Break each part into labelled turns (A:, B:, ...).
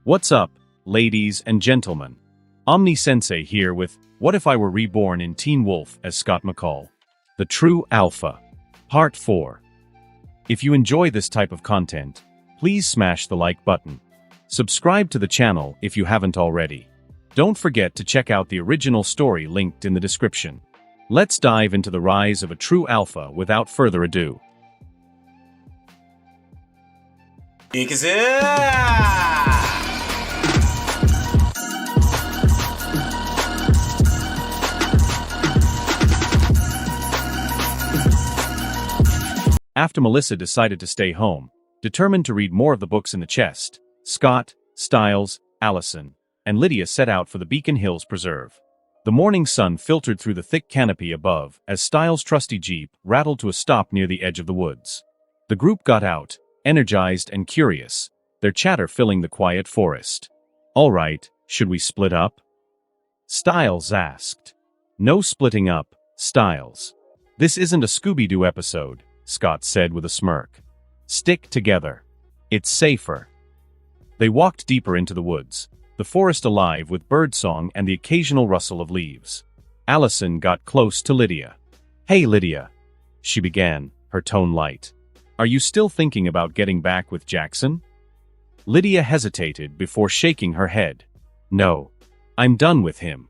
A: What's up, ladies and gentlemen? Omni-sensei here with What If I Were Reborn in Teen Wolf as Scott McCall? The True Alpha, Part 4. If you enjoy this type of content, please smash the like button. Subscribe to the channel if you haven't already. Don't forget to check out the original story linked in the description. Let's dive into the rise of a true alpha without further ado. After Melissa decided to stay home, determined to read more of the books in the chest, Scott, Stiles, Allison, and Lydia set out for the Beacon Hills Preserve. The morning sun filtered through the thick canopy above as Stiles' trusty jeep rattled to a stop near the edge of the woods. The group got out, energized and curious, their chatter filling the quiet forest. "All right, should we split up?" Stiles asked. "No splitting up, Stiles. This isn't a Scooby-Doo episode," Scott said with a smirk. "Stick together. It's safer." They walked deeper into the woods, the forest alive with birdsong and the occasional rustle of leaves. Allison got close to Lydia. "Hey, Lydia," she began, her tone light. "Are you still thinking about getting back with Jackson?" Lydia hesitated before shaking her head. "No. I'm done with him.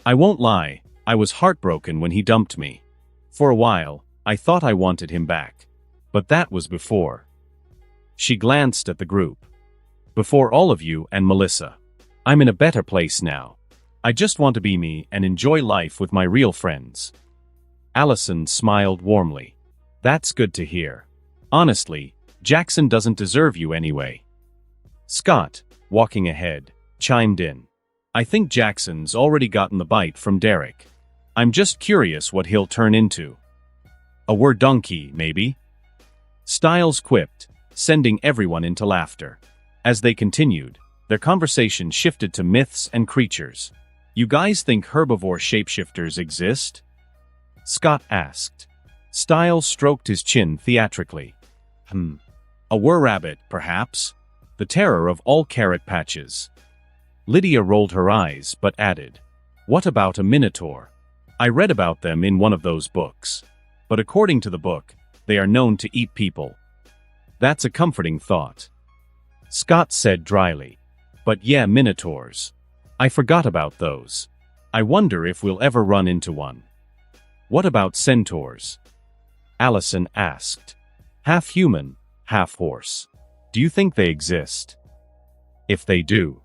A: I won't lie, I was heartbroken when he dumped me. For a while, I thought I wanted him back. But that was before." She glanced at the group. "Before all of you and Melissa. I'm in a better place now. I just want to be me and enjoy life with my real friends." Allison smiled warmly. "That's good to hear. Honestly, Jackson doesn't deserve you anyway." Scott, walking ahead, chimed in. "I think Jackson's already gotten the bite from Derek. I'm just curious what he'll turn into. A donkey, maybe?" Stiles quipped, sending everyone into laughter. As they continued, their conversation shifted to myths and creatures. "You guys think herbivore shapeshifters exist?" Scott asked. Stiles stroked his chin theatrically. A were-rabbit, perhaps? The terror of all carrot patches." Lydia rolled her eyes but added, "What about a minotaur? I read about them in one of those books. But according to the book, they are known to eat people." "That's a comforting thought," Scott said dryly. "But yeah, minotaurs. I forgot about those. I wonder if we'll ever run into one." "What about centaurs?" Allison asked. "Half human, half horse. Do you think they exist?" "If they do,"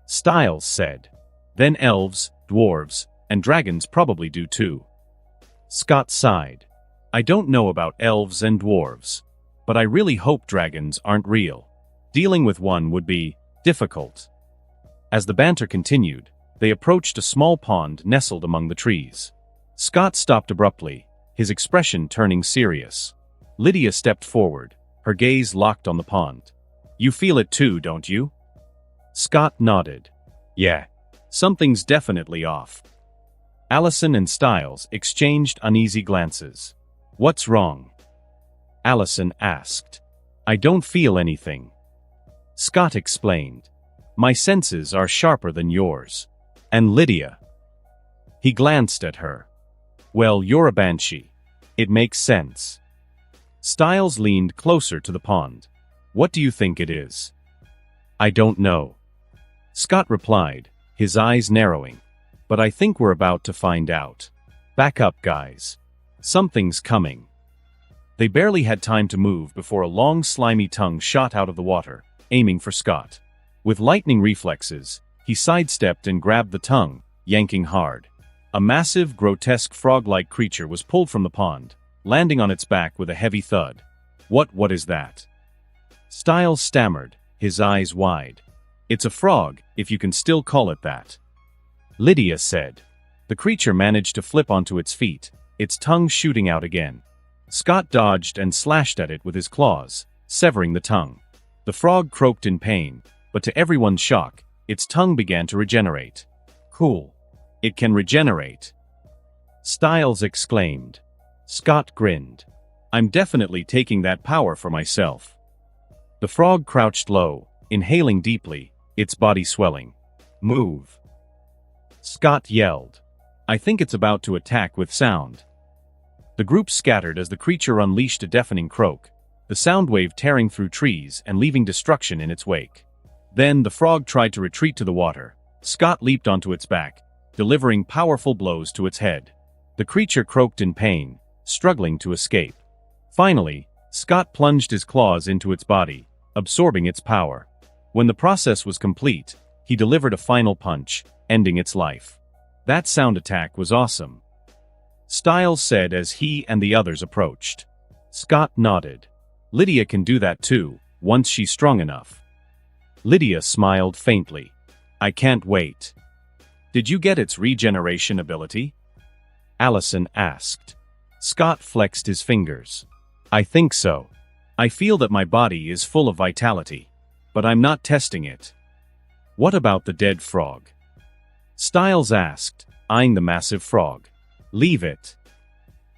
A: Stiles said, "then elves, dwarves, and dragons probably do too." Scott sighed. "I don't know about elves and dwarves. But I really hope dragons aren't real. Dealing with one would be difficult." As the banter continued, they approached a small pond nestled among the trees. Scott stopped abruptly, his expression turning serious. Lydia stepped forward, her gaze locked on the pond. "You feel it too, don't you?" Scott nodded. "Yeah. Something's definitely off." Allison and Stiles exchanged uneasy glances. "What's wrong?" Allison asked. "I don't feel anything." Scott explained. "My senses are sharper than yours." "And Lydia?" He glanced at her. "Well, you're a banshee. It makes sense." Stiles leaned closer to the pond. "What do you think it is?" "I don't know," Scott replied, his eyes narrowing. "But I think we're about to find out. Back up, guys. Something's coming." They barely had time to move before a long slimy tongue shot out of the water, aiming for Scott. With lightning reflexes, he sidestepped and grabbed the tongue, yanking hard. A massive, grotesque frog-like creature was pulled from the pond, landing on its back with a heavy thud. What is that?" Stiles stammered, his eyes wide. "It's a frog, if you can still call it that," Lydia said. The creature managed to flip onto its feet, its tongue shooting out again. Scott dodged and slashed at it with his claws, severing the tongue. The frog croaked in pain, but to everyone's shock, its tongue began to regenerate. "Cool. It can regenerate," Stiles exclaimed. Scott grinned. "I'm definitely taking that power for myself." The frog crouched low, inhaling deeply, its body swelling. Move! Scott yelled. I think it's about to attack with sound. The group scattered as the creature unleashed a deafening croak, the sound wave tearing through trees and leaving destruction in its wake. Then the frog tried to retreat to the water. Scott leaped onto its back, delivering powerful blows to its head. The creature croaked in pain, struggling to escape. Finally, Scott plunged his claws into its body, absorbing its power. When the process was complete, he delivered a final punch, ending its life. That sound attack was awesome, Styles said as he and the others approached. Scott nodded. Lydia can do that too, once she's strong enough. Lydia smiled faintly. I can't wait. Did you get its regeneration ability? Allison asked. Scott flexed his fingers. I think so. I feel that my body is full of vitality, but I'm not testing it. What about the dead frog? Styles asked, eyeing the massive frog. Leave it.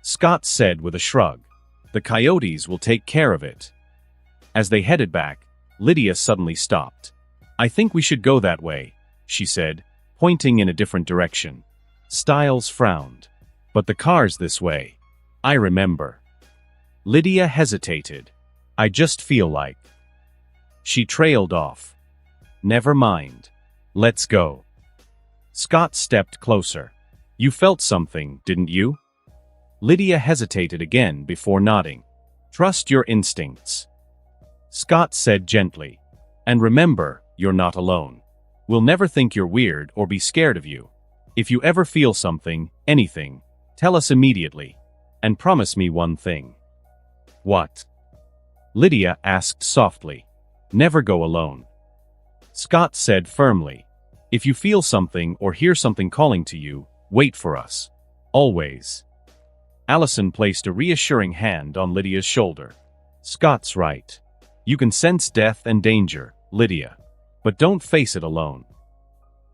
A: Scott said with a shrug. The coyotes will take care of it. As they headed back, Lydia suddenly stopped. I think we should go that way, she said, pointing in a different direction. Styles frowned. But the car's this way. I remember. Lydia hesitated. I just feel like. She trailed off. Never mind. Let's go. Scott stepped closer. You felt something, didn't you? Lydia hesitated again before nodding. Trust your instincts. Scott said gently. And remember, you're not alone. We'll never think you're weird or be scared of you. If you ever feel something, anything, tell us immediately. And promise me one thing. What? Lydia asked softly. Never go alone. Scott said firmly. If you feel something or hear something calling to you, wait for us. Always. Allison placed a reassuring hand on Lydia's shoulder. Scott's right. You can sense death and danger, Lydia. But don't face it alone.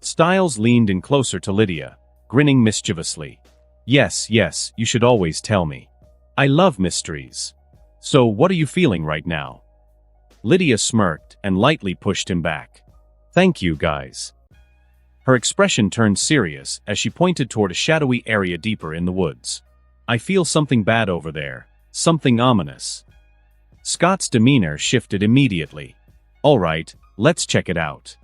A: Styles leaned in closer to Lydia, grinning mischievously. Yes, you should always tell me. I love mysteries. So what are you feeling right now? Lydia smirked and lightly pushed him back. Thank you, guys. Her expression turned serious as she pointed toward a shadowy area deeper in the woods. I feel something bad over there, something ominous. Scott's demeanor shifted immediately. All right, let's check it out.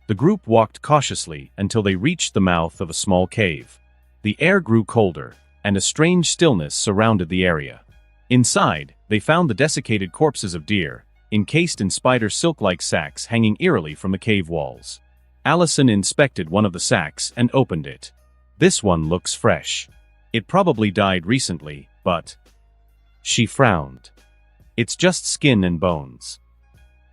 A: The group walked cautiously until they reached the mouth of a small cave. The air grew colder, and a strange stillness surrounded the area. Inside, they found the desiccated corpses of deer, encased in spider silk-like sacks hanging eerily from the cave walls. Allison inspected one of the sacks and opened it. This one looks fresh. It probably died recently, but... She frowned. It's just skin and bones.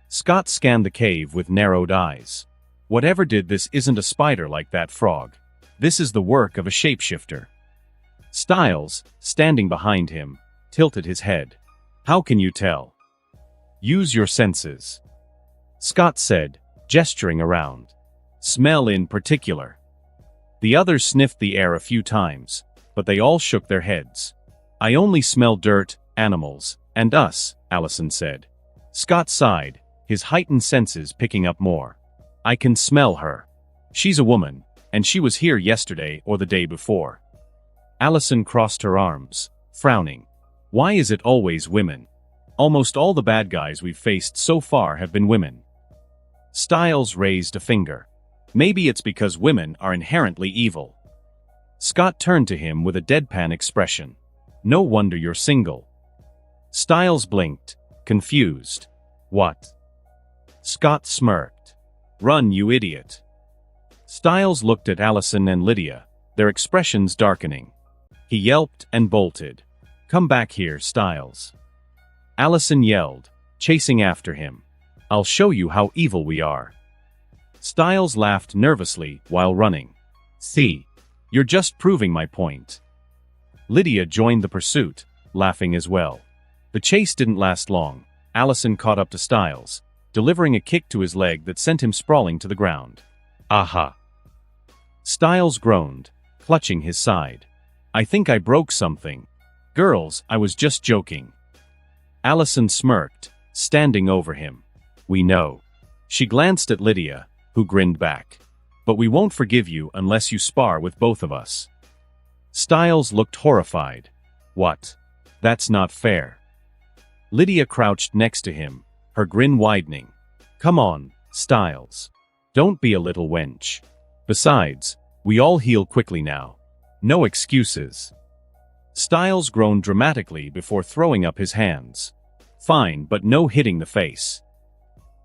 A: Scott scanned the cave with narrowed eyes. Whatever did this isn't a spider like that frog. This is the work of a shapeshifter. Styles, standing behind him, tilted his head. How can you tell? Use your senses. Scott said, gesturing around. Smell in particular. The others sniffed the air a few times, but they all shook their heads. I only smell dirt, animals, and us, Allison said. Scott sighed, his heightened senses picking up more. I can smell her. She's a woman, and she was here yesterday or the day before. Allison crossed her arms, frowning. Why is it always women? Almost all the bad guys we've faced so far have been women. Styles raised a finger. Maybe it's because women are inherently evil. Scott turned to him with a deadpan expression. No wonder you're single. Styles blinked, confused. What? Scott smirked. Run, you idiot. Styles looked at Allison and Lydia, their expressions darkening. He yelped and bolted. Come back here, Styles. Allison yelled, chasing after him. I'll show you how evil we are. Styles laughed nervously while running. See, you're just proving my point. Lydia joined the pursuit, laughing as well. The chase didn't last long. Allison caught up to Styles, delivering a kick to his leg that sent him sprawling to the ground. Aha! Styles groaned, clutching his side. I think I broke something. Girls, I was just joking. Allison smirked, standing over him. We know. She glanced at Lydia, who grinned back. But we won't forgive you unless you spar with both of us. Styles looked horrified. What? That's not fair. Lydia crouched next to him, her grin widening. Come on, Styles. Don't be a little wench. Besides, we all heal quickly now. No excuses. Styles groaned dramatically before throwing up his hands. Fine, but no hitting the face.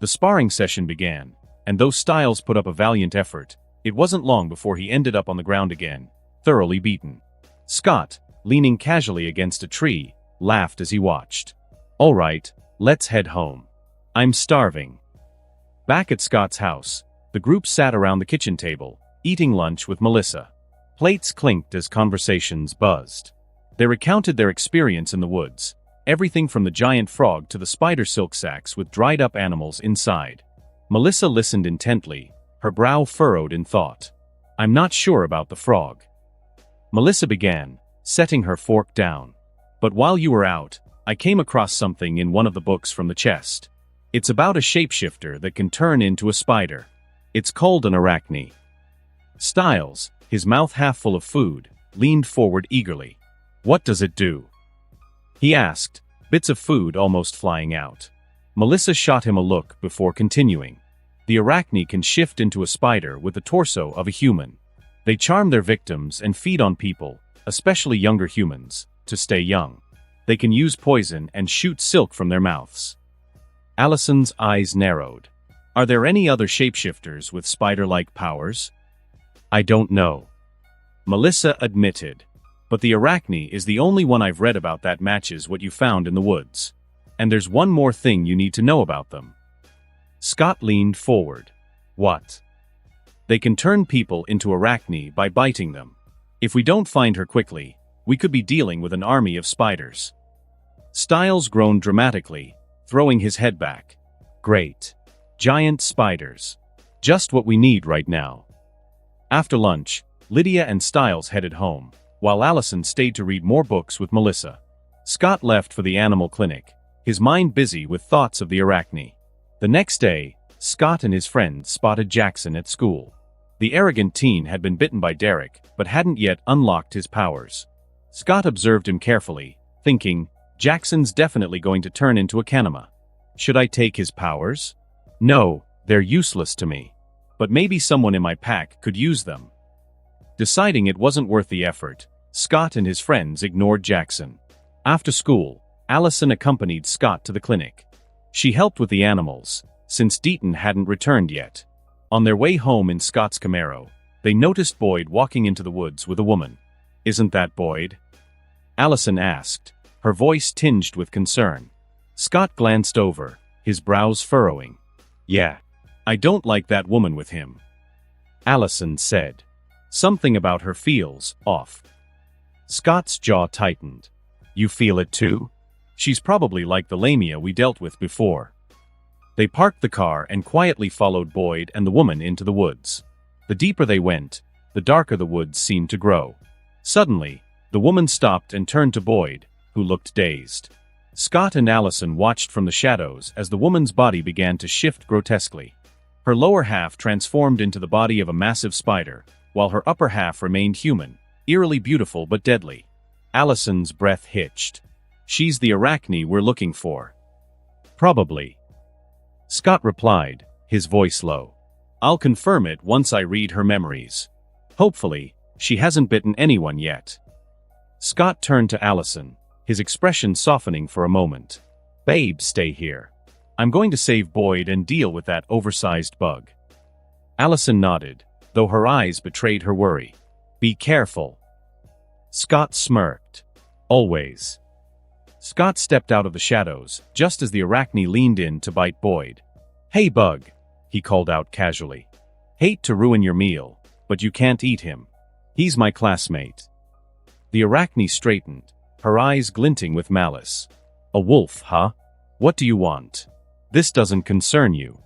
A: The sparring session began, and though Styles put up a valiant effort, it wasn't long before he ended up on the ground again, thoroughly beaten. Scott, leaning casually against a tree, laughed as he watched. All right, let's head home. I'm starving. Back at Scott's house, the group sat around the kitchen table, eating lunch with Melissa. Plates clinked as conversations buzzed. They recounted their experience in the woods, everything from the giant frog to the spider silk sacks with dried-up animals inside. Melissa listened intently, her brow furrowed in thought. I'm not sure about the frog. Melissa began, setting her fork down. But while you were out, I came across something in one of the books from the chest. It's about a shapeshifter that can turn into a spider. It's called an arachne. Styles, his mouth half full of food, leaned forward eagerly. What does it do? He asked, bits of food almost flying out. Melissa shot him a look before continuing. The arachne can shift into a spider with the torso of a human. They charm their victims and feed on people, especially younger humans, to stay young. They can use poison and shoot silk from their mouths. Allison's eyes narrowed. Are there any other shapeshifters with spider-like powers? I don't know. Melissa admitted. But the arachne is the only one I've read about that matches what you found in the woods. And there's one more thing you need to know about them. Scott leaned forward. What? They can turn people into arachne by biting them. If we don't find her quickly, we could be dealing with an army of spiders. Styles groaned dramatically, throwing his head back. Great. Giant spiders. Just what we need right now. After lunch, Lydia and Styles headed home, while Allison stayed to read more books with Melissa. Scott left for the animal clinic, his mind busy with thoughts of the arachne. The next day, Scott and his friends spotted Jackson at school. The arrogant teen had been bitten by Derek, but hadn't yet unlocked his powers. Scott observed him carefully, thinking, Jackson's definitely going to turn into a kanema. Should I take his powers? No, they're useless to me. But maybe someone in my pack could use them. Deciding it wasn't worth the effort, Scott and his friends ignored Jackson. After school, Allison accompanied Scott to the clinic. She helped with the animals, since Deaton hadn't returned yet. On their way home in Scott's Camaro, they noticed Boyd walking into the woods with a woman. Isn't that Boyd? Allison asked, her voice tinged with concern. Scott glanced over, his brows furrowing. Yeah. I don't like that woman with him. Allison said. Something about her feels off. Scott's jaw tightened. You feel it too? She's probably like the Lamia we dealt with before. They parked the car and quietly followed Boyd and the woman into the woods. The deeper they went, the darker the woods seemed to grow. Suddenly, the woman stopped and turned to Boyd, who looked dazed. Scott and Allison watched from the shadows as the woman's body began to shift grotesquely. Her lower half transformed into the body of a massive spider, while her upper half remained human, eerily beautiful but deadly. Allison's breath hitched. She's the arachne we're looking for. Probably. Scott replied, his voice low. I'll confirm it once I read her memories. Hopefully, she hasn't bitten anyone yet. Scott turned to Allison, his expression softening for a moment. Babe, stay here. I'm going to save Boyd and deal with that oversized bug. Allison nodded, though her eyes betrayed her worry. Be careful. Scott smirked. Always. Scott stepped out of the shadows, just as the arachne leaned in to bite Boyd. Hey bug, he called out casually. Hate to ruin your meal, but you can't eat him. He's my classmate. The arachne straightened, her eyes glinting with malice. A wolf, huh? What do you want? This doesn't concern you.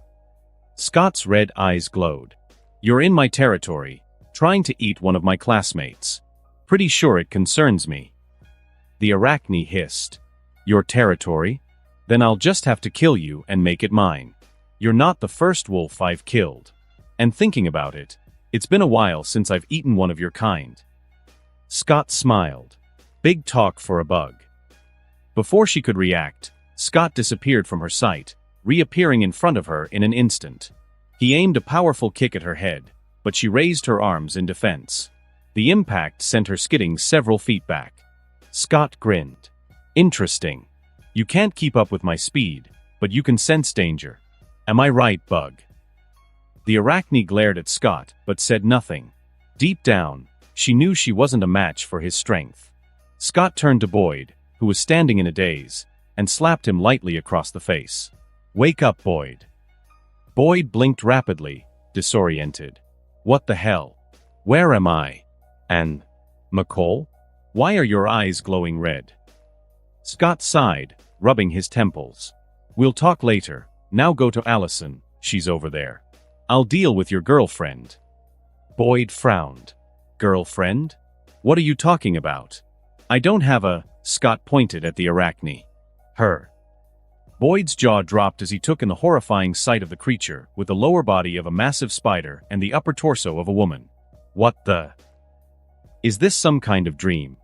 A: Scott's red eyes glowed. You're in my territory, trying to eat one of my classmates. Pretty sure it concerns me. The arachne hissed. Your territory? Then I'll just have to kill you and make it mine. You're not the first wolf I've killed. And thinking about it, it's been a while since I've eaten one of your kind. Scott smiled. Big talk for a bug. Before she could react, Scott disappeared from her sight, reappearing in front of her in an instant. He aimed a powerful kick at her head, but she raised her arms in defense. The impact sent her skidding several feet back. Scott grinned. Interesting. You can't keep up with my speed, but you can sense danger. Am I right, Bug? The arachne glared at Scott, but said nothing. Deep down, she knew she wasn't a match for his strength. Scott turned to Boyd, who was standing in a daze, and slapped him lightly across the face. Wake up, Boyd. Boyd blinked rapidly, disoriented. What the hell? Where am I? And McCall? Why are your eyes glowing red? Scott sighed, rubbing his temples. We'll talk later. Now go to Allison, she's over there. I'll deal with your girlfriend. Boyd frowned. Girlfriend? What are you talking about? I don't have a... Scott pointed at the arachne. Her. Boyd's jaw dropped as he took in the horrifying sight of the creature, with the lower body of a massive spider and the upper torso of a woman. What the... Is this some kind of dream?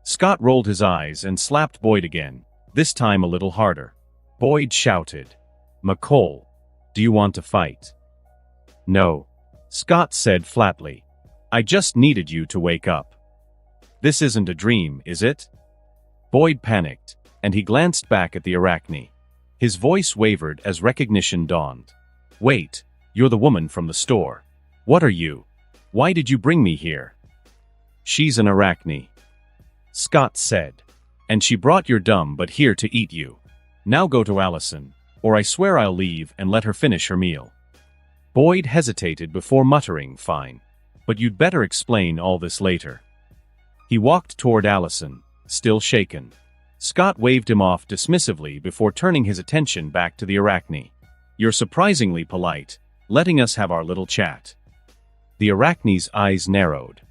A: Scott rolled his eyes and slapped Boyd again, this time a little harder. Boyd shouted. McCall, do you want to fight? No. Scott said flatly. I just needed you to wake up. This isn't a dream, is it? Boyd panicked, and he glanced back at the arachne. His voice wavered as recognition dawned. Wait, you're the woman from the store. What are you? Why did you bring me here? She's an arachne. Scott said. And she brought your dumb but here to eat you. Now go to Allison, or I swear I'll leave and let her finish her meal. Boyd hesitated before muttering, fine. But you'd better explain all this later. He walked toward Allison, still shaken. Scott waved him off dismissively before turning his attention back to the arachne. You're surprisingly polite, letting us have our little chat. The arachne's eyes narrowed,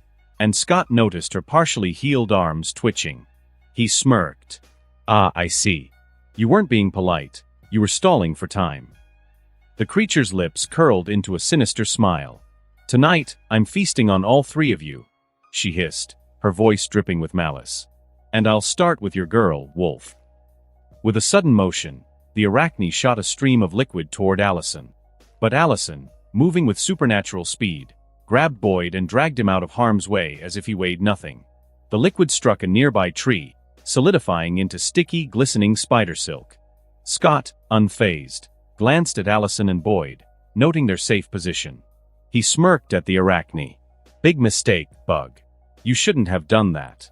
A: and Scott noticed her partially healed arms twitching. He smirked. Ah, I see. You weren't being polite, you were stalling for time. The creature's lips curled into a sinister smile. Tonight, I'm feasting on all three of you, she hissed, her voice dripping with malice. And I'll start with your girl, Wolf. With a sudden motion, the arachne shot a stream of liquid toward Allison. But Allison, moving with supernatural speed, grabbed Boyd and dragged him out of harm's way as if he weighed nothing. The liquid struck a nearby tree, solidifying into sticky, glistening spider silk. Scott, unfazed, glanced at Allison and Boyd, noting their safe position. He smirked at the arachne. Big mistake, Bug. You shouldn't have done that.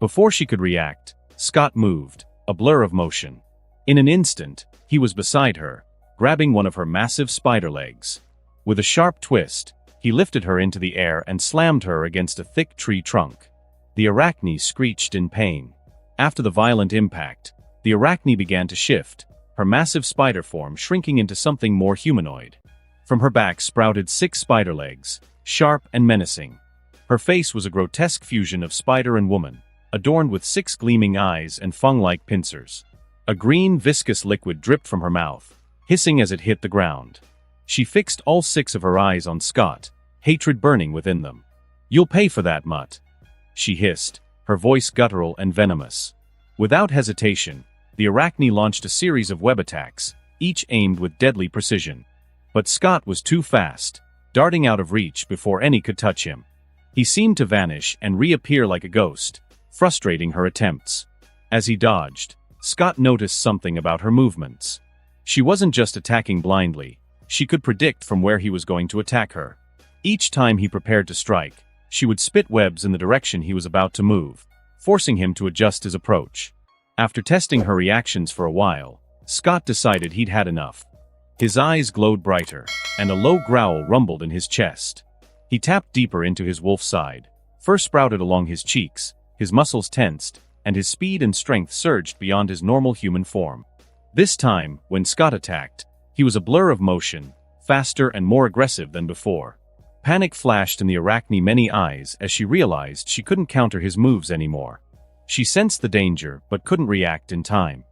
A: Before she could react, Scott moved, a blur of motion. In an instant, he was beside her, grabbing one of her massive spider legs. With a sharp twist, he lifted her into the air and slammed her against a thick tree trunk. The arachne screeched in pain. After the violent impact, the arachne began to shift, her massive spider form shrinking into something more humanoid. From her back sprouted 6 spider legs, sharp and menacing. Her face was a grotesque fusion of spider and woman, adorned with 6 gleaming eyes and fang-like pincers. A green, viscous liquid dripped from her mouth, hissing as it hit the ground. She fixed all 6 of her eyes on Scott, hatred burning within them. You'll pay for that, mutt, she hissed, her voice guttural and venomous. Without hesitation, the arachne launched a series of web attacks, each aimed with deadly precision. But Scott was too fast, darting out of reach before any could touch him. He seemed to vanish and reappear like a ghost, frustrating her attempts. As he dodged, Scott noticed something about her movements. She wasn't just attacking blindly, she could predict from where he was going to attack her. Each time he prepared to strike, she would spit webs in the direction he was about to move, forcing him to adjust his approach. After testing her reactions for a while, Scott decided he'd had enough. His eyes glowed brighter, and a low growl rumbled in his chest. He tapped deeper into his wolf side, fur sprouted along his cheeks, his muscles tensed, and his speed and strength surged beyond his normal human form. This time, when Scott attacked, he was a blur of motion, faster and more aggressive than before. Panic flashed in the arachne's many eyes as she realized she couldn't counter his moves anymore. She sensed the danger but couldn't react in time.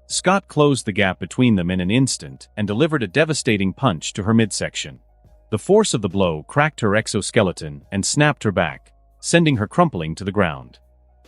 A: Scott closed the gap between them in an instant and delivered a devastating punch to her midsection. The force of the blow cracked her exoskeleton and snapped her back, sending her crumpling to the ground,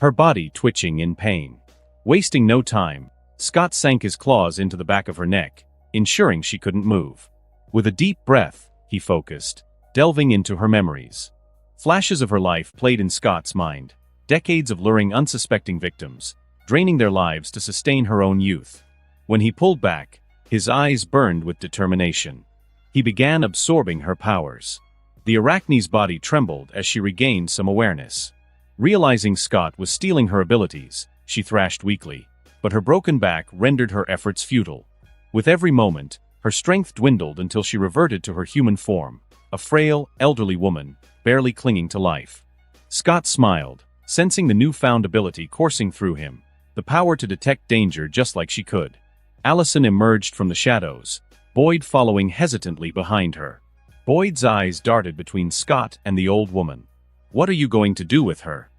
A: her body twitching in pain. Wasting no time, Scott sank his claws into the back of her neck, ensuring she couldn't move. With a deep breath, he focused, delving into her memories. Flashes of her life played in Scott's mind, decades of luring unsuspecting victims, draining their lives to sustain her own youth. When he pulled back, his eyes burned with determination. He began absorbing her powers. The Arachne's body trembled as she regained some awareness. Realizing Scott was stealing her abilities, she thrashed weakly, but her broken back rendered her efforts futile. With every moment, her strength dwindled until she reverted to her human form, a frail, elderly woman, barely clinging to life. Scott smiled, sensing the newfound ability coursing through him, the power to detect danger just like she could. Allison emerged from the shadows, Boyd following hesitantly behind her. Boyd's eyes darted between Scott and the old woman. "What are you going to do with her?"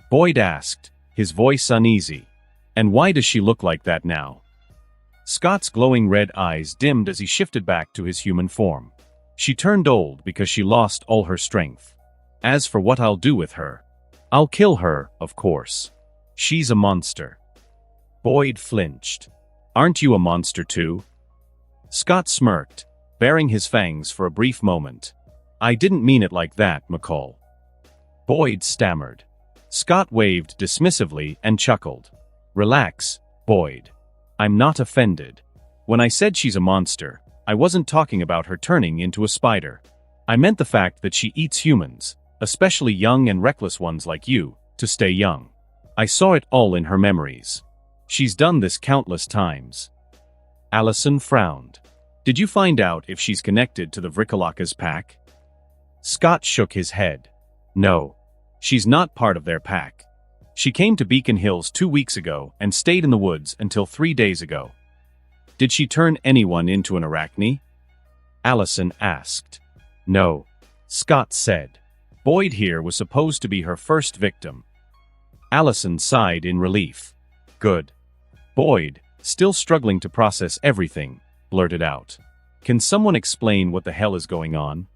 A: Boyd asked, his voice uneasy. "And why does she look like that now?" Scott's glowing red eyes dimmed as he shifted back to his human form. "She turned old because she lost all her strength. As for what I'll do with her, I'll kill her, of course. She's a monster." Boyd flinched. "Aren't you a monster too?" Scott smirked, baring his fangs for a brief moment. "I didn't mean it like that, McCall." Boyd stammered. Scott waved dismissively and chuckled. "Relax, Boyd. I'm not offended. When I said she's a monster, I wasn't talking about her turning into a spider. I meant the fact that she eats humans, especially young and reckless ones like you, to stay young. I saw it all in her memories. She's done this countless times." Allison frowned. "Did you find out if she's connected to the Vrikalaka's pack?" Scott shook his head. "No. She's not part of their pack. She came to Beacon Hills 2 weeks ago and stayed in the woods until 3 days ago." "Did she turn anyone into an Arachne?" Allison asked. "No," Scott said. "Boyd here was supposed to be her first victim." Allison sighed in relief. "Good." Boyd, still struggling to process everything, blurted out, "Can someone explain what the hell is going on?"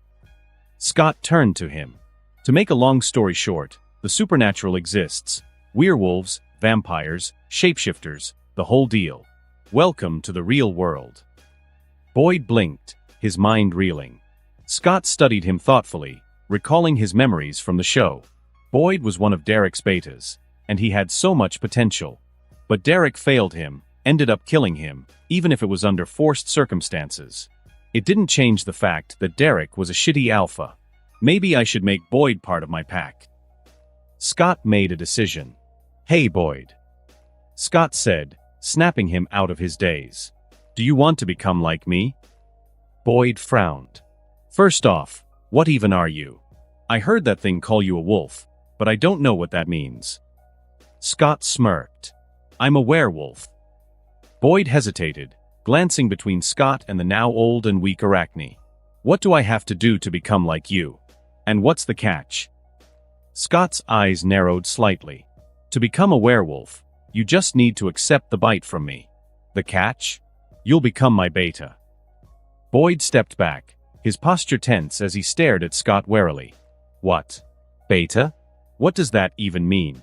A: Scott turned to him. "To make a long story short, the supernatural exists. Werewolves, vampires, shapeshifters, the whole deal. Welcome to the real world." Boyd blinked, his mind reeling. Scott studied him thoughtfully, recalling his memories from the show. Boyd was one of Derek's betas, and he had so much potential. But Derek failed him, ended up killing him, even if it was under forced circumstances. It didn't change the fact that Derek was a shitty alpha. Maybe I should make Boyd part of my pack. Scott made a decision. "Hey, Boyd," Scott said, snapping him out of his daze. "Do you want to become like me?" Boyd frowned. "First off, what even are you? I heard that thing call you a wolf, but I don't know what that means." Scott smirked. "I'm a werewolf." Boyd hesitated, glancing between Scott and the now old and weak Arachne. "What do I have to do to become like you? And what's the catch?" Scott's eyes narrowed slightly. "To become a werewolf, you just need to accept the bite from me. The catch? You'll become my beta." Boyd stepped back, his posture tense as he stared at Scott warily. "What? Beta? What does that even mean?"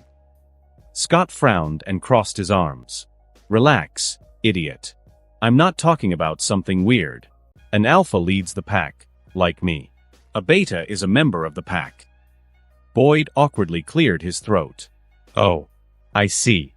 A: Scott frowned and crossed his arms. "Relax, idiot. I'm not talking about something weird. An alpha leads the pack, like me. A beta is a member of the pack." Boyd awkwardly cleared his throat. "Oh, I see."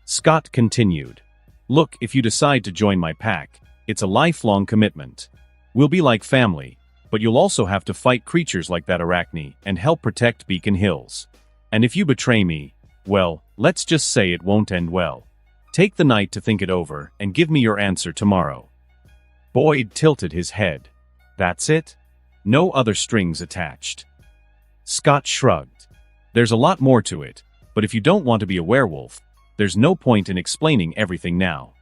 A: Scott continued. "Look, if you decide to join my pack, it's a lifelong commitment. We'll be like family, but you'll also have to fight creatures like that Arachne and help protect Beacon Hills. And if you betray me, well, let's just say it won't end well. Take the night to think it over and give me your answer tomorrow." Boyd tilted his head. "That's it? No other strings attached?" Scott shrugged. "There's a lot more to it, but if you don't want to be a werewolf, there's no point in explaining everything now."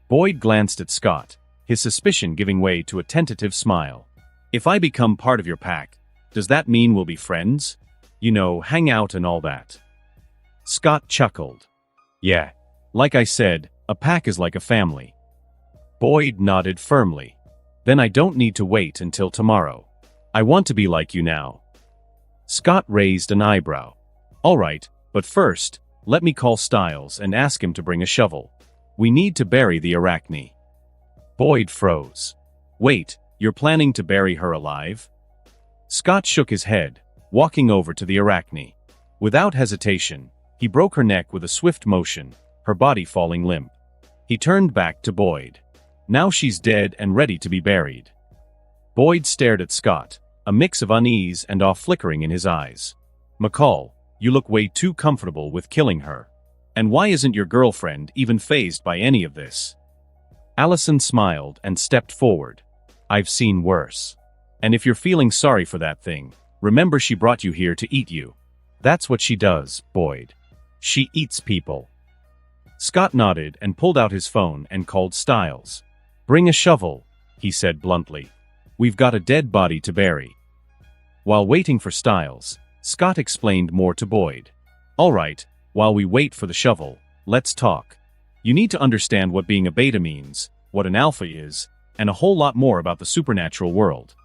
A: Boyd glanced at Scott, his suspicion giving way to a tentative smile. "If I become part of your pack, does that mean we'll be friends? You know, hang out and all that?" Scott chuckled. "Yeah. Like I said, a pack is like a family." Boyd nodded firmly. Then I don't need to wait until tomorrow. I want to be like you now. Scott raised an eyebrow. All right, but first, let me call Styles and ask him to bring a shovel. We need to bury the Arachne. Boyd froze. Wait, you're planning to bury her alive? Scott shook his head, walking over to the Arachne. Without hesitation, he broke her neck with a swift motion, her body falling limp. He turned back to Boyd. Now she's dead and ready to be buried. Boyd stared at Scott, a mix of unease and awe flickering in his eyes. McCall, you look way too comfortable with killing her. And why isn't your girlfriend even fazed by any of this? Allison smiled and stepped forward. I've seen worse. And if you're feeling sorry for that thing, remember she brought you here to eat you. That's what she does, Boyd. She eats people. Scott nodded and pulled out his phone and called Styles. Bring a shovel, he said bluntly. We've got a dead body to bury. While waiting for Styles, Scott explained more to Boyd. All right, while we wait for the shovel, let's talk. You need to understand what being a beta means, what an alpha is, and a whole lot more about the supernatural world.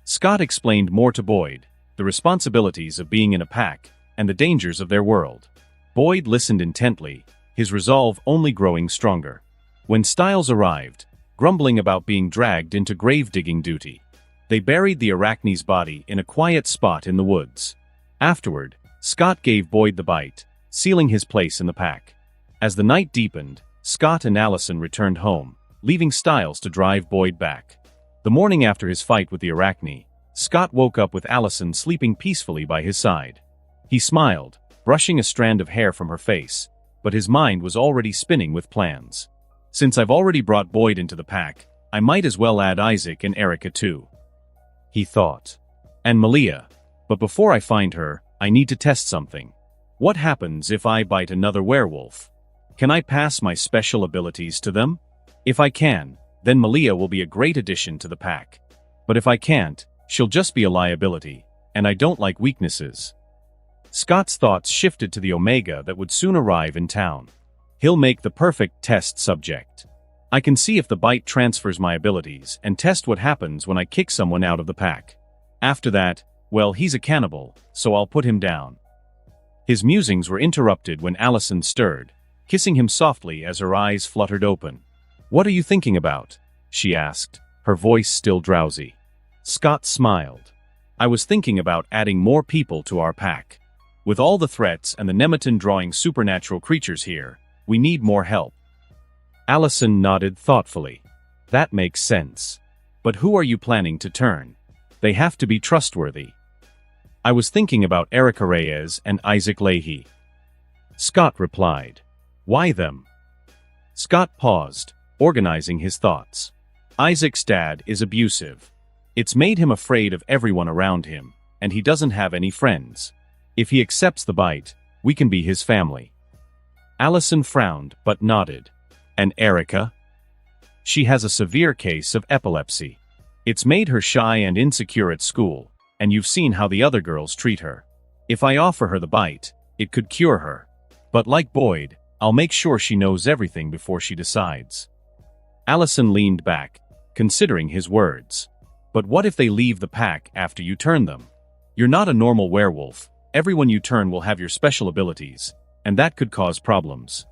A: Scott explained more to Boyd, the responsibilities of being in a pack, and the dangers of their world. Boyd listened intently, his resolve only growing stronger. When Styles arrived, grumbling about being dragged into grave-digging duty, they buried the Arachne's body in a quiet spot in the woods. Afterward, Scott gave Boyd the bite, sealing his place in the pack. As the night deepened, Scott and Allison returned home, leaving Styles to drive Boyd back. The morning after his fight with the Arachne, Scott woke up with Allison sleeping peacefully by his side. He smiled, brushing a strand of hair from her face, but his mind was already spinning with plans. Since I've already brought Boyd into the pack, I might as well add Isaac and Erica too, he thought. And Malia. But before I find her, I need to test something. What happens if I bite another werewolf? Can I pass my special abilities to them? If I can, then Malia will be a great addition to the pack. But if I can't, she'll just be a liability, and I don't like weaknesses. Scott's thoughts shifted to the Omega that would soon arrive in town. He'll make the perfect test subject. I can see if the bite transfers my abilities and test what happens when I kick someone out of the pack. After that, well, he's a cannibal, so I'll put him down. His musings were interrupted when Allison stirred, kissing him softly as her eyes fluttered open. What are you thinking about? She asked, her voice still drowsy. Scott smiled. I was thinking about adding more people to our pack. With all the threats and the Nemeton drawing supernatural creatures here, we need more help. Allison nodded thoughtfully. That makes sense. But who are you planning to turn? They have to be trustworthy. I was thinking about Erica Reyes and Isaac Leahy. Scott replied. Why them? Scott paused, organizing his thoughts. Isaac's dad is abusive. It's made him afraid of everyone around him, and he doesn't have any friends. If he accepts the bite, we can be his family. Allison frowned but nodded. And Erica? She has a severe case of epilepsy. It's made her shy and insecure at school, and you've seen how the other girls treat her. If I offer her the bite, it could cure her. But like Boyd, I'll make sure she knows everything before she decides. Allison leaned back, considering his words. But what if they leave the pack after you turn them? You're not a normal werewolf. Everyone you turn will have your special abilities, and that could cause problems.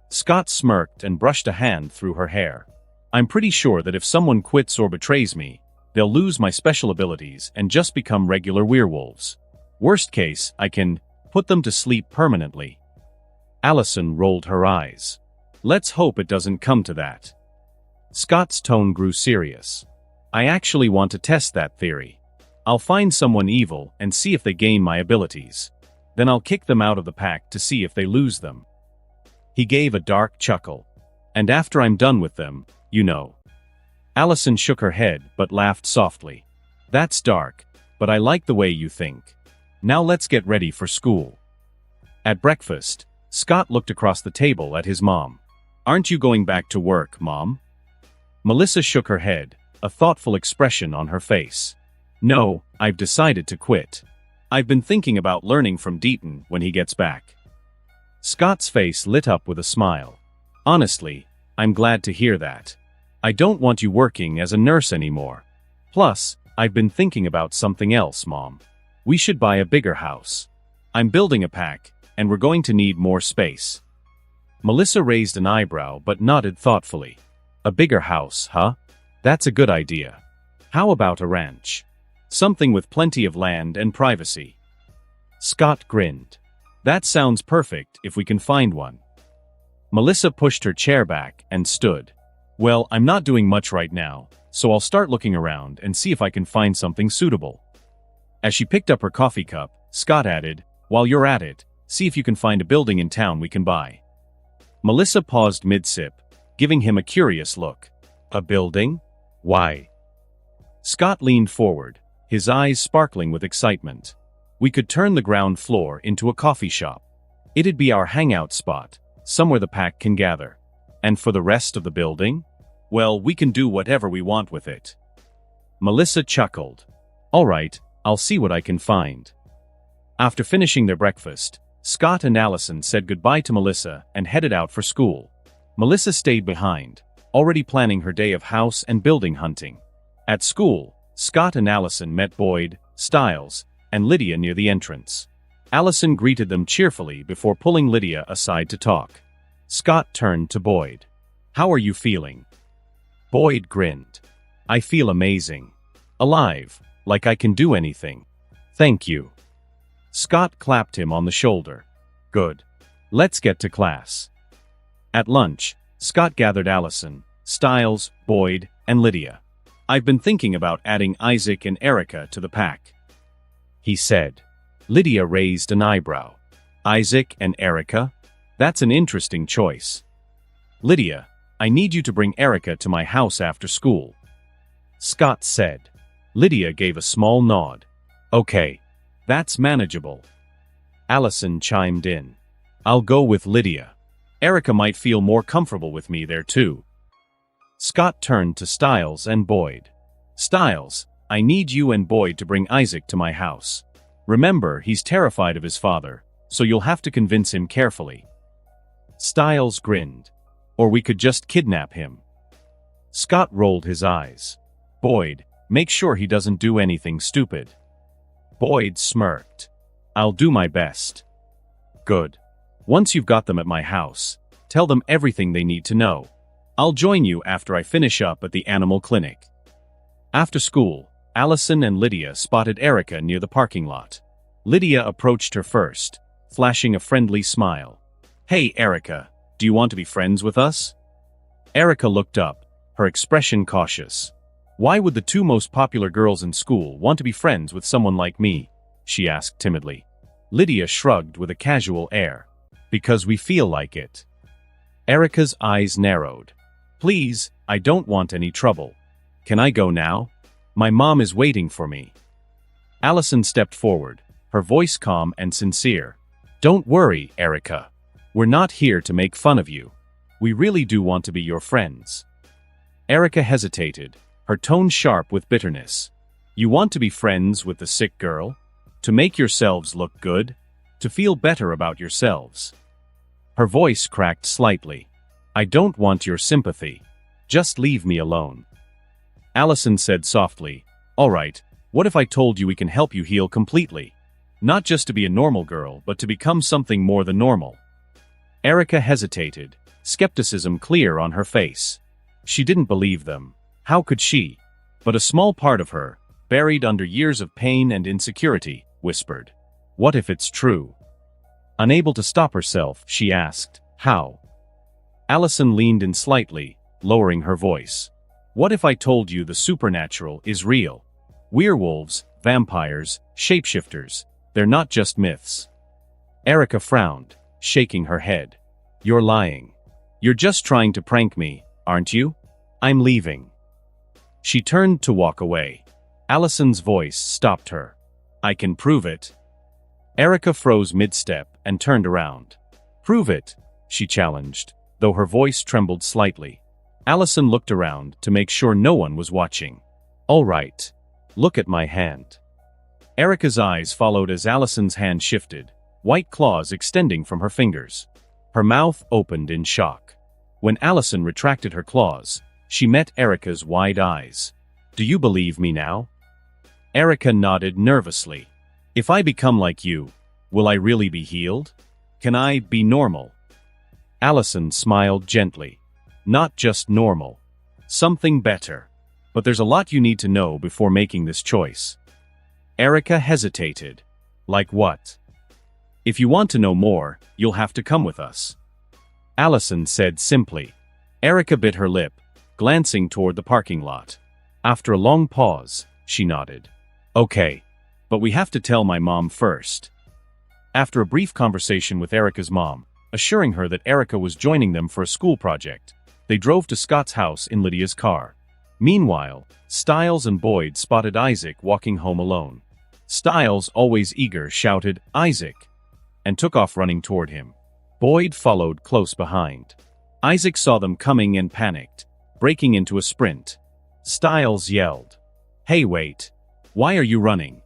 A: Scott smirked and brushed a hand through her hair. I'm pretty sure that if someone quits or betrays me, they'll lose my special abilities and just become regular werewolves. Worst case, I can put them to sleep permanently. Allison rolled her eyes. Let's hope it doesn't come to that. Scott's tone grew serious. I actually want to test that theory. I'll find someone evil and see if they gain my abilities. Then I'll kick them out of the pack to see if they lose them. He gave a dark chuckle. And after I'm done with them, you know. Allison shook her head but laughed softly. That's dark, but I like the way you think. Now let's get ready for school. At breakfast, Scott looked across the table at his mom. Aren't you going back to work, Mom? Melissa shook her head, a thoughtful expression on her face. No, I've decided to quit. I've been thinking about learning from Deaton when he gets back. Scott's face lit up with a smile. Honestly, I'm glad to hear that. I don't want you working as a nurse anymore. Plus, I've been thinking about something else, Mom. We should buy a bigger house. I'm building a pack, and we're going to need more space. Melissa raised an eyebrow but nodded thoughtfully. A bigger house, huh? That's a good idea. How about a ranch? Something with plenty of land and privacy. Scott grinned. That sounds perfect if we can find one. Melissa pushed her chair back and stood. Well, I'm not doing much right now, so I'll start looking around and see if I can find something suitable. As she picked up her coffee cup, Scott added, while you're at it, see if you can find a building in town we can buy. Melissa paused mid-sip, giving him a curious look. A building? Why? Scott leaned forward, his eyes sparkling with excitement. We could turn the ground floor into a coffee shop. It'd be our hangout spot, somewhere the pack can gather. And for the rest of the building? Well, we can do whatever we want with it. Melissa chuckled. All right, I'll see what I can find. After finishing their breakfast, Scott and Allison said goodbye to Melissa and headed out for school. Melissa stayed behind, already planning her day of house and building hunting. At school, Scott and Allison met Boyd, Styles, and Lydia near the entrance. Allison greeted them cheerfully before pulling Lydia aside to talk. Scott turned to Boyd. How are you feeling? Boyd grinned. I feel amazing. Alive, like I can do anything. Thank you. Scott clapped him on the shoulder. Good. Let's get to class. At lunch, Scott gathered Allison, Styles, Boyd, and Lydia. I've been thinking about adding Isaac and Erica to the pack, he said. Lydia raised an eyebrow. Isaac and Erica? That's an interesting choice. Lydia, I need you to bring Erica to my house after school, Scott said. Lydia gave a small nod. Okay. That's manageable. Allison chimed in. I'll go with Lydia. Erica might feel more comfortable with me there too. Scott turned to Styles and Boyd. Styles, I need you and Boyd to bring Isaac to my house. Remember, he's terrified of his father, so you'll have to convince him carefully. Styles grinned. Or we could just kidnap him. Scott rolled his eyes. Boyd, make sure he doesn't do anything stupid. Boyd smirked. I'll do my best. Good. Once you've got them at my house, tell them everything they need to know. I'll join you after I finish up at the animal clinic. After school, Allison and Lydia spotted Erica near the parking lot. Lydia approached her first, flashing a friendly smile. Hey, Erica, do you want to be friends with us? Erica looked up, her expression cautious. Why would the two most popular girls in school want to be friends with someone like me? She asked timidly. Lydia shrugged with a casual air. Because we feel like it. Erica's eyes narrowed. Please, I don't want any trouble. Can I go now? My mom is waiting for me. Allison stepped forward, her voice calm and sincere. Don't worry, Erica. We're not here to make fun of you. We really do want to be your friends. Erica hesitated, her tone sharp with bitterness. You want to be friends with the sick girl? To make yourselves look good? To feel better about yourselves? Her voice cracked slightly. I don't want your sympathy. Just leave me alone. Allison said softly, All right, what if I told you we can help you heal completely? Not just to be a normal girl, but to become something more than normal. Erica hesitated, skepticism clear on her face. She didn't believe them. How could she? But a small part of her, buried under years of pain and insecurity, whispered, What if it's true? Unable to stop herself, she asked, How? Allison leaned in slightly, lowering her voice. What if I told you the supernatural is real? Werewolves, vampires, shapeshifters, they're not just myths. Erica frowned, shaking her head. You're lying. You're just trying to prank me, aren't you? I'm leaving. She turned to walk away. Allison's voice stopped her. I can prove it. Erica froze mid-step and turned around. Prove it, she challenged, though her voice trembled slightly. Allison looked around to make sure no one was watching. All right. Look at my hand. Erica's eyes followed as Allison's hand shifted, white claws extending from her fingers. Her mouth opened in shock. When Allison retracted her claws, She met Erica's wide eyes. Do you believe me now? Erica nodded nervously. If I become like you, will I really be healed? Can I be normal? Allison smiled gently. Not just normal. Something better. But there's a lot you need to know before making this choice. Erica hesitated. Like what? If you want to know more, you'll have to come with us. Allison said simply. Erica bit her lip, glancing toward the parking lot. After a long pause, she nodded. Okay, but we have to tell my mom first. After a brief conversation with Erica's mom, assuring her that Erica was joining them for a school project, they drove to Scott's house in Lydia's car. Meanwhile, Stiles and Boyd spotted Isaac walking home alone. Stiles, always eager, shouted, "Isaac!" and took off running toward him. Boyd followed close behind. Isaac saw them coming and panicked, breaking into a sprint. Stiles yelled, "Hey, wait! Why are you running?"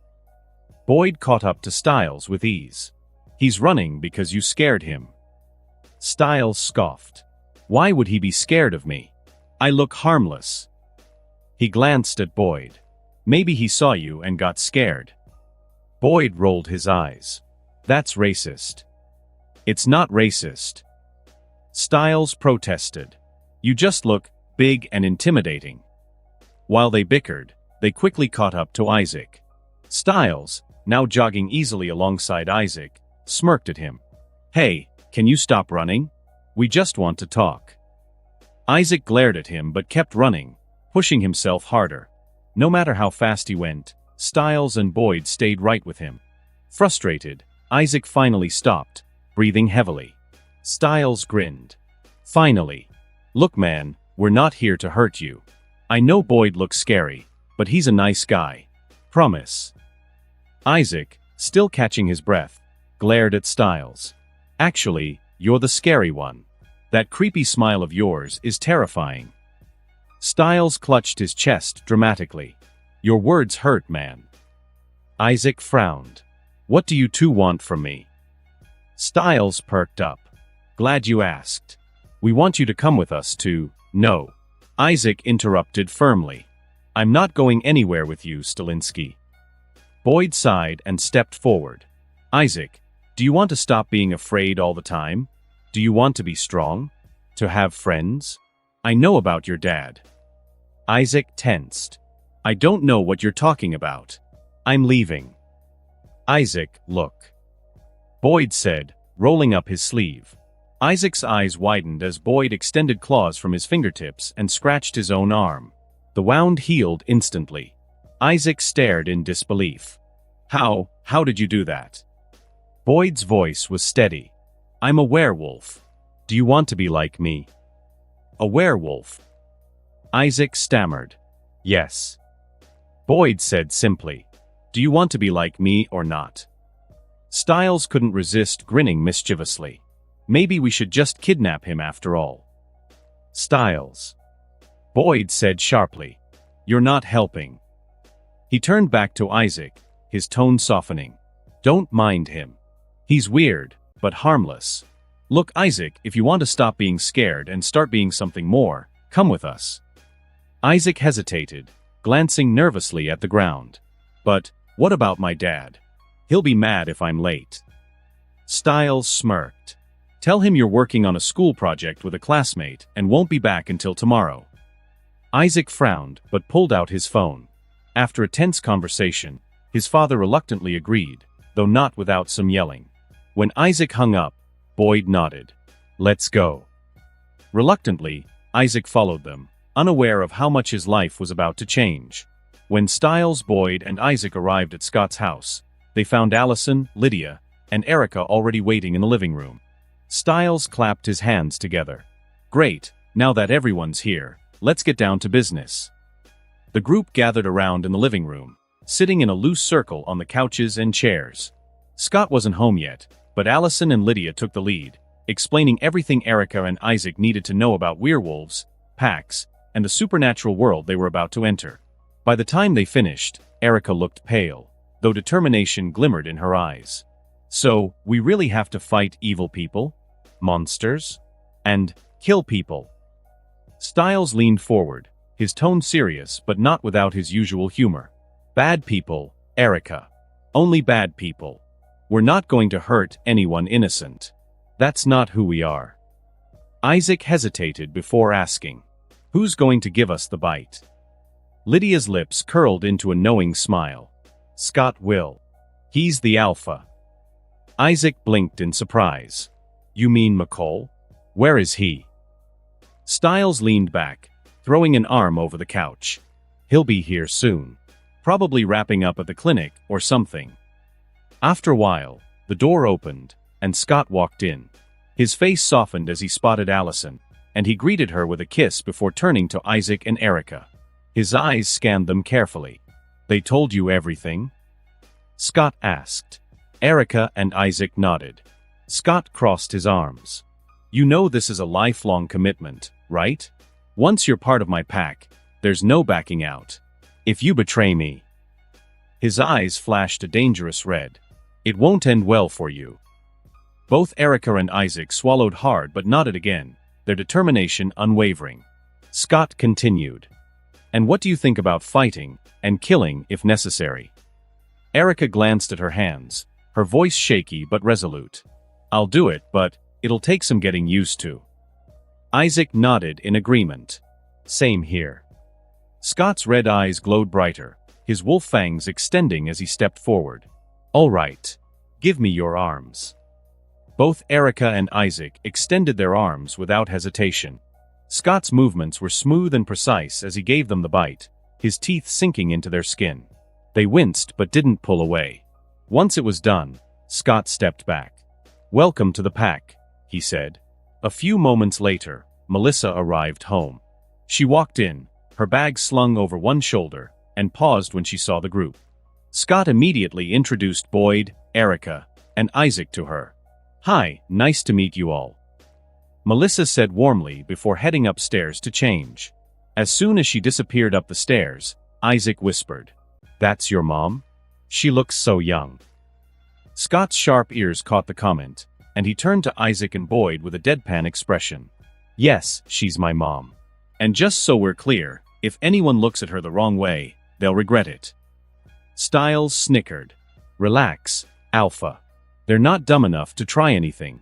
A: Boyd caught up to Stiles with ease. "He's running because you scared him." Stiles scoffed. "Why would he be scared of me? I look harmless." He glanced at Boyd. "Maybe he saw you and got scared." Boyd rolled his eyes. "That's racist." "It's not racist." Stiles protested. "You just look big and intimidating." While they bickered, they quickly caught up to Isaac. Stiles, now jogging easily alongside Isaac, smirked at him. "Hey, can you stop running? We just want to talk." Isaac glared at him but kept running, pushing himself harder. No matter how fast he went, Stiles and Boyd stayed right with him. Frustrated, Isaac finally stopped, breathing heavily. Stiles grinned. "Finally. Look, man, we're not here to hurt you. I know Boyd looks scary, but he's a nice guy. Promise." Isaac, still catching his breath, glared at Stiles. "Actually, you're the scary one. That creepy smile of yours is terrifying." Stiles clutched his chest dramatically. "Your words hurt, man." Isaac frowned. "What do you two want from me?" Stiles perked up. "Glad you asked. We want you to come with us to..." "No." Isaac interrupted firmly. "I'm not going anywhere with you, Stalinsky." Boyd sighed and stepped forward. "Isaac, do you want to stop being afraid all the time? Do you want to be strong? To have friends? I know about your dad." Isaac tensed. "I don't know what you're talking about. I'm leaving." "Isaac, look," Boyd said, rolling up his sleeve. Isaac's eyes widened as Boyd extended claws from his fingertips and scratched his own arm. The wound healed instantly. Isaac stared in disbelief. How did you do that?" Boyd's voice was steady. "I'm a werewolf. Do you want to be like me?" "A werewolf?" Isaac stammered. "Yes." Boyd said simply, "Do you want to be like me or not?" Stiles couldn't resist grinning mischievously. "Maybe we should just kidnap him after all." "Stiles," Boyd said sharply, "you're not helping." He turned back to Isaac, his tone softening. "Don't mind him. He's weird, but harmless. Look, Isaac, if you want to stop being scared and start being something more, come with us." Isaac hesitated, glancing nervously at the ground. "But what about my dad? He'll be mad if I'm late." Stiles smirked. "Tell him you're working on a school project with a classmate and won't be back until tomorrow." Isaac frowned, but pulled out his phone. After a tense conversation, his father reluctantly agreed, though not without some yelling. When Isaac hung up, Boyd nodded. "Let's go." Reluctantly, Isaac followed them, unaware of how much his life was about to change. When Stiles, Boyd, and Isaac arrived at Scott's house, they found Allison, Lydia, and Erica already waiting in the living room. Stiles clapped his hands together. "Great, now that everyone's here, let's get down to business." The group gathered around in the living room, sitting in a loose circle on the couches and chairs. Scott wasn't home yet, but Allison and Lydia took the lead, explaining everything Erica and Isaac needed to know about werewolves, packs, and the supernatural world they were about to enter. By the time they finished, Erica looked pale, though determination glimmered in her eyes. "So, we really have to fight evil people? Monsters? And kill people?" Styles leaned forward, his tone serious but not without his usual humor. Bad people, Erica. Only bad people. We're not going to hurt anyone innocent. That's not who we are. Isaac hesitated before asking, "Who's going to give us the bite?" Lydia's lips curled into a knowing smile. "Scott will. He's the alpha." Isaac blinked in surprise. "You mean McCall? Where is he?" Styles leaned back, throwing an arm over the couch. "He'll be here soon. Probably wrapping up at the clinic or something." After a while, the door opened, and Scott walked in. His face softened as he spotted Allison, and he greeted her with a kiss before turning to Isaac and Erica. His eyes scanned them carefully. "They told you everything?" Scott asked. Erica and Isaac nodded. Scott crossed his arms. "You know this is a lifelong commitment, right? Once you're part of my pack, there's no backing out. If you betray me..." His eyes flashed a dangerous red. "It won't end well for you." Both Erica and Isaac swallowed hard but nodded again, their determination unwavering. Scott continued. "And what do you think about fighting, and killing if necessary?" Erica glanced at her hands, her voice shaky but resolute. "I'll do it, but it'll take some getting used to." Isaac nodded in agreement. "Same here." Scott's red eyes glowed brighter, his wolf fangs extending as he stepped forward. "All right. Give me your arms." Both Erica and Isaac extended their arms without hesitation. Scott's movements were smooth and precise as he gave them the bite, his teeth sinking into their skin. They winced but didn't pull away. Once it was done, Scott stepped back. "Welcome to the pack," he said. A few moments later, Melissa arrived home. She walked in, her bag slung over one shoulder, and paused when she saw the group. Scott immediately introduced Boyd, Erica, and Isaac to her. "Hi, nice to meet you all," Melissa said warmly before heading upstairs to change. As soon as she disappeared up the stairs, Isaac whispered, "That's your mom? She looks so young." Scott's sharp ears caught the comment, and he turned to Isaac and Boyd with a deadpan expression. "Yes, she's my mom. And just so we're clear, if anyone looks at her the wrong way, they'll regret it." Styles snickered. "Relax, Alpha. They're not dumb enough to try anything."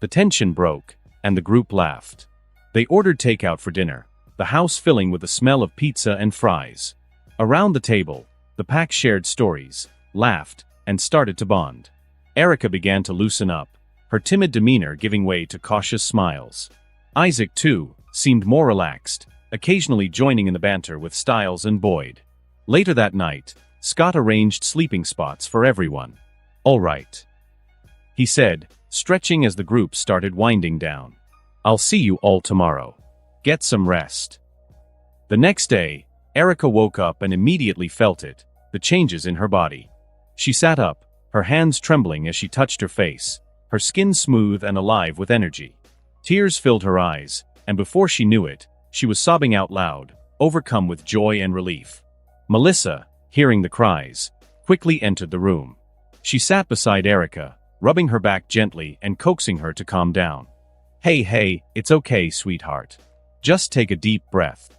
A: The tension broke, and the group laughed. They ordered takeout for dinner, the house filling with the smell of pizza and fries. Around the table, the pack shared stories, laughed, and started to bond. Erica began to loosen up, her timid demeanor giving way to cautious smiles. Isaac, too, seemed more relaxed, occasionally joining in the banter with Styles and Boyd. Later that night, Scott arranged sleeping spots for everyone. "All right," he said, stretching as the group started winding down. "I'll see you all tomorrow. Get some rest." The next day, Erica woke up and immediately felt it, the changes in her body. She sat up, her hands trembling as she touched her face, her skin smooth and alive with energy. Tears filled her eyes, and before she knew it, she was sobbing out loud, overcome with joy and relief. Melissa, hearing the cries, quickly entered the room. She sat beside Erica, rubbing her back gently and coaxing her to calm down. Hey, it's okay, sweetheart. Just take a deep breath."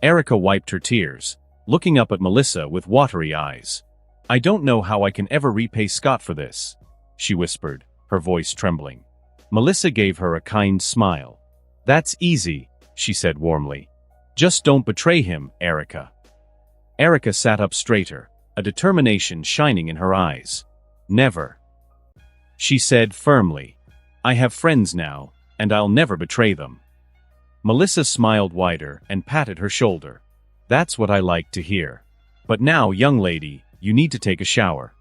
A: Erica wiped her tears, looking up at Melissa with watery eyes. "I don't know how I can ever repay Scott for this," she whispered, her voice trembling. Melissa gave her a kind smile. "That's easy," she said warmly. "Just don't betray him, Erica." Erica sat up straighter, a determination shining in her eyes. "Never," she said firmly. "I have friends now, and I'll never betray them." Melissa smiled wider and patted her shoulder. "That's what I like to hear. But now, young lady, you need to take a shower."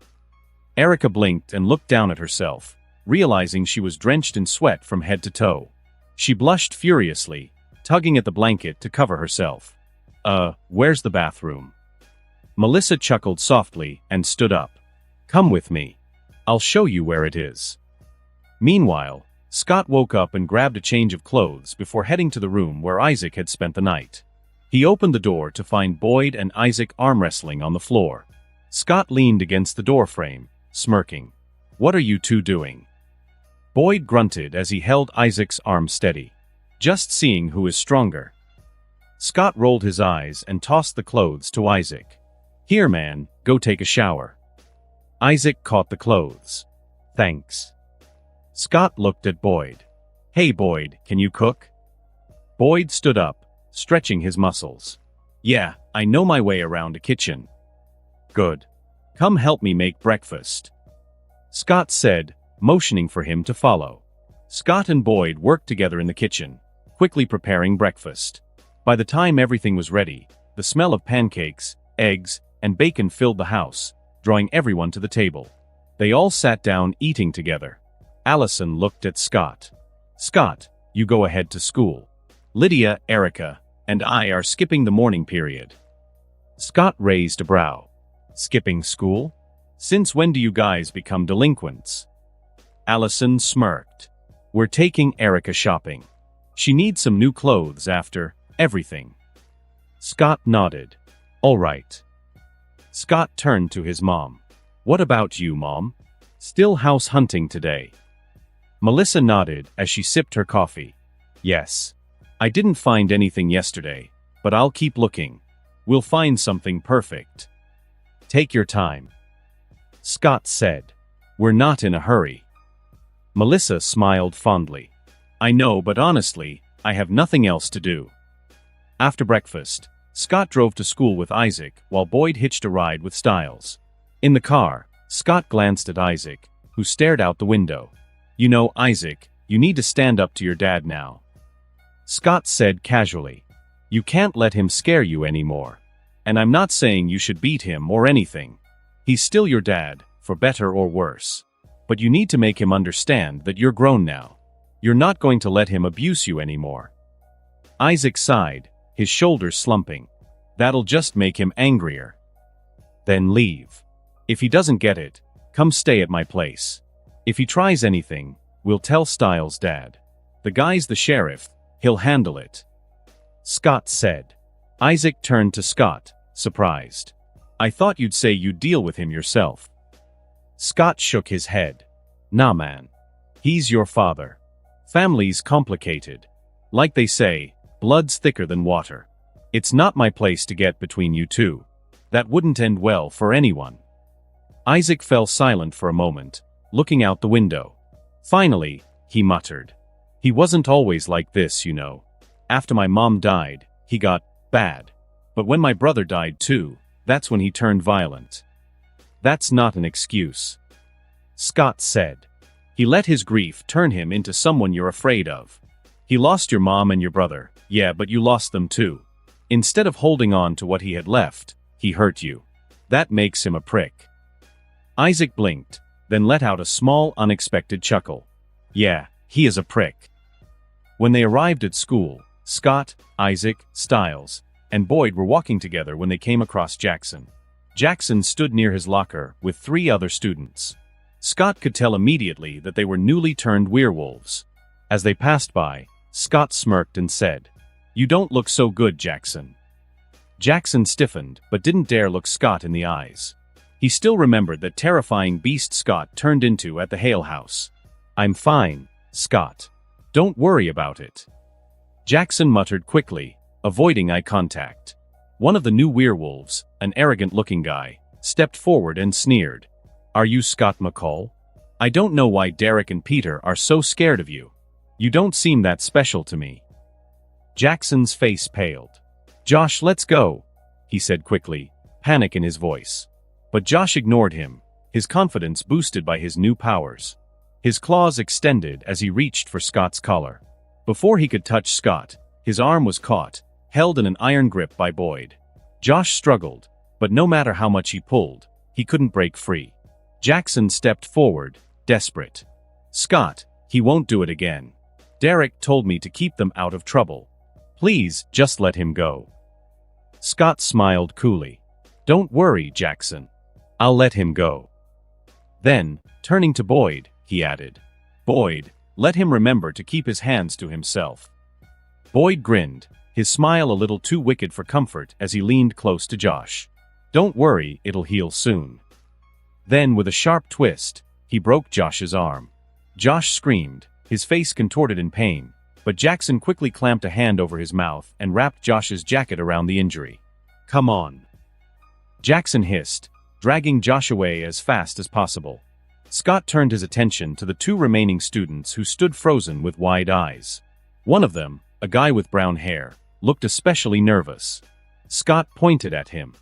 A: Erica blinked and looked down at herself, realizing she was drenched in sweat from head to toe. She blushed furiously, tugging at the blanket to cover herself. Where's the bathroom?" Melissa chuckled softly and stood up. "Come with me. I'll show you where it is." Meanwhile, Scott woke up and grabbed a change of clothes before heading to the room where Isaac had spent the night. He opened the door to find Boyd and Isaac arm wrestling on the floor. Scott leaned against the doorframe, smirking. "What are you two doing?" Boyd grunted as he held Isaac's arm steady. Just seeing who is stronger. Scott rolled his eyes and tossed the clothes to Isaac. Here, man, go take a shower. Isaac caught the clothes. Thanks. Scott looked at Boyd. Hey Boyd, can you cook? Boyd stood up, stretching his muscles. Yeah, I know my way around a kitchen. Good. Come help me make breakfast. Scott said, motioning for him to follow. Scott and Boyd worked together in the kitchen, quickly preparing breakfast. By the time everything was ready, the smell of pancakes, eggs, and bacon filled the house, drawing everyone to the table. They all sat down eating together. Allison looked at Scott. Scott, you go ahead to school. Lydia, Erica, and I are skipping the morning period. Scott raised a brow. Skipping school? Since when do you guys become delinquents? Allison smirked. We're taking Erica shopping. She needs some new clothes after everything. Scott nodded. All right. Scott turned to his mom. What about you, Mom? Still house hunting today? Melissa nodded as she sipped her coffee. Yes. I didn't find anything yesterday, but I'll keep looking. We'll find something perfect. Take your time. Scott said. We're not in a hurry. Melissa smiled fondly. I know, but honestly, I have nothing else to do. After breakfast, Scott drove to school with Isaac while Boyd hitched a ride with Styles. In the car, Scott glanced at Isaac, who stared out the window. You know, Isaac, you need to stand up to your dad now. Scott said casually. You can't let him scare you anymore. And I'm not saying you should beat him or anything. He's still your dad, for better or worse. But you need to make him understand that you're grown now. You're not going to let him abuse you anymore. Isaac sighed, his shoulders slumping. That'll just make him angrier. Then leave. If he doesn't get it, come stay at my place. If he tries anything, we'll tell Styles' dad. The guy's the sheriff, he'll handle it. Scott said. Isaac turned to Scott, surprised. I thought you'd say you'd deal with him yourself. Scott shook his head. Nah, man. He's your father. Family's complicated. Like they say, blood's thicker than water. It's not my place to get between you two. That wouldn't end well for anyone. Isaac fell silent for a moment, looking out the window. Finally, he muttered. He wasn't always like this, you know. After my mom died, he got bad. But when my brother died too, that's when he turned violent. That's not an excuse. Scott said. He let his grief turn him into someone you're afraid of. He lost your mom and your brother, yeah, but you lost them too. Instead of holding on to what he had left, he hurt you. That makes him a prick. Isaac blinked, then let out a small, unexpected chuckle. Yeah, he is a prick. When they arrived at school, Scott, Isaac, Styles, and Boyd were walking together when they came across Jackson. Jackson stood near his locker with 3 other students. Scott could tell immediately that they were newly turned werewolves. As they passed by, Scott smirked and said, You don't look so good, Jackson. Jackson stiffened, but didn't dare look Scott in the eyes. He still remembered that terrifying beast Scott turned into at the Hale house. I'm fine, Scott. Don't worry about it. Jackson muttered quickly, avoiding eye contact. One of the new werewolves, an arrogant-looking guy, stepped forward and sneered. Are you Scott McCall? I don't know why Derek and Peter are so scared of you. You don't seem that special to me. Jackson's face paled. Josh, let's go, he said quickly, panic in his voice. But Josh ignored him, his confidence boosted by his new powers. His claws extended as he reached for Scott's collar. Before he could touch Scott, his arm was caught, held in an iron grip by Boyd. Josh struggled, but no matter how much he pulled, he couldn't break free. Jackson stepped forward, desperate. Scott, he won't do it again. Derek told me to keep them out of trouble. Please, just let him go. Scott smiled coolly. Don't worry, Jackson. I'll let him go. Then, turning to Boyd, he added, Boyd, let him remember to keep his hands to himself. Boyd grinned, his smile a little too wicked for comfort as he leaned close to Josh. Don't worry, it'll heal soon. Then, with a sharp twist, he broke Josh's arm. Josh screamed, his face contorted in pain, but Jackson quickly clamped a hand over his mouth and wrapped Josh's jacket around the injury. "Come on," Jackson hissed, dragging Josh away as fast as possible. Scott turned his attention to the two remaining students who stood frozen with wide eyes. One of them, a guy with brown hair, looked especially nervous. Scott pointed at him.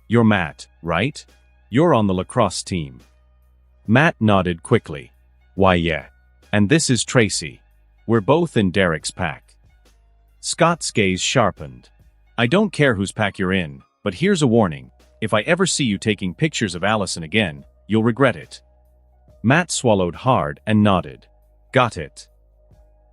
A: "You're Matt, right? You're on the lacrosse team." Matt nodded quickly. "Why, yeah. And this is Tracy. We're both in Derek's pack." Scott's gaze sharpened. "I don't care whose pack you're in, but here's a warning. If I ever see you taking pictures of Allison again, you'll regret it." Matt swallowed hard and nodded. "Got it."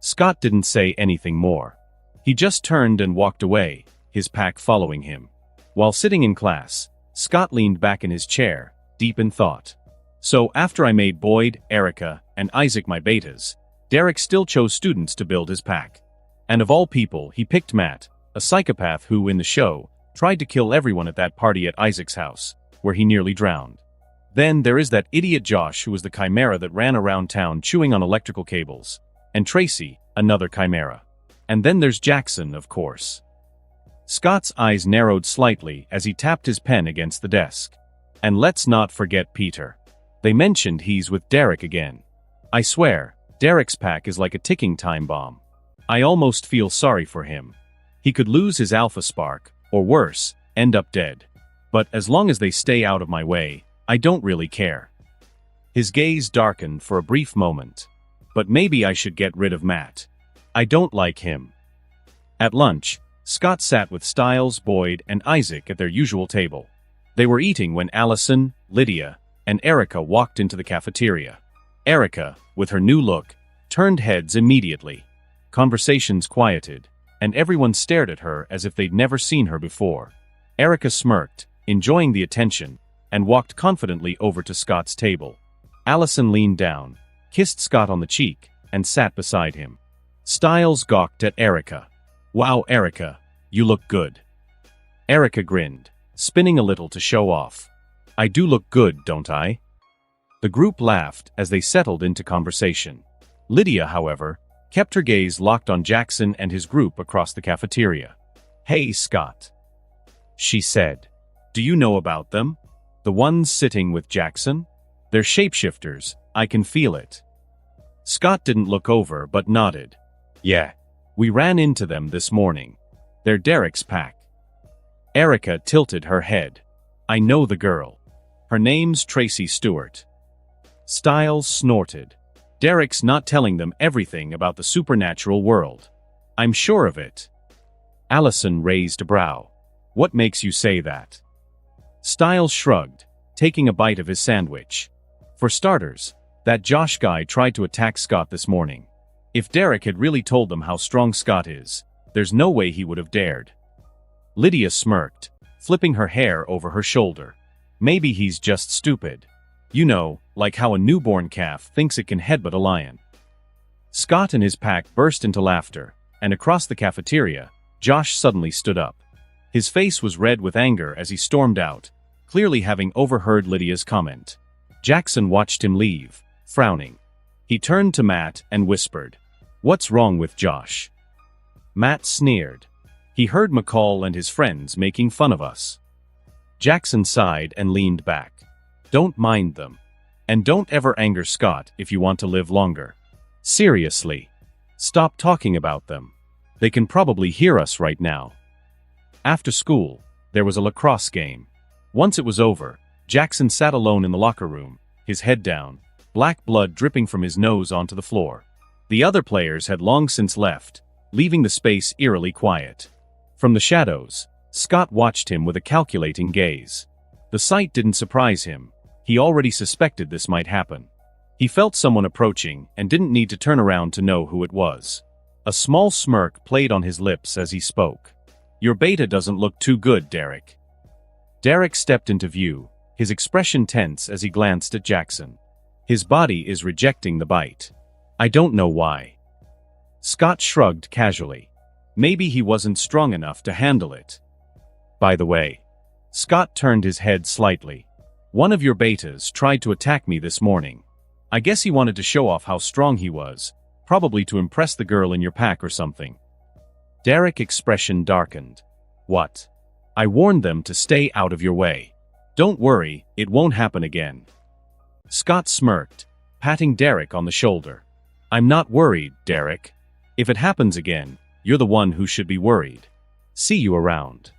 A: Scott didn't say anything more. He just turned and walked away, his pack following him. While sitting in class, Scott leaned back in his chair, deep in thought. So after I made Boyd, Erica, and Isaac my betas, Derek still chose students to build his pack. And of all people, he picked Matt, a psychopath who, in the show, tried to kill everyone at that party at Isaac's house, where he nearly drowned. Then there is that idiot Josh who was the chimera that ran around town chewing on electrical cables. And Tracy, another chimera. And then there's Jackson, of course. Scott's eyes narrowed slightly as he tapped his pen against the desk. And let's not forget Peter. They mentioned he's with Derek again. I swear, Derek's pack is like a ticking time bomb. I almost feel sorry for him. He could lose his alpha spark, or worse, end up dead. But as long as they stay out of my way, I don't really care. His gaze darkened for a brief moment. But maybe I should get rid of Matt. I don't like him. At lunch, Scott sat with Stiles, Boyd, and Isaac at their usual table. They were eating when Allison, Lydia, and Erica walked into the cafeteria. Erica, with her new look, turned heads immediately. Conversations quieted, and everyone stared at her as if they'd never seen her before. Erica smirked, enjoying the attention, and walked confidently over to Scott's table. Allison leaned down, kissed Scott on the cheek, and sat beside him. Stiles gawked at Erica. "Wow, Erica, you look good." Erica grinned, spinning a little to show off. "I do look good, don't I?" The group laughed as they settled into conversation. Lydia, however, kept her gaze locked on Jackson and his group across the cafeteria. "Hey, Scott," she said. "Do you know about them? The ones sitting with Jackson? They're shapeshifters, I can feel it." Scott didn't look over but nodded. "Yeah, we ran into them this morning. They're Derek's pack." Erica tilted her head. "I know the girl. Her name's Tracy Stewart." Stiles snorted. "Derek's not telling them everything about the supernatural world. I'm sure of it." Allison raised a brow. "What makes you say that?" Stiles shrugged, taking a bite of his sandwich. "For starters, that Josh guy tried to attack Scott this morning. If Derek had really told them how strong Scott is, there's no way he would have dared." Lydia smirked, flipping her hair over her shoulder. "Maybe he's just stupid. You know, like how a newborn calf thinks it can headbutt a lion." Scott and his pack burst into laughter, and across the cafeteria, Josh suddenly stood up. His face was red with anger as he stormed out, clearly having overheard Lydia's comment. Jackson watched him leave, frowning. He turned to Matt and whispered, "What's wrong with Josh?" Matt sneered. "He heard McCall and his friends making fun of us." Jackson sighed and leaned back. "Don't mind them. And don't ever anger Scott if you want to live longer. Seriously. Stop talking about them. They can probably hear us right now." After school, there was a lacrosse game. Once it was over, Jackson sat alone in the locker room, his head down, black blood dripping from his nose onto the floor. The other players had long since left, leaving the space eerily quiet. From the shadows, Scott watched him with a calculating gaze. The sight didn't surprise him. He already suspected this might happen. He felt someone approaching and didn't need to turn around to know who it was. A small smirk played on his lips as he spoke. "Your beta doesn't look too good, Derek." Derek stepped into view, his expression tense as he glanced at Jackson. "His body is rejecting the bite. I don't know why." Scott shrugged casually. Maybe he wasn't strong enough to handle it. "By the way," Scott turned his head slightly, "one of your betas tried to attack me this morning. I guess he wanted to show off how strong he was, Probably to impress the girl in your pack or something. Derek's expression darkened. What? I warned them to stay out of your way. Don't worry, it won't happen again. Scott smirked, patting Derek on the shoulder. I'm not worried, Derek. If it happens again, you're the one who should be worried. See you around.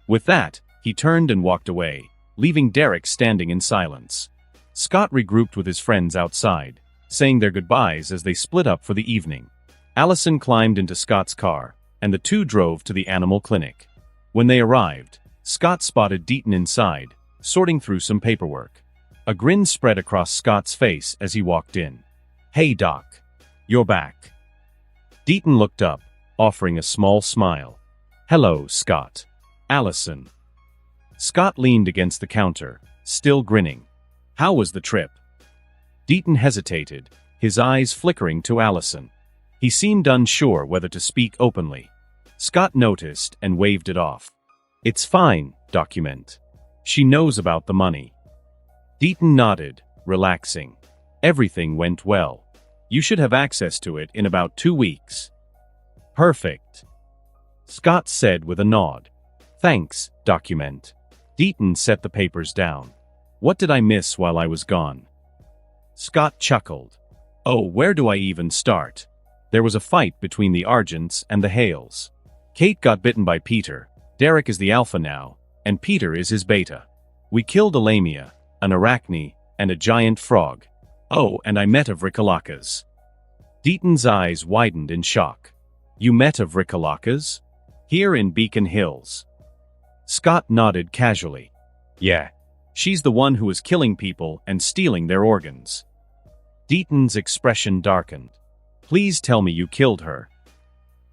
A: With that, he turned and walked away, leaving Derek standing in silence. Scott regrouped with his friends outside, saying their goodbyes as they split up for the evening. Allison climbed into Scott's car, and the two drove to the animal clinic. When they arrived, Scott spotted Deaton inside, sorting through some paperwork. A grin spread across Scott's face as he walked in. Hey Doc. You're back. Deaton looked up, offering a small smile. Hello, Scott. Allison. Scott leaned against the counter, still grinning. How was the trip? Deaton hesitated, his eyes flickering to Allison. He seemed unsure whether to speak openly. Scott noticed and waved it off. It's fine, document. She knows about the money. Deaton nodded, relaxing. Everything went well. You should have access to it in about 2 weeks. Perfect. Scott said with a nod. Thanks, document. Deaton set the papers down. What did I miss while I was gone? Scott chuckled. Oh, where do I even start? There was a fight between the Argents and the Hales. Kate got bitten by Peter. Derek is the alpha now, and Peter is his beta. We killed a lamia, an arachne, and a giant frog. Oh, and I met a Vrikalakas. Deaton's eyes widened in shock. You met a Vrikalakas? Here in Beacon Hills. Scott nodded casually. Yeah. She's the one who was killing people and stealing their organs. Deaton's expression darkened. Please tell me you killed her.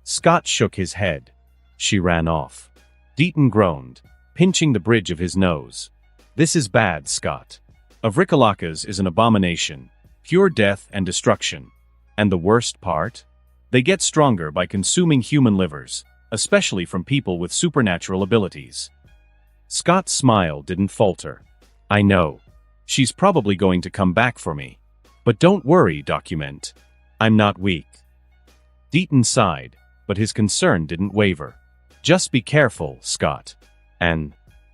A: Scott shook his head. She ran off. Deaton groaned, pinching the bridge of his nose. This is bad, Scott. A Vrikalakas is an abomination, pure death and destruction. And the worst part? They get stronger by consuming human livers, especially from people with supernatural abilities. Scott's smile didn't falter. I know. She's probably going to come back for me. But don't worry, document. I'm not weak. Deaton sighed, but his concern didn't waver. Just be careful, Scott. And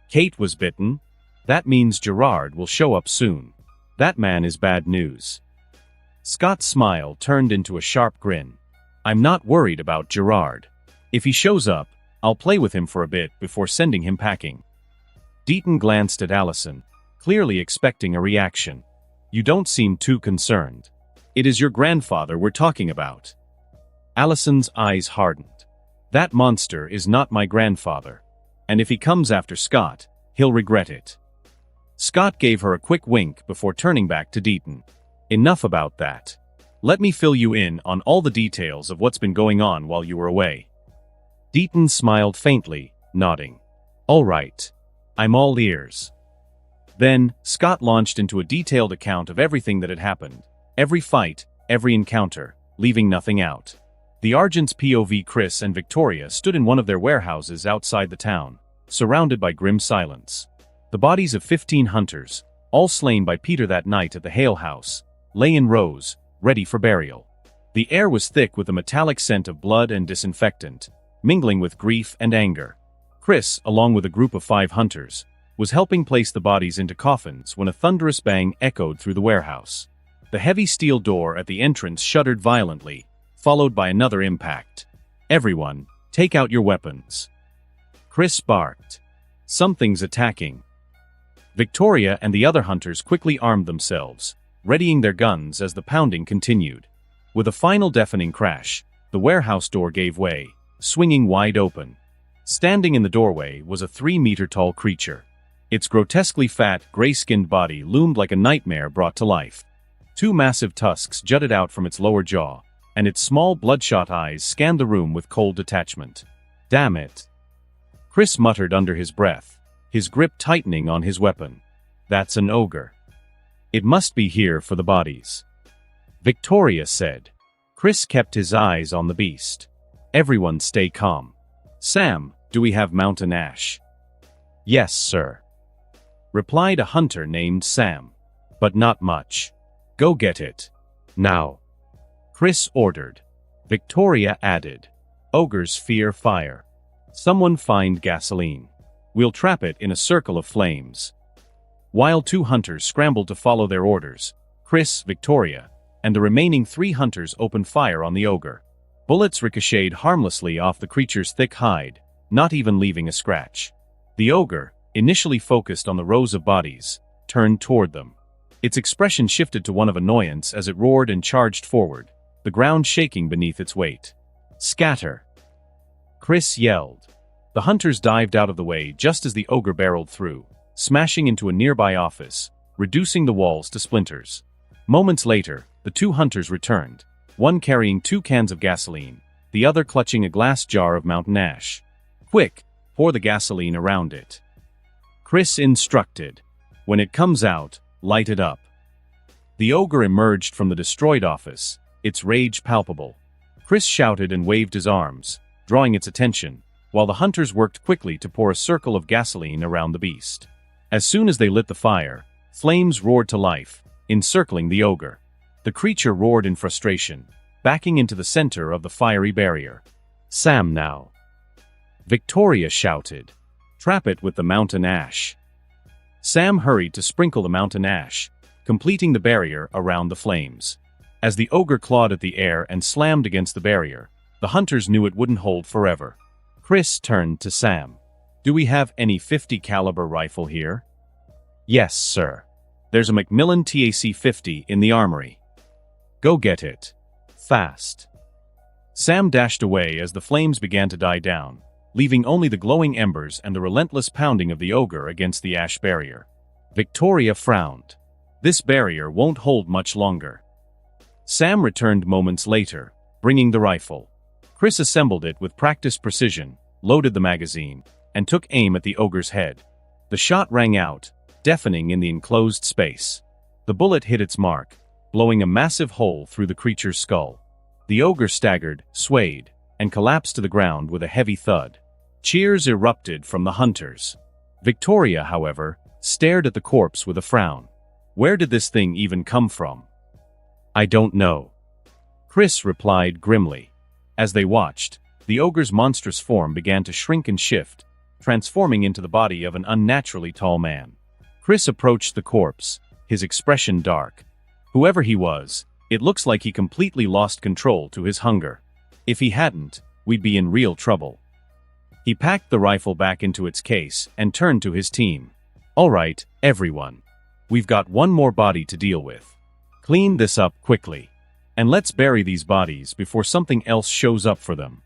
A: Kate was bitten? That means Gerard will show up soon. That man is bad news. Scott's smile turned into a sharp grin. I'm not worried about Gerard. If he shows up, I'll play with him for a bit before sending him packing. Deaton glanced at Allison, clearly expecting a reaction. You don't seem too concerned. It is your grandfather we're talking about. Allison's eyes hardened. That monster is not my grandfather. And if he comes after Scott, he'll regret it. Scott gave her a quick wink before turning back to Deaton. Enough about that. Let me fill you in on all the details of what's been going on while you were away. Deaton smiled faintly, nodding. All right. I'm all ears. Then, Scott launched into a detailed account of everything that had happened. Every fight, every encounter, leaving nothing out. The Argent's POV Chris and Victoria stood in one of their warehouses outside the town, surrounded by grim silence. The bodies of 15 hunters, all slain by Peter that night at the Hale house, lay in rows, ready for burial. The air was thick with a metallic scent of blood and disinfectant, mingling with grief and anger. Chris, along with a group of 5 hunters, was helping place the bodies into coffins when a thunderous bang echoed through the warehouse. The heavy steel door at the entrance shuddered violently, followed by another impact. Everyone, take out your weapons. Chris barked. Something's attacking. Victoria and the other hunters quickly armed themselves, readying their guns as the pounding continued. With a final deafening crash, the warehouse door gave way, swinging wide open. Standing in the doorway was a 3-meter-tall creature. Its grotesquely fat, gray-skinned body loomed like a nightmare brought to life. 2 massive tusks jutted out from its lower jaw, and its small bloodshot eyes scanned the room with cold detachment. Damn it. Chris muttered under his breath, his grip tightening on his weapon. That's an ogre. It must be here for the bodies. Victoria said. Chris kept his eyes on the beast. Everyone stay calm. Sam, do we have mountain ash? Yes, sir. Replied a hunter named Sam. But not much. Go get it. Now. Chris ordered. Victoria added. Ogres fear fire. Someone find gasoline. We'll trap it in a circle of flames. While 2 hunters scrambled to follow their orders, Chris, Victoria, and the remaining 3 hunters opened fire on the ogre. Bullets ricocheted harmlessly off the creature's thick hide, not even leaving a scratch. The ogre, initially focused on the rows of bodies, turned toward them. Its expression shifted to one of annoyance as it roared and charged forward, the ground shaking beneath its weight. Scatter! Chris yelled. The hunters dived out of the way just as the ogre barreled through, smashing into a nearby office, reducing the walls to splinters. Moments later, the 2 hunters returned, one carrying 2 cans of gasoline, the other clutching a glass jar of mountain ash. Quick, pour the gasoline around it. Chris instructed. When it comes out, light it up. The ogre emerged from the destroyed office, its rage palpable. Chris shouted and waved his arms, drawing its attention, while the hunters worked quickly to pour a circle of gasoline around the beast. As soon as they lit the fire, flames roared to life, encircling the ogre. The creature roared in frustration, backing into the center of the fiery barrier. Sam now. Victoria shouted. Trap it with the mountain ash. Sam hurried to sprinkle the mountain ash, completing the barrier around the flames. As the ogre clawed at the air and slammed against the barrier, the hunters knew it wouldn't hold forever. Chris turned to Sam. Do we have any .50 caliber rifle here? Yes, sir. There's a Macmillan TAC-50 in the armory. Go get it. Fast. Sam dashed away as the flames began to die down, leaving only the glowing embers and the relentless pounding of the ogre against the ash barrier. Victoria frowned. This barrier won't hold much longer. Sam returned moments later, bringing the rifle. Chris assembled it with practiced precision, loaded the magazine, and took aim at the ogre's head. The shot rang out, deafening in the enclosed space. The bullet hit its mark, blowing a massive hole through the creature's skull. The ogre staggered, swayed, and collapsed to the ground with a heavy thud. Cheers erupted from the hunters. Victoria, however, stared at the corpse with a frown. Where did this thing even come from? I don't know. Chris replied grimly. As they watched, the ogre's monstrous form began to shrink and shift, transforming into the body of an unnaturally tall man. Chris approached the corpse, his expression dark. Whoever he was, it looks like he completely lost control to his hunger. If he hadn't, we'd be in real trouble. He packed the rifle back into its case and turned to his team. All right, everyone. We've got one more body to deal with. Clean this up quickly. And let's bury these bodies before something else shows up for them.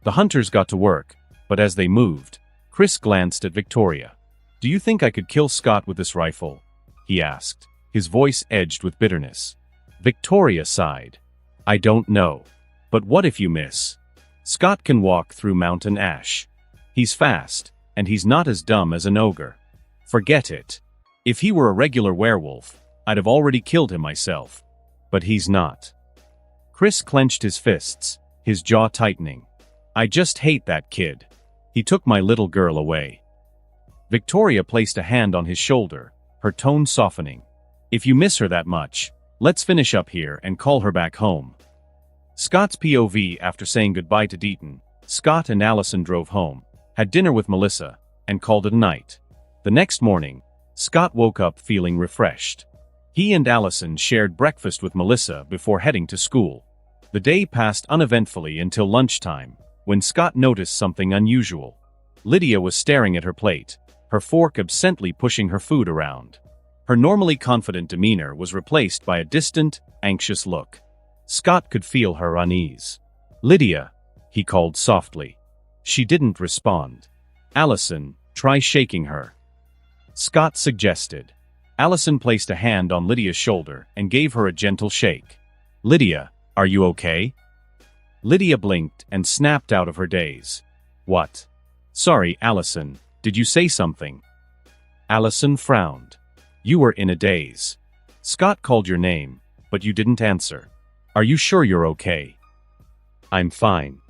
A: The hunters got to work, but as they moved, Chris glanced at Victoria. Do you think I could kill Scott with this rifle? He asked, his voice edged with bitterness. Victoria sighed. I don't know. But what if you miss? Scott can walk through mountain ash. He's fast, and he's not as dumb as an ogre. Forget it. If he were a regular werewolf, I'd have already killed him myself. But he's not. Chris clenched his fists, his jaw tightening. I just hate that kid. He took my little girl away. Victoria placed a hand on his shoulder, her tone softening. If you miss her that much, let's finish up here and call her back home. Scott's POV after saying goodbye to Deaton, Scott and Allison drove home, had dinner with Melissa, and called it a night. The next morning, Scott woke up feeling refreshed. He and Allison shared breakfast with Melissa before heading to school. The day passed uneventfully until lunchtime, when Scott noticed something unusual. Lydia was staring at her plate, her fork absently pushing her food around. Her normally confident demeanor was replaced by a distant, anxious look. Scott could feel her unease. Lydia, he called softly. She didn't respond. Allison, try shaking her. Scott suggested. Allison placed a hand on Lydia's shoulder and gave her a gentle shake. Lydia, are you okay? Lydia blinked and snapped out of her daze. What? Sorry, Allison, did you say something? Allison frowned. You were in a daze. Scott called your name, but you didn't answer. Are you sure you're okay? I'm fine.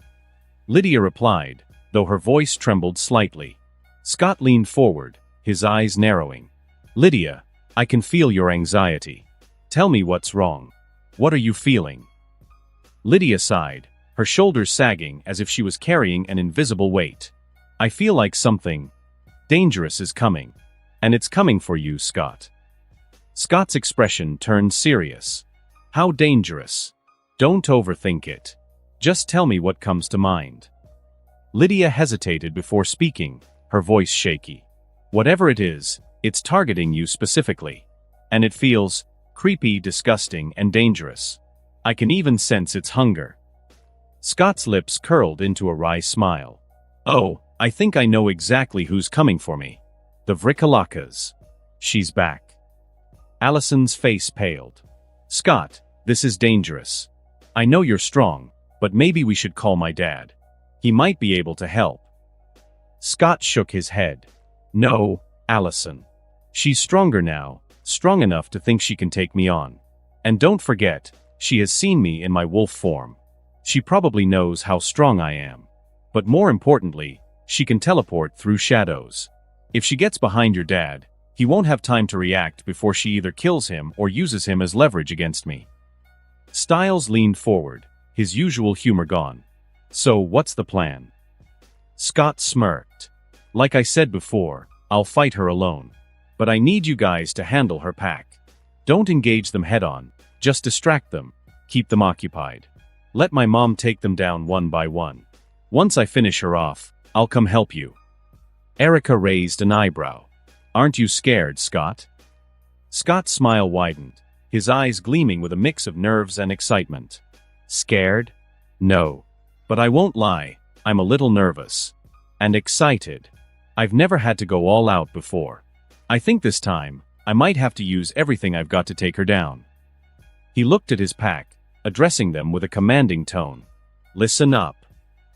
A: Lydia replied, though her voice trembled slightly. Scott leaned forward, his eyes narrowing. Lydia, I can feel your anxiety. Tell me what's wrong. What are you feeling? Lydia sighed, her shoulders sagging as if she was carrying an invisible weight. I feel like something dangerous is coming. And it's coming for you, Scott. Scott's expression turned serious. How dangerous? Don't overthink it. Just tell me what comes to mind. Lydia hesitated before speaking, her voice shaky. Whatever it is, it's targeting you specifically. And it feels creepy, disgusting, and dangerous. I can even sense its hunger. Scott's lips curled into a wry smile. Oh, I think I know exactly who's coming for me. The Vrikalakas. She's back. Allison's face paled. Scott, this is dangerous. I know you're strong, but maybe we should call my dad. He might be able to help. Scott shook his head. No, Allison. She's stronger now, strong enough to think she can take me on. And don't forget, she has seen me in my wolf form. She probably knows how strong I am. But more importantly, she can teleport through shadows. If she gets behind your dad, he won't have time to react before she either kills him or uses him as leverage against me. Styles leaned forward, his usual humor gone. So what's the plan? Scott smirked. Like I said before, I'll fight her alone. But I need you guys to handle her pack. Don't engage them head-on, just distract them, keep them occupied. Let my mom take them down one by one. Once I finish her off, I'll come help you. Erica raised an eyebrow. Aren't you scared, Scott? Scott's smile widened, his eyes gleaming with a mix of nerves and excitement. Scared? No. But I won't lie, I'm a little nervous. And excited. I've never had to go all out before. I think this time, I might have to use everything I've got to take her down. He looked at his pack, addressing them with a commanding tone. Listen up.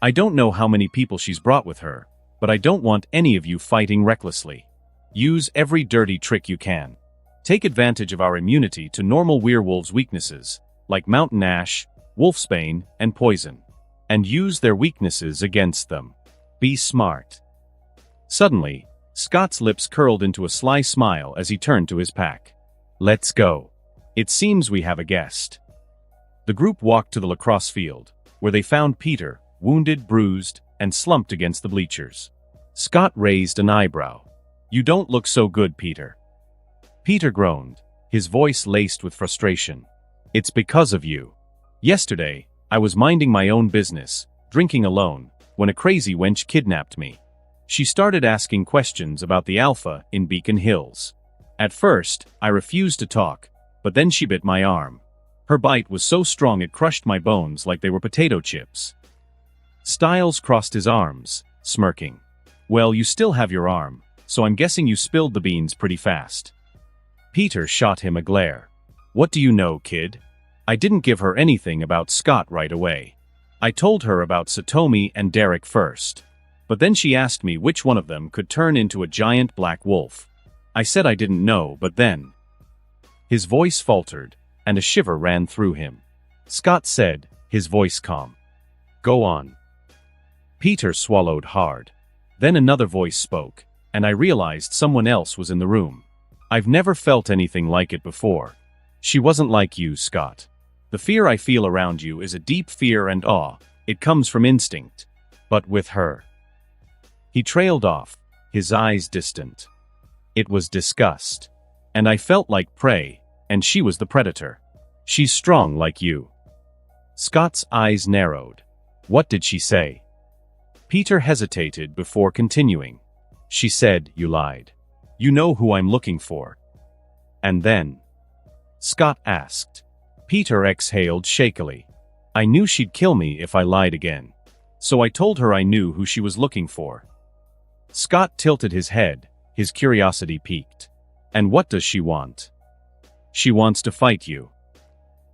A: I don't know how many people she's brought with her, but I don't want any of you fighting recklessly. Use every dirty trick you can. Take advantage of our immunity to normal werewolves' weaknesses, like mountain ash, wolfsbane, and poison. And use their weaknesses against them. Be smart. Suddenly, Scott's lips curled into a sly smile as he turned to his pack. Let's go. It seems we have a guest. The group walked to the lacrosse field, where they found Peter, wounded, bruised, and slumped against the bleachers. Scott raised an eyebrow. You don't look so good, Peter. Peter groaned, his voice laced with frustration. It's because of you. Yesterday, I was minding my own business, drinking alone, when a crazy wench kidnapped me. She started asking questions about the Alpha in Beacon Hills. At first, I refused to talk, but then she bit my arm. Her bite was so strong it crushed my bones like they were potato chips. Styles crossed his arms, smirking. Well, you still have your arm, so I'm guessing you spilled the beans pretty fast. Peter shot him a glare. What do you know, kid? I didn't give her anything about Scott right away. I told her about Satomi and Derek first. But then she asked me which one of them could turn into a giant black wolf. I said I didn't know, but then... His voice faltered, and a shiver ran through him. Scott said, his voice calm. Go on. Peter swallowed hard. Then another voice spoke, and I realized someone else was in the room. I've never felt anything like it before. She wasn't like you, Scott. The fear I feel around you is a deep fear and awe. It comes from instinct. But with her... He trailed off, his eyes distant. It was disgust. And I felt like prey, and she was the predator. She's strong like you. Scott's eyes narrowed. What did she say? Peter hesitated before continuing. She said, you lied. You know who I'm looking for. And then... Scott asked. Peter exhaled shakily. I knew she'd kill me if I lied again. So I told her I knew who she was looking for. Scott tilted his head, his curiosity piqued. And what does she want? She wants to fight you.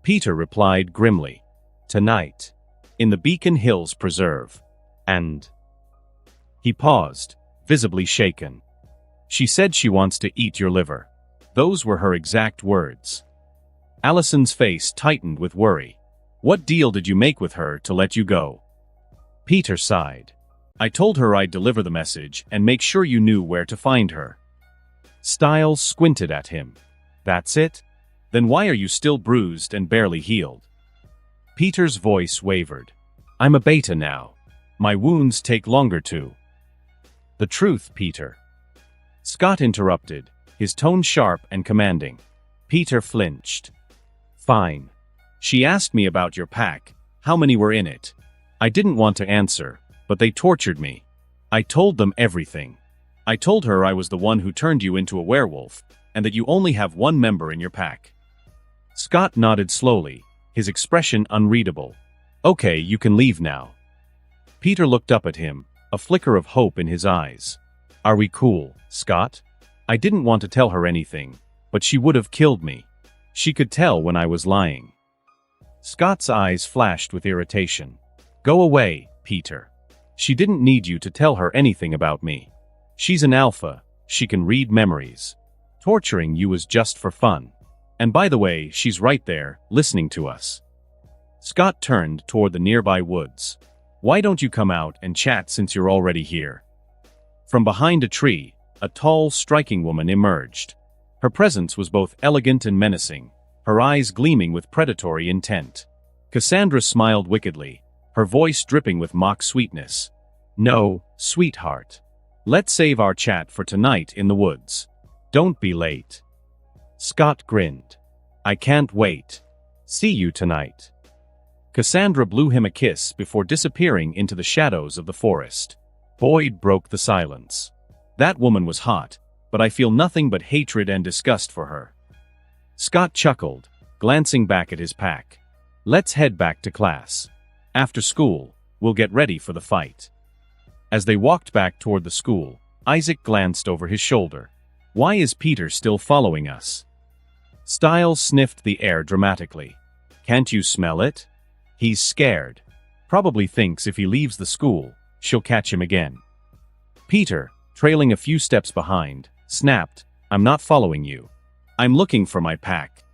A: Peter replied grimly. Tonight. In the Beacon Hills Preserve. And... He paused, visibly shaken. She said she wants to eat your liver. Those were her exact words. Allison's face tightened with worry. What deal did you make with her to let you go? Peter sighed. I told her I'd deliver the message and make sure you knew where to find her. Styles squinted at him. That's it? Then why are you still bruised and barely healed? Peter's voice wavered. I'm a beta now. My wounds take longer to. The truth, Peter. Scott interrupted, his tone sharp and commanding. Peter flinched. Fine. She asked me about your pack, how many were in it. I didn't want to answer, but they tortured me. I told them everything. I told her I was the one who turned you into a werewolf, and that you only have one member in your pack. Scott nodded slowly, his expression unreadable. Okay, you can leave now. Peter looked up at him, a flicker of hope in his eyes. Are we cool, Scott? I didn't want to tell her anything, but she would have killed me. She could tell when I was lying. Scott's eyes flashed with irritation. Go away, Peter. She didn't need you to tell her anything about me. She's an alpha, she can read memories. Torturing you was just for fun. And by the way, she's right there, listening to us. Scott turned toward the nearby woods. Why don't you come out and chat since you're already here? From behind a tree, a tall, striking woman emerged. Her presence was both elegant and menacing, her eyes gleaming with predatory intent. Cassandra smiled wickedly, her voice dripping with mock sweetness. No, sweetheart. Let's save our chat for tonight in the woods. Don't be late. Scott grinned. I can't wait. See you tonight. Cassandra blew him a kiss before disappearing into the shadows of the forest. Boyd broke the silence. That woman was hot, but I feel nothing but hatred and disgust for her. Scott chuckled, glancing back at his pack. Let's head back to class. After school, we'll get ready for the fight. As they walked back toward the school, Isaac glanced over his shoulder. Why is Peter still following us? Styles sniffed the air dramatically. Can't you smell it? He's scared. Probably thinks if he leaves the school, she'll catch him again. Peter, trailing a few steps behind, snapped, I'm not following you. I'm looking for my pack.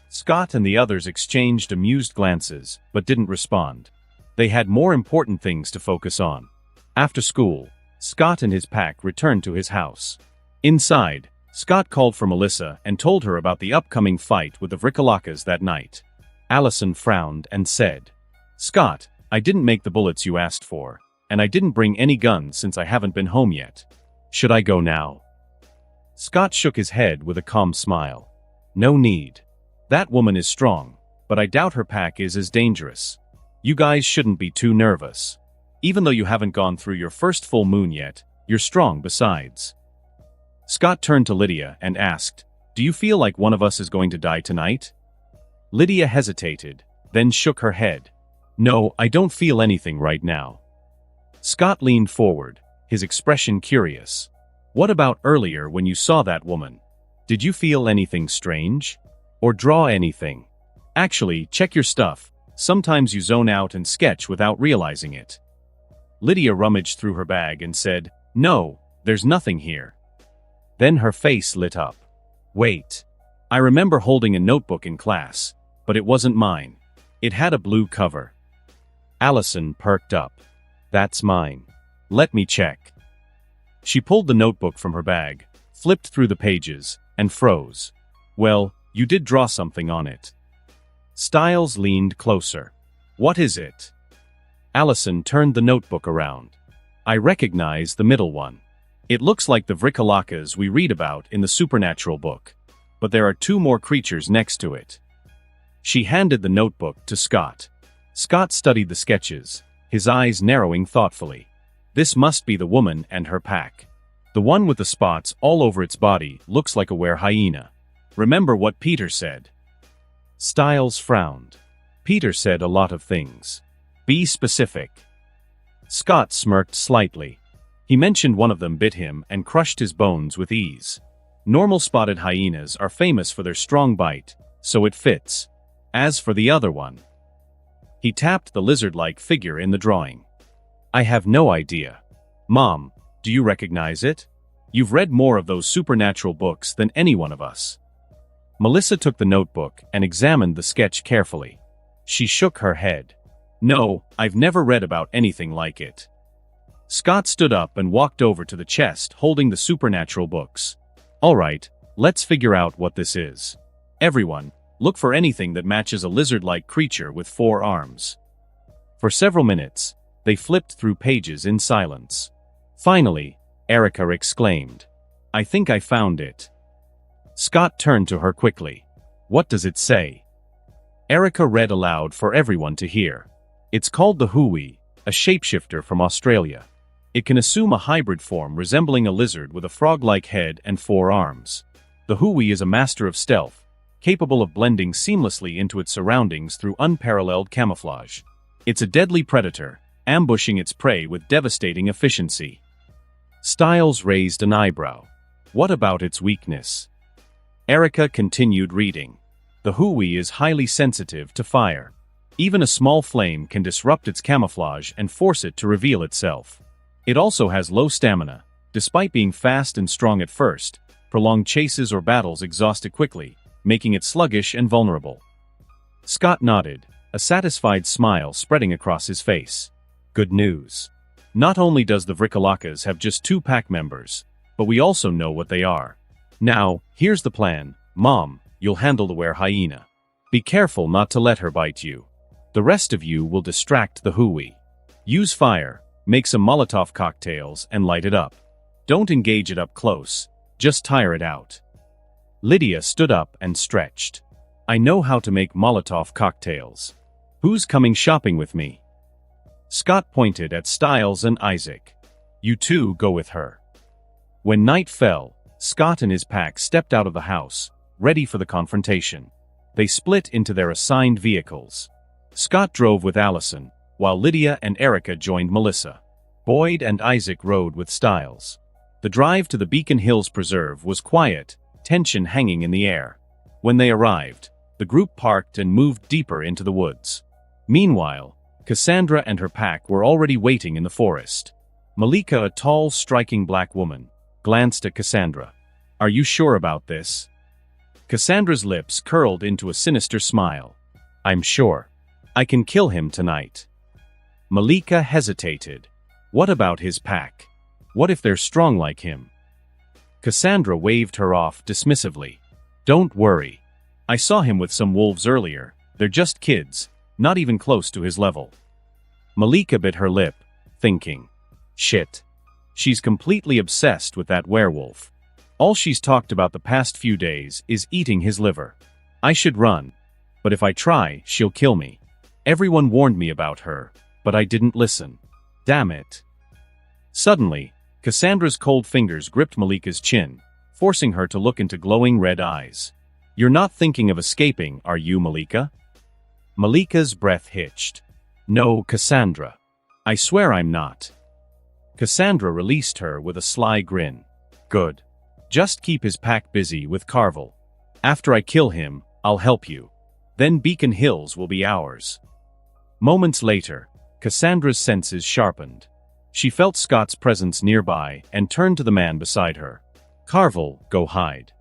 A: Scott and the others exchanged amused glances, but didn't respond. They had more important things to focus on. After school, Scott and his pack returned to his house. Inside, Scott called for Melissa and told her about the upcoming fight with the Vrikalakas that night. Allison frowned and said, Scott, I didn't make the bullets you asked for, and I didn't bring any guns since I haven't been home yet. Should I go now? Scott shook his head with a calm smile. No need. That woman is strong, but I doubt her pack is as dangerous. You guys shouldn't be too nervous. Even though you haven't gone through your first full moon yet, you're strong besides. Scott turned to Lydia and asked, Do you feel like one of us is going to die tonight? Lydia hesitated, then shook her head. No, I don't feel anything right now. Scott leaned forward, his expression curious. What about earlier when you saw that woman? Did you feel anything strange? Or draw anything? Actually, check your stuff. Sometimes you zone out and sketch without realizing it. Lydia rummaged through her bag and said, No, there's nothing here. Then her face lit up. Wait. I remember holding a notebook in class, but it wasn't mine. It had a blue cover. Allison perked up. That's mine. Let me check. She pulled the notebook from her bag, flipped through the pages, and froze. Well, you did draw something on it. Styles leaned closer. What is it? Allison turned the notebook around. I recognize the middle one. It looks like the Vrikalakas we read about in the supernatural book, but there are two more creatures next to it. She handed the notebook to Scott. Scott studied the sketches, his eyes narrowing thoughtfully. This must be the woman and her pack. The one with the spots all over its body looks like a were-hyena. Remember what Peter said. Styles frowned. Peter said a lot of things. Be specific. Scott smirked slightly. He mentioned one of them bit him and crushed his bones with ease. Normal spotted hyenas are famous for their strong bite, so it fits. As for the other one, he tapped the lizard-like figure in the drawing. I have no idea. Mom, do you recognize it? You've read more of those supernatural books than any one of us. Melissa took the notebook and examined the sketch carefully. She shook her head. No, I've never read about anything like it. Scott stood up and walked over to the chest holding the supernatural books. All right, let's figure out what this is. Everyone, Look for anything that matches a lizard-like creature with 4 arms. For several minutes, they flipped through pages in silence. Finally, Erica exclaimed, "I think I found it." Scott turned to her quickly. "What does it say?" Erica read aloud for everyone to hear. "It's called the Hui, a shapeshifter from Australia. It can assume a hybrid form resembling a lizard with a frog-like head and 4 arms. The Hui is a master of stealth, capable of blending seamlessly into its surroundings through unparalleled camouflage. It's a deadly predator, ambushing its prey with devastating efficiency." Styles raised an eyebrow. "What about its weakness?" Erica continued reading. "The Hui is highly sensitive to fire. Even a small flame can disrupt its camouflage and force it to reveal itself. It also has low stamina. Despite being fast and strong at first, prolonged chases or battles exhaust it quickly, making it sluggish and vulnerable." Scott nodded, a satisfied smile spreading across his face. "Good news. Not only does the Vrikalakas have just 2 pack members, but we also know what they are. Now, here's the plan. Mom, you'll handle the were-hyena. Be careful not to let her bite you. The rest of you will distract the Hui. Use fire, make some Molotov cocktails, and light it up. Don't engage it up close, just tire it out." Lydia stood up and stretched. "I know how to make Molotov cocktails. Who's coming shopping with me?" Scott pointed at Styles and Isaac. "You two go with her." When night fell, Scott and his pack stepped out of the house, ready for the confrontation. They split into their assigned vehicles. Scott drove with Allison, while Lydia and Erica joined Melissa. Boyd and Isaac rode with Styles. The drive to the Beacon Hills Preserve was quiet, tension hanging in the air. When they arrived, the group parked and moved deeper into the woods. Meanwhile, Cassandra and her pack were already waiting in the forest. Malika, a tall, striking black woman, glanced at Cassandra. "Are you sure about this?" Cassandra's lips curled into a sinister smile. "I'm sure. I can kill him tonight." Malika hesitated. "What about his pack? What if they're strong like him?" Cassandra waved her off dismissively. "Don't worry. I saw him with some wolves earlier. They're just kids, not even close to his level." Malika bit her lip, thinking, "Shit. She's completely obsessed with that werewolf. All she's talked about the past few days is eating his liver. I should run. But if I try, she'll kill me. Everyone warned me about her, but I didn't listen. Damn it." Suddenly, Cassandra's cold fingers gripped Malika's chin, forcing her to look into glowing red eyes. "You're not thinking of escaping, are you, Malika?" Malika's breath hitched. "No, Cassandra. I swear I'm not." Cassandra released her with a sly grin. "Good. Just keep his pack busy with Carvel. After I kill him, I'll help you. Then Beacon Hills will be ours." Moments later, Cassandra's senses sharpened. She felt Scott's presence nearby and turned to the man beside her. "Carvel, go hide."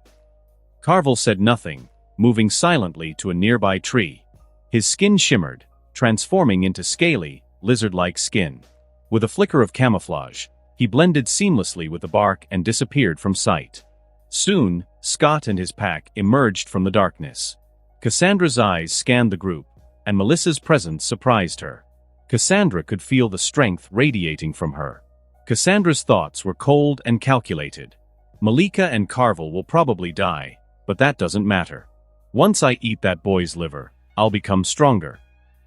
A: Carvel said nothing, moving silently to a nearby tree. His skin shimmered, transforming into scaly, lizard-like skin. With a flicker of camouflage, he blended seamlessly with the bark and disappeared from sight. Soon, Scott and his pack emerged from the darkness. Cassandra's eyes scanned the group, and Melissa's presence surprised her. Cassandra could feel the strength radiating from her. Cassandra's thoughts were cold and calculated. Malika and Carvel will probably die, but that doesn't matter. Once I eat that boy's liver, I'll become stronger.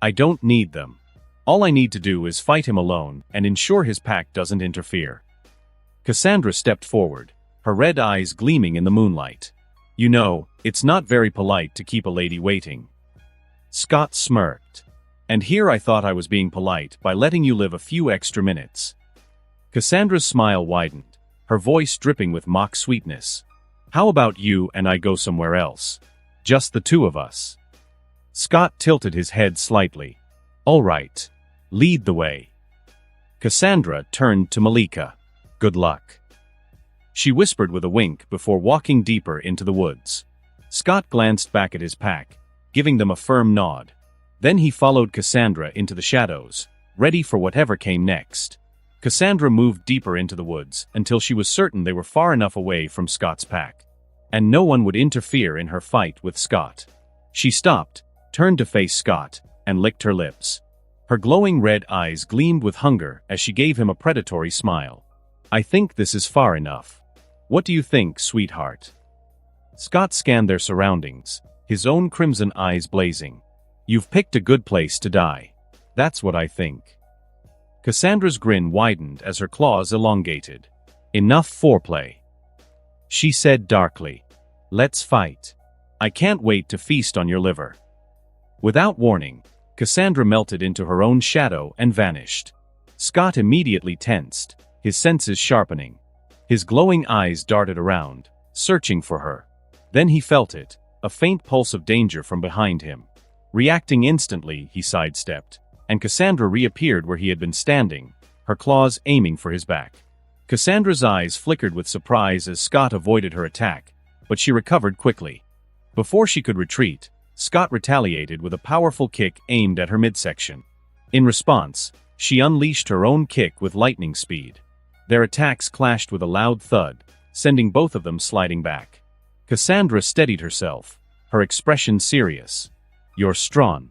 A: I don't need them. All I need to do is fight him alone and ensure his pack doesn't interfere. Cassandra stepped forward, her red eyes gleaming in the moonlight. "You know, it's not very polite to keep a lady waiting." Scott smirked. "And here I thought I was being polite by letting you live a few extra minutes." Cassandra's smile widened, her voice dripping with mock sweetness. "How about you and I go somewhere else? Just the 2 of us." Scott tilted his head slightly. "All right. Lead the way." Cassandra turned to Malika. "Good luck." She whispered with a wink before walking deeper into the woods. Scott glanced back at his pack, giving them a firm nod. Then he followed Cassandra into the shadows, ready for whatever came next. Cassandra moved deeper into the woods until she was certain they were far enough away from Scott's pack, and no one would interfere in her fight with Scott. She stopped, turned to face Scott, and licked her lips. Her glowing red eyes gleamed with hunger as she gave him a predatory smile. "I think this is far enough. What do you think, sweetheart?" Scott scanned their surroundings, his own crimson eyes blazing. "You've picked a good place to die. That's what I think." Cassandra's grin widened as her claws elongated. "Enough foreplay," she said darkly. "Let's fight. I can't wait to feast on your liver." Without warning, Cassandra melted into her own shadow and vanished. Scott immediately tensed, his senses sharpening. His glowing eyes darted around, searching for her. Then he felt it, a faint pulse of danger from behind him. Reacting instantly, he sidestepped, and Cassandra reappeared where he had been standing, her claws aiming for his back. Cassandra's eyes flickered with surprise as Scott avoided her attack, but she recovered quickly. Before she could retreat, Scott retaliated with a powerful kick aimed at her midsection. In response, she unleashed her own kick with lightning speed. Their attacks clashed with a loud thud, sending both of them sliding back. Cassandra steadied herself, her expression serious. "You're strong."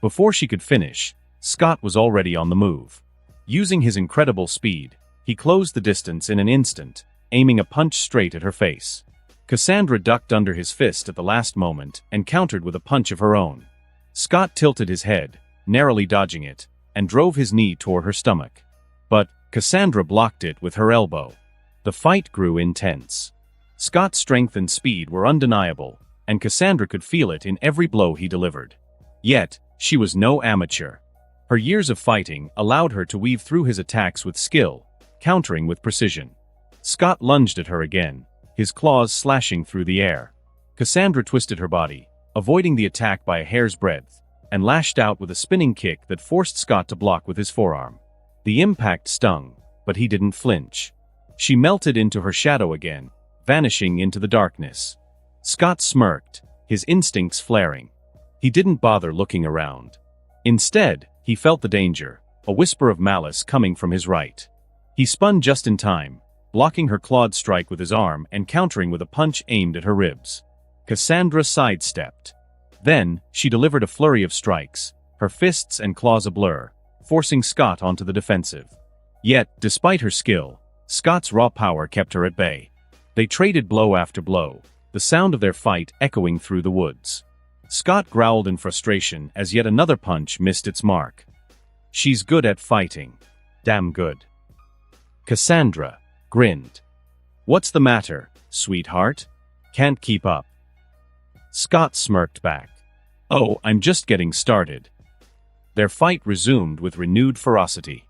A: Before she could finish, Scott was already on the move. Using his incredible speed, he closed the distance in an instant, aiming a punch straight at her face. Cassandra ducked under his fist at the last moment and countered with a punch of her own. Scott tilted his head, narrowly dodging it, and drove his knee toward her stomach. But Cassandra blocked it with her elbow. The fight grew intense. Scott's strength and speed were undeniable, and Cassandra could feel it in every blow he delivered. Yet, she was no amateur. Her years of fighting allowed her to weave through his attacks with skill, countering with precision. Scott lunged at her again, his claws slashing through the air. Cassandra twisted her body, avoiding the attack by a hair's breadth, and lashed out with a spinning kick that forced Scott to block with his forearm. The impact stung, but he didn't flinch. She melted into her shadow again, vanishing into the darkness. Scott smirked, his instincts flaring. He didn't bother looking around. Instead, he felt the danger, a whisper of malice coming from his right. He spun just in time, blocking her clawed strike with his arm and countering with a punch aimed at her ribs. Cassandra sidestepped. Then, she delivered a flurry of strikes, her fists and claws a blur, forcing Scott onto the defensive. Yet, despite her skill, Scott's raw power kept her at bay. They traded blow after blow, the sound of their fight echoing through the woods. Scott growled in frustration as yet another punch missed its mark. "She's good at fighting. Damn good." Cassandra grinned. "What's the matter, sweetheart? Can't keep up?" Scott smirked back. "Oh, I'm just getting started." Their fight resumed with renewed ferocity.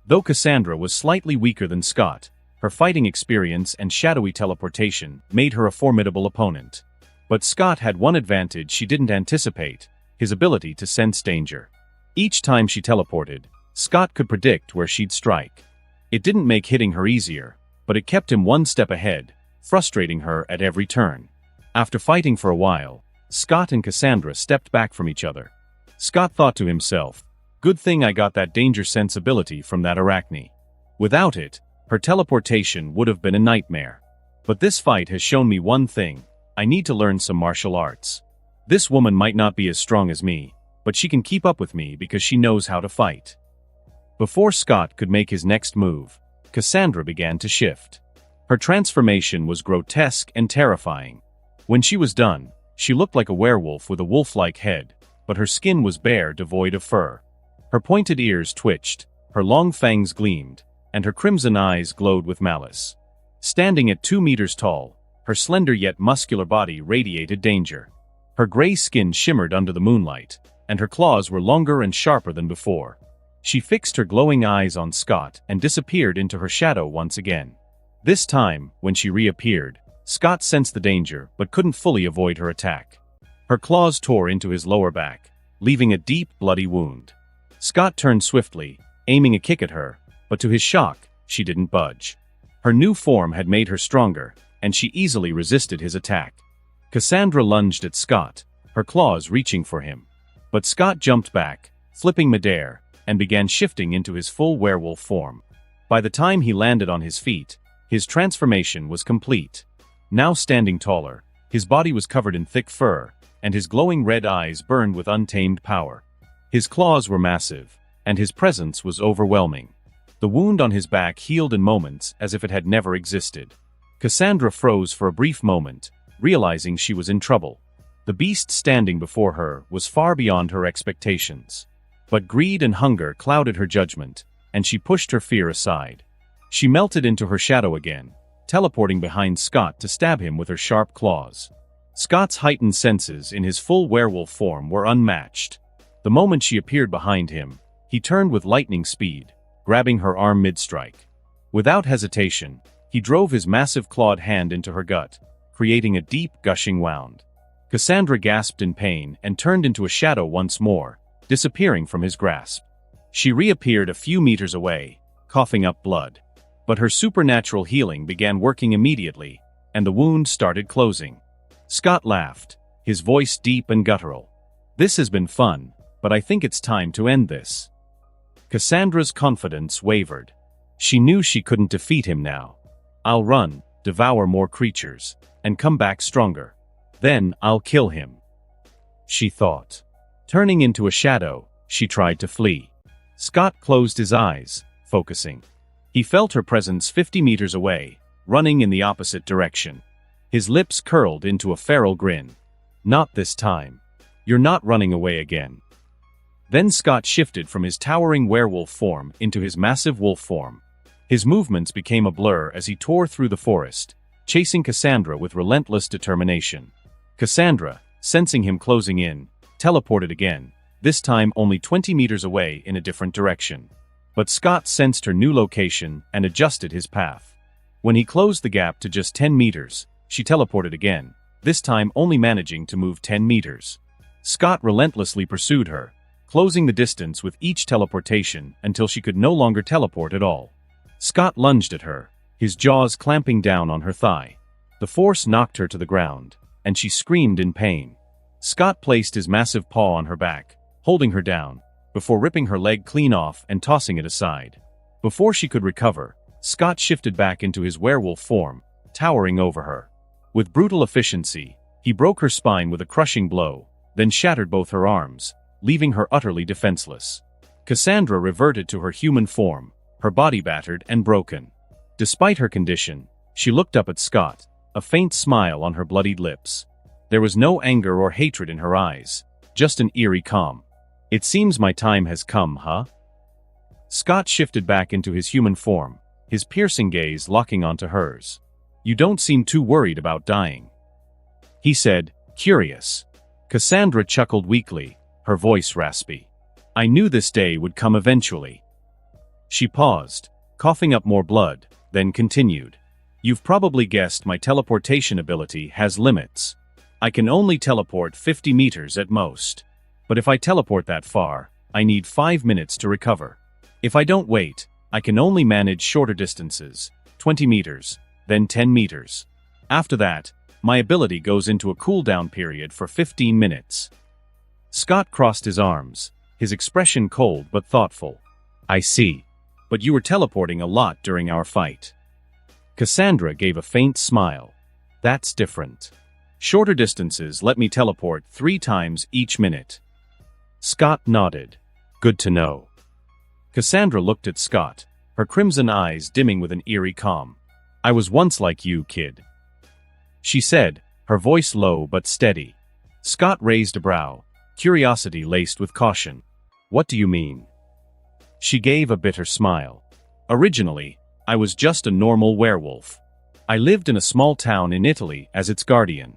A: Though Cassandra was slightly weaker than Scott, her fighting experience and shadowy teleportation made her a formidable opponent. But Scott had one advantage she didn't anticipate, his ability to sense danger. Each time she teleported, Scott could predict where she'd strike. It didn't make hitting her easier, but it kept him one step ahead, frustrating her at every turn. After fighting for a while, Scott and Cassandra stepped back from each other. Scott thought to himself, "Good thing I got that danger sense ability from that arachne. Without it, her teleportation would have been a nightmare. But this fight has shown me one thing: I need to learn some martial arts. This woman might not be as strong as me, but she can keep up with me because she knows how to fight." Before Scott could make his next move, Cassandra began to shift. Her transformation was grotesque and terrifying. When she was done, she looked like a werewolf with a wolf-like head, but her skin was bare, devoid of fur. Her pointed ears twitched, her long fangs gleamed, and her crimson eyes glowed with malice. Standing at 2 meters tall, her slender yet muscular body radiated danger. Her gray skin shimmered under the moonlight, and her claws were longer and sharper than before. She fixed her glowing eyes on Scott and disappeared into her shadow once again. This time, when she reappeared, Scott sensed the danger but couldn't fully avoid her attack. Her claws tore into his lower back, leaving a deep, bloody wound. Scott turned swiftly, aiming a kick at her, but to his shock, she didn't budge. Her new form had made her stronger, and she easily resisted his attack. Cassandra lunged at Scott, her claws reaching for him. But Scott jumped back, flipping midair, and began shifting into his full werewolf form. By the time he landed on his feet, his transformation was complete. Now standing taller, his body was covered in thick fur, and his glowing red eyes burned with untamed power. His claws were massive, and his presence was overwhelming. The wound on his back healed in moments as if it had never existed. Cassandra froze for a brief moment, realizing she was in trouble. The beast standing before her was far beyond her expectations. But greed and hunger clouded her judgment, and she pushed her fear aside. She melted into her shadow again, teleporting behind Scott to stab him with her sharp claws. Scott's heightened senses in his full werewolf form were unmatched. The moment she appeared behind him, he turned with lightning speed, grabbing her arm mid-strike. Without hesitation, he drove his massive clawed hand into her gut, creating a deep, gushing wound. Cassandra gasped in pain and turned into a shadow once more, disappearing from his grasp. She reappeared a few meters away, coughing up blood. But her supernatural healing began working immediately, and the wound started closing. Scott laughed, his voice deep and guttural. "This has been fun, but I think it's time to end this." Cassandra's confidence wavered. She knew she couldn't defeat him now. "I'll run, devour more creatures, and come back stronger. Then I'll kill him," she thought. Turning into a shadow, she tried to flee. Scott closed his eyes, focusing. He felt her presence 50 meters away, running in the opposite direction. His lips curled into a feral grin. "Not this time. You're not running away again." Then Scott shifted from his towering werewolf form into his massive wolf form. His movements became a blur as he tore through the forest, chasing Cassandra with relentless determination. Cassandra, sensing him closing in, teleported again, this time only 20 meters away in a different direction. But Scott sensed her new location and adjusted his path. When he closed the gap to just 10 meters, she teleported again, this time only managing to move 10 meters. Scott relentlessly pursued her, closing the distance with each teleportation until she could no longer teleport at all. Scott lunged at her, his jaws clamping down on her thigh. The force knocked her to the ground, and she screamed in pain. Scott placed his massive paw on her back, holding her down, before ripping her leg clean off and tossing it aside. Before she could recover, Scott shifted back into his werewolf form, towering over her. With brutal efficiency, he broke her spine with a crushing blow, then shattered both her arms, leaving her utterly defenseless. Cassandra reverted to her human form, her body battered and broken. Despite her condition, she looked up at Scott, a faint smile on her bloodied lips. There was no anger or hatred in her eyes, just an eerie calm. "It seems my time has come, huh?" Scott shifted back into his human form, his piercing gaze locking onto hers. "You don't seem too worried about dying," he said, curious. Cassandra chuckled weakly, her voice raspy. "I knew this day would come eventually." She paused, coughing up more blood, then continued. "You've probably guessed my teleportation ability has limits. I can only teleport 50 meters at most. But if I teleport that far, I need 5 minutes to recover. If I don't wait, I can only manage shorter distances, 20 meters, then 10 meters. After that, my ability goes into a cooldown period for 15 minutes. Scott crossed his arms, his expression cold but thoughtful. "I see. But you were teleporting a lot during our fight." Cassandra gave a faint smile. "That's different. Shorter distances let me teleport 3 times each minute." Scott nodded. "Good to know." Cassandra looked at Scott, her crimson eyes dimming with an eerie calm. "I was once like you, kid," she said, her voice low but steady. Scott raised a brow, curiosity laced with caution. "What do you mean?" She gave a bitter smile. "Originally, I was just a normal werewolf. I lived in a small town in Italy as its guardian.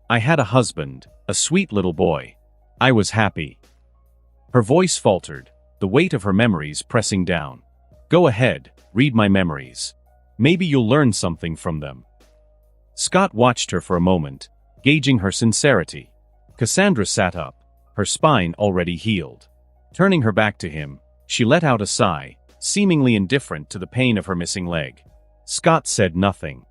A: I had a husband, a sweet little boy. I was happy." Her voice faltered, the weight of her memories pressing down. "Go ahead, read my memories. Maybe you'll learn something from them." Scott watched her for a moment, gauging her sincerity. Cassandra sat up, her spine already healed. Turning her back to him, she let out a sigh, seemingly indifferent to the pain of her missing leg. Scott said nothing.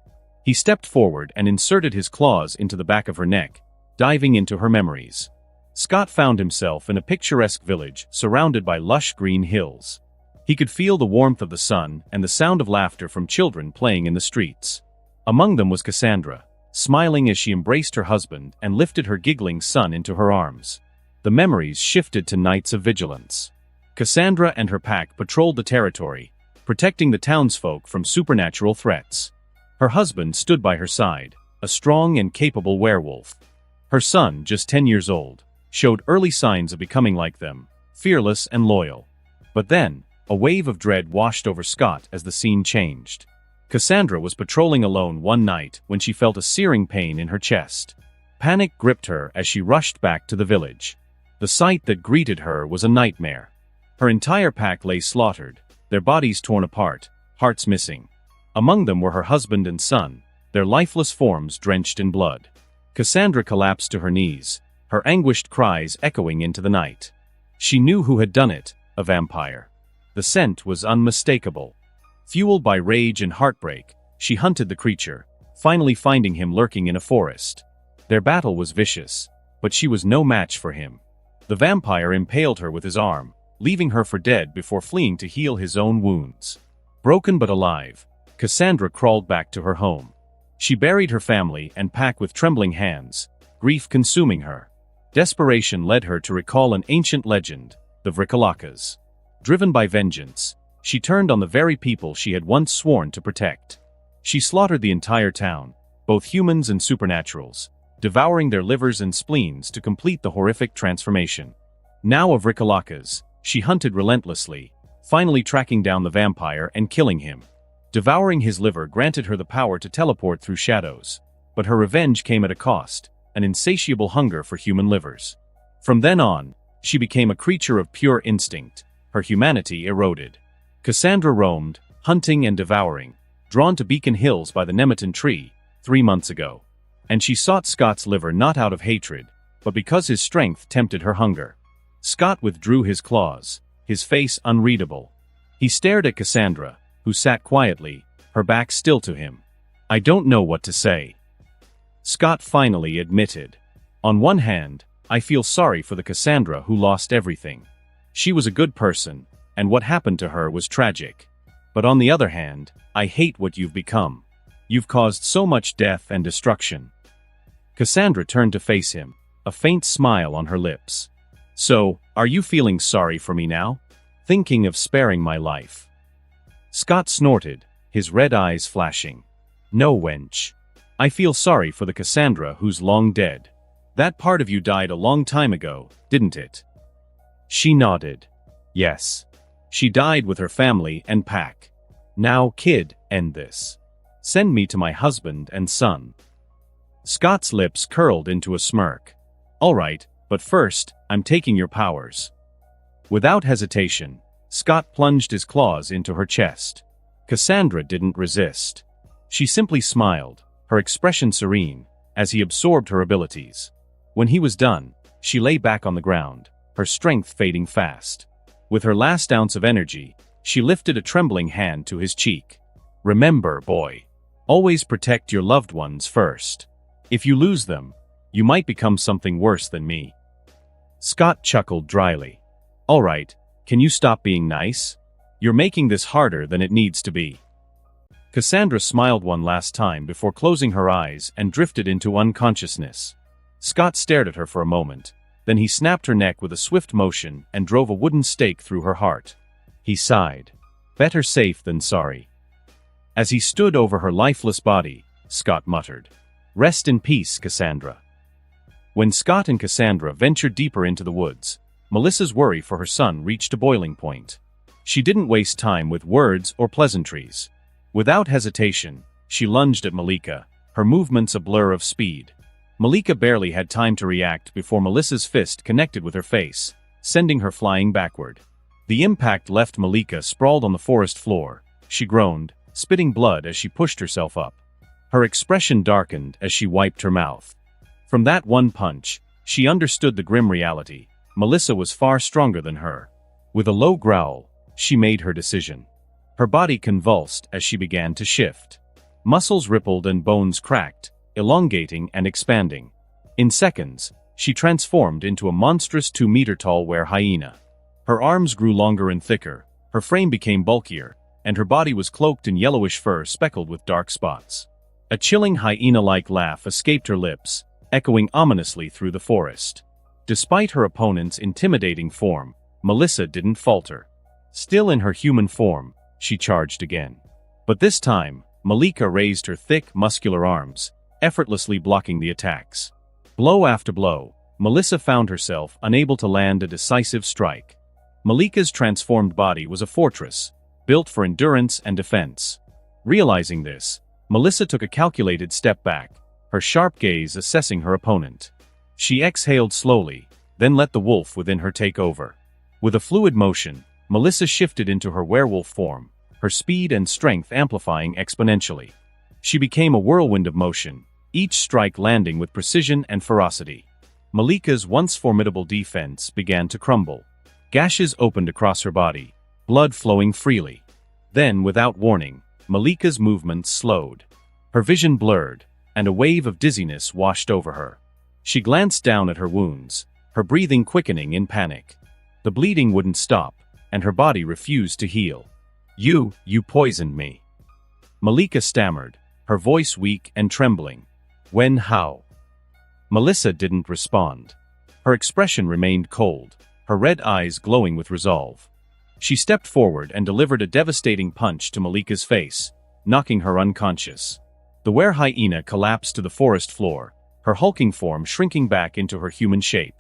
A: He stepped forward and inserted his claws into the back of her neck, diving into her memories. Scott found himself in a picturesque village surrounded by lush green hills. He could feel the warmth of the sun and the sound of laughter from children playing in the streets. Among them was Cassandra, smiling as she embraced her husband and lifted her giggling son into her arms. The memories shifted to nights of vigilance. Cassandra and her pack patrolled the territory, protecting the townsfolk from supernatural threats. Her husband stood by her side, a strong and capable werewolf. Her son, just 10 years old, showed early signs of becoming like them, fearless and loyal. But then, a wave of dread washed over Scott as the scene changed. Cassandra was patrolling alone one night when she felt a searing pain in her chest. Panic gripped her as she rushed back to the village. The sight that greeted her was a nightmare. Her entire pack lay slaughtered, their bodies torn apart, hearts missing. Among them were her husband and son, their lifeless forms drenched in blood. Cassandra collapsed to her knees, her anguished cries echoing into the night. She knew who had done it, a vampire. The scent was unmistakable. Fueled by rage and heartbreak, she hunted the creature, finally finding him lurking in a forest. Their battle was vicious, but she was no match for him. The vampire impaled her with his arm, leaving her for dead before fleeing to heal his own wounds. Broken but alive, Cassandra crawled back to her home. She buried her family and pack with trembling hands, grief consuming her. Desperation led her to recall an ancient legend, the Vrikalakas. Driven by vengeance, she turned on the very people she had once sworn to protect. She slaughtered the entire town, both humans and supernaturals, devouring their livers and spleens to complete the horrific transformation. Now of Vrikalakas, she hunted relentlessly, finally tracking down the vampire and killing him. Devouring his liver granted her the power to teleport through shadows, but her revenge came at a cost, an insatiable hunger for human livers. From then on, she became a creature of pure instinct, her humanity eroded. Cassandra roamed, hunting and devouring, drawn to Beacon Hills by the Nemeton tree, 3 months ago. And she sought Scott's liver not out of hatred, but because his strength tempted her hunger. Scott withdrew his claws, his face unreadable. He stared at Cassandra, who sat quietly, her back still to him. "I don't know what to say," Scott finally admitted. "On one hand, I feel sorry for the Cassandra who lost everything. She was a good person, and what happened to her was tragic. But on the other hand, I hate what you've become. You've caused so much death and destruction." Cassandra turned to face him, a faint smile on her lips. "So, are you feeling sorry for me now? Thinking of sparing my life?" Scott snorted, his red eyes flashing. "No, wench. I feel sorry for the Cassandra who's long dead. That part of you died a long time ago, didn't it?" She nodded. "Yes. She died with her family and pack. Now, kid, end this. Send me to my husband and son." Scott's lips curled into a smirk. "All right, but first, I'm taking your powers." Without hesitation, Scott plunged his claws into her chest. Cassandra didn't resist. She simply smiled, her expression serene, as he absorbed her abilities. When he was done, she lay back on the ground, her strength fading fast. With her last ounce of energy, she lifted a trembling hand to his cheek. "Remember, boy, always protect your loved ones first. If you lose them, you might become something worse than me." Scott chuckled dryly. "All right, can you stop being nice? You're making this harder than it needs to be." Cassandra smiled one last time before closing her eyes and drifted into unconsciousness. Scott stared at her for a moment, then he snapped her neck with a swift motion and drove a wooden stake through her heart. He sighed. Better safe than sorry. As he stood over her lifeless body, Scott muttered, "Rest in peace, Cassandra." When Scott and Cassandra ventured deeper into the woods, Melissa's worry for her son reached a boiling point. She didn't waste time with words or pleasantries. Without hesitation, she lunged at Malika, her movements a blur of speed. Malika barely had time to react before Melissa's fist connected with her face, sending her flying backward. The impact left Malika sprawled on the forest floor. She groaned, spitting blood as she pushed herself up. Her expression darkened as she wiped her mouth. From that one punch, she understood the grim reality. Melissa was far stronger than her. With a low growl, she made her decision. Her body convulsed as she began to shift. Muscles rippled and bones cracked, elongating and expanding. In seconds, she transformed into a monstrous 2-meter-tall were-hyena. Her arms grew longer and thicker, her frame became bulkier, and her body was cloaked in yellowish fur speckled with dark spots. A chilling hyena-like laugh escaped her lips, echoing ominously through the forest. Despite her opponent's intimidating form, Melissa didn't falter. Still in her human form, she charged again. But this time, Malika raised her thick, muscular arms, effortlessly blocking the attacks. Blow after blow, Melissa found herself unable to land a decisive strike. Malika's transformed body was a fortress, built for endurance and defense. Realizing this, Melissa took a calculated step back, her sharp gaze assessing her opponent. She exhaled slowly, then let the wolf within her take over. With a fluid motion, Melissa shifted into her werewolf form, her speed and strength amplifying exponentially. She became a whirlwind of motion, each strike landing with precision and ferocity. Malika's once formidable defense began to crumble. Gashes opened across her body, blood flowing freely. Then, without warning, Malika's movements slowed. Her vision blurred, and a wave of dizziness washed over her. She glanced down at her wounds, her breathing quickening in panic. The bleeding wouldn't stop, and her body refused to heal. You poisoned me." Malika stammered, her voice weak and trembling. "When, how?" Melissa didn't respond. Her expression remained cold, her red eyes glowing with resolve. She stepped forward and delivered a devastating punch to Malika's face, knocking her unconscious. The were-hyena collapsed to the forest floor, her hulking form shrinking back into her human shape.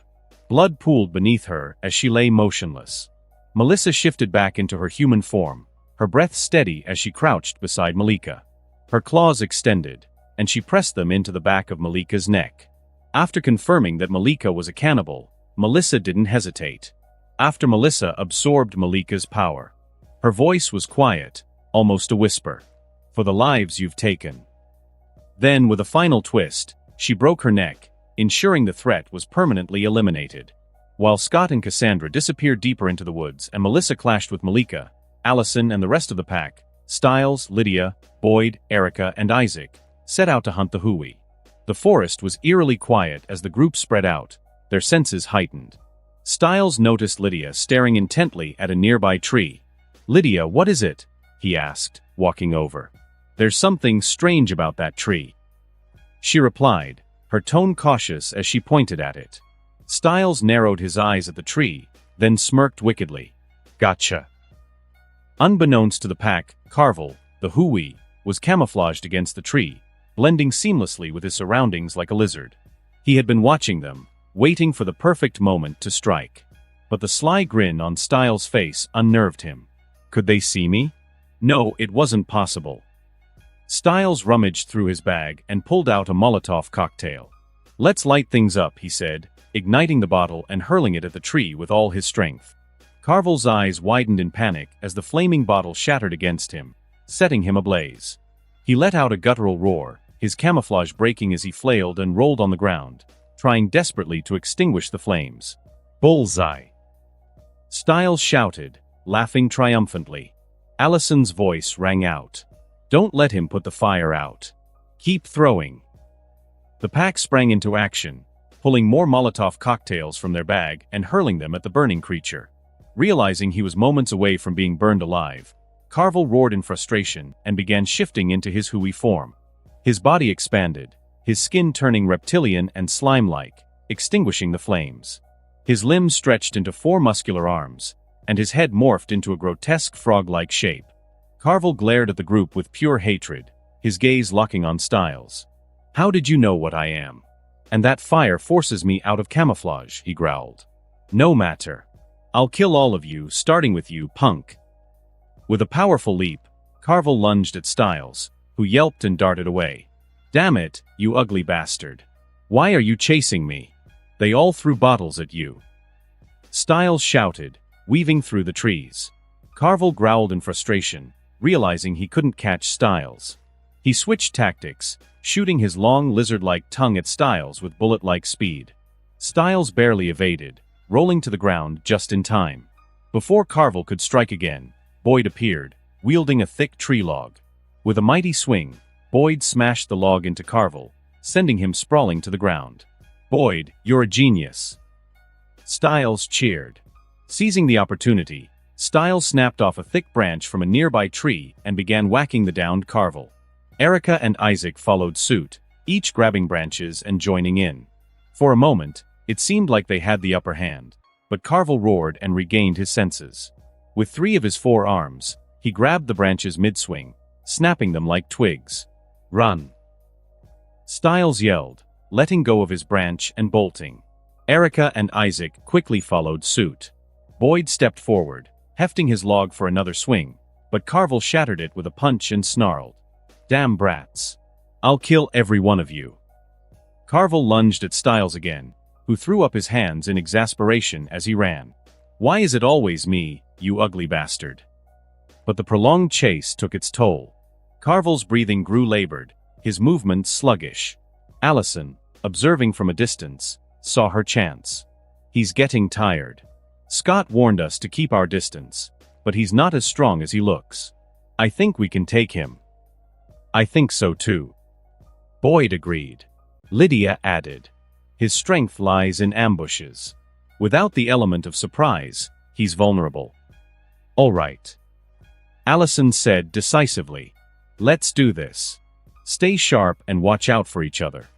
A: Blood pooled beneath her as she lay motionless. Melissa shifted back into her human form, her breath steady as she crouched beside Malika. Her claws extended, and she pressed them into the back of Malika's neck. After confirming that Malika was a cannibal, Melissa didn't hesitate. After Melissa absorbed Malika's power. Her voice was quiet, almost a whisper. "For the lives you've taken." Then, with a final twist, she broke her neck, ensuring the threat was permanently eliminated. While Scott and Cassandra disappeared deeper into the woods and Melissa clashed with Malika, Allison and the rest of the pack, Stiles, Lydia, Boyd, Erica, and Isaac, set out to hunt the Hui. The forest was eerily quiet as the group spread out, their senses heightened. Stiles noticed Lydia staring intently at a nearby tree. "Lydia, what is it?" he asked, walking over. "There's something strange about that tree." She replied, her tone cautious as she pointed at it. Stiles narrowed his eyes at the tree, then smirked wickedly. "Gotcha." Unbeknownst to the pack, Carvel, the Hui, was camouflaged against the tree, blending seamlessly with his surroundings like a lizard. He had been watching them, waiting for the perfect moment to strike. But the sly grin on Stiles' face unnerved him. Could they see me? No, it wasn't possible. Stiles rummaged through his bag and pulled out a Molotov cocktail. "Let's light things up," he said, igniting the bottle and hurling it at the tree with all his strength. Carvel's eyes widened in panic as the flaming bottle shattered against him, setting him ablaze. He let out a guttural roar, his camouflage breaking as he flailed and rolled on the ground, trying desperately to extinguish the flames. "Bullseye!" Stiles shouted, laughing triumphantly. Allison's voice rang out. "Don't let him put the fire out. Keep throwing." The pack sprang into action, pulling more Molotov cocktails from their bag and hurling them at the burning creature. Realizing he was moments away from being burned alive, Carvel roared in frustration and began shifting into his Hui form. His body expanded, his skin turning reptilian and slime-like, extinguishing the flames. His limbs stretched into 4 muscular arms, and his head morphed into a grotesque frog-like shape. Carvel glared at the group with pure hatred, his gaze locking on Stiles. "How did you know what I am? And that fire forces me out of camouflage," he growled. "No matter. I'll kill all of you, starting with you, punk." With a powerful leap, Carvel lunged at Stiles, who yelped and darted away. "Damn it, you ugly bastard. Why are you chasing me? They all threw bottles at you." Stiles shouted, weaving through the trees. Carvel growled in frustration, realizing he couldn't catch Stiles. He switched tactics, shooting his long lizard-like tongue at Stiles with bullet-like speed. Stiles barely evaded, rolling to the ground just in time. Before Carvel could strike again, Boyd appeared, wielding a thick tree log. With a mighty swing, Boyd smashed the log into Carvel, sending him sprawling to the ground. "Boyd, you're a genius." Stiles cheered. Seizing the opportunity, Stiles snapped off a thick branch from a nearby tree and began whacking the downed Carvel. Erica and Isaac followed suit, each grabbing branches and joining in. For a moment, it seemed like they had the upper hand, but Carvel roared and regained his senses. With 3 of his 4 arms, he grabbed the branches mid-swing, snapping them like twigs. "Run!" Styles yelled, letting go of his branch and bolting. Erica and Isaac quickly followed suit. Boyd stepped forward, hefting his log for another swing, but Carvel shattered it with a punch and snarled, "Damn brats. I'll kill every one of you." Carvel lunged at Styles again, who threw up his hands in exasperation as he ran. "Why is it always me, you ugly bastard?" But the prolonged chase took its toll. Carvel's breathing grew labored, his movements sluggish. Allison, observing from a distance, saw her chance. "He's getting tired. Scott warned us to keep our distance, but he's not as strong as he looks. I think we can take him." "I think so too." Boyd agreed. Lydia added, "His strength lies in ambushes. Without the element of surprise, he's vulnerable." "All right," Allison said decisively. "Let's do this. Stay sharp and watch out for each other."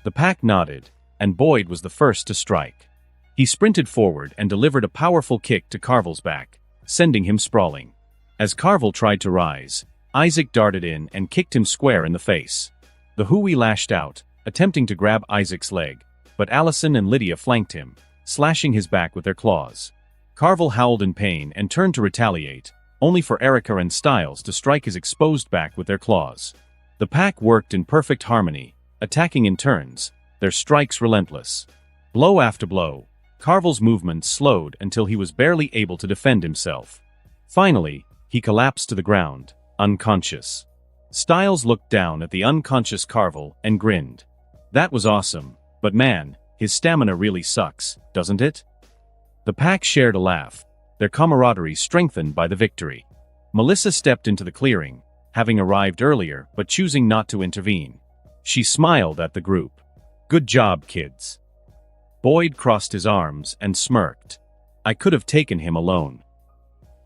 A: The pack nodded, and Boyd was the first to strike. He sprinted forward and delivered a powerful kick to Carvel's back, sending him sprawling. As Carvel tried to rise, Isaac darted in and kicked him square in the face. The Hui lashed out, attempting to grab Isaac's leg, but Allison and Lydia flanked him, slashing his back with their claws. Carvel howled in pain and turned to retaliate, only for Erica and Styles to strike his exposed back with their claws. The pack worked in perfect harmony, attacking in turns, their strikes relentless. Blow after blow, Carvel's movements slowed until he was barely able to defend himself. Finally, he collapsed to the ground, unconscious. Styles looked down at the unconscious Carvel and grinned. "That was awesome, but man, his stamina really sucks, doesn't it?" The pack shared a laugh, their camaraderie strengthened by the victory. Melissa stepped into the clearing, having arrived earlier but choosing not to intervene. She smiled at the group. "Good job, kids." Boyd crossed his arms and smirked. "I could have taken him alone."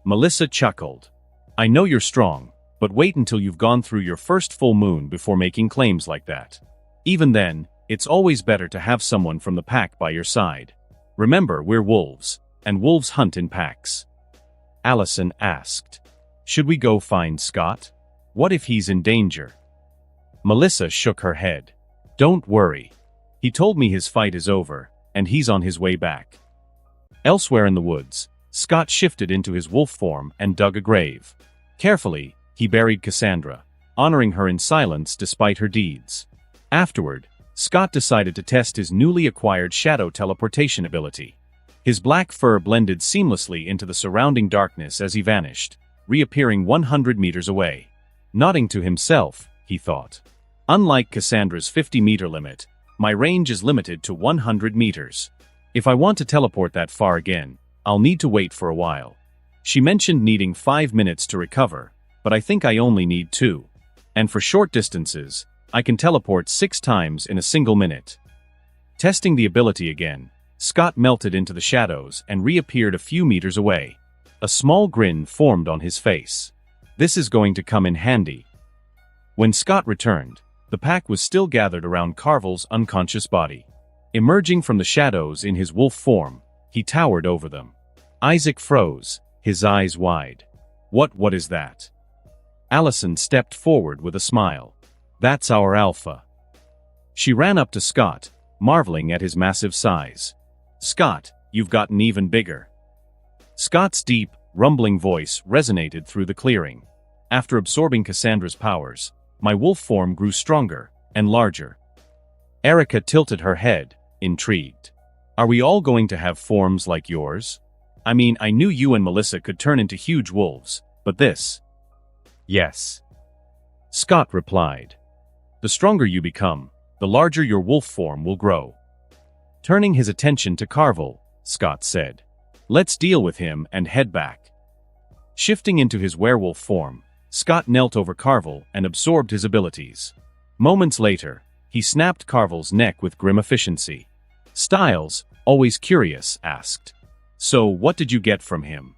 A: Melissa chuckled. "I know you're strong, but wait until you've gone through your first full moon before making claims like that. Even then, it's always better to have someone from the pack by your side. Remember, we're wolves, and wolves hunt in packs." Allison asked, "Should we go find Scott? What if he's in danger?" Melissa shook her head. "Don't worry. He told me his fight is over, and he's on his way back." Elsewhere in the woods, Scott shifted into his wolf form and dug a grave. Carefully, he buried Cassandra, honoring her in silence despite her deeds. Afterward, Scott decided to test his newly acquired shadow teleportation ability. His black fur blended seamlessly into the surrounding darkness as he vanished, reappearing 100 meters away. Nodding to himself, he thought, "Unlike Cassandra's 50-meter limit, my range is limited to 100 meters. If I want to teleport that far again, I'll need to wait for a while." She mentioned needing 5 minutes to recover, but I think I only need 2. And for short distances, I can teleport 6 times in a single minute. Testing the ability again, Scott melted into the shadows and reappeared a few meters away. A small grin formed on his face. "This is going to come in handy." When Scott returned, the pack was still gathered around Carvel's unconscious body. Emerging from the shadows in his wolf form, he towered over them. Isaac froze, his eyes wide. What is that?" Allison stepped forward with a smile. "That's our alpha." She ran up to Scott, marveling at his massive size. "Scott, you've gotten even bigger." Scott's deep, rumbling voice resonated through the clearing. "After absorbing Cassandra's powers, my wolf form grew stronger and larger." Erica tilted her head, intrigued. "Are we all going to have forms like yours? I mean, I knew you and Melissa could turn into huge wolves, but this—" "Yes," Scott replied. "The stronger you become, the larger your wolf form will grow." Turning his attention to Carvel, Scott said, "Let's deal with him and head back." Shifting into his werewolf form, Scott knelt over Carvel and absorbed his abilities. Moments later, he snapped Carvel's neck with grim efficiency. Styles, always curious, asked, "So what did you get from him?"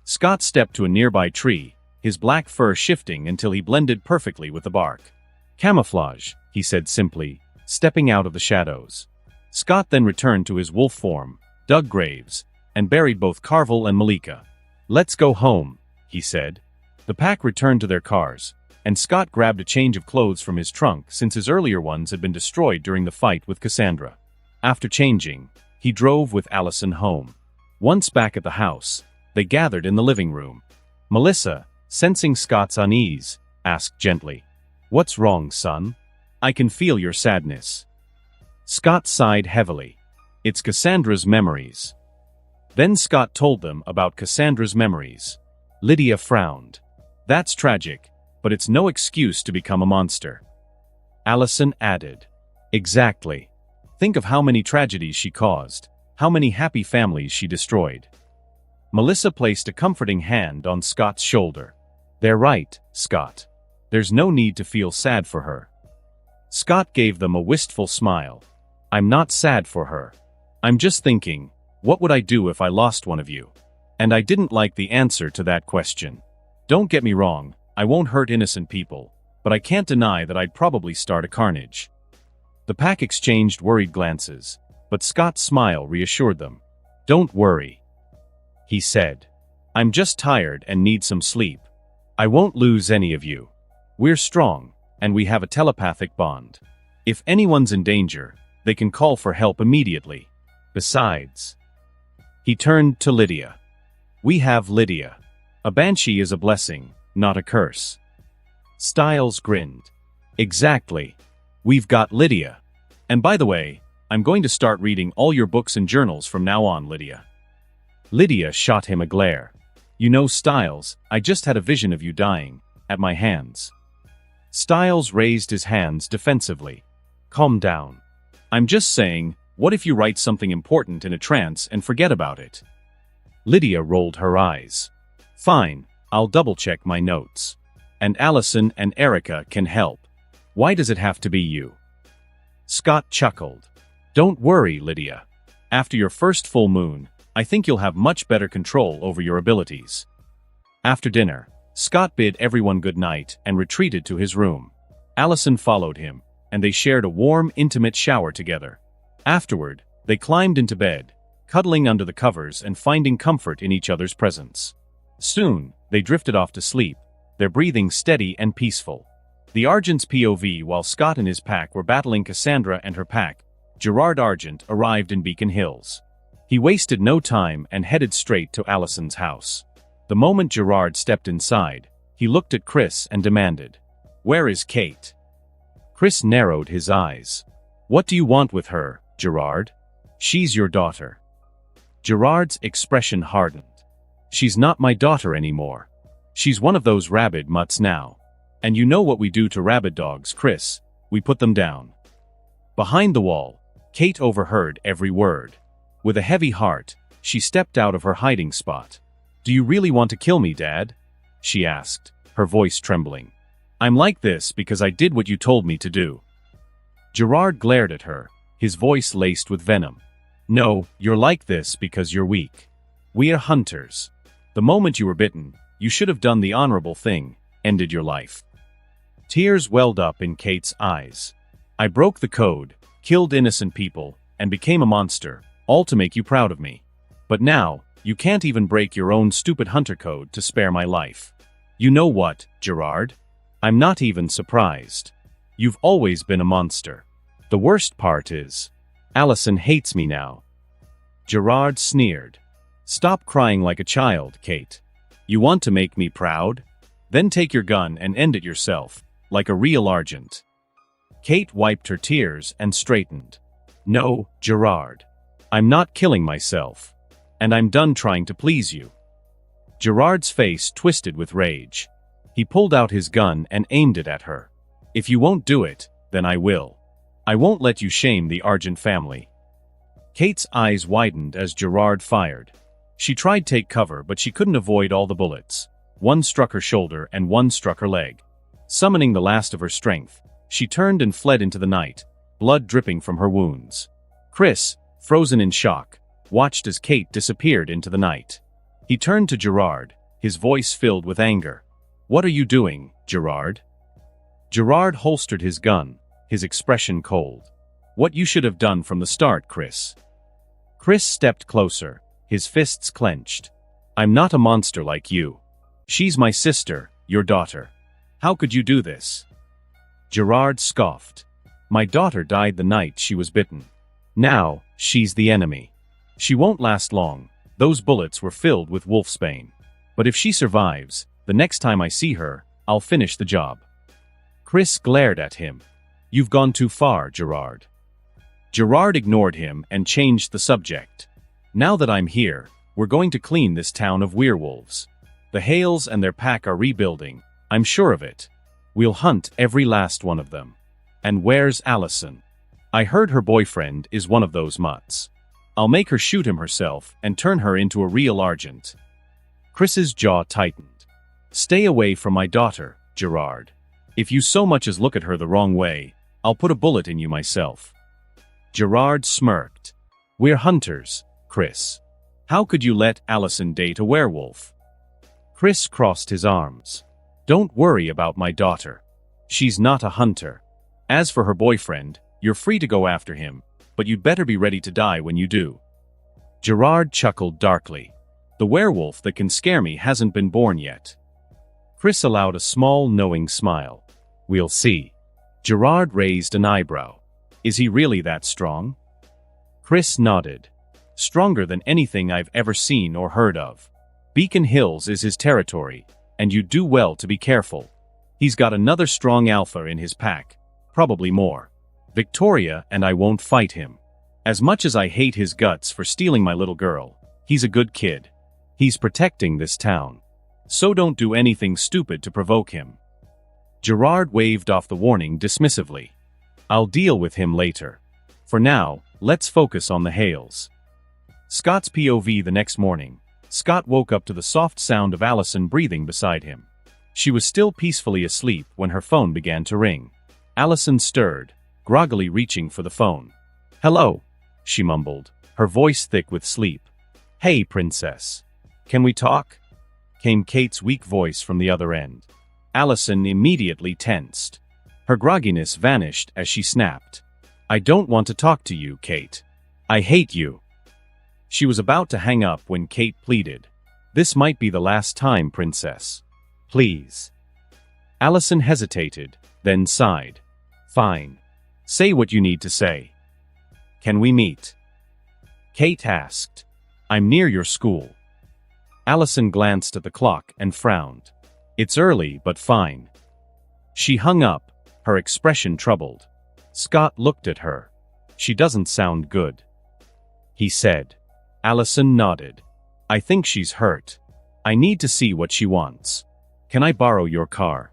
A: Scott stepped to a nearby tree, his black fur shifting until he blended perfectly with the bark. "Camouflage," he said simply, stepping out of the shadows. Scott then returned to his wolf form, dug graves, and buried both Carvel and Malika. "Let's go home," he said. The pack returned to their cars, and Scott grabbed a change of clothes from his trunk since his earlier ones had been destroyed during the fight with Cassandra. After changing, he drove with Allison home. Once back at the house, they gathered in the living room. Melissa, sensing Scott's unease, asked gently, "What's wrong, son? I can feel your sadness." Scott sighed heavily. "It's Cassandra's memories." Then Scott told them about Cassandra's memories. Lydia frowned. "That's tragic, but it's no excuse to become a monster." Allison added, "Exactly. Think of how many tragedies she caused, how many happy families she destroyed." Melissa placed a comforting hand on Scott's shoulder. "They're right, Scott. There's no need to feel sad for her." Scott gave them a wistful smile. "I'm not sad for her. I'm just thinking, what would I do if I lost one of you? And I didn't like the answer to that question. Don't get me wrong, I won't hurt innocent people, but I can't deny that I'd probably start a carnage." The pack exchanged worried glances, but Scott's smile reassured them. "Don't worry," he said. "I'm just tired and need some sleep. I won't lose any of you. We're strong, and we have a telepathic bond. If anyone's in danger, they can call for help immediately. Besides," he turned to Lydia. "We have Lydia. A banshee is a blessing, not a curse." Styles grinned. "Exactly. We've got Lydia. And by the way, I'm going to start reading all your books and journals from now on, Lydia." Lydia shot him a glare. "You know, Styles, I just had a vision of you dying, at my hands." Styles raised his hands defensively. "Calm down. I'm just saying, what if you write something important in a trance and forget about it?" Lydia rolled her eyes. "Fine, I'll double-check my notes. And Allison and Erica can help. Why does it have to be you?" Scott chuckled. "Don't worry, Lydia. After your first full moon, I think you'll have much better control over your abilities." After dinner, Scott bid everyone good night and retreated to his room. Allison followed him, and they shared a warm, intimate shower together. Afterward, they climbed into bed, cuddling under the covers and finding comfort in each other's presence. Soon, they drifted off to sleep, their breathing steady and peaceful. The Argent's POV while Scott and his pack were battling Cassandra and her pack, Gerard Argent arrived in Beacon Hills. He wasted no time and headed straight to Allison's house. The moment Gerard stepped inside, he looked at Chris and demanded, "Where is Kate?" Chris narrowed his eyes. "What do you want with her, Gerard? She's your daughter." Gerard's expression hardened. "She's not my daughter anymore. She's one of those rabid mutts now. And you know what we do to rabid dogs, Chris. We put them down." Behind the wall, Kate overheard every word. With a heavy heart, she stepped out of her hiding spot. "Do you really want to kill me, Dad?" she asked, her voice trembling. "I'm like this because I did what you told me to do." Gerard glared at her, his voice laced with venom. "No, you're like this because you're weak. We are hunters. The moment you were bitten, you should have done the honorable thing, ended your life." Tears welled up in Kate's eyes. "I broke the code, killed innocent people, and became a monster, all to make you proud of me. But now, you can't even break your own stupid hunter code to spare my life. You know what, Gerard? I'm not even surprised. You've always been a monster. The worst part is, Allison hates me now." Gerard sneered. "Stop crying like a child, Kate. You want to make me proud? Then take your gun and end it yourself, like a real Argent." Kate wiped her tears and straightened. "No, Gerard. I'm not killing myself. And I'm done trying to please you." Gerard's face twisted with rage. He pulled out his gun and aimed it at her. "If you won't do it, then I will. I won't let you shame the Argent family." Kate's eyes widened as Gerard fired. She tried to take cover, but she couldn't avoid all the bullets. One struck her shoulder and one struck her leg. Summoning the last of her strength, she turned and fled into the night, blood dripping from her wounds. Chris, frozen in shock, watched as Kate disappeared into the night. He turned to Gerard, his voice filled with anger. What are you doing, Gerard? Gerard holstered his gun, his expression cold. What you should have done from the start, Chris. Chris stepped closer, his fists clenched. I'm not a monster like you. She's my sister, your daughter. How could you do this? Gerard scoffed. My daughter died the night she was bitten. Now, she's the enemy. She won't last long. Those bullets were filled with wolfsbane. But if she survives, the next time I see her, I'll finish the job. Chris glared at him. You've gone too far, Gerard. Gerard ignored him and changed the subject. Now that I'm here, we're going to clean this town of werewolves. The Hales and their pack are rebuilding, I'm sure of it. We'll hunt every last one of them. And where's Allison? I heard her boyfriend is one of those mutts. I'll make her shoot him herself and turn her into a real Argent. Chris's jaw tightened. Stay away from my daughter, Gerard. If you so much as look at her the wrong way, I'll put a bullet in you myself. Gerard smirked. We're hunters, Chris. How could you let Allison date a werewolf? Chris crossed his arms. Don't worry about my daughter. She's not a hunter. As for her boyfriend, you're free to go after him, but you'd better be ready to die when you do. Gerard chuckled darkly. The werewolf that can scare me hasn't been born yet. Chris allowed a small, knowing smile. We'll see. Gerard raised an eyebrow. Is he really that strong? Chris nodded. Stronger than anything I've ever seen or heard of. Beacon Hills is his territory, and you'd do well to be careful. He's got another strong alpha in his pack, probably more. Victoria and I won't fight him. As much as I hate his guts for stealing my little girl, he's a good kid. He's protecting this town. So don't do anything stupid to provoke him. Gerard waved off the warning dismissively. I'll deal with him later. For now, let's focus on the Hales. Scott's POV the next morning. Scott woke up to the soft sound of Allison breathing beside him. She was still peacefully asleep when her phone began to ring. Allison stirred, groggily reaching for the phone. Hello, she mumbled, her voice thick with sleep. Hey, princess. Can we talk? Came Kate's weak voice from the other end. Allison immediately tensed. Her grogginess vanished as she snapped. I don't want to talk to you, Kate. I hate you. She was about to hang up when Kate pleaded. This might be the last time, princess. Please. Allison hesitated, then sighed. Fine. Say what you need to say. Can we meet? Kate asked. I'm near your school. Allison glanced at the clock and frowned. It's early, but fine. She hung up, her expression troubled. Scott looked at her. She doesn't sound good. He said. Allison nodded. I think she's hurt. I need to see what she wants. Can I borrow your car?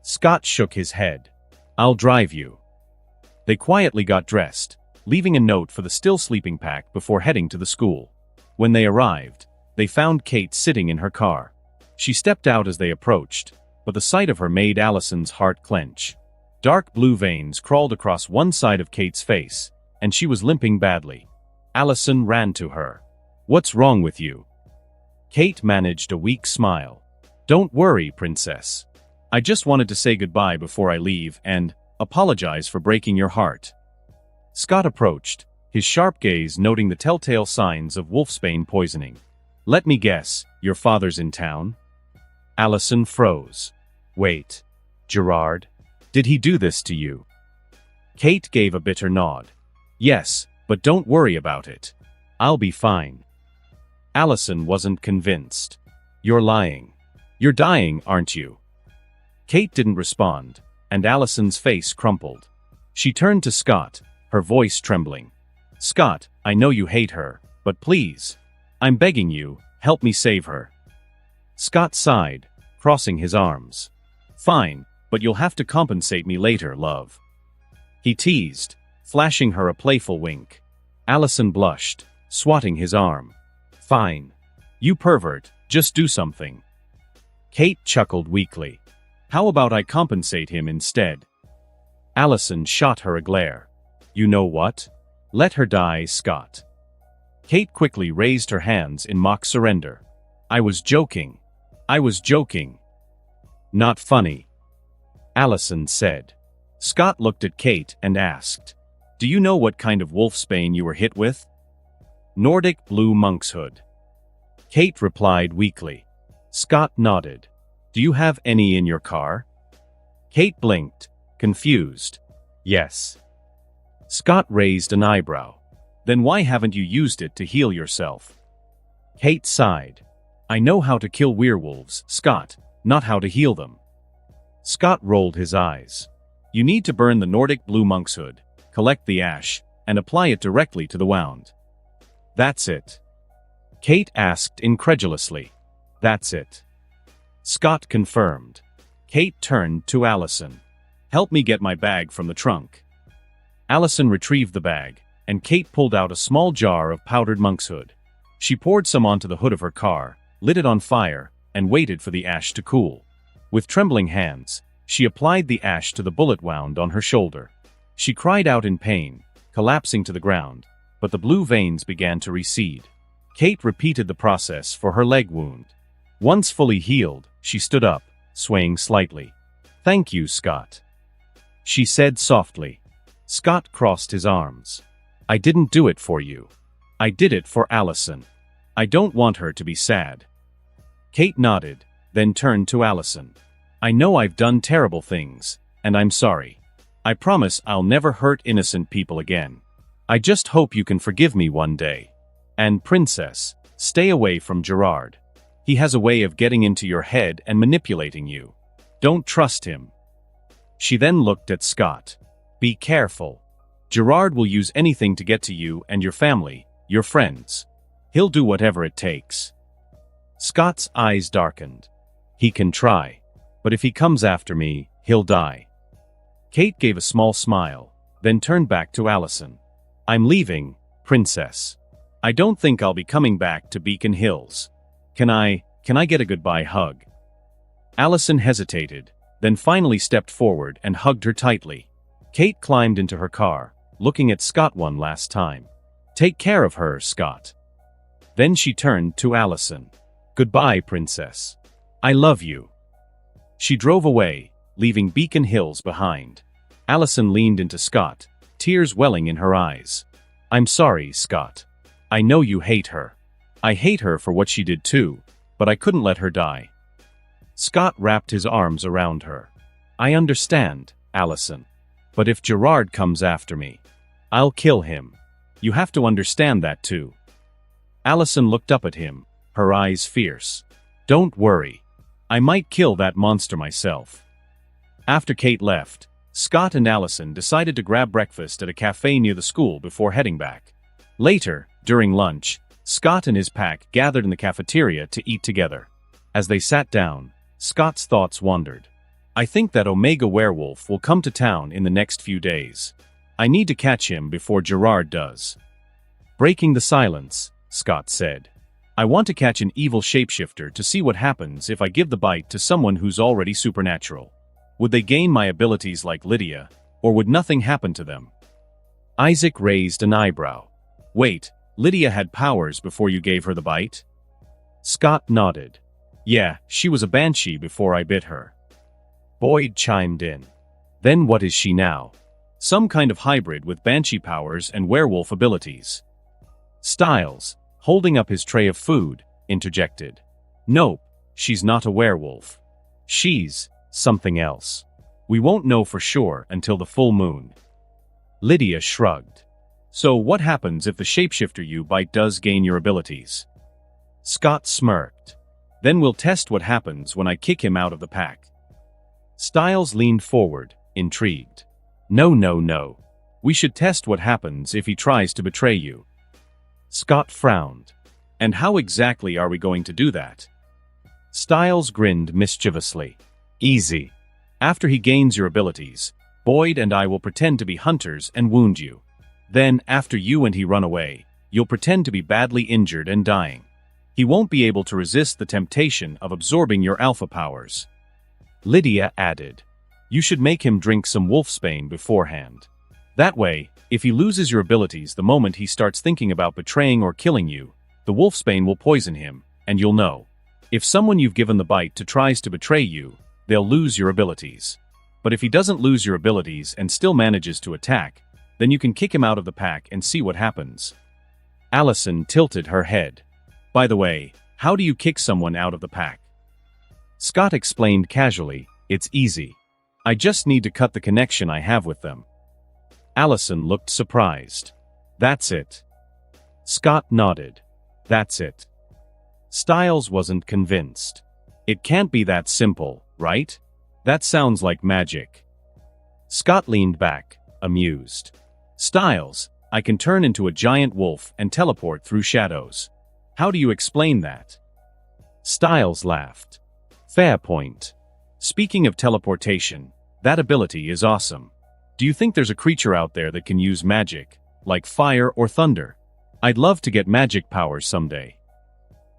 A: Scott shook his head. I'll drive you. They quietly got dressed, leaving a note for the still sleeping pack before heading to the school. When they arrived, they found Kate sitting in her car. She stepped out as they approached, but the sight of her made Allison's heart clench. Dark blue veins crawled across one side of Kate's face, and she was limping badly. Allison ran to her. What's wrong with you? Kate managed a weak smile. Don't worry, princess. I just wanted to say goodbye before I leave and apologize for breaking your heart. Scott approached, his sharp gaze noting the telltale signs of wolfsbane poisoning. Let me guess, your father's in town? Allison froze. Wait. Gerard? Did he do this to you? Kate gave a bitter nod. Yes, but don't worry about it. I'll be fine. Allison wasn't convinced. You're lying. You're dying, aren't you? Kate didn't respond, and Allison's face crumpled. She turned to Scott, her voice trembling. Scott, I know you hate her, but please. I'm begging you, help me save her. Scott sighed, crossing his arms. Fine, but you'll have to compensate me later, love. He teased, flashing her a playful wink. Allison blushed, swatting his arm. Fine. You pervert, just do something. Kate chuckled weakly. How about I compensate him instead? Allison shot her a glare. You know what? Let her die, Scott. Kate quickly raised her hands in mock surrender. I was joking. I was joking. Not funny, Allison said. Scott looked at Kate and asked, "Do you know what kind of wolfsbane you were hit with?" "Nordic blue monk's hood," Kate replied weakly. Scott nodded. "Do you have any in your car?" Kate blinked, confused. "Yes." Scott raised an eyebrow. "Then why haven't you used it to heal yourself?" Kate sighed. "I know how to kill werewolves, Scott, not how to heal them." Scott rolled his eyes. "You need to burn the Nordic blue monk's hood, collect the ash, and apply it directly to the wound." "That's it?" Kate asked incredulously. "That's it." Scott confirmed. Kate turned to Allison. "Help me get my bag from the trunk." Allison retrieved the bag, and Kate pulled out a small jar of powdered monk's hood. She poured some onto the hood of her car, lit it on fire, and waited for the ash to cool. With trembling hands, she applied the ash to the bullet wound on her shoulder. She cried out in pain, collapsing to the ground, but the blue veins began to recede. Kate repeated the process for her leg wound. Once fully healed, she stood up, swaying slightly. "Thank you, Scott," she said softly. Scott crossed his arms. "I didn't do it for you. I did it for Allison. I don't want her to be sad." Kate nodded, then turned to Allison. "I know I've done terrible things, and I'm sorry. I promise I'll never hurt innocent people again. I just hope you can forgive me one day. And Princess, stay away from Gerard. He has a way of getting into your head and manipulating you. Don't trust him." She then looked at Scott. "Be careful. Gerard will use anything to get to you and your family, your friends. He'll do whatever it takes." Scott's eyes darkened. "He can try. But if he comes after me, he'll die." Kate gave a small smile, then turned back to Allison. "I'm leaving, Princess. I don't think I'll be coming back to Beacon Hills. Can I get a goodbye hug?" Allison hesitated, then finally stepped forward and hugged her tightly. Kate climbed into her car, looking at Scott one last time. "Take care of her, Scott." Then she turned to Allison. "Goodbye, Princess. I love you." She drove away, leaving Beacon Hills behind. Allison leaned into Scott, tears welling in her eyes. "I'm sorry, Scott. I know you hate her. I hate her for what she did too, but I couldn't let her die." Scott wrapped his arms around her. "I understand, Allison. But if Gerard comes after me, I'll kill him. You have to understand that too." Allison looked up at him, her eyes fierce. "Don't worry. I might kill that monster myself." After Kate left, Scott and Allison decided to grab breakfast at a cafe near the school before heading back. Later, during lunch, Scott and his pack gathered in the cafeteria to eat together. As they sat down, Scott's thoughts wandered. "I think that Omega Werewolf will come to town in the next few days. I need to catch him before Gerard does." Breaking the silence, Scott said, "I want to catch an evil shapeshifter to see what happens if I give the bite to someone who's already supernatural. Would they gain my abilities like Lydia, or would nothing happen to them?" Isaac raised an eyebrow. "Wait, Lydia had powers before you gave her the bite?" Scott nodded. "Yeah, she was a banshee before I bit her." Boyd chimed in. "Then what is she now?" "Some kind of hybrid with banshee powers and werewolf abilities." Styles, holding up his tray of food, interjected. "Nope, she's not a werewolf. She's something else. We won't know for sure until the full moon." Lydia shrugged. "So what happens if the shapeshifter you bite does gain your abilities?" Scott smirked. "Then we'll test what happens when I kick him out of the pack." Styles leaned forward, intrigued. No. We should test what happens if he tries to betray you." Scott frowned. "And how exactly are we going to do that?" Styles grinned mischievously. "Easy. After he gains your abilities, Boyd and I will pretend to be hunters and wound you. Then, after you and he run away, you'll pretend to be badly injured and dying. He won't be able to resist the temptation of absorbing your alpha powers." Lydia added, "You should make him drink some wolfsbane beforehand. That way, if he loses your abilities the moment he starts thinking about betraying or killing you, the wolfsbane will poison him, and you'll know. If someone you've given the bite to tries to betray you, they'll lose your abilities. But if he doesn't lose your abilities and still manages to attack, then you can kick him out of the pack and see what happens. Allison tilted her head. By the way, how do you kick someone out of the pack? Scott explained casually, it's easy. I just need to cut the connection I have with them. Allison looked surprised. That's it. Scott nodded. That's it. Styles wasn't convinced. It can't be that simple, right? That sounds like magic. Scott leaned back, amused. Styles, I can turn into a giant wolf and teleport through shadows. How do you explain that? Styles laughed. Fair point. Speaking of teleportation, that ability is awesome. Do you think there's a creature out there that can use magic, like fire or thunder? I'd love to get magic powers someday.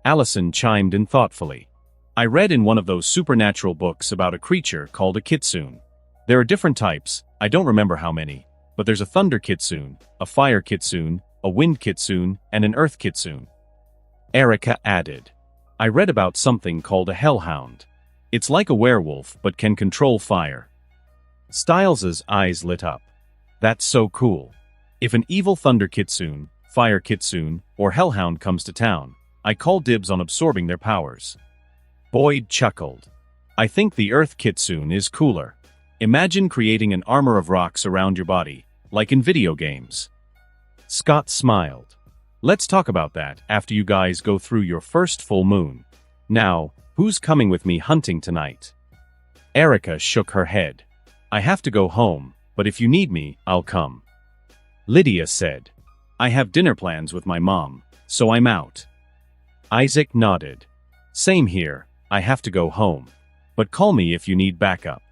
A: Allison chimed in thoughtfully. I read in one of those supernatural books about a creature called a kitsune. There are different types, I don't remember how many, but there's a thunder kitsune, a fire kitsune, a wind kitsune, and an earth kitsune. Erica added. I read about something called a hellhound. It's like a werewolf but can control fire. Styles's eyes lit up. That's so cool. If an evil thunder kitsune, fire kitsune, or hellhound comes to town, I call dibs on absorbing their powers. Boyd chuckled. I think the earth kitsune is cooler. Imagine creating an armor of rocks around your body, like in video games. Scott smiled. Let's talk about that after you guys go through your first full moon. Now, who's coming with me hunting tonight? Erica shook her head. I have to go home, but if you need me, I'll come. Lydia said. I have dinner plans with my mom, so I'm out. Isaac nodded. Same here, I have to go home. But call me if you need backup.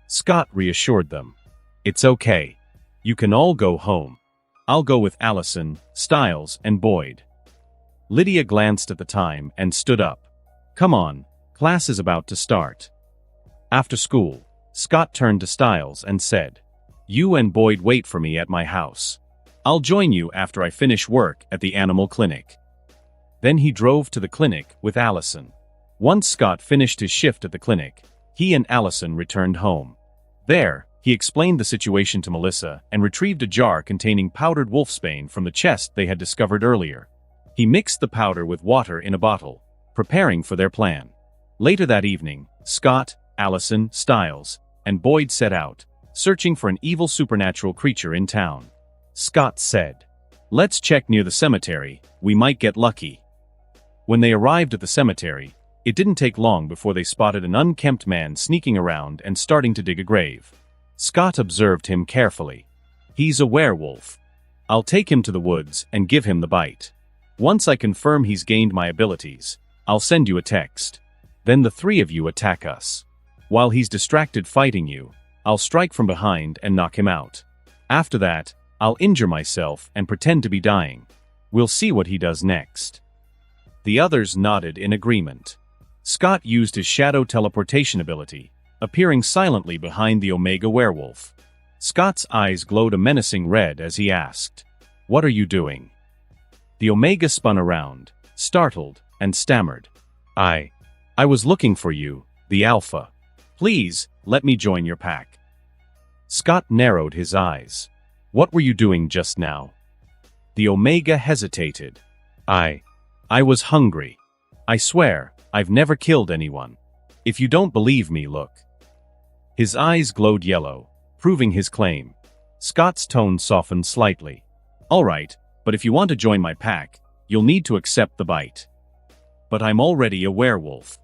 A: Scott reassured them. It's okay. You can all go home. I'll go with Allison, Styles, and Boyd. Lydia glanced at the time and stood up. Come on, class is about to start. After school, Scott turned to Styles and said, You and Boyd wait for me at my house. I'll join you after I finish work at the animal clinic. Then he drove to the clinic with Allison. Once Scott finished his shift at the clinic, he and Allison returned home. There, he explained the situation to Melissa and retrieved a jar containing powdered wolfsbane from the chest they had discovered earlier. He mixed the powder with water in a bottle, preparing for their plan. Later that evening, Scott, Allison, Styles, and Boyd set out, searching for an evil supernatural creature in town. Scott said, Let's check near the cemetery, we might get lucky. When they arrived at the cemetery, it didn't take long before they spotted an unkempt man sneaking around and starting to dig a grave. Scott observed him carefully. He's a werewolf. I'll take him to the woods and give him the bite. Once I confirm he's gained my abilities, I'll send you a text. Then the three of you attack us. While he's distracted fighting you, I'll strike from behind and knock him out. After that, I'll injure myself and pretend to be dying. We'll see what he does next. The others nodded in agreement. Scott used his shadow teleportation ability, appearing silently behind the Omega werewolf. Scott's eyes glowed a menacing red as he asked, What are you doing? The Omega spun around, startled, and stammered. I was looking for you, the Alpha. Please, let me join your pack. Scott narrowed his eyes. What were you doing just now? The Omega hesitated. I was hungry. I swear, I've never killed anyone. If you don't believe me, look. His eyes glowed yellow, proving his claim. Scott's tone softened slightly. All right, but if you want to join my pack, you'll need to accept the bite. But I'm already a werewolf.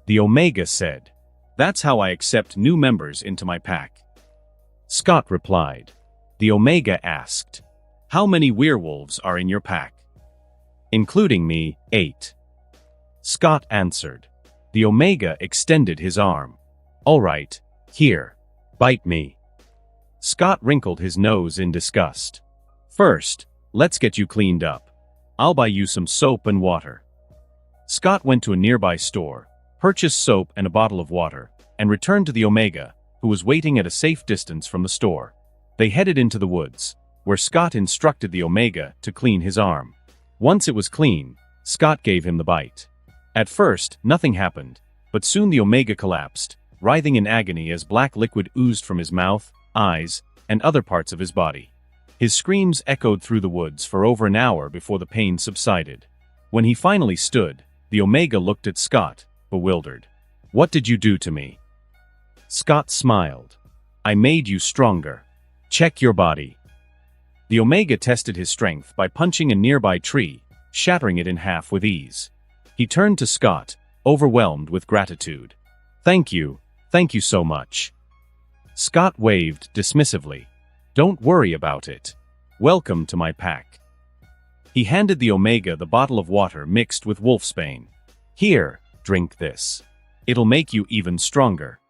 A: The Omega said. That's how I accept new members into my pack. Scott replied. The Omega asked, How many werewolves are in your pack? Including me, 8. Scott answered. The Omega extended his arm. All right, here, bite me. Scott wrinkled his nose in disgust. First, let's get you cleaned up. I'll buy you some soap and water. Scott went to a nearby store, purchased soap and a bottle of water, and returned to the Omega, who was waiting at a safe distance from the store. They headed into the woods, where Scott instructed the Omega to clean his arm. Once it was clean, Scott gave him the bite. At first, nothing happened, But soon the Omega collapsed, writhing in agony as black liquid oozed from his mouth, eyes, and other parts of his body. His screams echoed through the woods for over an hour before the pain subsided. When he finally stood, the Omega looked at Scott, bewildered. "What did you do to me?" Scott smiled. "I made you stronger. Check your body." The Omega tested his strength by punching a nearby tree, shattering it in half with ease. He turned to Scott, overwhelmed with gratitude. Thank you so much." Scott waved dismissively. "Don't worry about it. Welcome to my pack." He handed the Omega the bottle of water mixed with wolfsbane. "Here, drink this. It'll make you even stronger."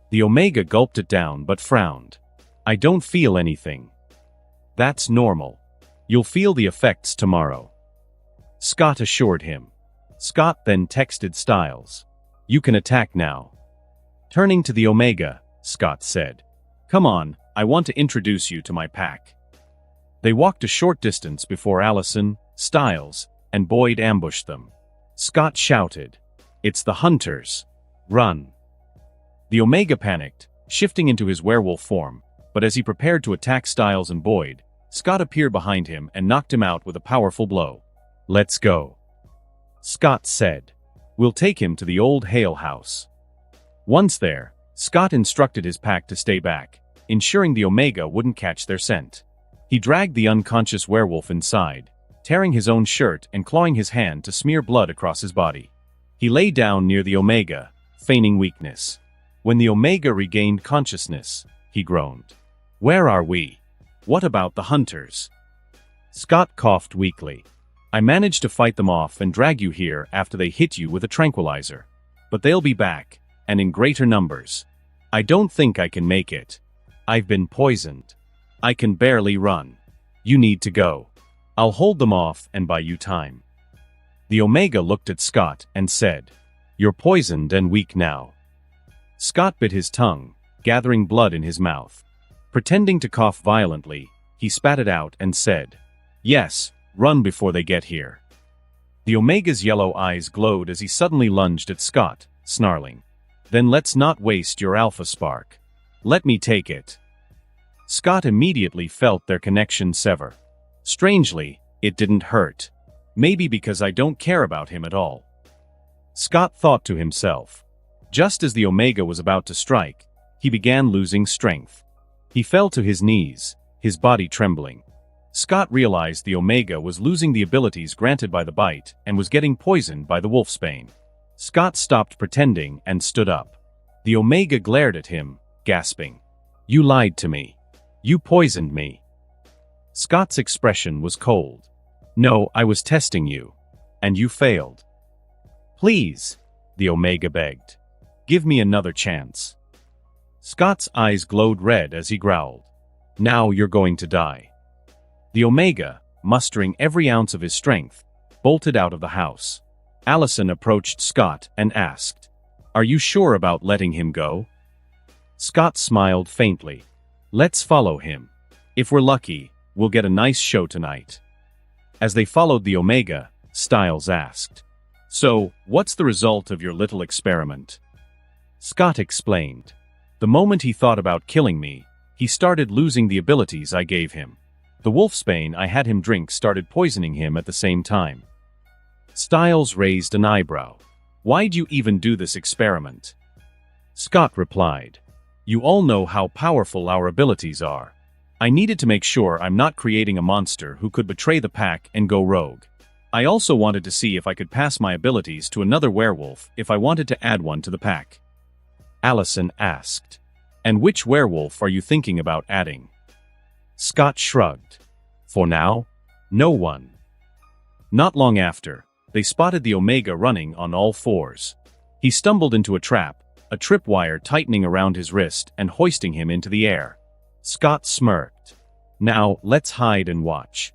A: The Omega gulped it down but frowned. "I don't feel anything." "That's normal. You'll feel the effects tomorrow," Scott assured him. Scott then texted Styles. "You can attack now." Turning to the Omega, Scott said, "Come on, I want to introduce you to my pack." They walked a short distance before Allison, Styles, and Boyd ambushed them. Scott shouted, "It's the hunters! Run!" The Omega panicked, shifting into his werewolf form, but as he prepared to attack Styles and Boyd, Scott appeared behind him and knocked him out with a powerful blow. "Let's go," Scott said. "We'll take him to the old Hale house." Once there, Scott instructed his pack to stay back, ensuring the Omega wouldn't catch their scent. He dragged the unconscious werewolf inside, tearing his own shirt and clawing his hand to smear blood across his body. He lay down near the Omega, feigning weakness. When the Omega regained consciousness, he groaned. "Where are we? What about the hunters?" Scott coughed weakly. "I managed to fight them off and drag you here after they hit you with a tranquilizer. But they'll be back, and in greater numbers. I don't think I can make it. I've been poisoned. I can barely run. You need to go. I'll hold them off and buy you time." The Omega looked at Scott and said, "You're poisoned and weak now." Scott bit his tongue, gathering blood in his mouth. Pretending to cough violently, he spat it out and said, "Yes, run before they get here." The Omega's yellow eyes glowed as he suddenly lunged at Scott, snarling, "Then let's not waste your alpha spark. Let me take it." Scott immediately felt their connection sever. Strangely, it didn't hurt. Maybe because I don't care about him at all. Scott thought to himself. Just as the Omega was about to strike, he began losing strength. He fell to his knees, his body trembling. Scott realized the Omega was losing the abilities granted by the bite and was getting poisoned by the wolfsbane. Scott stopped pretending and stood up. The Omega glared at him, gasping, "You lied to me. You poisoned me." Scott's expression was cold. "No, I was testing you. And you failed." "Please," the Omega begged. "Give me another chance." Scott's eyes glowed red as he growled, "Now you're going to die." The Omega, mustering every ounce of his strength, bolted out of the house. Allison approached Scott and asked, "Are you sure about letting him go?" Scott smiled faintly. "Let's follow him. If we're lucky, we'll get a nice show tonight." As they followed the Omega, Styles asked, "So, what's the result of your little experiment?" Scott explained, "The moment he thought about killing me, he started losing the abilities I gave him. The wolfsbane I had him drink started poisoning him at the same time." Styles raised an eyebrow. "Why'd you even do this experiment?" Scott replied, "You all know how powerful our abilities are. I needed to make sure I'm not creating a monster who could betray the pack and go rogue. I also wanted to see if I could pass my abilities to another werewolf if I wanted to add one to the pack." Allison asked, "And which werewolf are you thinking about adding?" Scott shrugged. "For now, no one." Not long after, they spotted the Omega running on all fours. He stumbled into a trap, a tripwire tightening around his wrist and hoisting him into the air. Scott smirked. "Now, let's hide and watch."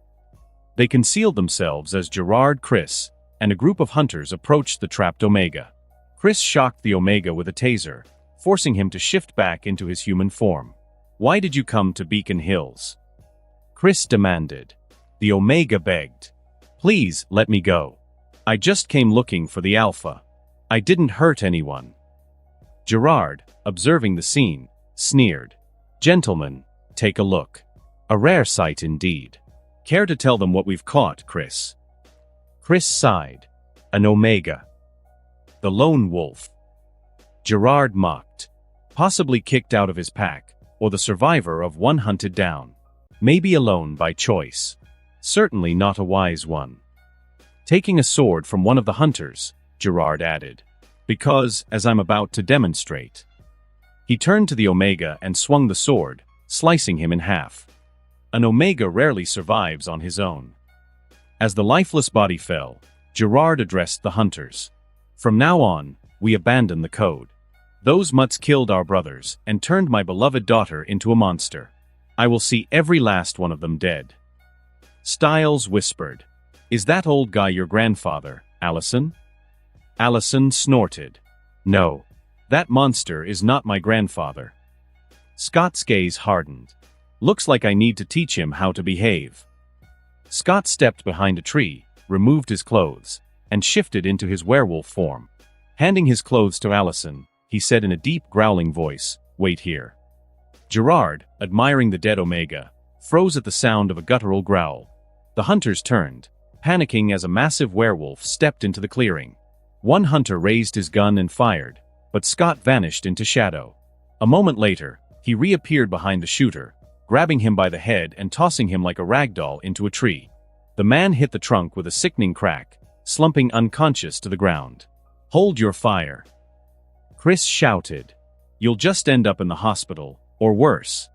A: They concealed themselves as Gerard, Chris, and a group of hunters approached the trapped Omega. Chris shocked the Omega with a taser, forcing him to shift back into his human form. "Why did you come to Beacon Hills?" Chris demanded. The Omega begged. "Please, let me go. I just came looking for the Alpha." I didn't hurt anyone. Gerard, observing the scene, sneered. Gentlemen, take a look. A rare sight indeed. Care to tell them what we've caught, Chris? Chris sighed. An omega. The lone wolf. Gerard mocked. Possibly kicked out of his pack, or the survivor of one hunted down. Maybe alone by choice. Certainly not a wise one. Taking a sword from one of the hunters, Gerard added. Because, as I'm about to demonstrate. He turned to the omega and swung the sword, slicing him in half. An omega rarely survives on his own. As the lifeless body fell, Gerard addressed the hunters. From now on, we abandon the code. Those mutts killed our brothers and turned my beloved daughter into a monster. I will see every last one of them dead. Styles whispered. Is that old guy your grandfather, Allison? Allison snorted. No. That monster is not my grandfather. Scott's gaze hardened. Looks like I need to teach him how to behave. Scott stepped behind a tree, removed his clothes, and shifted into his werewolf form. Handing his clothes to Allison, he said in a deep, growling voice, "Wait here." Gerard, admiring the dead omega, froze at the sound of a guttural growl. The hunters turned, panicking as a massive werewolf stepped into the clearing. One hunter raised his gun and fired, but Scott vanished into shadow. A moment later, he reappeared behind the shooter, grabbing him by the head and tossing him like a rag doll into a tree. The man hit the trunk with a sickening crack, slumping unconscious to the ground. "Hold your fire!" Chris shouted. "You'll just end up in the hospital, or worse."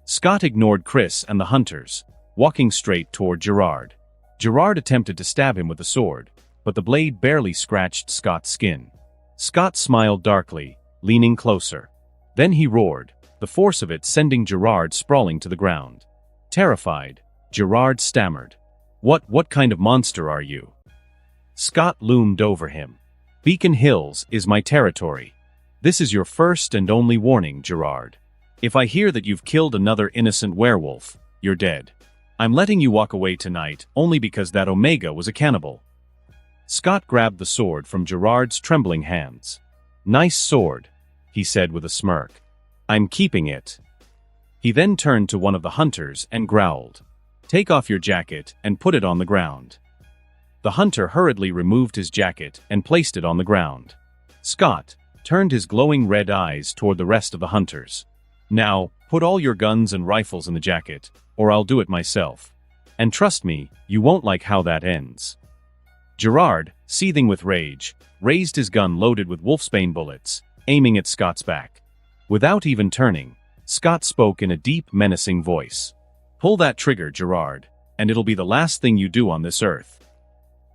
A: Scott ignored Chris and the hunters, walking straight toward Gerard. Gerard attempted to stab him with the sword, but the blade barely scratched Scott's skin. Scott smiled darkly, leaning closer. Then he roared, the force of it sending Gerard sprawling to the ground. Terrified, Gerard stammered. What kind of monster are you?" Scott loomed over him. "Beacon Hills is my territory. This is your first and only warning, Gerard. If I hear that you've killed another innocent werewolf, you're dead. I'm letting you walk away tonight only because that omega was a cannibal." Scott grabbed the sword from Gerard's trembling hands. "Nice sword," he said with a smirk. "I'm keeping it." He then turned to one of the hunters and growled. "Take off your jacket and put it on the ground." The hunter hurriedly removed his jacket and placed it on the ground. Scott turned his glowing red eyes toward the rest of the hunters. "Now, put all your guns and rifles in the jacket, or I'll do it myself. And trust me, you won't like how that ends." Gerard, seething with rage, raised his gun loaded with wolfsbane bullets, aiming at Scott's back. Without even turning, Scott spoke in a deep, menacing voice. "Pull that trigger, Gerard, and it'll be the last thing you do on this earth."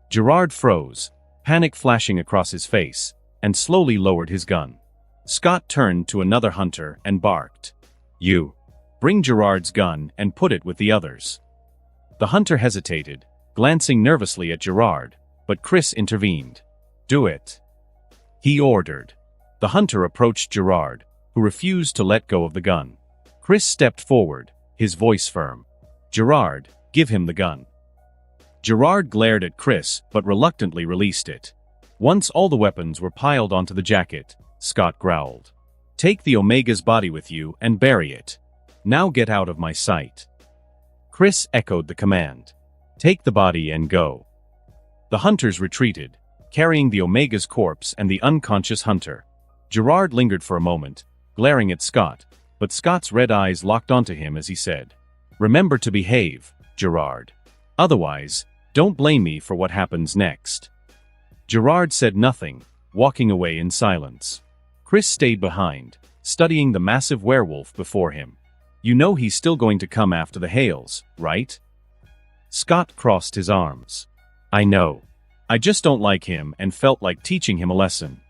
A: Gerard froze, panic flashing across his face, and slowly lowered his gun. Scott turned to another hunter and barked. "You. Bring Gerard's gun and put it with the others." The hunter hesitated, glancing nervously at Gerard, but Chris intervened. "Do it," he ordered. The hunter approached Gerard, who refused to let go of the gun. Chris stepped forward, his voice firm. "Gerard, give him the gun." Gerard glared at Chris but reluctantly released it. Once all the weapons were piled onto the jacket, Scott growled. "Take the Omega's body with you and bury it. Now get out of my sight." Chris echoed the command. "Take the body and go." The hunters retreated, carrying the Omega's corpse and the unconscious hunter. Gerard lingered for a moment, glaring at Scott, but Scott's red eyes locked onto him as he said, "Remember to behave, Gerard. Otherwise, don't blame me for what happens next." Gerard said nothing, walking away in silence. Chris stayed behind, studying the massive werewolf before him. "You know he's still going to come after the Hales, right?" Scott crossed his arms. "I know. I just don't like him and felt like teaching him a lesson."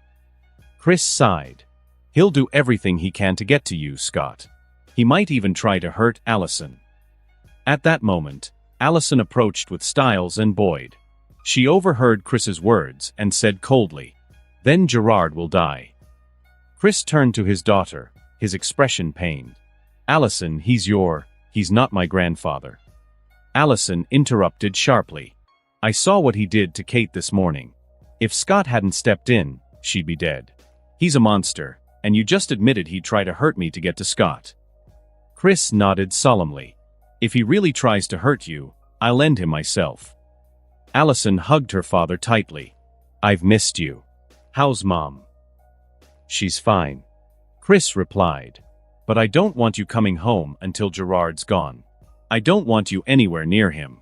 A: Chris sighed. "He'll do everything he can to get to you, Scott. He might even try to hurt Allison." At that moment, Allison approached with Styles and Boyd. She overheard Chris's words and said coldly, "Then Gerard will die." Chris turned to his daughter, his expression pained. "Allison, he's not my grandfather." Allison interrupted sharply. "I saw what he did to Kate this morning. If Scott hadn't stepped in, she'd be dead. He's a monster, and you just admitted he'd try to hurt me to get to Scott. Chris nodded solemnly. If he really tries to hurt you, I'll end him myself. Allison hugged her father tightly. I've missed you. How's Mom? She's fine. Chris replied. But I don't want you coming home until Gerard's gone. I don't want you anywhere near him.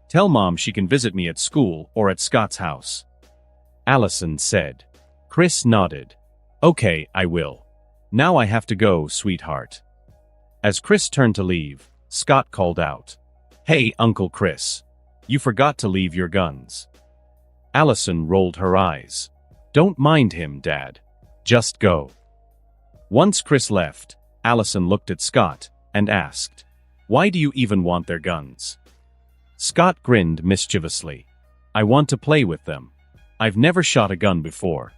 A: Tell Mom she can visit me at school or at Scott's house. Allison said. Chris nodded. Okay, I will. Now I have to go, sweetheart. As Chris turned to leave, Scott called out. Hey, Uncle Chris. You forgot to leave your guns. Allison rolled her eyes. Don't mind him, Dad. Just go. Once Chris left, Allison looked at Scott and asked, Why do you even want their guns? Scott grinned mischievously. I want to play with them. I've never shot a gun before.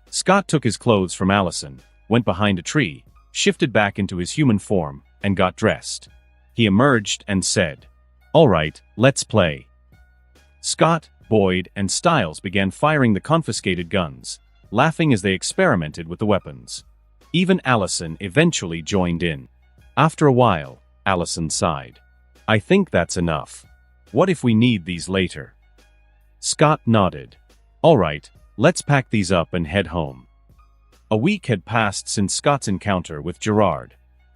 A: Scott took his clothes from Allison, went behind a tree, shifted back into his human form, and got dressed. He emerged and said, All right, let's play. Scott, Boyd, and Stiles began firing the confiscated guns, laughing as they experimented with the weapons. Even Allison eventually joined in. After a while, Allison sighed. I think that's enough. What if we need these later? Scott nodded. All right, let's pack these up and head home. A week had passed since Scott's encounter with Gerard.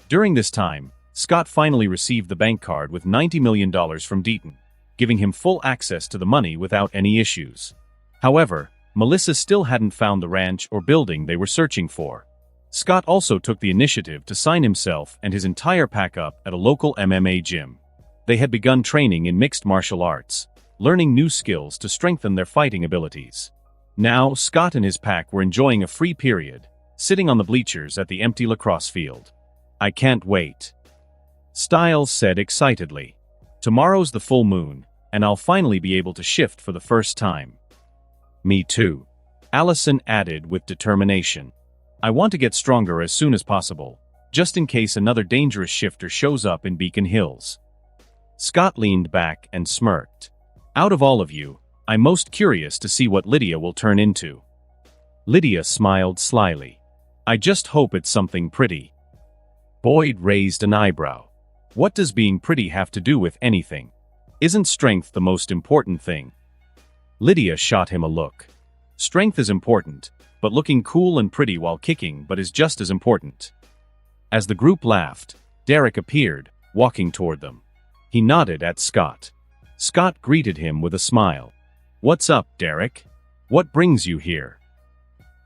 A: During this time, Scott finally received the bank card with $90 million from Deaton, giving him full access to the money without any issues. However, Melissa still hadn't found the ranch or building they were searching for. Scott also took the initiative to sign himself and his entire pack up at a local MMA gym. They had begun training in mixed martial arts, learning new skills to strengthen their fighting abilities. Now, Scott and his pack were enjoying a free period, sitting on the bleachers at the empty lacrosse field. I can't wait. Stiles said excitedly. Tomorrow's the full moon, and I'll finally be able to shift for the first time. Me too. Allison added with determination. I want to get stronger as soon as possible, just in case another dangerous shifter shows up in Beacon Hills. Scott leaned back and smirked. Out of all of you, I'm most curious to see what Lydia will turn into. Lydia smiled slyly. I just hope it's something pretty. Boyd raised an eyebrow. What does being pretty have to do with anything? Isn't strength the most important thing? Lydia shot him a look. Strength is important, but looking cool and pretty while kicking is just as important. As the group laughed, Derek appeared, walking toward them. He nodded at Scott. Scott greeted him with a smile. What's up, Derek? What brings you here?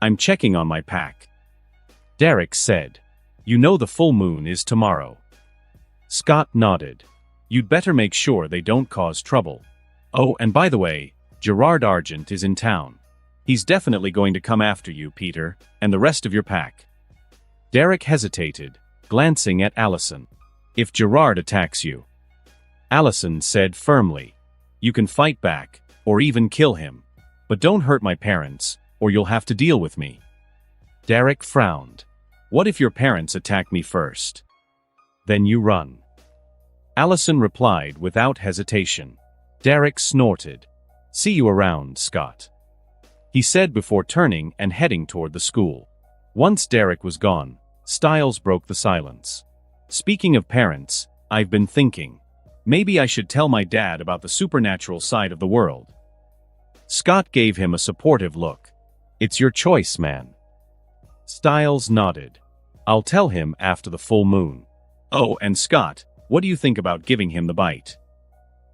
A: I'm checking on my pack. Derek said. You know the full moon is tomorrow. Scott nodded. You'd better make sure they don't cause trouble. Oh, and by the way, Gerard Argent is in town. He's definitely going to come after you, Peter, and the rest of your pack. Derek hesitated, glancing at Allison. If Gerard attacks you, Allison said firmly, you can fight back, or even kill him. But don't hurt my parents, or you'll have to deal with me. Derek frowned. What if your parents attack me first? Then you run. Allison replied without hesitation. Derek snorted. See you around, Scott. He said before turning and heading toward the school. Once Derek was gone, Stiles broke the silence. Speaking of parents, I've been thinking. Maybe I should tell my dad about the supernatural side of the world. Scott gave him a supportive look. It's your choice, man. Stiles nodded. I'll tell him after the full moon. Oh, and Scott, what do you think about giving him the bite?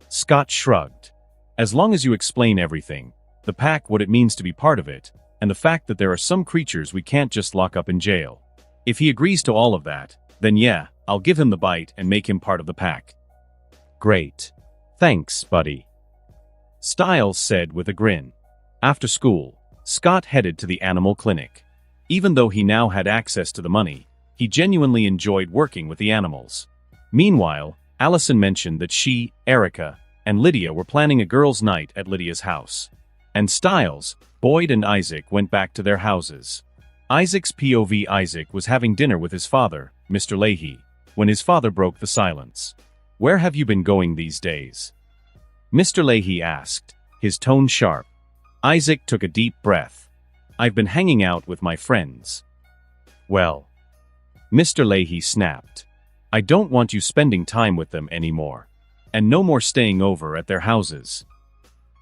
A: Scott shrugged. As long as you explain everything, the pack, what it means to be part of it, and the fact that there are some creatures we can't just lock up in jail. If he agrees to all of that, then yeah, I'll give him the bite and make him part of the pack. Great. Thanks, buddy. Stiles said with a grin. After school, Scott headed to the animal clinic. Even though he now had access to the money, he genuinely enjoyed working with the animals. Meanwhile, Allison mentioned that she, Erica, and Lydia were planning a girls' night at Lydia's house. And Stiles, Boyd, and Isaac went back to their houses. Isaac's POV Isaac was having dinner with his father, Mr. Leahy, when his father broke the silence. Where have you been going these days? Mr. Leahy asked, his tone sharp. Isaac took a deep breath. I've been hanging out with my friends. Well, Mr. Leahy snapped. I don't want you spending time with them anymore. And no more staying over at their houses.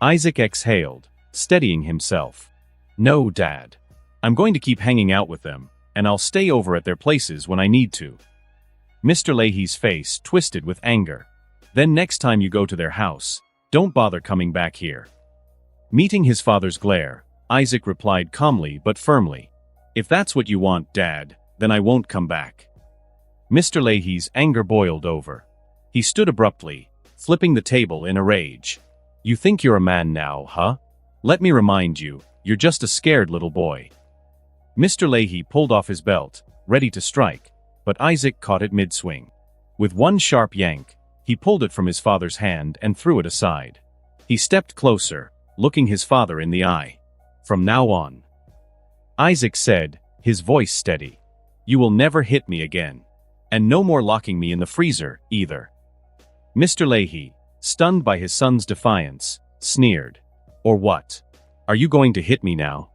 A: Isaac exhaled, steadying himself. No, Dad. I'm going to keep hanging out with them, and I'll stay over at their places when I need to. Mr. Leahy's face twisted with anger. Then next time you go to their house, don't bother coming back here. Meeting his father's glare, Isaac replied calmly but firmly. If that's what you want, Dad, then I won't come back. Mr. Leahy's anger boiled over. He stood abruptly, flipping the table in a rage. You think you're a man now, huh? Let me remind you, you're just a scared little boy. Mr. Leahy pulled off his belt, ready to strike, but Isaac caught it mid-swing. With one sharp yank, he pulled it from his father's hand and threw it aside. He stepped closer, looking his father in the eye. From now on, Isaac said, his voice steady, you will never hit me again. And no more locking me in the freezer, either. Mr. Leahy, stunned by his son's defiance, sneered. Or what? Are you going to hit me now?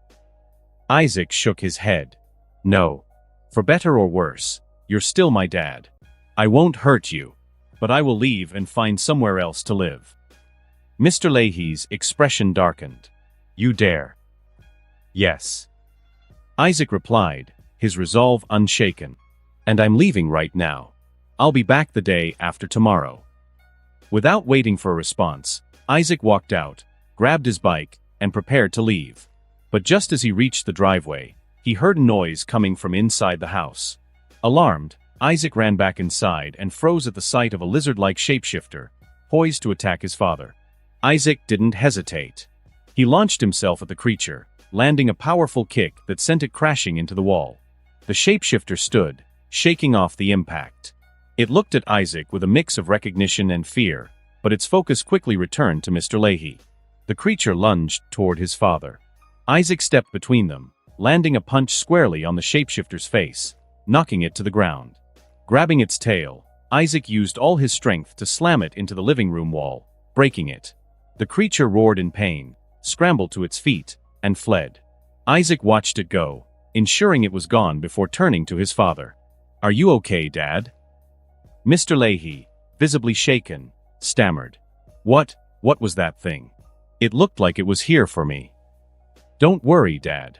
A: Isaac shook his head. No. For better or worse, you're still my dad. I won't hurt you, but I will leave and find somewhere else to live. Mr. Leahy's expression darkened. You dare? Yes. Isaac replied, his resolve unshaken. And I'm leaving right now. I'll be back the day after tomorrow. Without waiting for a response, Isaac walked out, grabbed his bike, and prepared to leave. But just as he reached the driveway, he heard a noise coming from inside the house. Alarmed, Isaac ran back inside and froze at the sight of a lizard-like shapeshifter, poised to attack his father. Isaac didn't hesitate. He launched himself at the creature, landing a powerful kick that sent it crashing into the wall. The shapeshifter stood, shaking off the impact. It looked at Isaac with a mix of recognition and fear, but its focus quickly returned to Mr. Leahy. The creature lunged toward his father. Isaac stepped between them, landing a punch squarely on the shapeshifter's face, knocking it to the ground. Grabbing its tail, Isaac used all his strength to slam it into the living room wall, breaking it. The creature roared in pain, scrambled to its feet, and fled. Isaac watched it go, ensuring it was gone before turning to his father. Are you okay, Dad? Mr. Leahy, visibly shaken, stammered. What was that thing? It looked like it was here for me. Don't worry, Dad.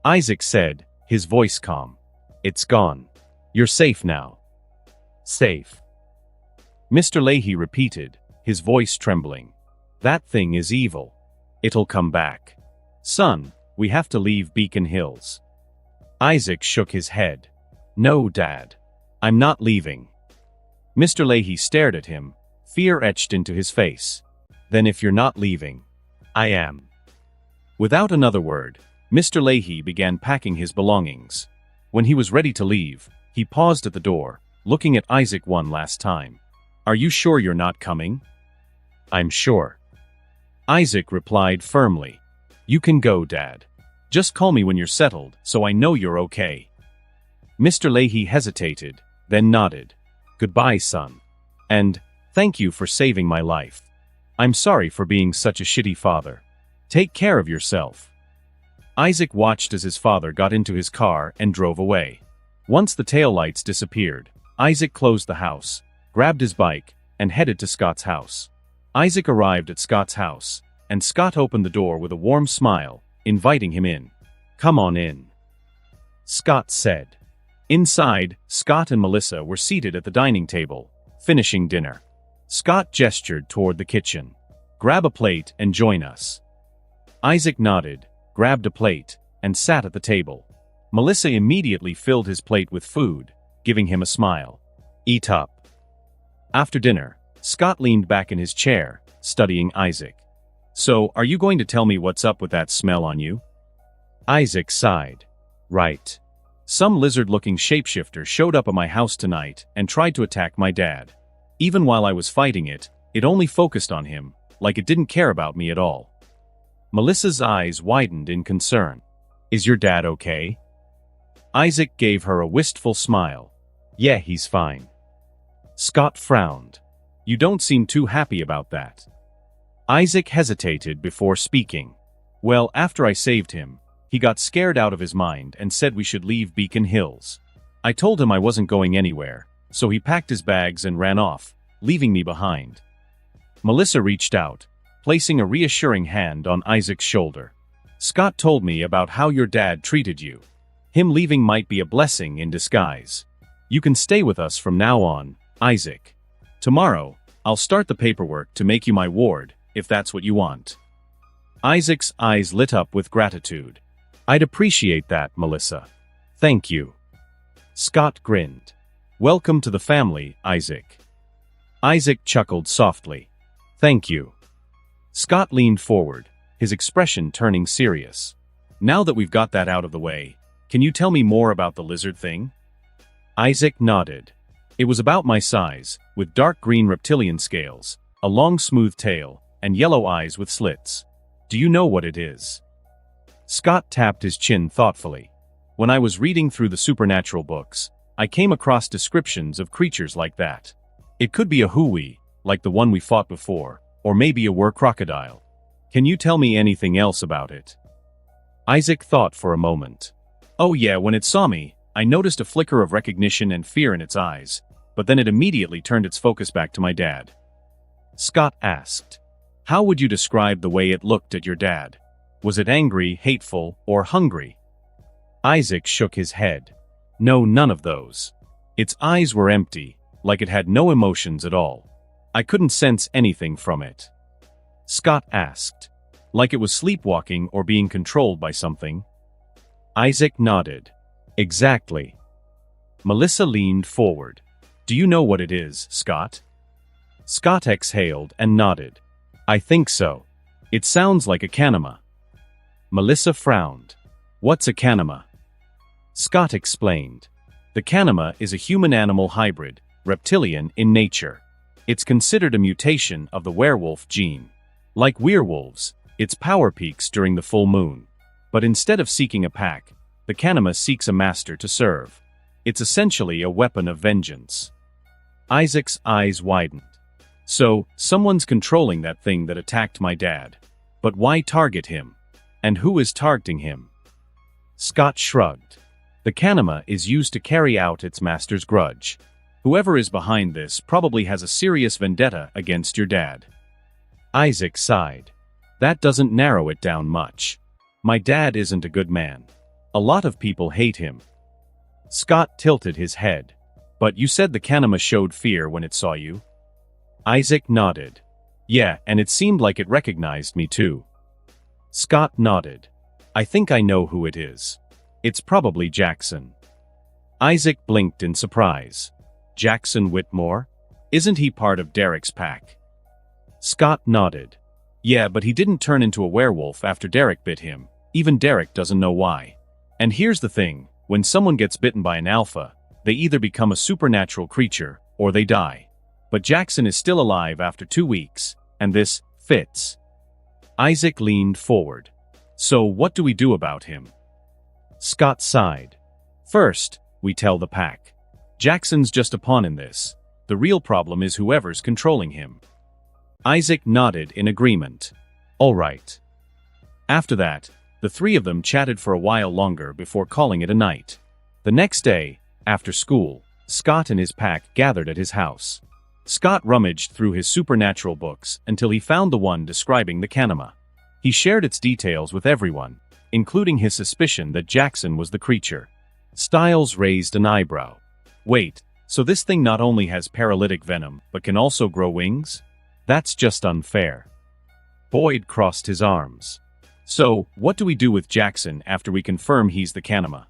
A: Isaac said, his voice calm. It's gone. You're safe now. Safe. Mr. Leahy repeated, his voice trembling. That thing is evil. It'll come back. Son, we have to leave Beacon Hills. Isaac shook his head. No, Dad. I'm not leaving. Mr. Leahy stared at him, fear etched into his face. Then if you're not leaving, I am. Without another word, Mr. Leahy began packing his belongings. When he was ready to leave, he paused at the door, looking at Isaac one last time. Are you sure you're not coming? I'm sure. Isaac replied firmly. You can go, Dad. Just call me when you're settled, so I know you're okay. Mr. Leahy hesitated, then nodded. Goodbye, son. And, thank you for saving my life. I'm sorry for being such a shitty father. Take care of yourself. Isaac watched as his father got into his car and drove away. Once the taillights disappeared, Isaac closed the house, grabbed his bike, and headed to Scott's house. Isaac arrived at Scott's house, and Scott opened the door with a warm smile, inviting him in. Come on in, Scott said. Inside, Scott and Melissa were seated at the dining table, finishing dinner. Scott gestured toward the kitchen. Grab a plate and join us. Isaac nodded, grabbed a plate, and sat at the table. Melissa immediately filled his plate with food, giving him a smile. Eat up. After dinner, Scott leaned back in his chair, studying Isaac. So, are you going to tell me what's up with that smell on you? Isaac sighed. Right. Some lizard-looking shapeshifter showed up at my house tonight and tried to attack my dad. Even while I was fighting it, it only focused on him, like it didn't care about me at all. Melissa's eyes widened in concern. Is your dad okay? Isaac gave her a wistful smile. Yeah, he's fine. Scott frowned. You don't seem too happy about that. Isaac hesitated before speaking. Well, after I saved him, He got scared out of his mind and said we should leave Beacon Hills. I told him I wasn't going anywhere, so he packed his bags and ran off, leaving me behind. Melissa reached out, placing a reassuring hand on Isaac's shoulder. Scott told me about how your dad treated you. Him leaving might be a blessing in disguise. You can stay with us from now on, Isaac. Tomorrow, I'll start the paperwork to make you my ward, if that's what you want. Isaac's eyes lit up with gratitude. I'd appreciate that, Melissa. Thank you. Scott grinned. Welcome to the family, Isaac. Isaac chuckled softly. Thank you. Scott leaned forward, his expression turning serious. Now that we've got that out of the way, can you tell me more about the lizard thing? Isaac nodded. It was about my size, with dark green reptilian scales, a long smooth tail, and yellow eyes with slits. Do you know what it is? Scott tapped his chin thoughtfully. When I was reading through the supernatural books, I came across descriptions of creatures like that. It could be a hui, like the one we fought before, or maybe a were-crocodile. Can you tell me anything else about it? Isaac thought for a moment. Oh yeah, when it saw me, I noticed a flicker of recognition and fear in its eyes, but then it immediately turned its focus back to my dad. Scott asked, how would you describe the way it looked at your dad? Was it angry, hateful, or hungry? Isaac shook his head. No, none of those. Its eyes were empty, like it had no emotions at all. I couldn't sense anything from it. Scott asked, like it was sleepwalking or being controlled by something? Isaac nodded. Exactly. Melissa leaned forward. Do you know what it is, Scott? Scott exhaled and nodded. I think so. It sounds like a kanama. Melissa frowned. What's a kanama? Scott explained. The kanama is a human-animal hybrid, reptilian in nature. It's considered a mutation of the werewolf gene. Like werewolves, its power peaks during the full moon. But instead of seeking a pack, the kanama seeks a master to serve. It's essentially a weapon of vengeance. Isaac's eyes widened. So, someone's controlling that thing that attacked my dad. But why target him? And who is targeting him? Scott shrugged. The kanama is used to carry out its master's grudge. Whoever is behind this probably has a serious vendetta against your dad. Isaac sighed. That doesn't narrow it down much. My dad isn't a good man. A lot of people hate him. Scott tilted his head. But you said the kanama showed fear when it saw you? Isaac nodded. Yeah, and it seemed like it recognized me too. Scott nodded. I think I know who it is. It's probably Jackson. Isaac blinked in surprise. Jackson Whitmore? Isn't he part of Derek's pack? Scott nodded. Yeah, but he didn't turn into a werewolf after Derek bit him. Even Derek doesn't know why. And here's the thing, when someone gets bitten by an alpha, they either become a supernatural creature, or they die. But Jackson is still alive after 2 weeks, and this fits. Isaac leaned forward. So what do we do about him? Scott sighed. First, we tell the pack. Jackson's just a pawn in this. The real problem is whoever's controlling him. Isaac nodded in agreement. All right. After that, the three of them chatted for a while longer before calling it a night. The next day, after school, Scott and his pack gathered at his house. Scott rummaged through his supernatural books until he found the one describing the kanama. He shared its details with everyone, including his suspicion that Jackson was the creature. Styles raised an eyebrow. Wait, so this thing not only has paralytic venom, but can also grow wings? That's just unfair. Boyd crossed his arms. So, what do we do with Jackson after we confirm he's the kanama?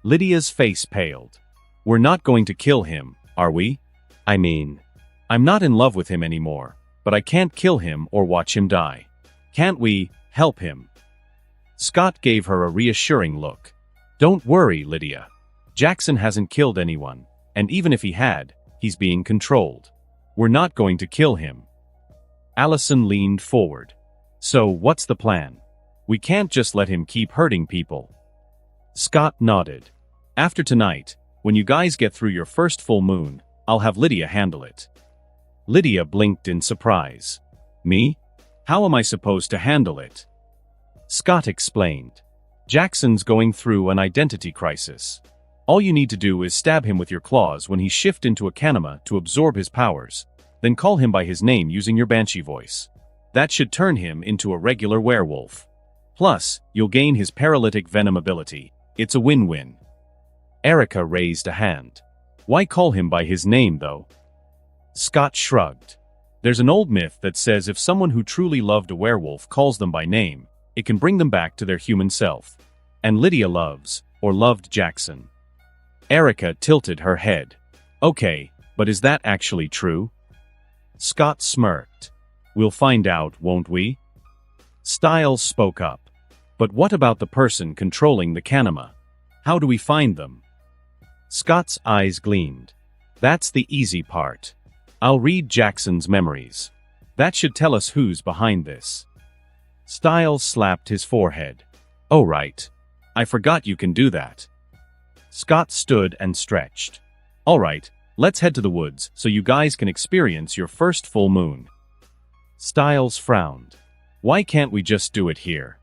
A: Lydia's face paled. We're not going to kill him, are we? I mean, I'm not in love with him anymore, but I can't kill him or watch him die. Can't we help him? Scott gave her a reassuring look. Don't worry, Lydia. Jackson hasn't killed anyone, and even if he had, he's being controlled. We're not going to kill him. Allison leaned forward. So, what's the plan? We can't just let him keep hurting people. Scott nodded. After tonight, when you guys get through your first full moon, I'll have Lydia handle it. Lydia blinked in surprise. Me? How am I supposed to handle it? Scott explained. Jackson's going through an identity crisis. All you need to do is stab him with your claws when he shifts into a kanama to absorb his powers, then call him by his name using your banshee voice. That should turn him into a regular werewolf. Plus, you'll gain his paralytic venom ability. It's a win-win. Erica raised a hand. Why call him by his name, though? Scott shrugged. There's an old myth that says if someone who truly loved a werewolf calls them by name, it can bring them back to their human self. And Lydia loves, or loved Jackson. Erica tilted her head. Okay, but is that actually true? Scott smirked. We'll find out, won't we? Styles spoke up. But what about the person controlling the kanama? How do we find them? Scott's eyes gleamed. That's the easy part. I'll read Jackson's memories. That should tell us who's behind this. Styles slapped his forehead. Oh right. I forgot you can do that. Scott stood and stretched. All right, let's head to the woods so you guys can experience your first full moon. Styles frowned. Why can't we just do it here?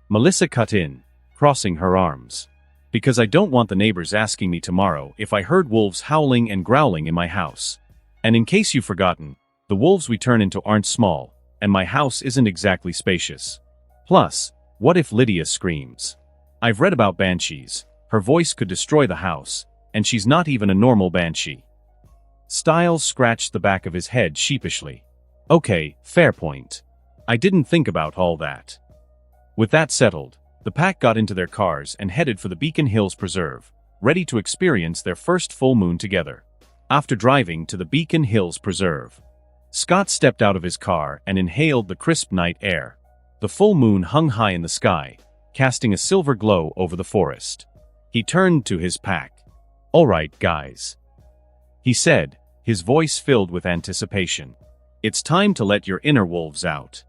A: Melissa cut in, crossing her arms. Because I don't want the neighbors asking me tomorrow if I heard wolves howling and growling in my house. And in case you've forgotten, the wolves we turn into aren't small, and my house isn't exactly spacious. Plus, what if Lydia screams? I've read about banshees. Her voice could destroy the house, and she's not even a normal banshee. Styles scratched the back of his head sheepishly. Okay, fair point. I didn't think about all that. With that settled, the pack got into their cars and headed for the Beacon Hills Preserve, ready to experience their first full moon together. After driving to the Beacon Hills Preserve, Scott stepped out of his car and inhaled the crisp night air. The full moon hung high in the sky, casting a silver glow over the forest. He turned to his pack. All right, guys, he said, his voice filled with anticipation. It's time to let your inner wolves out.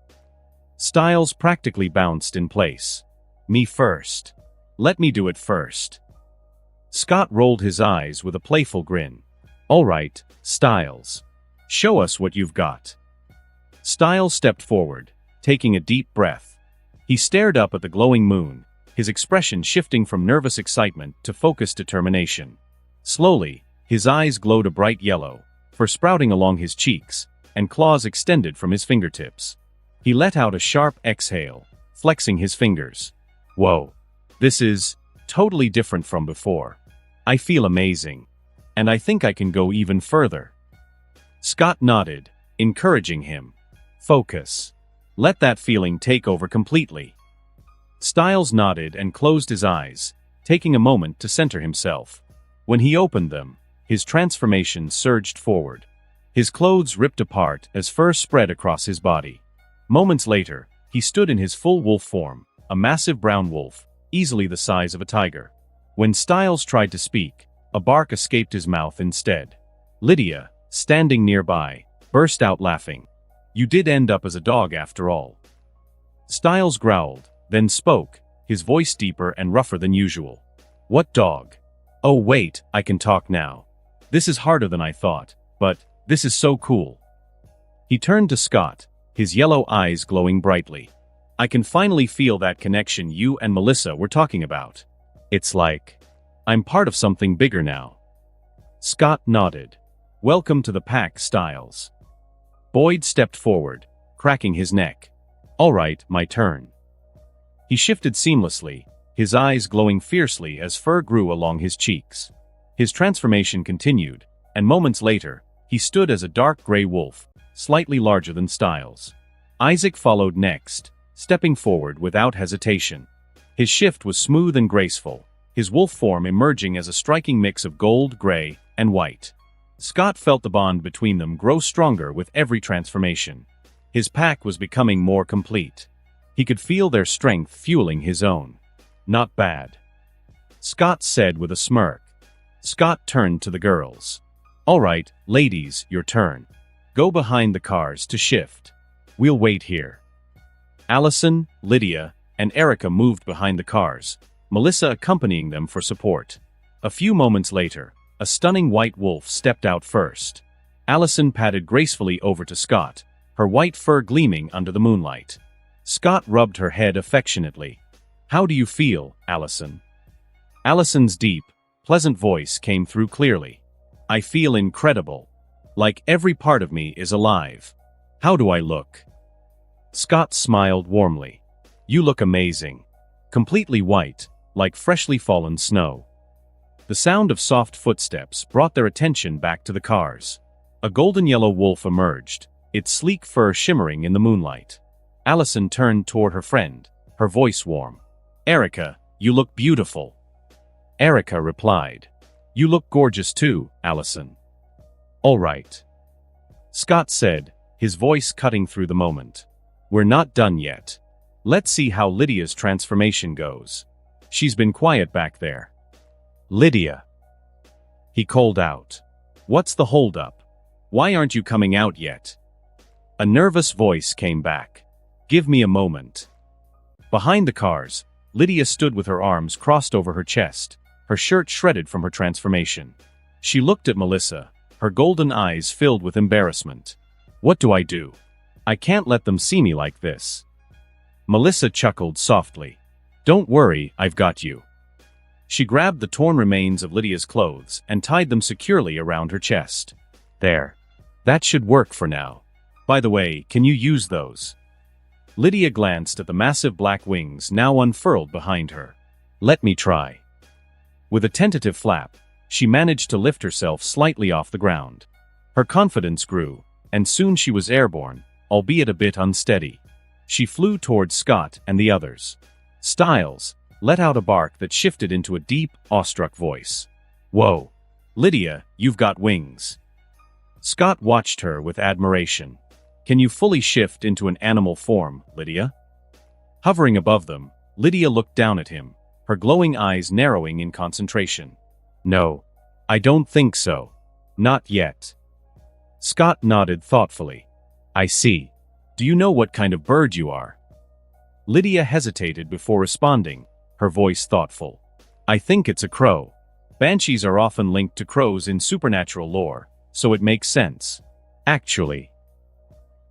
A: Styles practically bounced in place. Me first. Let me do it first. Scott rolled his eyes with a playful grin. All right, Styles. Show us what you've got. Styles stepped forward, taking a deep breath. He stared up at the glowing moon, his expression shifting from nervous excitement to focused determination. Slowly, his eyes glowed a bright yellow, fur sprouting along his cheeks, and claws extended from his fingertips. He let out a sharp exhale, flexing his fingers. Whoa. This is totally different from before. I feel amazing. And I think I can go even further. Scott nodded, encouraging him. Focus. Let that feeling take over completely. Styles nodded and closed his eyes, taking a moment to center himself. When he opened them, his transformation surged forward. His clothes ripped apart as fur spread across his body. Moments later, he stood in his full wolf form, a massive brown wolf, easily the size of a tiger. When Styles tried to speak, a bark escaped his mouth instead. Lydia, standing nearby, burst out laughing. You did end up as a dog after all. Styles growled, then spoke, his voice deeper and rougher than usual. What dog? Oh wait, I can talk now. This is harder than I thought, but this is so cool. He turned to Scott, his yellow eyes glowing brightly. I can finally feel that connection you and Melissa were talking about. It's like I'm part of something bigger now. Scott nodded. Welcome to the pack, Styles. Boyd stepped forward, cracking his neck. All right, my turn. He shifted seamlessly, his eyes glowing fiercely as fur grew along his cheeks. His transformation continued, and moments later, he stood as a dark gray wolf, slightly larger than Styles. Isaac followed next, stepping forward without hesitation. His shift was smooth and graceful, his wolf form emerging as a striking mix of gold, gray, and white. Scott felt the bond between them grow stronger with every transformation. His pack was becoming more complete. He could feel their strength fueling his own. Not bad, Scott said with a smirk. Scott turned to the girls. All right, ladies, your turn. Go behind the cars to shift. We'll wait here. Allison, Lydia, and Erica moved behind the cars, Melissa accompanying them for support. A few moments later, a stunning white wolf stepped out first. Allison padded gracefully over to Scott, her white fur gleaming under the moonlight. Scott rubbed her head affectionately. How do you feel, Allison? Allison's deep, pleasant voice came through clearly. I feel incredible. Like every part of me is alive. How do I look? Scott smiled warmly. You look amazing. Completely white, like freshly fallen snow. The sound of soft footsteps brought their attention back to the cars. A golden-yellow wolf emerged, its sleek fur shimmering in the moonlight. Allison turned toward her friend, her voice warm. Erica, you look beautiful. Erica replied. You look gorgeous too, Allison. All right. Scott said, his voice cutting through the moment. We're not done yet. Let's see how Lydia's transformation goes. She's been quiet back there. Lydia. He called out. What's the holdup? Why aren't you coming out yet? A nervous voice came back. Give me a moment. Behind the cars, Lydia stood with her arms crossed over her chest, her shirt shredded from her transformation. She looked at Melissa, her golden eyes filled with embarrassment. What do I do? I can't let them see me like this. Melissa chuckled softly. Don't worry, I've got you. She grabbed the torn remains of Lydia's clothes and tied them securely around her chest. There. That should work for now. By the way, can you use those? Lydia glanced at the massive black wings now unfurled behind her. Let me try. With a tentative flap, she managed to lift herself slightly off the ground. Her confidence grew, and soon she was airborne, albeit a bit unsteady. She flew towards Scott and the others. Styles let out a bark that shifted into a deep, awestruck voice. Whoa! Lydia, you've got wings. Scott watched her with admiration. Can you fully shift into an animal form, Lydia? Hovering above them, Lydia looked down at him, her glowing eyes narrowing in concentration. No, I don't think so. Not yet. Scott nodded thoughtfully. I see. Do you know what kind of bird you are? Lydia hesitated before responding, her voice thoughtful. I think it's a crow. Banshees are often linked to crows in supernatural lore, so it makes sense. Actually.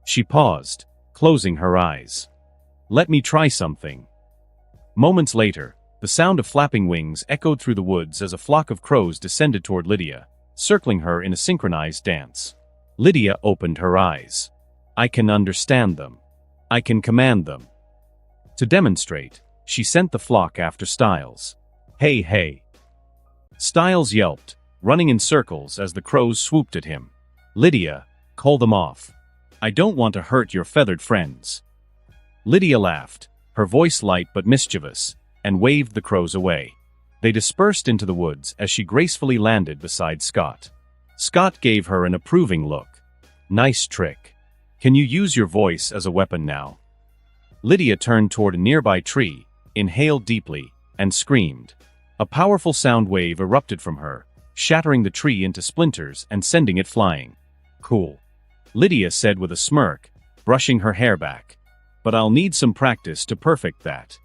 A: She paused, closing her eyes. Let me try something. Moments later, the sound of flapping wings echoed through the woods as a flock of crows descended toward Lydia, circling her in a synchronized dance. Lydia opened her eyes. I can understand them. I can command them. To demonstrate, she sent the flock after Styles. Hey, hey. Styles yelped, running in circles as the crows swooped at him. Lydia, call them off. I don't want to hurt your feathered friends. Lydia laughed, her voice light but mischievous, and waved the crows away. They dispersed into the woods as she gracefully landed beside Scott. Scott gave her an approving look. Nice trick. Can you use your voice as a weapon now? Lydia turned toward a nearby tree, inhaled deeply, and screamed. A powerful sound wave erupted from her, shattering the tree into splinters and sending it flying. Cool. Lydia said with a smirk, brushing her hair back. But I'll need some practice to perfect that.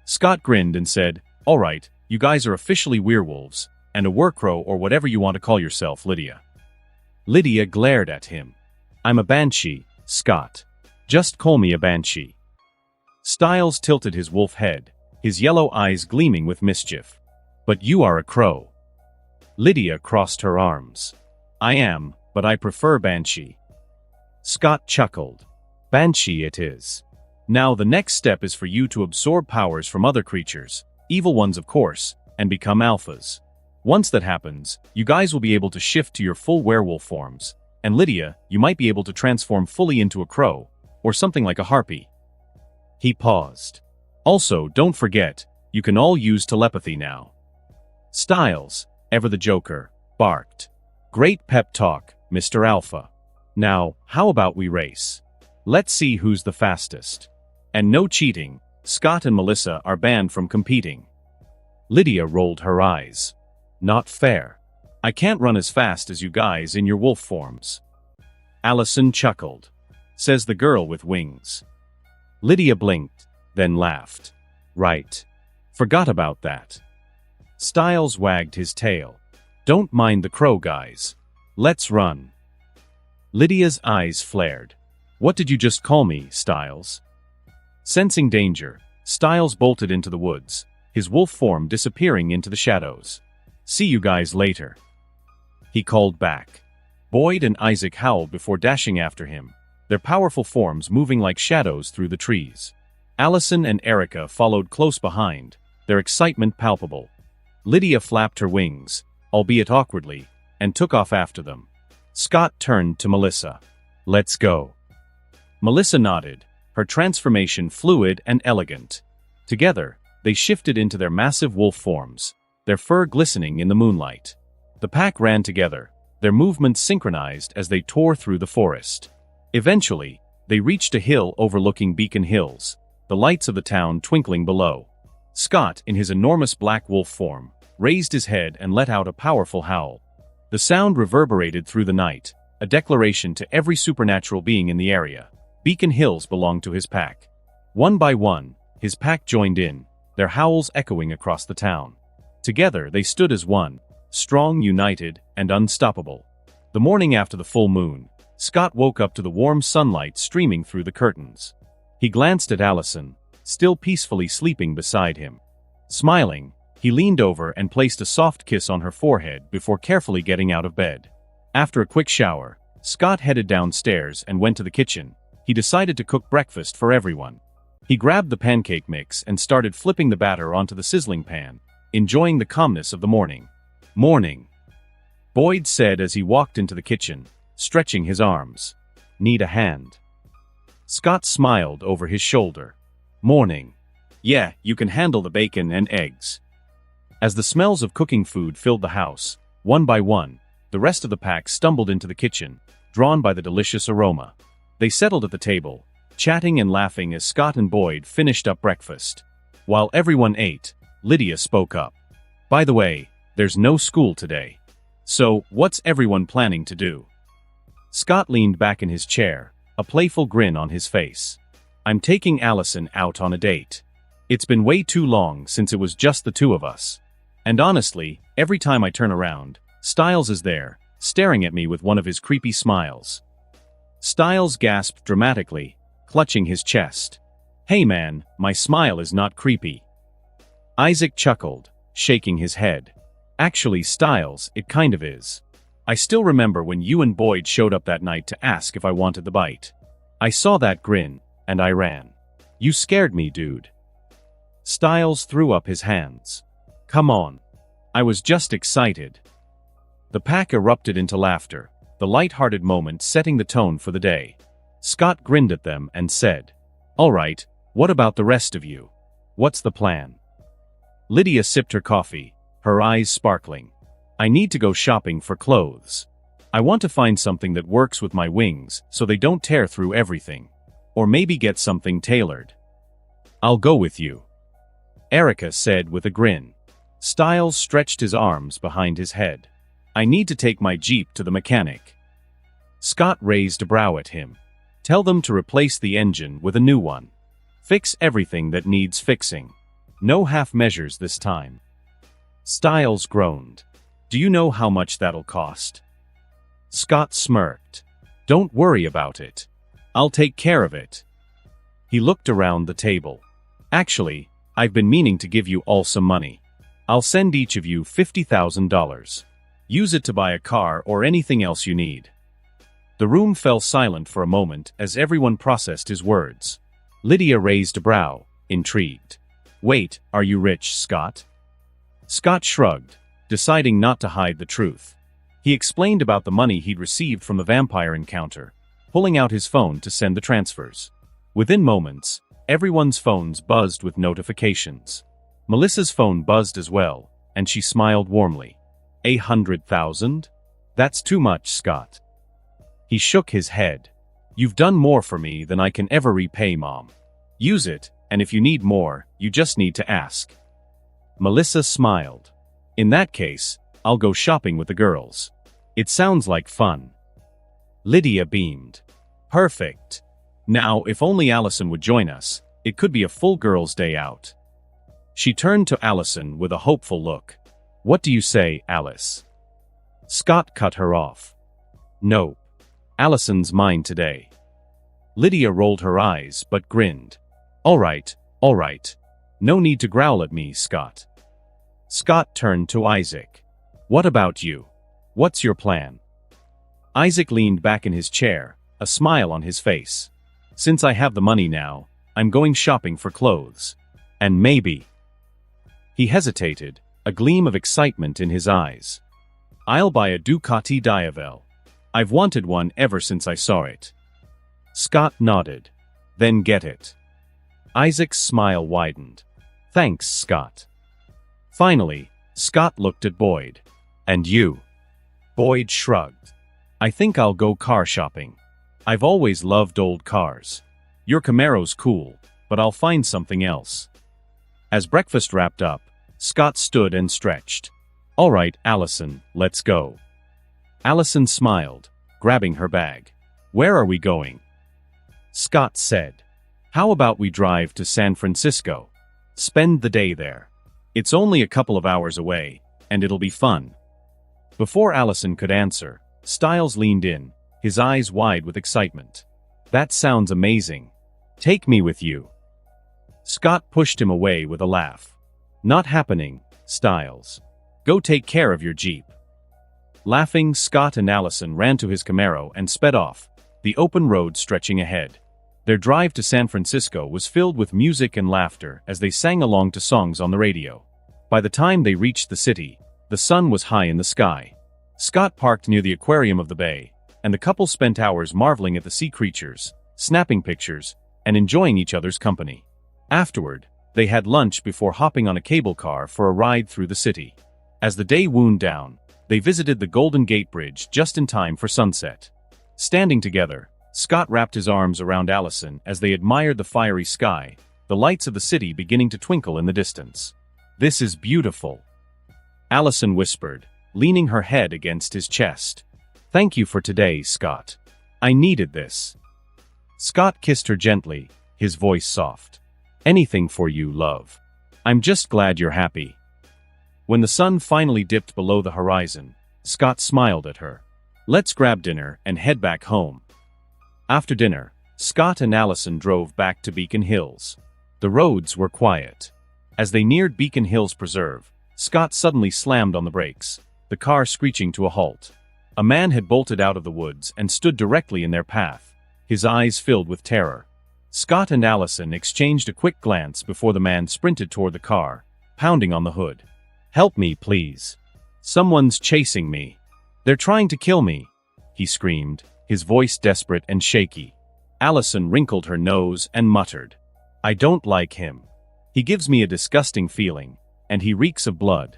A: Scott grinned and said, All right, you guys are officially werewolves, and a wercrow or whatever you want to call yourself, Lydia. Lydia glared at him. I'm a banshee, Scott. Just call me a banshee. Styles tilted his wolf head, his yellow eyes gleaming with mischief. But you are a crow. Lydia crossed her arms. I am, but I prefer banshee. Scott chuckled. Banshee it is. Now the next step is for you to absorb powers from other creatures, evil ones of course, and become alphas. Once that happens, you guys will be able to shift to your full werewolf forms, and Lydia, you might be able to transform fully into a crow, or something like a harpy. He paused. Also, don't forget, you can all use telepathy now. Styles, ever the Joker, barked. Great pep talk, Mr. Alpha. Now, how about we race? Let's see who's the fastest. And no cheating, Scott and Melissa are banned from competing. Lydia rolled her eyes. Not fair. I can't run as fast as you guys in your wolf forms. Allison chuckled. Says the girl with wings. Lydia blinked, then laughed. Right. Forgot about that. Styles wagged his tail. Don't mind the crow guys. Let's run. Lydia's eyes flared. What did you just call me, Styles? Sensing danger, Styles bolted into the woods, his wolf form disappearing into the shadows. "See you guys later," he called back. Boyd and Isaac howled before dashing after him, their powerful forms moving like shadows through the trees. Allison and Erica followed close behind, their excitement palpable. Lydia flapped her wings, albeit awkwardly, and took off after them. Scott turned to Melissa. "Let's go." Melissa nodded, her transformation fluid and elegant. Together, they shifted into their massive wolf forms, their fur glistening in the moonlight. The pack ran together, their movements synchronized as they tore through the forest. Eventually, they reached a hill overlooking Beacon Hills, the lights of the town twinkling below. Scott, in his enormous black wolf form, raised his head and let out a powerful howl. The sound reverberated through the night, a declaration to every supernatural being in the area. Beacon Hills belonged to his pack. One by one, his pack joined in, their howls echoing across the town. Together they stood as one, strong, united, and unstoppable. The morning after the full moon, Scott woke up to the warm sunlight streaming through the curtains. He glanced at Allison, still peacefully sleeping beside him. Smiling, he leaned over and placed a soft kiss on her forehead before carefully getting out of bed. After a quick shower, Scott headed downstairs and went to the kitchen. He decided to cook breakfast for everyone. He grabbed the pancake mix and started flipping the batter onto the sizzling pan, enjoying the calmness of the morning. "Morning," Boyd said as he walked into the kitchen, stretching his arms. "Need a hand?" Scott smiled over his shoulder. "Morning. Yeah, you can handle the bacon and eggs." As the smells of cooking food filled the house, one by one, the rest of the pack stumbled into the kitchen, drawn by the delicious aroma. They settled at the table, chatting and laughing as Scott and Boyd finished up breakfast. While everyone ate, Lydia spoke up. "By the way, there's no school today. So, what's everyone planning to do?" Scott leaned back in his chair, a playful grin on his face. "I'm taking Allison out on a date. It's been way too long since it was just the two of us. And honestly, every time I turn around, Styles is there, staring at me with one of his creepy smiles." Styles gasped dramatically, clutching his chest. "Hey man, my smile is not creepy." Isaac chuckled, shaking his head. "Actually, Styles, it kind of is. I still remember when you and Boyd showed up that night to ask if I wanted the bite. I saw that grin, and I ran. You scared me, dude." Styles threw up his hands. "Come on. I was just excited." The pack erupted into laughter, the light-hearted moment setting the tone for the day. Scott grinned at them and said, "All right, what about the rest of you? What's the plan?" Lydia sipped her coffee, her eyes sparkling. "I need to go shopping for clothes. I want to find something that works with my wings so they don't tear through everything. Or maybe get something tailored." "I'll go with you," Erica said with a grin. Styles stretched his arms behind his head. "I need to take my Jeep to the mechanic." Scott raised a brow at him. "Tell them to replace the engine with a new one. Fix everything that needs fixing. No half measures this time." Styles groaned. "Do you know how much that'll cost?" Scott smirked. "Don't worry about it. I'll take care of it." He looked around the table. "Actually, I've been meaning to give you all some money. I'll send each of you $50,000. Use it to buy a car or anything else you need." The room fell silent for a moment as everyone processed his words. Lydia raised a brow, intrigued. "Wait, are you rich, Scott?" Scott shrugged, deciding not to hide the truth. He explained about the money he'd received from the vampire encounter, pulling out his phone to send the transfers. Within moments, everyone's phones buzzed with notifications. Melissa's phone buzzed as well, and she smiled warmly. $100,000? That's too much, Scott." He shook his head. "You've done more for me than I can ever repay, Mom. Use it, and if you need more, you just need to ask." Melissa smiled. "In that case, I'll go shopping with the girls. It sounds like fun." Lydia beamed. "Perfect. Now, if only Allison would join us, it could be a full girls' day out." She turned to Allison with a hopeful look. "What do you say, Alice?" Scott cut her off. "No. Allison's mine today." Lydia rolled her eyes but grinned. All right, No need to growl at me, Scott. Scott turned to Isaac. What about you? What's your plan? Isaac leaned back in his chair, a smile on his face. Since I have the money now, I'm going shopping for clothes. And maybe. He hesitated, a gleam of excitement in his eyes. I'll buy a Ducati Diavel. I've wanted one ever since I saw it. Scott nodded. Then get it. Isaac's smile widened. Thanks, Scott. Finally, Scott looked at Boyd. And you? Boyd shrugged. I think I'll go car shopping. I've always loved old cars. Your Camaro's cool, but I'll find something else. As breakfast wrapped up, Scott stood and stretched. All right, Allison, let's go. Allison smiled, grabbing her bag. Where are we going? Scott said. How about we drive to San Francisco? Spend the day there. It's only a couple of hours away, and it'll be fun. Before Allison could answer, Stiles leaned in, his eyes wide with excitement. That sounds amazing. Take me with you. Scott pushed him away with a laugh. Not happening, Stiles. Go take care of your Jeep. Laughing, Scott and Allison ran to his Camaro and sped off, the open road stretching ahead. Their drive to San Francisco was filled with music and laughter as they sang along to songs on the radio. By the time they reached the city, the sun was high in the sky. Scott parked near the aquarium of the bay, and the couple spent hours marveling at the sea creatures, snapping pictures, and enjoying each other's company. Afterward, they had lunch before hopping on a cable car for a ride through the city. As the day wound down, they visited the Golden Gate Bridge just in time for sunset. Standing together, Scott wrapped his arms around Allison as they admired the fiery sky, the lights of the city beginning to twinkle in the distance. This is beautiful, Allison whispered, leaning her head against his chest. Thank you for today, Scott. I needed this. Scott kissed her gently, his voice soft. Anything for you, love. I'm just glad you're happy. When the sun finally dipped below the horizon, Scott smiled at her. Let's grab dinner and head back home. After dinner, Scott and Allison drove back to Beacon Hills. The roads were quiet. As they neared Beacon Hills Preserve, Scott suddenly slammed on the brakes, the car screeching to a halt. A man had bolted out of the woods and stood directly in their path, his eyes filled with terror. Scott and Allison exchanged a quick glance before the man sprinted toward the car, pounding on the hood. Help me, please. Someone's chasing me. They're trying to kill me, he screamed, his voice desperate and shaky. Allison wrinkled her nose and muttered. I don't like him. He gives me a disgusting feeling, and he reeks of blood.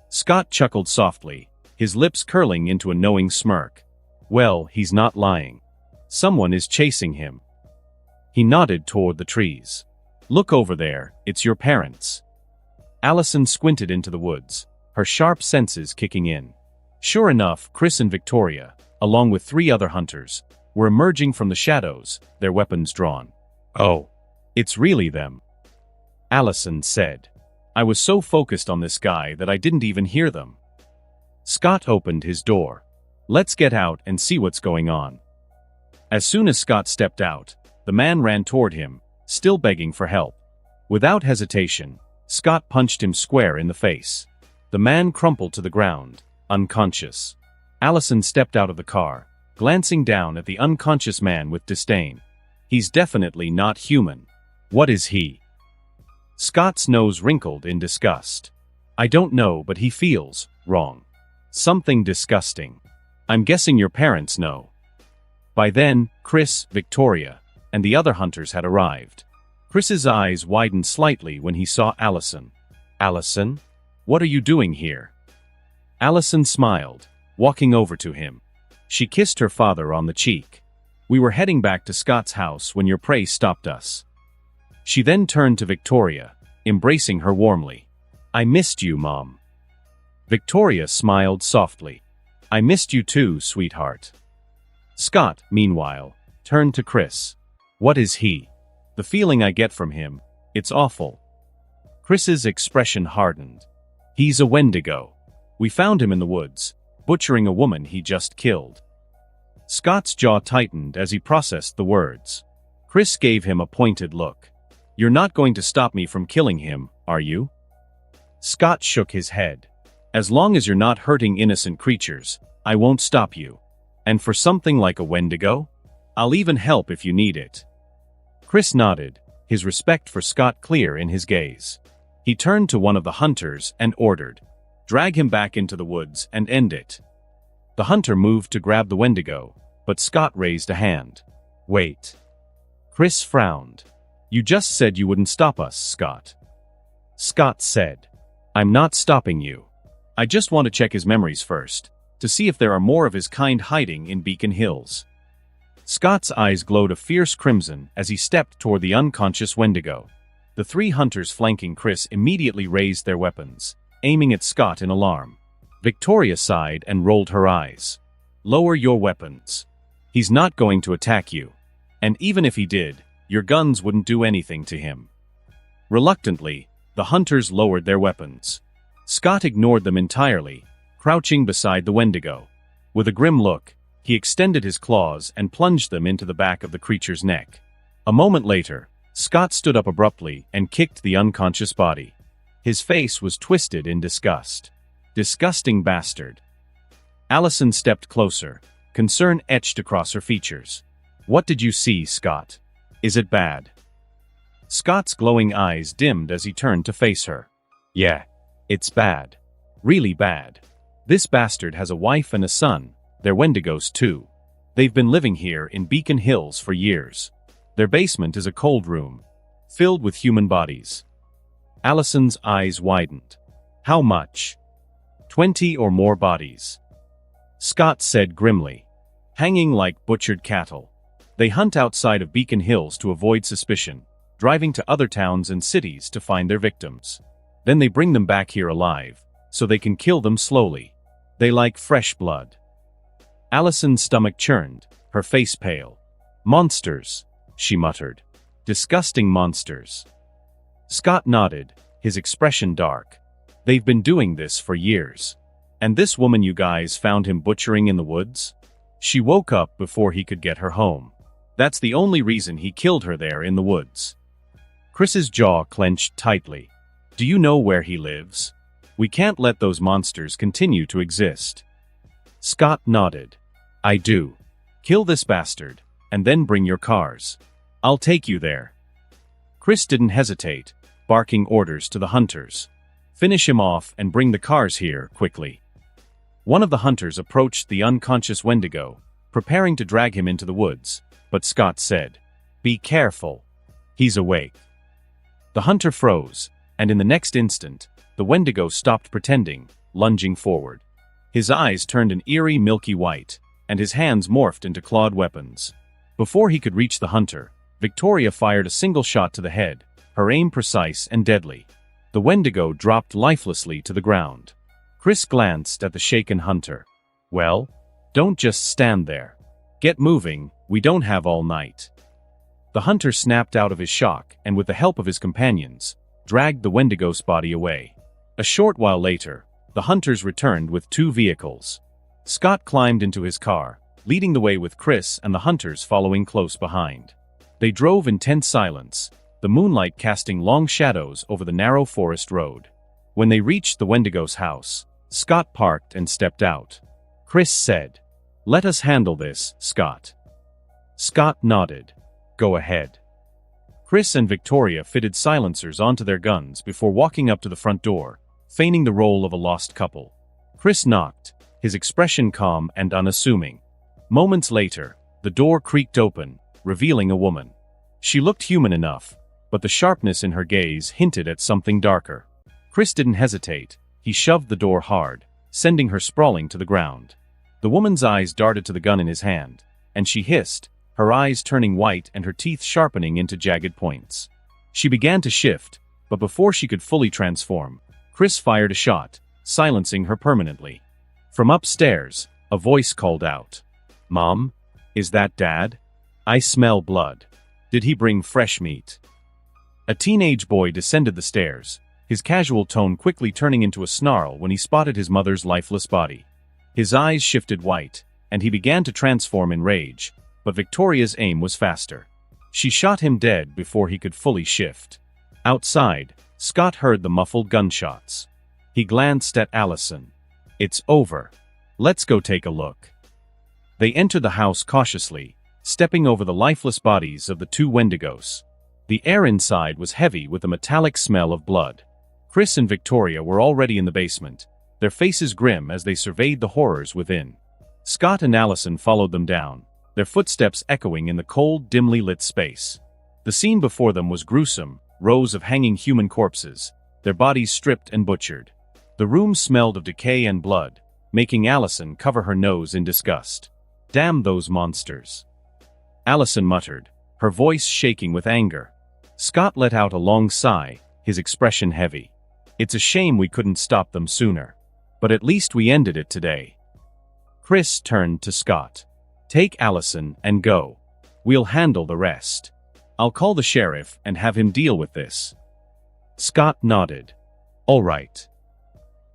A: Scott chuckled softly, his lips curling into a knowing smirk. Well, he's not lying. Someone is chasing him. He nodded toward the trees. Look over there, it's your parents. Allison squinted into the woods, her sharp senses kicking in. Sure enough, Chris and Victoria, along with 3 other hunters, were emerging from the shadows, their weapons drawn. Oh, it's really them, Allison said. I was so focused on this guy that I didn't even hear them. Scott opened his door. Let's get out and see what's going on. As soon as Scott stepped out, the man ran toward him, still begging for help. Without hesitation, Scott punched him square in the face. The man crumpled to the ground, unconscious. Allison stepped out of the car, glancing down at the unconscious man with disdain. He's definitely not human. What is he? Scott's nose wrinkled in disgust. I don't know, but he feels wrong. Something disgusting. I'm guessing your parents know. By then, Chris, Victoria, and the other hunters had arrived. Chris's eyes widened slightly when he saw Allison. Allison? What are you doing here? Allison smiled, walking over to him. She kissed her father on the cheek. We were heading back to Scott's house when your prey stopped us. She then turned to Victoria, embracing her warmly. I missed you, Mom. Victoria smiled softly. I missed you too, sweetheart. Scott, meanwhile, turned to Chris. What is he? The feeling I get from him, it's awful. Chris's expression hardened. He's a Wendigo. We found him in the woods, butchering a woman he just killed. Scott's jaw tightened as he processed the words. Chris gave him a pointed look. You're not going to stop me from killing him, are you? Scott shook his head. As long as you're not hurting innocent creatures, I won't stop you. And for something like a Wendigo? I'll even help if you need it. Chris nodded, his respect for Scott clear in his gaze. He turned to one of the hunters and ordered, "Drag him back into the woods and end it." The hunter moved to grab the Wendigo, but Scott raised a hand. "Wait." Chris frowned. "You just said you wouldn't stop us, Scott." Scott said, "I'm not stopping you. I just want to check his memories first, to see if there are more of his kind hiding in Beacon Hills." Scott's eyes glowed a fierce crimson as he stepped toward the unconscious Wendigo. The three hunters flanking Chris immediately raised their weapons, aiming at Scott in alarm. Victoria sighed and rolled her eyes. "Lower your weapons. He's not going to attack you. And even if he did, your guns wouldn't do anything to him." Reluctantly, the hunters lowered their weapons. Scott ignored them entirely, crouching beside the Wendigo. With a grim look, he extended his claws and plunged them into the back of the creature's neck. A moment later, Scott stood up abruptly and kicked the unconscious body. His face was twisted in disgust. "Disgusting bastard." Allison stepped closer, concern etched across her features. "What did you see, Scott? Is it bad?" Scott's glowing eyes dimmed as he turned to face her. "Yeah, it's bad. Really bad. This bastard has a wife and a son. They're Wendigos too. They've been living here in Beacon Hills for years. Their basement is a cold room, filled with human bodies." Allison's eyes widened. "How much?" 20 or more bodies." Scott said grimly. "Hanging like butchered cattle. They hunt outside of Beacon Hills to avoid suspicion, driving to other towns and cities to find their victims. Then they bring them back here alive, so they can kill them slowly. They like fresh blood." Allison's stomach churned, her face pale. "Monsters," she muttered. "Disgusting monsters." Scott nodded, his expression dark. "They've been doing this for years. And this woman you guys found him butchering in the woods? She woke up before he could get her home. That's the only reason he killed her there in the woods." Chris's jaw clenched tightly. "Do you know where he lives? We can't let those monsters continue to exist." Scott nodded. "I do. Kill this bastard, and then bring your cars. I'll take you there." Chris didn't hesitate, barking orders to the hunters. "Finish him off and bring the cars here, quickly." One of the hunters approached the unconscious Wendigo, preparing to drag him into the woods, but Scott said, "Be careful. He's awake." The hunter froze, and in the next instant, the Wendigo stopped pretending, lunging forward. His eyes turned an eerie milky white, and his hands morphed into clawed weapons. Before he could reach the hunter, Victoria fired a single shot to the head, her aim precise and deadly. The Wendigo dropped lifelessly to the ground. Chris glanced at the shaken hunter. "Well, don't just stand there. Get moving, we don't have all night." The hunter snapped out of his shock and, with the help of his companions, dragged the Wendigo's body away. A short while later, the hunters returned with 2 vehicles. Scott climbed into his car, leading the way with Chris and the hunters following close behind. They drove in tense silence, the moonlight casting long shadows over the narrow forest road. When they reached the Wendigo's house, Scott parked and stepped out. Chris said, "Let us handle this, Scott." Scott nodded. "Go ahead." Chris and Victoria fitted silencers onto their guns before walking up to the front door, feigning the role of a lost couple. Chris knocked, his expression calm and unassuming. Moments later, the door creaked open, revealing a woman. She looked human enough, but the sharpness in her gaze hinted at something darker. Chris didn't hesitate. He shoved the door hard, sending her sprawling to the ground. The woman's eyes darted to the gun in his hand, and she hissed, her eyes turning white and her teeth sharpening into jagged points. She began to shift, but before she could fully transform, Chris fired a shot, silencing her permanently. From upstairs, a voice called out, "Mom? Is that Dad? I smell blood. Did he bring fresh meat?" A teenage boy descended the stairs, his casual tone quickly turning into a snarl when he spotted his mother's lifeless body. His eyes shifted white, and he began to transform in rage, but Victoria's aim was faster. She shot him dead before he could fully shift. Outside, Scott heard the muffled gunshots. He glanced at Allison. It's over. Let's go take a look. They entered the house cautiously, stepping over the lifeless bodies of the two Wendigos. The air inside was heavy with a metallic smell of blood. Chris and Victoria were already in the basement, their faces grim as they surveyed the horrors within. Scott and Allison followed them down, their footsteps echoing in the cold, dimly lit space. The scene before them was gruesome, rows of hanging human corpses, their bodies stripped and butchered. The room smelled of decay and blood, making Allison cover her nose in disgust. Damn those monsters. Allison muttered, her voice shaking with anger. Scott let out a long sigh, his expression heavy. It's a shame we couldn't stop them sooner. But at least we ended it today. Chris turned to Scott. Take Allison and go. We'll handle the rest. I'll call the sheriff and have him deal with this. Scott nodded. All right.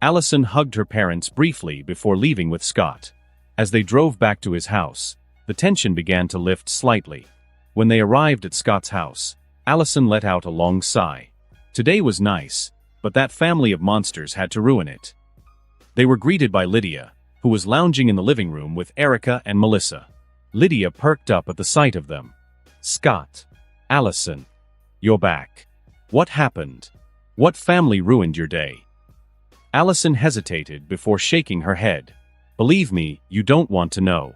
A: Allison hugged her parents briefly before leaving with Scott. As they drove back to his house, the tension began to lift slightly. When they arrived at Scott's house, Allison let out a long sigh. Today was nice, but that family of monsters had to ruin it. They were greeted by Lydia, who was lounging in the living room with Erica and Melissa. Lydia perked up at the sight of them. Scott. Allison. You're back. What happened? What family ruined your day? Allison hesitated before shaking her head. Believe me, you don't want to know.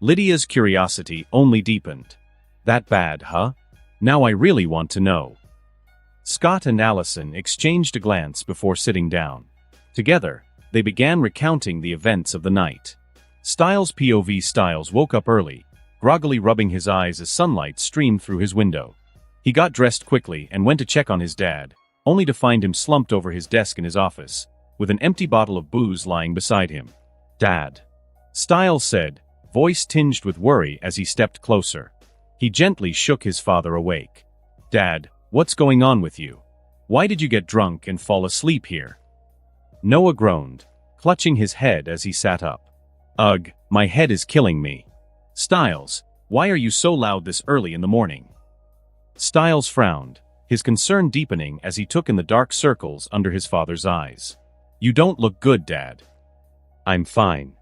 A: Lydia's curiosity only deepened. That bad, huh? Now I really want to know. Scott and Allison exchanged a glance before sitting down. Together, they began recounting the events of the night. Styles' POV Styles woke up early, groggily rubbing his eyes as sunlight streamed through his window. He got dressed quickly and went to check on his dad, only to find him slumped over his desk in his office, with an empty bottle of booze lying beside him. Dad. Styles said, voice tinged with worry as he stepped closer. He gently shook his father awake. Dad, what's going on with you? Why did you get drunk and fall asleep here? Noah groaned, clutching his head as he sat up. Ugh, my head is killing me. Styles, why are you so loud this early in the morning? Styles frowned, his concern deepening as he took in the dark circles under his father's eyes. You don't look good, Dad. I'm fine.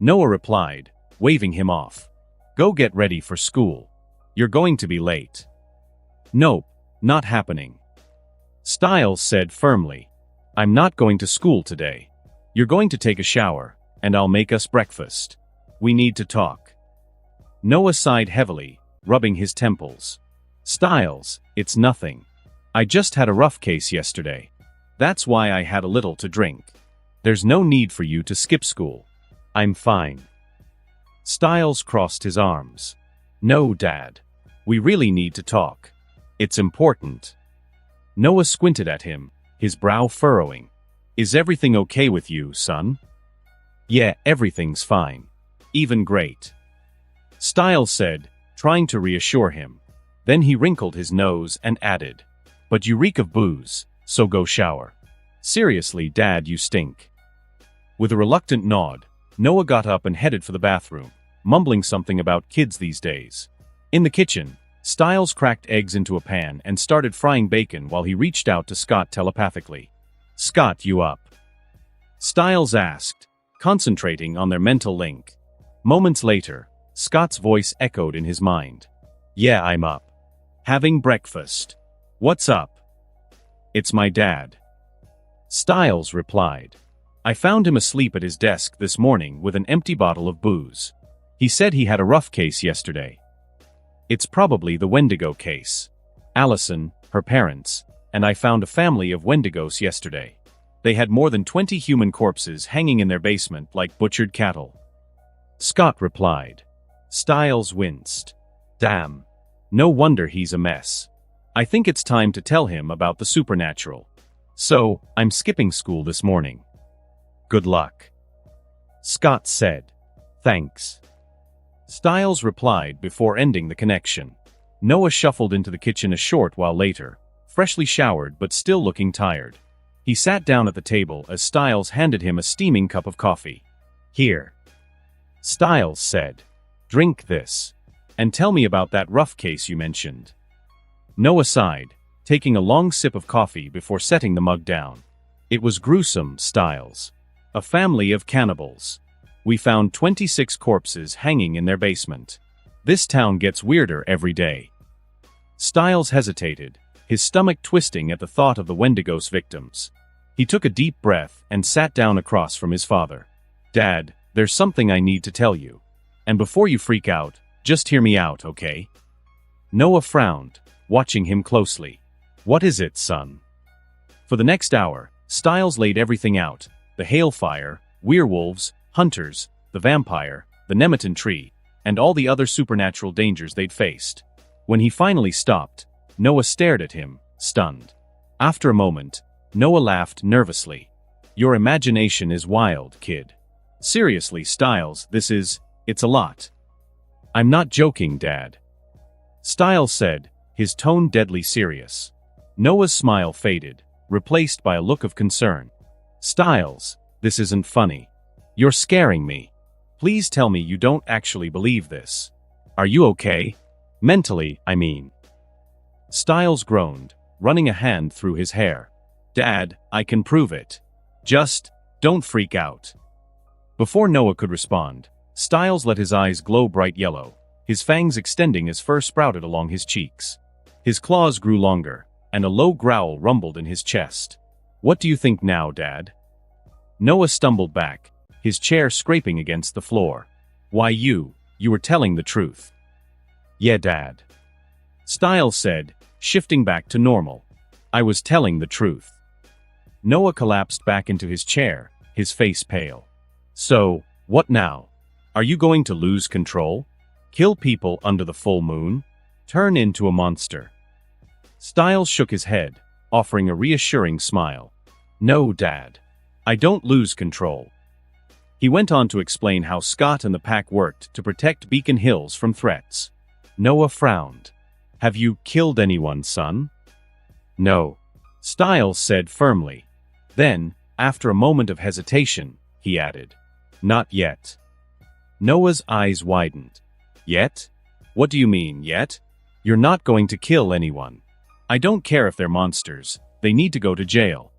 A: Noah replied, waving him off. Go get ready for school. You're going to be late. Nope, not happening. Styles said firmly. I'm not going to school today. You're going to take a shower, and I'll make us breakfast. We need to talk. Noah sighed heavily, rubbing his temples. Styles, it's nothing. I just had a rough case yesterday. That's why I had a little to drink. There's no need for you to skip school. I'm fine. Styles crossed his arms. No, Dad. We really need to talk. It's important. Noah squinted at him, his brow furrowing. Is everything okay with you, son? Yeah, everything's fine. Even great. Styles said, trying to reassure him. Then he wrinkled his nose and added, but you reek of booze, so go shower. Seriously, Dad, you stink. With a reluctant nod, Noah got up and headed for the bathroom, mumbling something about kids these days. In the kitchen, Styles cracked eggs into a pan and started frying bacon while he reached out to Scott telepathically. Scott, you up? Styles asked, concentrating on their mental link. Moments later, Scott's voice echoed in his mind. Yeah, I'm up. Having breakfast. What's up? It's my dad. Styles replied. I found him asleep at his desk this morning with an empty bottle of booze. He said he had a rough case yesterday. It's probably the Wendigo case. Allison, her parents, and I found a family of Wendigos yesterday. They had more than 20 human corpses hanging in their basement like butchered cattle. Scott replied. Styles winced. Damn. No wonder he's a mess. I think it's time to tell him about the supernatural. So, I'm skipping school this morning. Good luck. Scott said. Thanks. Styles replied before ending the connection. Noah shuffled into the kitchen a short while later, freshly showered but still looking tired. He sat down at the table as Styles handed him a steaming cup of coffee. Here. Styles said. Drink this. And tell me about that rough case you mentioned. Noah sighed, taking a long sip of coffee before setting the mug down. It was gruesome, Styles. A family of cannibals. We found 26 corpses hanging in their basement. This town gets weirder every day. Styles hesitated, his stomach twisting at the thought of the Wendigos victims. He took a deep breath and sat down across from his father. Dad, there's something I need to tell you. And before you freak out, just hear me out, okay? Noah frowned, watching him closely. What is it, son? For the next hour, Styles laid everything out. The hailfire, werewolves, hunters, the vampire, the Nemeton tree, and all the other supernatural dangers they'd faced. When he finally stopped, Noah stared at him, stunned. After a moment, Noah laughed nervously. Your imagination is wild, kid. Seriously, Styles, it's a lot. I'm not joking, Dad. Styles said, his tone deadly serious. Noah's smile faded, replaced by a look of concern. Styles, this isn't funny. You're scaring me. Please tell me you don't actually believe this. Are you okay? Mentally, I mean. Styles groaned, running a hand through his hair. Dad, I can prove it. Just, don't freak out. Before Noah could respond, Styles let his eyes glow bright yellow, his fangs extending as fur sprouted along his cheeks. His claws grew longer, and a low growl rumbled in his chest. What do you think now, Dad? Noah stumbled back, his chair scraping against the floor. Why you were telling the truth. Yeah, Dad. Styles said, shifting back to normal. I was telling the truth. Noah collapsed back into his chair, his face pale. So, what now? Are you going to lose control? Kill people under the full moon? Turn into a monster? Styles shook his head, offering a reassuring smile. No, Dad. I don't lose control. He went on to explain how Scott and the pack worked to protect Beacon Hills from threats. Noah frowned. Have you killed anyone, son? No. Styles said firmly. Then, after a moment of hesitation, he added, not yet. Noah's eyes widened. Yet? What do you mean, yet? You're not going to kill anyone. I don't care if they're monsters, they need to go to jail.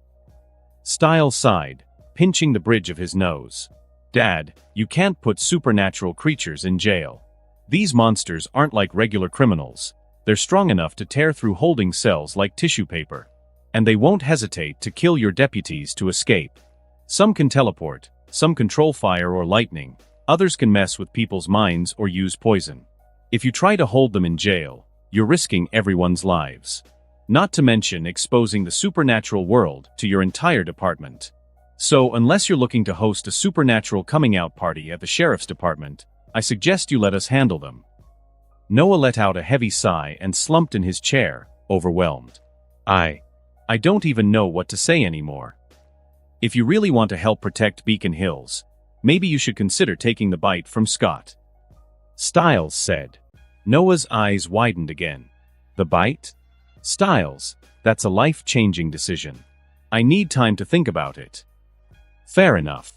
A: Styles sighed, pinching the bridge of his nose. Dad, you can't put supernatural creatures in jail. These monsters aren't like regular criminals. They're strong enough to tear through holding cells like tissue paper. And they won't hesitate to kill your deputies to escape. Some can teleport, some control fire or lightning, others can mess with people's minds or use poison. If you try to hold them in jail, you're risking everyone's lives. Not to mention exposing the supernatural world to your entire department. So unless you're looking to host a supernatural coming-out party at the sheriff's department, I suggest you let us handle them. Noah let out a heavy sigh and slumped in his chair, overwhelmed. I don't even know what to say anymore. If you really want to help protect Beacon Hills, maybe you should consider taking the bite from Scott. Styles said. Noah's eyes widened again. The bite? Styles, that's a life-changing decision. I need time to think about it. Fair enough.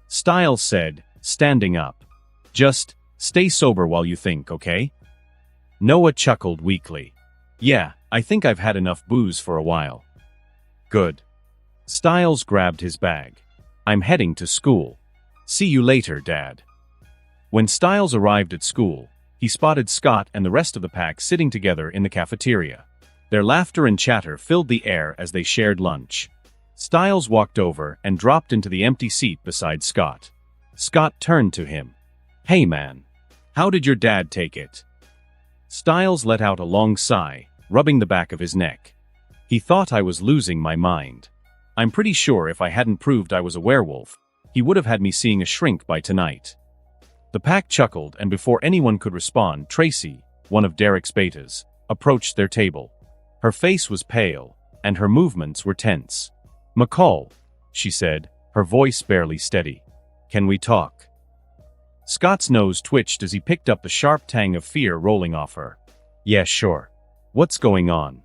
A: Styles said, standing up. Just, stay sober while you think, okay? Noah chuckled weakly. Yeah, I think I've had enough booze for a while. Good. Styles grabbed his bag. I'm heading to school. See you later, Dad. When Styles arrived at school, he spotted Scott and the rest of the pack sitting together in the cafeteria. Their laughter and chatter filled the air as they shared lunch. Styles walked over and dropped into the empty seat beside Scott. Scott turned to him. Hey man, how did your dad take it? Styles let out a long sigh, rubbing the back of his neck. He thought I was losing my mind. I'm pretty sure if I hadn't proved I was a werewolf, he would have had me seeing a shrink by tonight. The pack chuckled, and before anyone could respond, Tracy, one of Derek's betas, approached their table. Her face was pale, and her movements were tense. McCall, she said, her voice barely steady. Can we talk? Scott's nose twitched as he picked up the sharp tang of fear rolling off her. Yeah, sure. What's going on?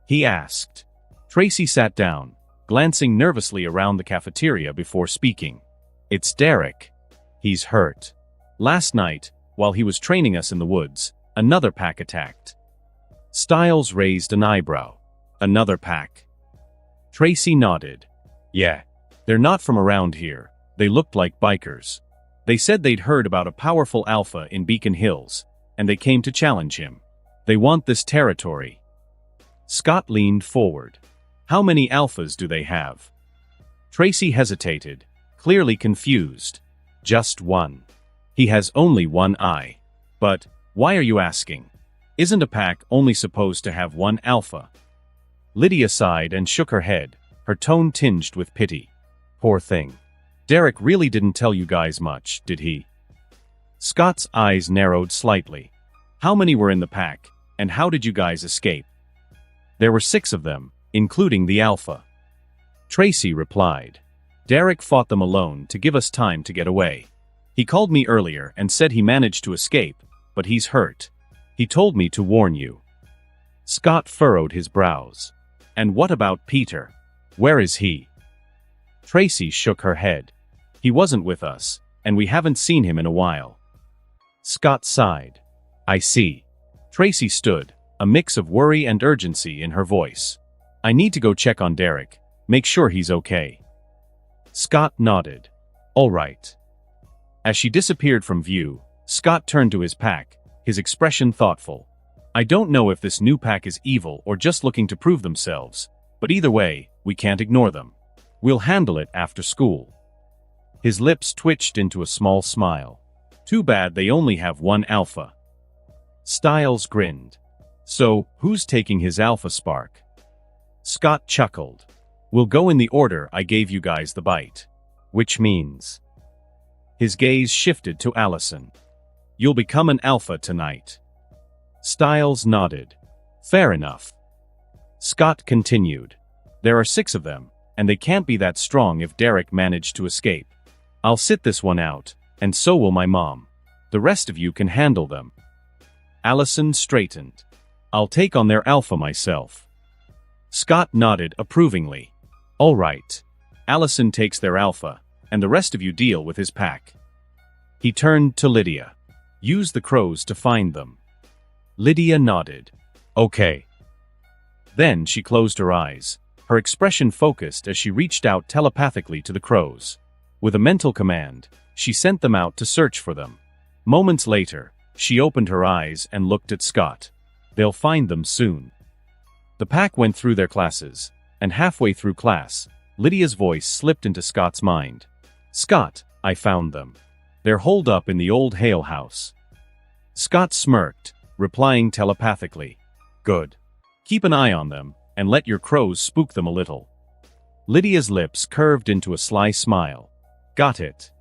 A: He asked. Tracy sat down, glancing nervously around the cafeteria before speaking. It's Derek. He's hurt. Last night, while he was training us in the woods, another pack attacked. Styles raised an eyebrow. Another pack? Tracy nodded. Yeah. They're not from around here. They looked like bikers. They said they'd heard about a powerful alpha in Beacon Hills, and they came to challenge him. They want this territory. Scott leaned forward. How many alphas do they have? Tracy hesitated, clearly confused. Just one. He has only one eye. But, why are you asking? Isn't a pack only supposed to have one alpha? Lydia sighed and shook her head, her tone tinged with pity. Poor thing. Derek really didn't tell you guys much, did he? Scott's eyes narrowed slightly. How many were in the pack, and how did you guys escape? There were 6 of them, including the alpha. Tracy replied. Derek fought them alone to give us time to get away. He called me earlier and said he managed to escape, but he's hurt. He told me to warn you. Scott furrowed his brows. And what about Peter? Where is he? Tracy shook her head. He wasn't with us, and we haven't seen him in a while. Scott sighed. I see. Tracy stood, a mix of worry and urgency in her voice. I need to go check on Derek, make sure he's okay. Scott nodded. All right. As she disappeared from view, Scott turned to his pack, his expression thoughtful. I don't know if this new pack is evil or just looking to prove themselves, but either way, we can't ignore them. We'll handle it after school. His lips twitched into a small smile. Too bad they only have one alpha. Styles grinned. So, who's taking his alpha spark? Scott chuckled. We'll go in the order I gave you guys the bite. Which means... His gaze shifted to Allison. You'll become an alpha tonight. Styles nodded. Fair enough. Scott continued. There are 6 of them, and they can't be that strong if Derek managed to escape. I'll sit this one out, and so will my mom. The rest of you can handle them. Allison straightened. I'll take on their alpha myself. Scott nodded approvingly. All right. Allison takes their alpha, and the rest of you deal with his pack. He turned to Lydia. Use the crows to find them. Lydia nodded. Okay. Then she closed her eyes, her expression focused as she reached out telepathically to the crows. With a mental command, she sent them out to search for them. Moments later, she opened her eyes and looked at Scott. They'll find them soon. The pack went through their classes, and halfway through class, Lydia's voice slipped into Scott's mind. Scott, I found them. They're holed up in the old Hale house. Scott smirked, replying telepathically. Good. Keep an eye on them, and let your crows spook them a little. Lydia's lips curved into a sly smile. Got it.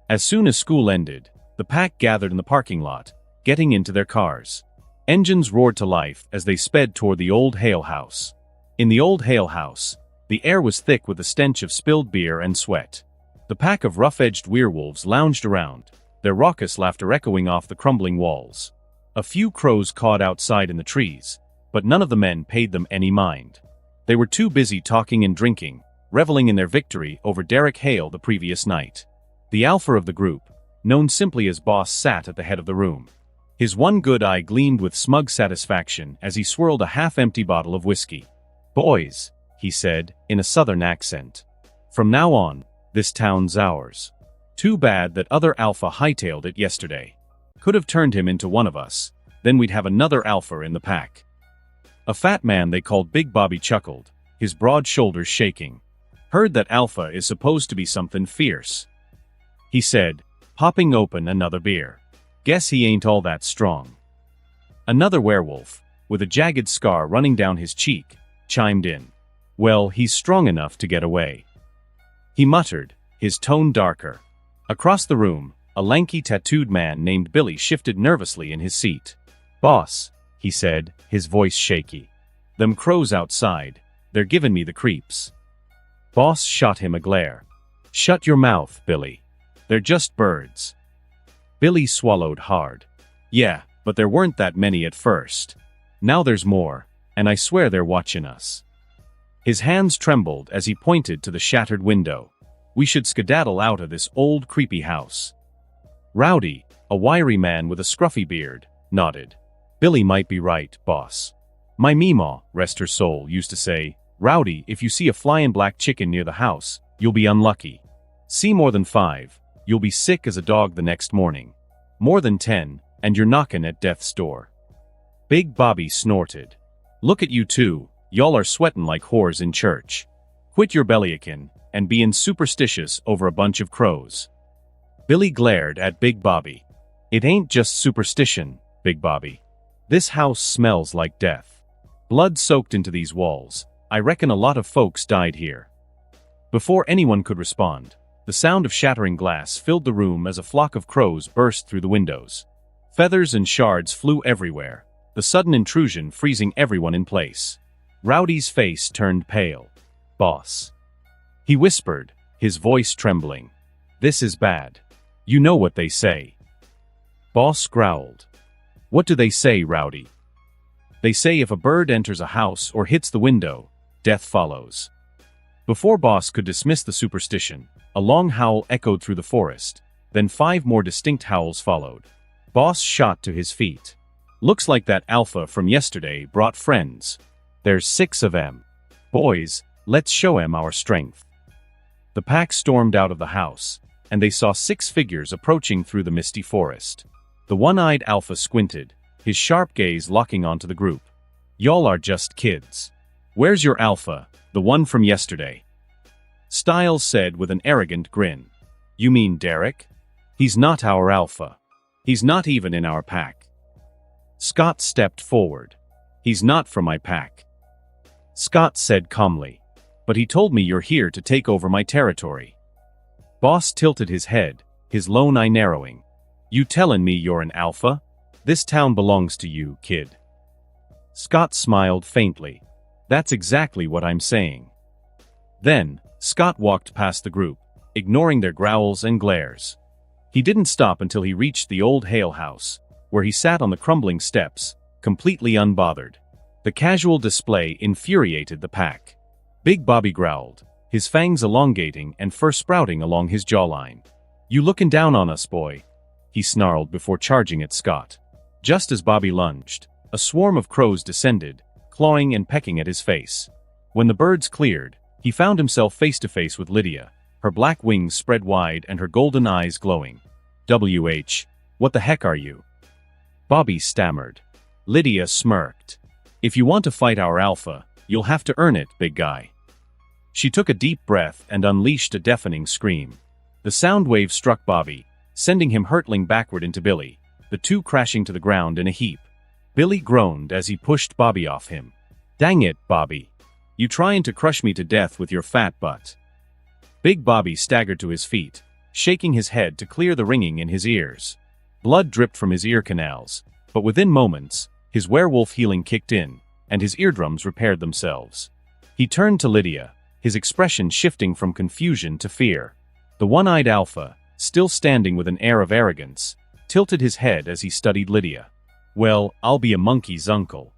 A: As soon as school ended, the pack gathered in the parking lot, getting into their cars. Engines roared to life as they sped toward the old Hale house. In the old Hale house, the air was thick with the stench of spilled beer and sweat. The pack of rough-edged werewolves lounged around, their raucous laughter echoing off the crumbling walls. A few crows cawed outside in the trees, but none of the men paid them any mind. They were too busy talking and drinking, reveling in their victory over Derek Hale the previous night. The alpha of the group, known simply as Boss, sat at the head of the room. His one good eye gleamed with smug satisfaction as he swirled a half-empty bottle of whiskey. Boys, he said, in a southern accent. From now on, this town's ours. Too bad that other alpha hightailed it yesterday. Could have turned him into one of us, then we'd have another alpha in the pack. A fat man they called Big Bobby chuckled, his broad shoulders shaking. Heard that alpha is supposed to be something fierce. He said, popping open another beer. Guess he ain't all that strong. Another werewolf, with a jagged scar running down his cheek, chimed in. Well, he's strong enough to get away. He muttered, his tone darker. Across the room, a lanky tattooed man named Billy shifted nervously in his seat. Boss, he said, his voice shaky. Them crows outside, they're giving me the creeps. Boss shot him a glare. Shut your mouth, Billy. They're just birds. Billy swallowed hard. Yeah, but there weren't that many at first. Now there's more, and I swear they're watching us. His hands trembled as he pointed to the shattered window. We should skedaddle out of this old creepy house. Rowdy, a wiry man with a scruffy beard, nodded. Billy might be right, boss. My Meemaw, rest her soul, used to say, Rowdy, if you see a flying black chicken near the house, you'll be unlucky. See more than 5, you'll be sick as a dog the next morning. More than 10, and you're knocking at death's door. Big Bobby snorted. Look at you two, y'all are sweating like whores in church. Quit your bellyachin' and bein' superstitious over a bunch of crows. Billy glared at Big Bobby. It ain't just superstition, Big Bobby. This house smells like death. Blood soaked into these walls. I reckon a lot of folks died here. Before anyone could respond, the sound of shattering glass filled the room as a flock of crows burst through the windows. Feathers and shards flew everywhere, the sudden intrusion freezing everyone in place. Rowdy's face turned pale. Boss. He whispered, his voice trembling. This is bad. You know what they say. Boss growled. What do they say, Rowdy? They say if a bird enters a house or hits the window, death follows. Before Boss could dismiss the superstition, a long howl echoed through the forest, then 5 more distinct howls followed. Boss shot to his feet. Looks like that alpha from yesterday brought friends. There's 6 of 'em. Boys, let's show 'em our strength. The pack stormed out of the house, and they saw 6 figures approaching through the misty forest. The one-eyed alpha squinted, his sharp gaze locking onto the group. Y'all are just kids. Where's your alpha, the one from yesterday? Styles said with an arrogant grin. You mean Derek? He's not our alpha. He's not even in our pack. Scott stepped forward. He's not from my pack. Scott said calmly. But he told me you're here to take over my territory. Boss tilted his head, his lone eye narrowing. You tellin' me you're an alpha? This town belongs to you, kid. Scott smiled faintly. That's exactly what I'm saying. Then, Scott walked past the group, ignoring their growls and glares. He didn't stop until he reached the old Hale house, where he sat on the crumbling steps, completely unbothered. The casual display infuriated the pack. Big Bobby growled, his fangs elongating and fur sprouting along his jawline. You looking down on us, boy? He snarled before charging at Scott. Just as Bobby lunged, a swarm of crows descended, clawing and pecking at his face. When the birds cleared, he found himself face to face with Lydia, her black wings spread wide and her golden eyes glowing. WH, what the heck are you? Bobby stammered. Lydia smirked. If you want to fight our alpha, you'll have to earn it, big guy. She took a deep breath and unleashed a deafening scream. The sound wave struck Bobby, sending him hurtling backward into Billy, the two crashing to the ground in a heap. Billy groaned as he pushed Bobby off him. Dang it, Bobby. You trying to crush me to death with your fat butt. Big Bobby staggered to his feet, shaking his head to clear the ringing in his ears. Blood dripped from his ear canals, but within moments, his werewolf healing kicked in, and his eardrums repaired themselves. He turned to Lydia, his expression shifting from confusion to fear. The one-eyed alpha, still standing with an air of arrogance, tilted his head as he studied Lydia. Well, I'll be a monkey's uncle,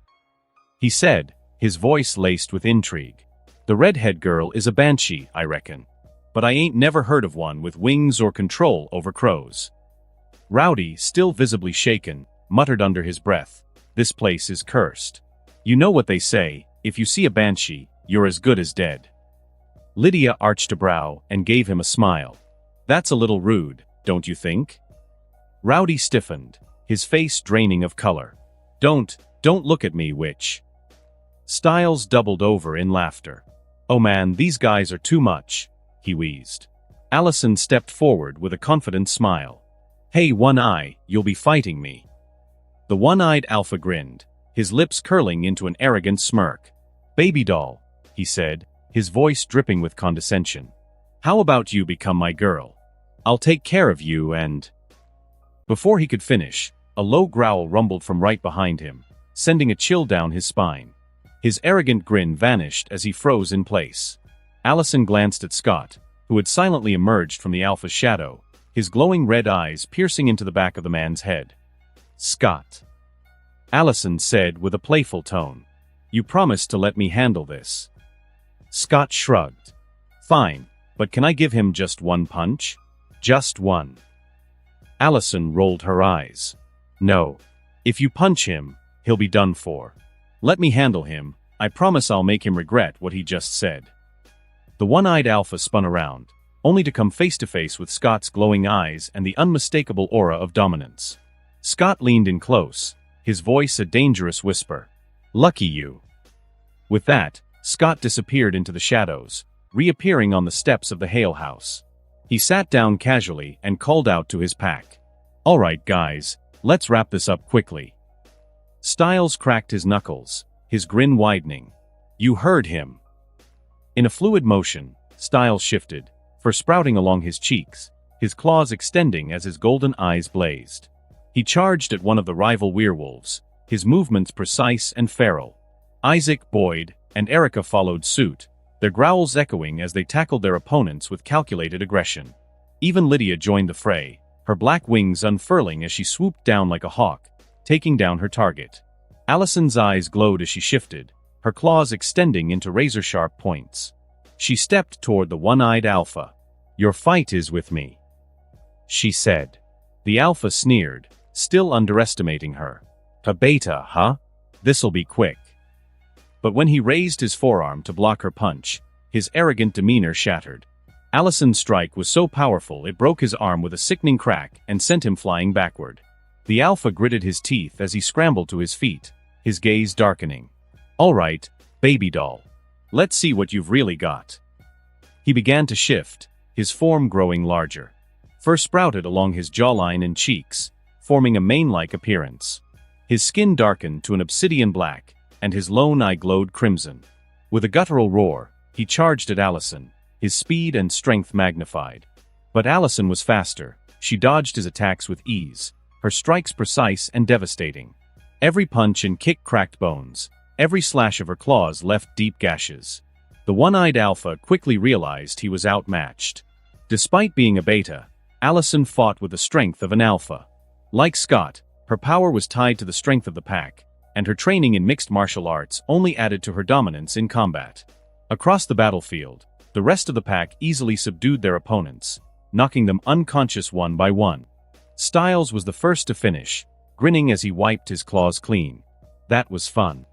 A: he said, his voice laced with intrigue. The redhead girl is a banshee, I reckon. But I ain't never heard of one with wings or control over crows. Rowdy, still visibly shaken, muttered under his breath, this place is cursed. You know what they say, if you see a banshee, you're as good as dead. Lydia arched a brow and gave him a smile. That's a little rude, don't you think? Rowdy stiffened, his face draining of color. Don't look at me, witch. Styles doubled over in laughter. Oh man, these guys are too much, he wheezed. Allison stepped forward with a confident smile. Hey, One Eye, you'll be fighting me. The one-eyed alpha grinned, his lips curling into an arrogant smirk. Baby doll, he said, his voice dripping with condescension. How about you become my girl? I'll take care of you and... Before he could finish, a low growl rumbled from right behind him, sending a chill down his spine. His arrogant grin vanished as he froze in place. Allison glanced at Scott, who had silently emerged from the alpha's shadow, his glowing red eyes piercing into the back of the man's head. Scott, Allison said with a playful tone. You promised to let me handle this. Scott shrugged. Fine, but can I give him just one punch? Just one. Allison rolled her eyes. No. If you punch him, he'll be done for. Let me handle him. I promise I'll make him regret what he just said. The one-eyed alpha spun around, only to come face to face with Scott's glowing eyes and the unmistakable aura of dominance. Scott leaned in close, his voice a dangerous whisper. Lucky you. With that, Scott disappeared into the shadows, reappearing on the steps of the Hale house. He sat down casually and called out to his pack. All right, guys, let's wrap this up quickly. Styles cracked his knuckles, his grin widening. You heard him. In a fluid motion, Styles shifted, fur sprouting along his cheeks, his claws extending as his golden eyes blazed. He charged at one of the rival werewolves, his movements precise and feral. Isaac, Boyd, and Erica followed suit, their growls echoing as they tackled their opponents with calculated aggression. Even Lydia joined the fray, her black wings unfurling as she swooped down like a hawk, taking down her target. Allison's eyes glowed as she shifted, her claws extending into razor-sharp points. She stepped toward the one-eyed alpha. Your fight is with me, she said. The alpha sneered, still underestimating her. A beta, huh? This'll be quick. But when he raised his forearm to block her punch, his arrogant demeanor shattered. Allison's strike was so powerful it broke his arm with a sickening crack and sent him flying backward. The alpha gritted his teeth as he scrambled to his feet, his gaze darkening. All right, baby doll. Let's see what you've really got. He began to shift, his form growing larger. Fur sprouted along his jawline and cheeks, forming a mane-like appearance. His skin darkened to an obsidian black, and his lone eye glowed crimson. With a guttural roar, he charged at Allison, his speed and strength magnified. But Allison was faster. She dodged his attacks with ease, her strikes precise and devastating. Every punch and kick cracked bones. Every slash of her claws left deep gashes. The one-eyed alpha quickly realized he was outmatched. Despite being a beta, Allison fought with the strength of an alpha. Like Scott, her power was tied to the strength of the pack, and her training in mixed martial arts only added to her dominance in combat. Across the battlefield, the rest of the pack easily subdued their opponents, knocking them unconscious one by one. Styles was the first to finish, grinning as he wiped his claws clean. That was fun.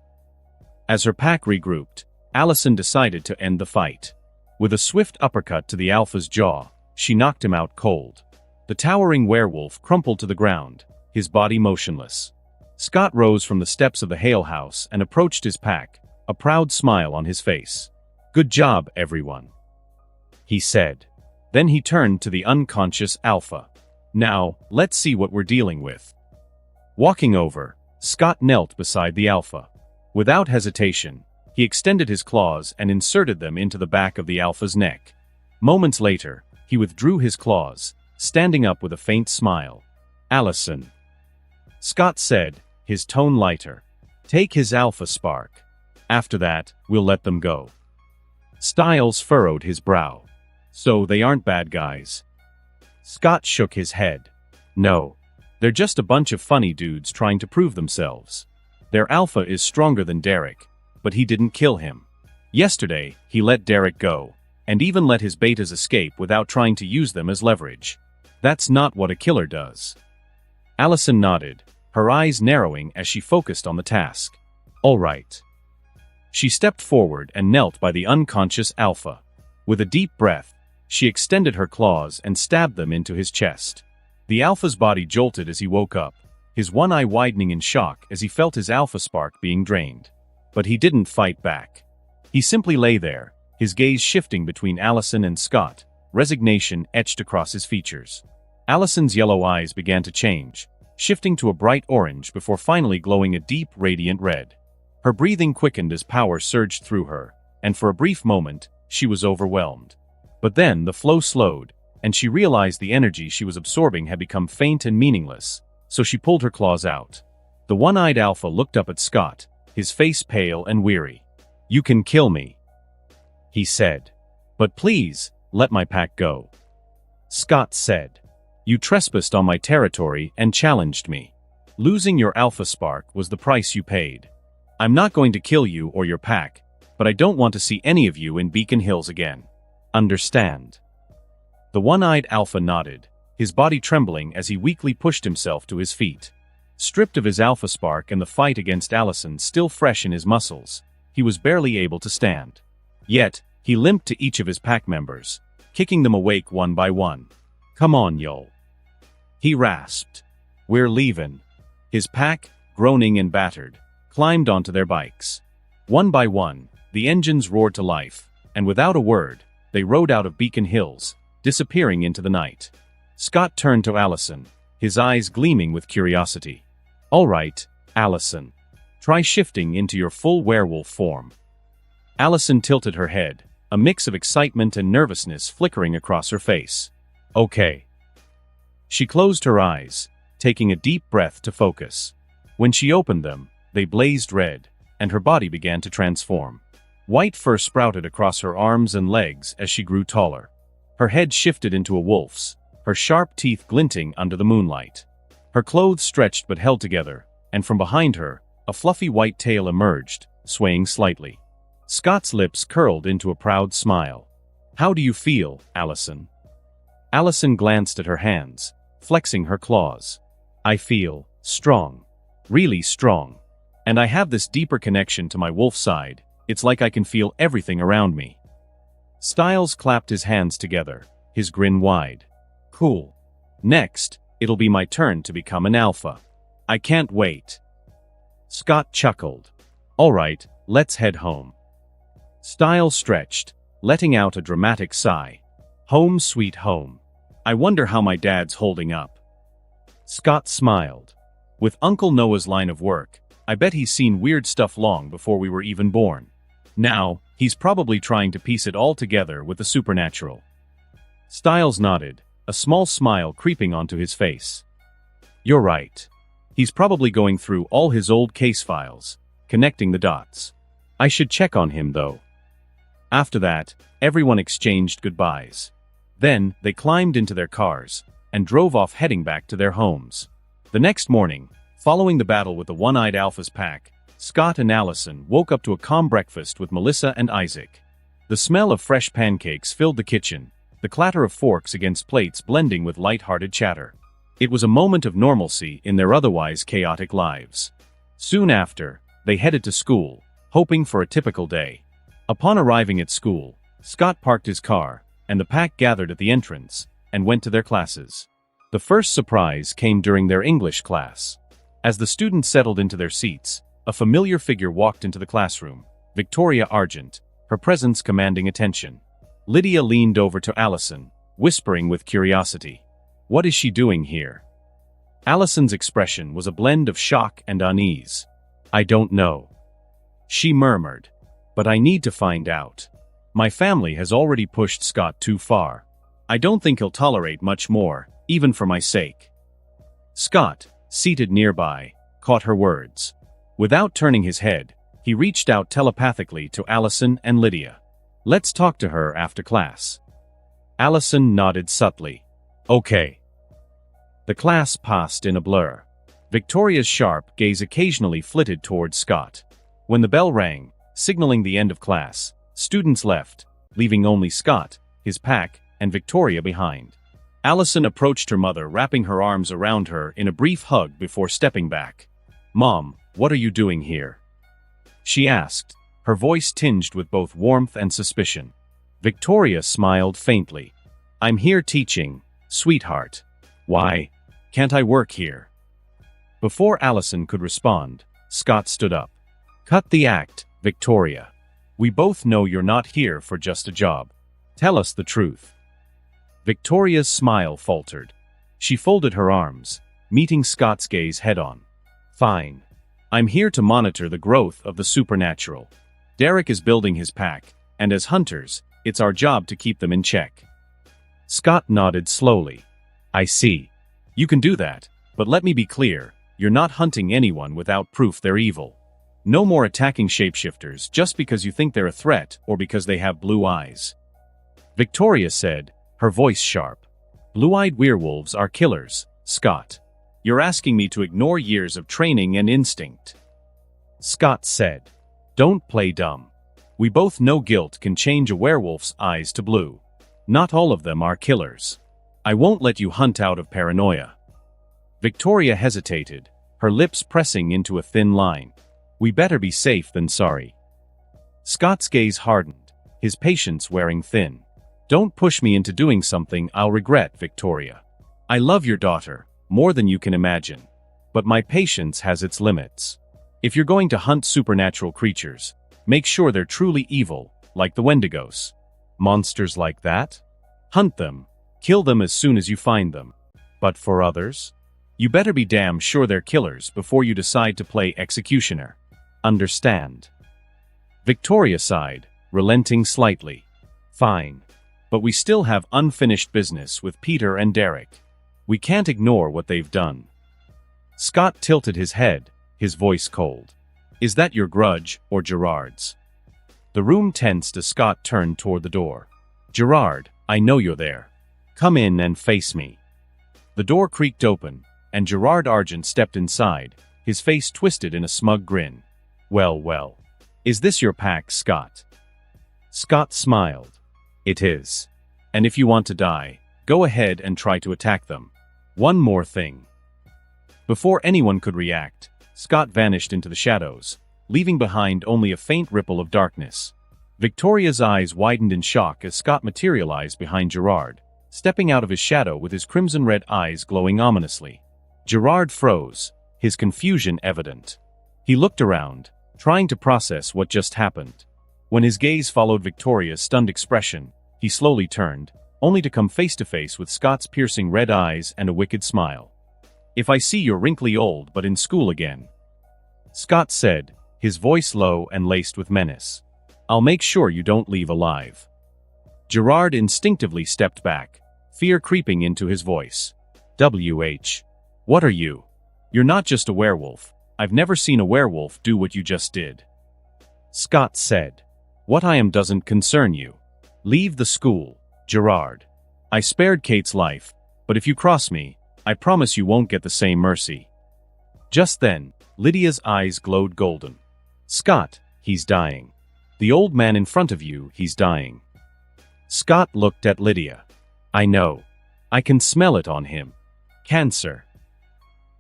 A: As her pack regrouped, Allison decided to end the fight. With a swift uppercut to the alpha's jaw, she knocked him out cold. The towering werewolf crumpled to the ground, his body motionless. Scott rose from the steps of the Hale house and approached his pack, a proud smile on his face. Good job, everyone, he said. Then he turned to the unconscious alpha. Now, let's see what we're dealing with. Walking over, Scott knelt beside the alpha. Without hesitation, he extended his claws and inserted them into the back of the alpha's neck. Moments later, he withdrew his claws, standing up with a faint smile. Allison, Scott said, his tone lighter. Take his alpha spark. After that, we'll let them go. Styles furrowed his brow. So they aren't bad guys? Scott shook his head. No. They're just a bunch of funny dudes trying to prove themselves. Their alpha is stronger than Derek, but he didn't kill him. Yesterday, he let Derek go, and even let his betas escape without trying to use them as leverage. That's not what a killer does. Allison nodded, her eyes narrowing as she focused on the task. All right. She stepped forward and knelt by the unconscious alpha. With a deep breath, she extended her claws and stabbed them into his chest. The alpha's body jolted as he woke up, his one eye widening in shock as he felt his alpha spark being drained. But he didn't fight back. He simply lay there, his gaze shifting between Allison and Scott, resignation etched across his features. Allison's yellow eyes began to change, shifting to a bright orange before finally glowing a deep, radiant red. Her breathing quickened as power surged through her, and for a brief moment, she was overwhelmed. But then the flow slowed, and she realized the energy she was absorbing had become faint and meaningless, so she pulled her claws out. The one-eyed alpha looked up at Scott, his face pale and weary. You can kill me, he said. But please, let my pack go. Scott said. You trespassed on my territory and challenged me. Losing your alpha spark was the price you paid. I'm not going to kill you or your pack, but I don't want to see any of you in Beacon Hills again. Understand? The one-eyed alpha nodded, his body trembling as he weakly pushed himself to his feet. Stripped of his alpha spark and the fight against Allison still fresh in his muscles, he was barely able to stand. Yet, he limped to each of his pack members, kicking them awake one by one. "Come on, yo," he rasped. "We're leavin'." His pack, groaning and battered, climbed onto their bikes. One by one, the engines roared to life, and without a word, they rode out of Beacon Hills, disappearing into the night. Scott turned to Allison, his eyes gleaming with curiosity. "All right, Allison. Try shifting into your full werewolf form." Allison tilted her head, a mix of excitement and nervousness flickering across her face. "Okay." She closed her eyes, taking a deep breath to focus. When she opened them, they blazed red, and her body began to transform. White fur sprouted across her arms and legs as she grew taller. Her head shifted into a wolf's, her sharp teeth glinting under the moonlight. Her clothes stretched but held together, and from behind her, a fluffy white tail emerged, swaying slightly. Scott's lips curled into a proud smile. "How do you feel, Allison?" Allison glanced at her hands, flexing her claws. "I feel strong. Really strong. And I have this deeper connection to my wolf side. It's like I can feel everything around me." Styles clapped his hands together, his grin wide. "Cool. Next, it'll be my turn to become an alpha. I can't wait." Scott chuckled. "All right, let's head home." Styles stretched, letting out a dramatic sigh. "Home sweet home. I wonder how my dad's holding up." Scott smiled. "With Uncle Noah's line of work, I bet he's seen weird stuff long before we were even born. Now, he's probably trying to piece it all together with the supernatural." Styles nodded, a small smile creeping onto his face. "You're right. He's probably going through all his old case files, connecting the dots. I should check on him, though." After that, everyone exchanged goodbyes. Then, they climbed into their cars and drove off, heading back to their homes. The next morning, following the battle with the One-Eyed Alpha's pack, Scott and Allison woke up to a calm breakfast with Melissa and Isaac. The smell of fresh pancakes filled the kitchen, the clatter of forks against plates blending with light-hearted chatter. It was a moment of normalcy in their otherwise chaotic lives. Soon after, they headed to school, hoping for a typical day. Upon arriving at school, Scott parked his car, and the pack gathered at the entrance and went to their classes. The first surprise came during their English class. As the students settled into their seats, a familiar figure walked into the classroom, Victoria Argent, her presence commanding attention. Lydia leaned over to Allison, whispering with curiosity, "What is she doing here?" Allison's expression was a blend of shock and unease. "I don't know," she murmured. "But I need to find out. My family has already pushed Scott too far. I don't think he'll tolerate much more, even for my sake." Scott, seated nearby, caught her words. Without turning his head, he reached out telepathically to Allison and Lydia. "Let's talk to her after class." Allison nodded subtly. "Okay." The class passed in a blur. Victoria's sharp gaze occasionally flitted towards Scott. When the bell rang, signaling the end of class, students left, leaving only Scott, his pack, and Victoria behind. Allison approached her mother, wrapping her arms around her in a brief hug before stepping back. "Mom, what are you doing here?" she asked, her voice tinged with both warmth and suspicion. Victoria smiled faintly. "I'm here teaching, sweetheart." "Why? Can't I work here?" Before Allison could respond, Scott stood up. "Cut the act, Victoria. We both know you're not here for just a job. Tell us the truth." Victoria's smile faltered. She folded her arms, meeting Scott's gaze head-on. "Fine. I'm here to monitor the growth of the supernatural. Derek is building his pack, and as hunters, it's our job to keep them in check." Scott nodded slowly. "I see. You can do that, but let me be clear, you're not hunting anyone without proof they're evil. No more attacking shapeshifters just because you think they're a threat or because they have blue eyes." Victoria said, her voice sharp. "Blue-eyed werewolves are killers, Scott. You're asking me to ignore years of training and instinct." Scott said, "Don't play dumb. We both know guilt can change a werewolf's eyes to blue. Not all of them are killers." I won't let you hunt out of paranoia. Victoria hesitated, her lips pressing into a thin line. We better be safe than sorry. Scott's gaze hardened, his patience wearing thin. Don't push me into doing something I'll regret, Victoria. I love your daughter, more than you can imagine. But my patience has its limits. If you're going to hunt supernatural creatures, make sure they're truly evil, like the Wendigos. Monsters like that? Hunt them. Kill them as soon as you find them. But for others? You better be damn sure they're killers before you decide to play executioner. Understand? Victoria sighed, relenting slightly. Fine. But we still have unfinished business with Peter and Derek. We can't ignore what they've done. Scott tilted his head, his voice cold. Is that your grudge, or Gerard's? The room tensed as Scott turned toward the door. Gerard, I know you're there. Come in and face me. The door creaked open, and Gerard Argent stepped inside, his face twisted in a smug grin. Well, well. Is this your pack, Scott? Scott smiled. It is. And if you want to die, go ahead and try to attack them. One more thing. Before anyone could react, Scott vanished into the shadows, leaving behind only a faint ripple of darkness. Victoria's eyes widened in shock as Scott materialized behind Gerard, stepping out of his shadow with his crimson-red eyes glowing ominously. Gerard froze, his confusion evident. He looked around, trying to process what just happened. When his gaze followed Victoria's stunned expression, he slowly turned, only to come face to face with Scott's piercing red eyes and a wicked smile. If I see you're wrinkly old but in school again, Scott said, his voice low and laced with menace. I'll make sure you don't leave alive. Gerard instinctively stepped back, fear creeping into his voice. What are you? You're not just a werewolf. I've never seen a werewolf do what you just did. Scott said. What I am doesn't concern you. Leave the school, Gerard. I spared Kate's life, but if you cross me, I promise you won't get the same mercy. Just then, Lydia's eyes glowed golden. Scott, he's dying. The old man in front of you, he's dying. Scott looked at Lydia. I know. I can smell it on him. Cancer.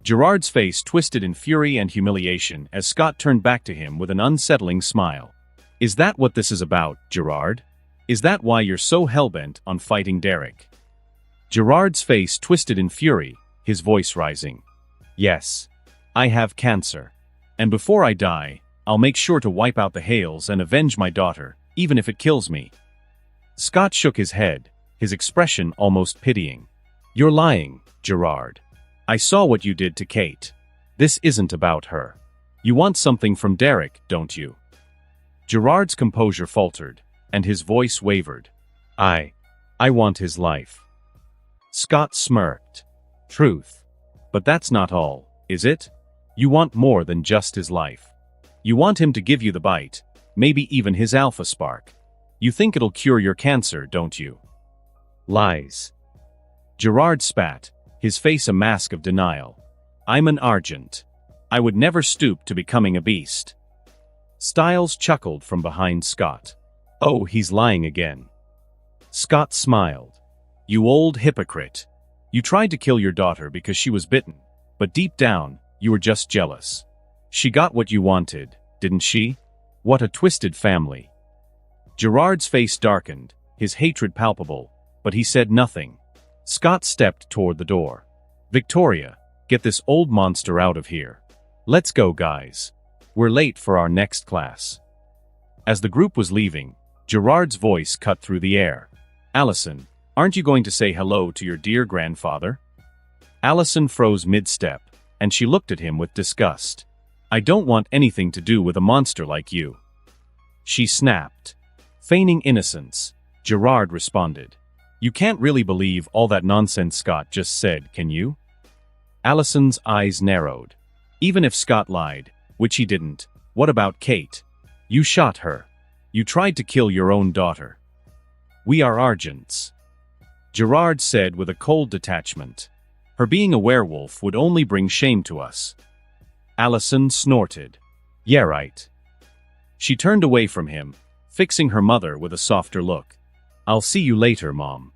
A: Gerard's face twisted in fury and humiliation as Scott turned back to him with an unsettling smile. Is that what this is about, Gerard? Is that why you're so hellbent on fighting Derek? Gerard's face twisted in fury, his voice rising. Yes. I have cancer. And before I die, I'll make sure to wipe out the Hales and avenge my daughter, even if it kills me. Scott shook his head, his expression almost pitying. You're lying, Gerard. I saw what you did to Kate. This isn't about her. You want something from Derek, don't you? Gerard's composure faltered, and his voice wavered. I want his life. Scott smirked. Truth. But that's not all, is it? You want more than just his life. You want him to give you the bite, maybe even his alpha spark. You think it'll cure your cancer, don't you? Lies. Gerard spat, his face a mask of denial. I'm an Argent. I would never stoop to becoming a beast. Styles chuckled from behind Scott. Oh, he's lying again. Scott smiled. You old hypocrite. You tried to kill your daughter because she was bitten, but deep down, you were just jealous. She got what you wanted, didn't she? What a twisted family. Gerard's face darkened, his hatred palpable, but he said nothing. Scott stepped toward the door. Victoria, get this old monster out of here. Let's go, guys. We're late for our next class. As the group was leaving, Gerard's voice cut through the air. Allison, aren't you going to say hello to your dear grandfather? Allison froze mid-step, and she looked at him with disgust. I don't want anything to do with a monster like you. She snapped. Feigning innocence, Gerard responded. You can't really believe all that nonsense Scott just said, can you? Allison's eyes narrowed. Even if Scott lied, which he didn't, what about Kate? You shot her. You tried to kill your own daughter. We are Argents. Gerard said with a cold detachment. Her being a werewolf would only bring shame to us. Allison snorted. Yeah, right. She turned away from him, fixing her mother with a softer look. I'll see you later, Mom.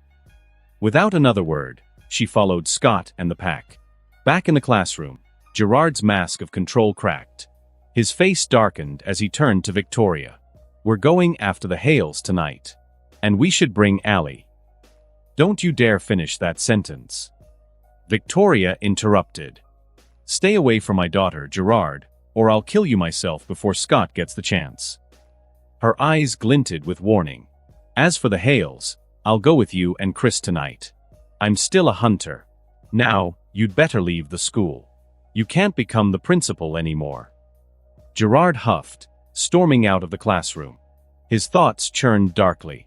A: Without another word, she followed Scott and the pack. Back in the classroom, Gerard's mask of control cracked. His face darkened as he turned to Victoria. "We're going after the Hales tonight. And we should bring Allie." "Don't you dare finish that sentence," Victoria interrupted. "Stay away from my daughter, Gerard, or I'll kill you myself before Scott gets the chance." Her eyes glinted with warning. "As for the Hales, I'll go with you and Chris tonight. I'm still a hunter. Now, you'd better leave the school. You can't become the principal anymore." Gerard huffed, storming out of the classroom. His thoughts churned darkly.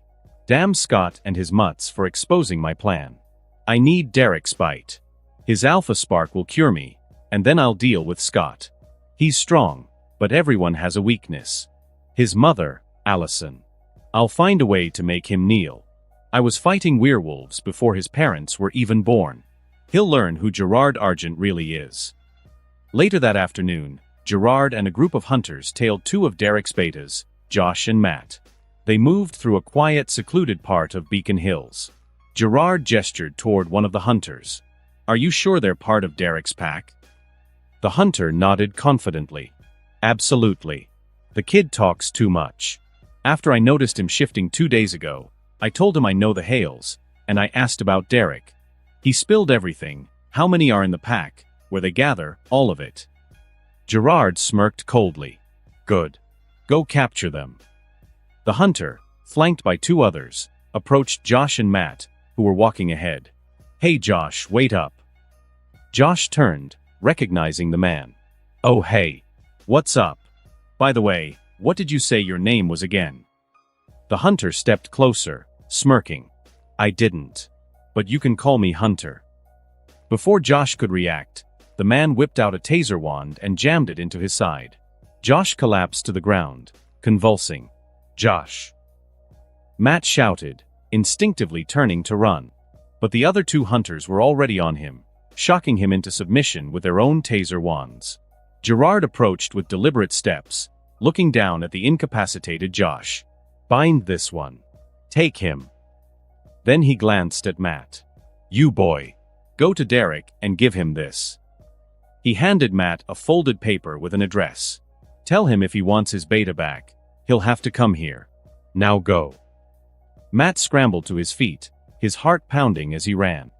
A: Damn Scott and his mutts for exposing my plan. I need Derek's bite. His alpha spark will cure me, and then I'll deal with Scott. He's strong, but everyone has a weakness. His mother, Allison. I'll find a way to make him kneel. I was fighting werewolves before his parents were even born. He'll learn who Gerard Argent really is. Later that afternoon, Gerard and a group of hunters tailed two of Derek's betas, Josh and Matt. They moved through a quiet, secluded part of Beacon Hills. Gerard gestured toward one of the hunters. "Are you sure they're part of Derek's pack?" The hunter nodded confidently. "Absolutely. The kid talks too much. After I noticed him shifting 2 days ago, I told him I know the Hales, and I asked about Derek. He spilled everything, how many are in the pack, where they gather, all of it." Gerard smirked coldly. "Good. Go capture them." The hunter, flanked by two others, approached Josh and Matt, who were walking ahead. "Hey Josh, wait up." Josh turned, recognizing the man. "Oh hey. What's up? By the way, what did you say your name was again?" The hunter stepped closer, smirking. "I didn't. But you can call me Hunter." Before Josh could react, the man whipped out a taser wand and jammed it into his side. Josh collapsed to the ground, convulsing. "Josh!" Matt shouted, instinctively turning to run. But the other two hunters were already on him, shocking him into submission with their own taser wands. Gerard approached with deliberate steps, looking down at the incapacitated Josh. "Bind this one. Take him." Then he glanced at Matt. "You boy. Go to Derek and give him this." He handed Matt a folded paper with an address. "Tell him if he wants his beta back, he'll have to come here. Now go." Matt scrambled to his feet, his heart pounding as he ran.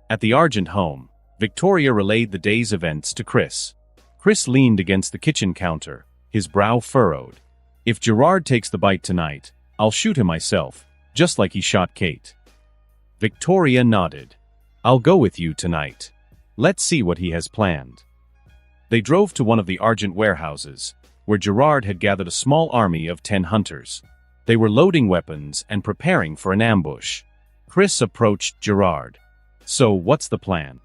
A: At the Argent home, Victoria relayed the day's events to Chris. Chris leaned against the kitchen counter, his brow furrowed. "If Gerard takes the bite tonight, I'll shoot him myself, just like he shot Kate." Victoria nodded. "I'll go with you tonight. Let's see what he has planned." They drove to one of the Argent warehouses, where Gerard had gathered a small army of 10 hunters. They were loading weapons and preparing for an ambush. Chris approached Gerard. "So what's the plan?"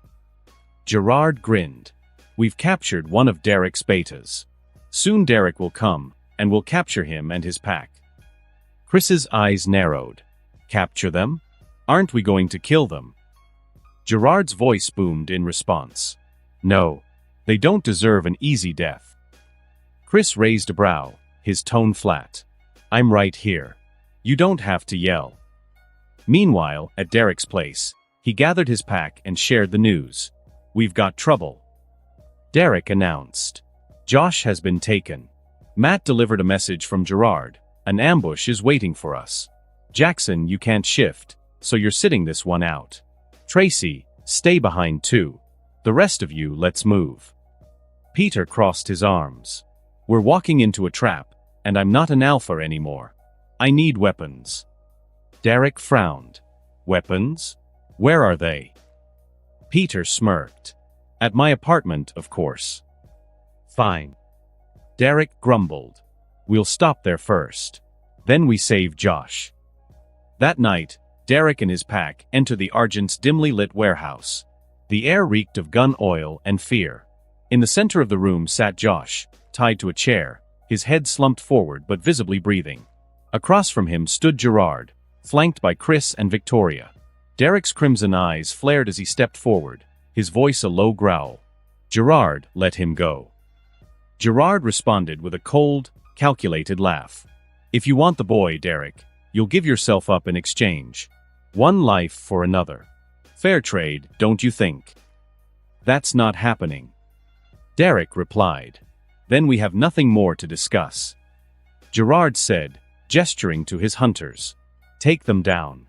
A: Gerard grinned. "We've captured one of Derek's betas. Soon Derek will come, and we'll capture him and his pack." Chris's eyes narrowed. "Capture them? Aren't we going to kill them?" Gerard's voice boomed in response. "No. They don't deserve an easy death." Chris raised a brow, his tone flat. "I'm right here. You don't have to yell." Meanwhile, at Derek's place, he gathered his pack and shared the news. "We've got trouble," Derek announced. "Josh has been taken." Matt delivered a message from Gerard. "An ambush is waiting for us. Jackson, you can't shift, so you're sitting this one out. Tracy, stay behind too. The rest of you, let's move." Peter crossed his arms. "We're walking into a trap, and I'm not an alpha anymore. I need weapons." Derek frowned. "Weapons? Where are they?" Peter smirked. "At my apartment, of course." "Fine." Derek grumbled. "We'll stop there first. Then we save Josh." That night, Derek and his pack entered the Argent's dimly lit warehouse. The air reeked of gun oil and fear. In the center of the room sat Josh, tied to a chair, his head slumped forward but visibly breathing. Across from him stood Gerard, flanked by Chris and Victoria. Derek's crimson eyes flared as he stepped forward, his voice a low growl. "Gerard, let him go." Gerard responded with a cold, calculated laugh. "If you want the boy, Derek, you'll give yourself up in exchange. One life for another." Fair trade, don't you think? That's not happening. Derek replied. Then we have nothing more to discuss. Gerard said, gesturing to his hunters. Take them down.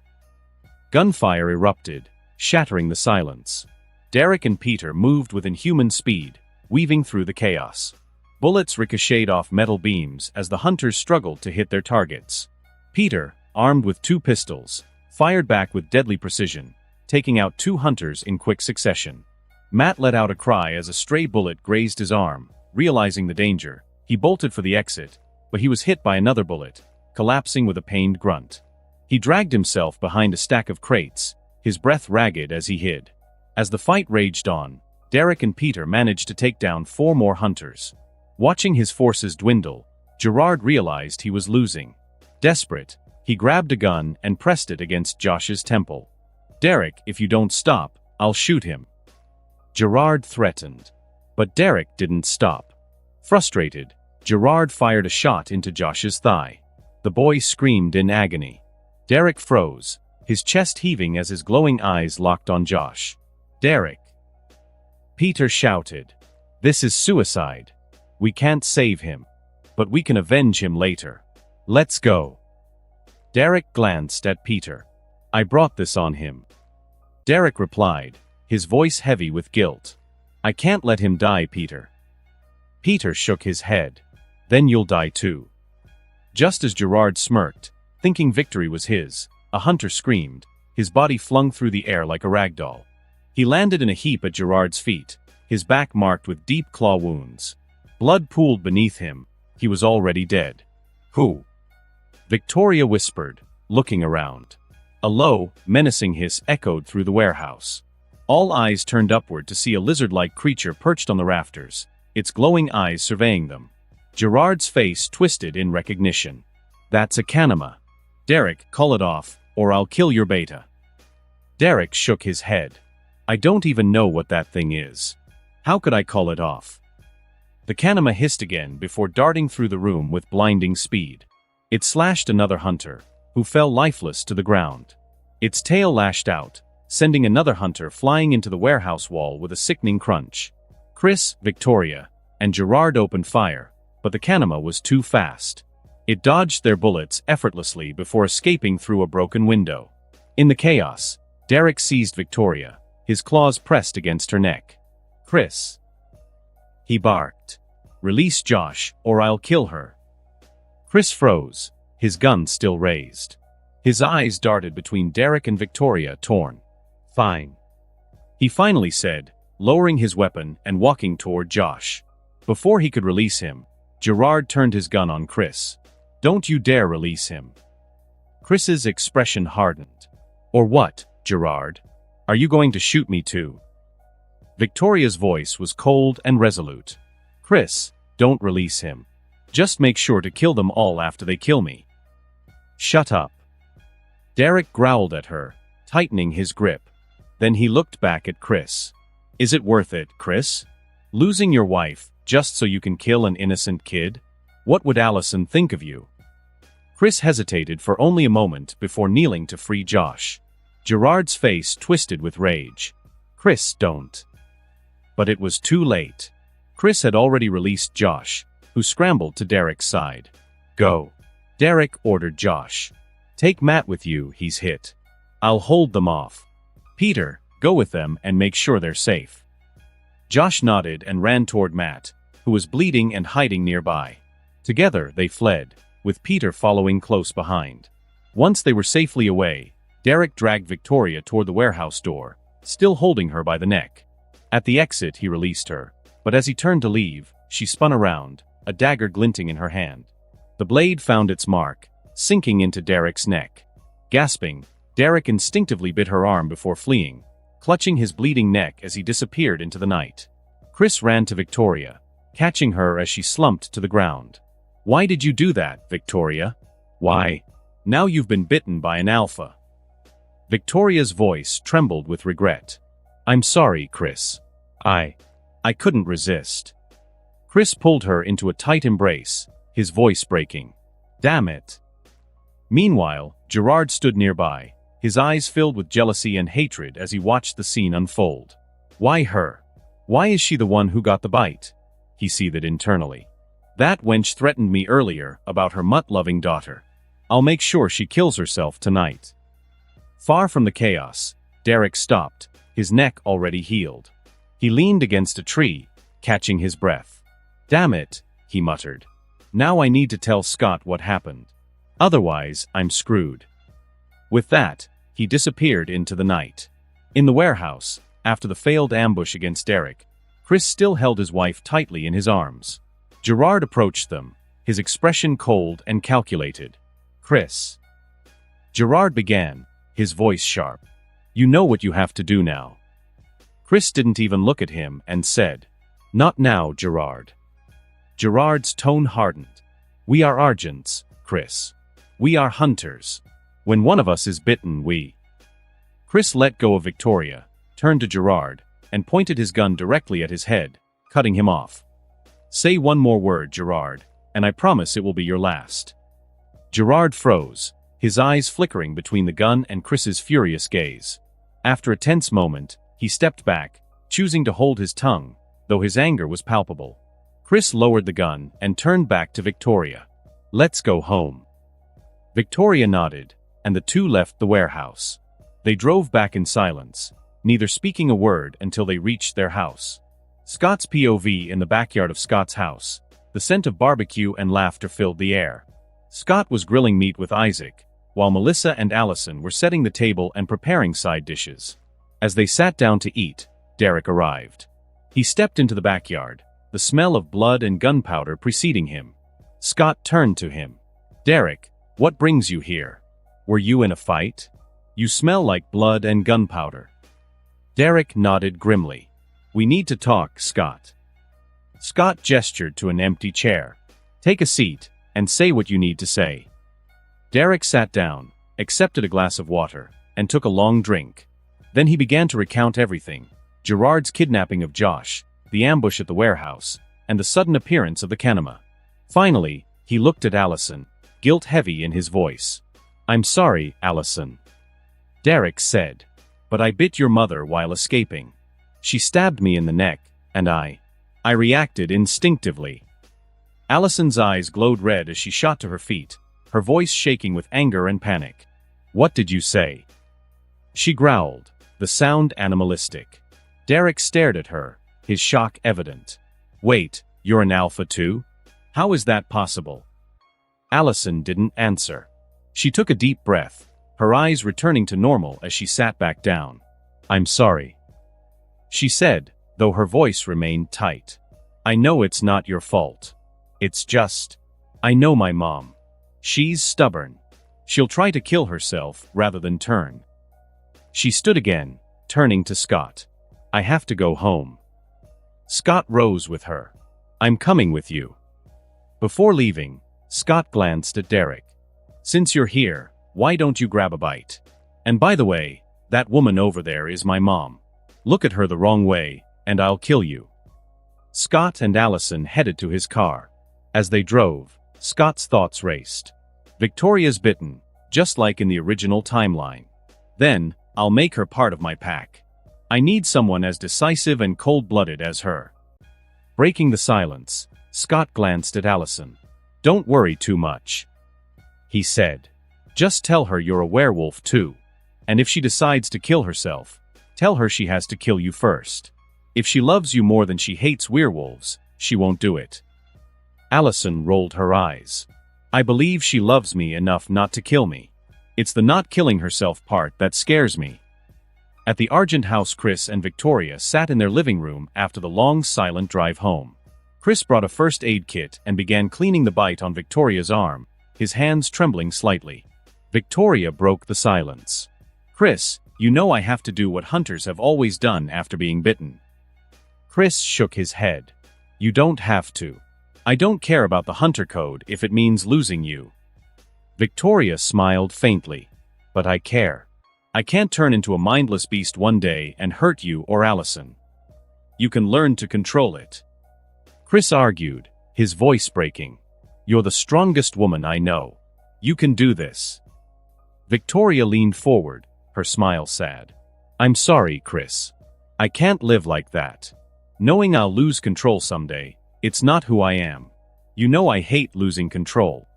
A: Gunfire erupted, shattering the silence. Derek and Peter moved with inhuman speed, weaving through the chaos. Bullets ricocheted off metal beams as the hunters struggled to hit their targets. Peter, armed with 2 pistols, fired back with deadly precision, taking out 2 hunters in quick succession. Matt let out a cry as a stray bullet grazed his arm. Realizing the danger, he bolted for the exit, but he was hit by another bullet, collapsing with a pained grunt. He dragged himself behind a stack of crates, his breath ragged as he hid. As the fight raged on, Derek and Peter managed to take down 4 more hunters. Watching his forces dwindle, Gerard realized he was losing. Desperate, he grabbed a gun and pressed it against Josh's temple. Derek, if you don't stop, I'll shoot him. Gerard threatened. But Derek didn't stop. Frustrated, Gerard fired a shot into Josh's thigh. The boy screamed in agony. Derek froze, his chest heaving as his glowing eyes locked on Josh. Derek! Peter shouted. This is suicide. We can't save him. But we can avenge him later. Let's go. Derek glanced at Peter. I brought this on him. Derek replied, his voice heavy with guilt. I can't let him die, Peter. Peter shook his head. Then you'll die too. Just as Gerard smirked, thinking victory was his, a hunter screamed, his body flung through the air like a ragdoll. He landed in a heap at Gerard's feet, his back marked with deep claw wounds. Blood pooled beneath him. He was already dead. Who? Victoria whispered, looking around. A low, menacing hiss echoed through the warehouse. All eyes turned upward to see a lizard-like creature perched on the rafters, its glowing eyes surveying them. Gerard's face twisted in recognition. That's a Kanama. Derek, call it off, or I'll kill your beta. Derek shook his head. I don't even know what that thing is. How could I call it off? The Kanama hissed again before darting through the room with blinding speed. It slashed another hunter, who fell lifeless to the ground. Its tail lashed out, sending another hunter flying into the warehouse wall with a sickening crunch. Chris, Victoria, and Gerard opened fire, but the Kanama was too fast. It dodged their bullets effortlessly before escaping through a broken window. In the chaos, Derek seized Victoria, his claws pressed against her neck. Chris. He barked. Release Josh, or I'll kill her. Chris froze, his gun still raised. His eyes darted between Derek and Victoria, torn. Fine. He finally said, lowering his weapon and walking toward Josh. Before he could release him, Gerard turned his gun on Chris. Don't you dare release him. Chris's expression hardened. Or what, Gerard? Are you going to shoot me too? Victoria's voice was cold and resolute. Chris, don't release him. Just make sure to kill them all after they kill me. Shut up. Derek growled at her, tightening his grip. Then he looked back at Chris. Is it worth it, Chris? Losing your wife, just so you can kill an innocent kid? What would Allison think of you? Chris hesitated for only a moment before kneeling to free Josh. Gerard's face twisted with rage. Chris, don't. But it was too late. Chris had already released Josh, who scrambled to Derek's side. Go. Derek ordered Josh. Take Matt with you, he's hit. I'll hold them off. Peter, go with them and make sure they're safe. Josh nodded and ran toward Matt, who was bleeding and hiding nearby. Together they fled, with Peter following close behind. Once they were safely away, Derek dragged Victoria toward the warehouse door, still holding her by the neck. At the exit he released her, but as he turned to leave, she spun around, a dagger glinting in her hand. The blade found its mark, sinking into Derek's neck. Gasping, Derek instinctively bit her arm before fleeing, clutching his bleeding neck as he disappeared into the night. Chris ran to Victoria, catching her as she slumped to the ground. Why did you do that, Victoria? Why? Now you've been bitten by an alpha. Victoria's voice trembled with regret. I'm sorry, Chris. I couldn't resist. Chris pulled her into a tight embrace, his voice breaking. Damn it. Meanwhile, Gerard stood nearby, his eyes filled with jealousy and hatred as he watched the scene unfold. Why her? Why is she the one who got the bite? He seethed internally. That wench threatened me earlier about her mutt-loving daughter. I'll make sure she kills herself tonight. Far from the chaos, Derek stopped, his neck already healed. He leaned against a tree, catching his breath. Damn it, he muttered. Now I need to tell Scott what happened. Otherwise, I'm screwed. With that, he disappeared into the night. In the warehouse, after the failed ambush against Derek, Chris still held his wife tightly in his arms. Gerard approached them, his expression cold and calculated. Chris. Gerard began, his voice sharp. You know what you have to do now. Chris didn't even look at him and said, Not now, Gerard. Gerard's tone hardened. We are Argents, Chris. We are hunters. When one of us is bitten, we... Chris let go of Victoria, turned to Gerard, and pointed his gun directly at his head, cutting him off. Say one more word, Gerard, and I promise it will be your last. Gerard froze, his eyes flickering between the gun and Chris's furious gaze. After a tense moment, he stepped back, choosing to hold his tongue, though his anger was palpable. Chris lowered the gun and turned back to Victoria. Let's go home. Victoria nodded, and the two left the warehouse. They drove back in silence, neither speaking a word until they reached their house. Scott's POV in the backyard of Scott's house. The scent of barbecue and laughter filled the air. Scott was grilling meat with Isaac, while Melissa and Allison were setting the table and preparing side dishes. As they sat down to eat, Derek arrived. He stepped into the backyard, the smell of blood and gunpowder preceding him. Scott turned to him. Derek, what brings you here? Were you in a fight? You smell like blood and gunpowder. Derek nodded grimly. We need to talk, Scott. Scott gestured to an empty chair. Take a seat, and say what you need to say. Derek sat down, accepted a glass of water, and took a long drink. Then he began to recount everything. Gerard's kidnapping of Josh, the ambush at the warehouse, and the sudden appearance of the Kanema. Finally, he looked at Allison, guilt heavy in his voice. I'm sorry, Allison. Derek said. But I bit your mother while escaping. She stabbed me in the neck, and I reacted instinctively. Allison's eyes glowed red as she shot to her feet, her voice shaking with anger and panic. What did you say? She growled, the sound animalistic. Derek stared at her, his shock evident. Wait, you're an alpha too? How is that possible? Allison didn't answer. She took a deep breath, her eyes returning to normal as she sat back down. I'm sorry, she said, though her voice remained tight. I know it's not your fault. It's just, I know my mom. She's stubborn. She'll try to kill herself rather than turn. She stood again, turning to Scott. I have to go home. Scott rose with her. I'm coming with you. Before leaving, Scott glanced at Derek. Since you're here, why don't you grab a bite? And by the way, that woman over there is my mom. Look at her the wrong way, and I'll kill you. Scott and Allison headed to his car. As they drove, Scott's thoughts raced. Victoria's bitten, just like in the original timeline. Then, I'll make her part of my pack. I need someone as decisive and cold-blooded as her. Breaking the silence, Scott glanced at Allison. Don't worry too much, he said. Just tell her you're a werewolf too. And if she decides to kill herself, tell her she has to kill you first. If she loves you more than she hates werewolves, she won't do it. Allison rolled her eyes. I believe she loves me enough not to kill me. It's the not killing herself part that scares me. At the Argent house, Chris and Victoria sat in their living room after the long, silent drive home. Chris brought a first aid kit and began cleaning the bite on Victoria's arm, his hands trembling slightly. Victoria broke the silence. Chris, you know I have to do what hunters have always done after being bitten. Chris shook his head. You don't have to. I don't care about the hunter code if it means losing you. Victoria smiled faintly. But I care. I can't turn into a mindless beast one day and hurt you or Allison. You can learn to control it. Chris argued, his voice breaking. You're the strongest woman I know. You can do this. Victoria leaned forward, her smile sad. I'm sorry, Chris. I can't live like that. Knowing I'll lose control someday, it's not who I am. You know I hate losing control.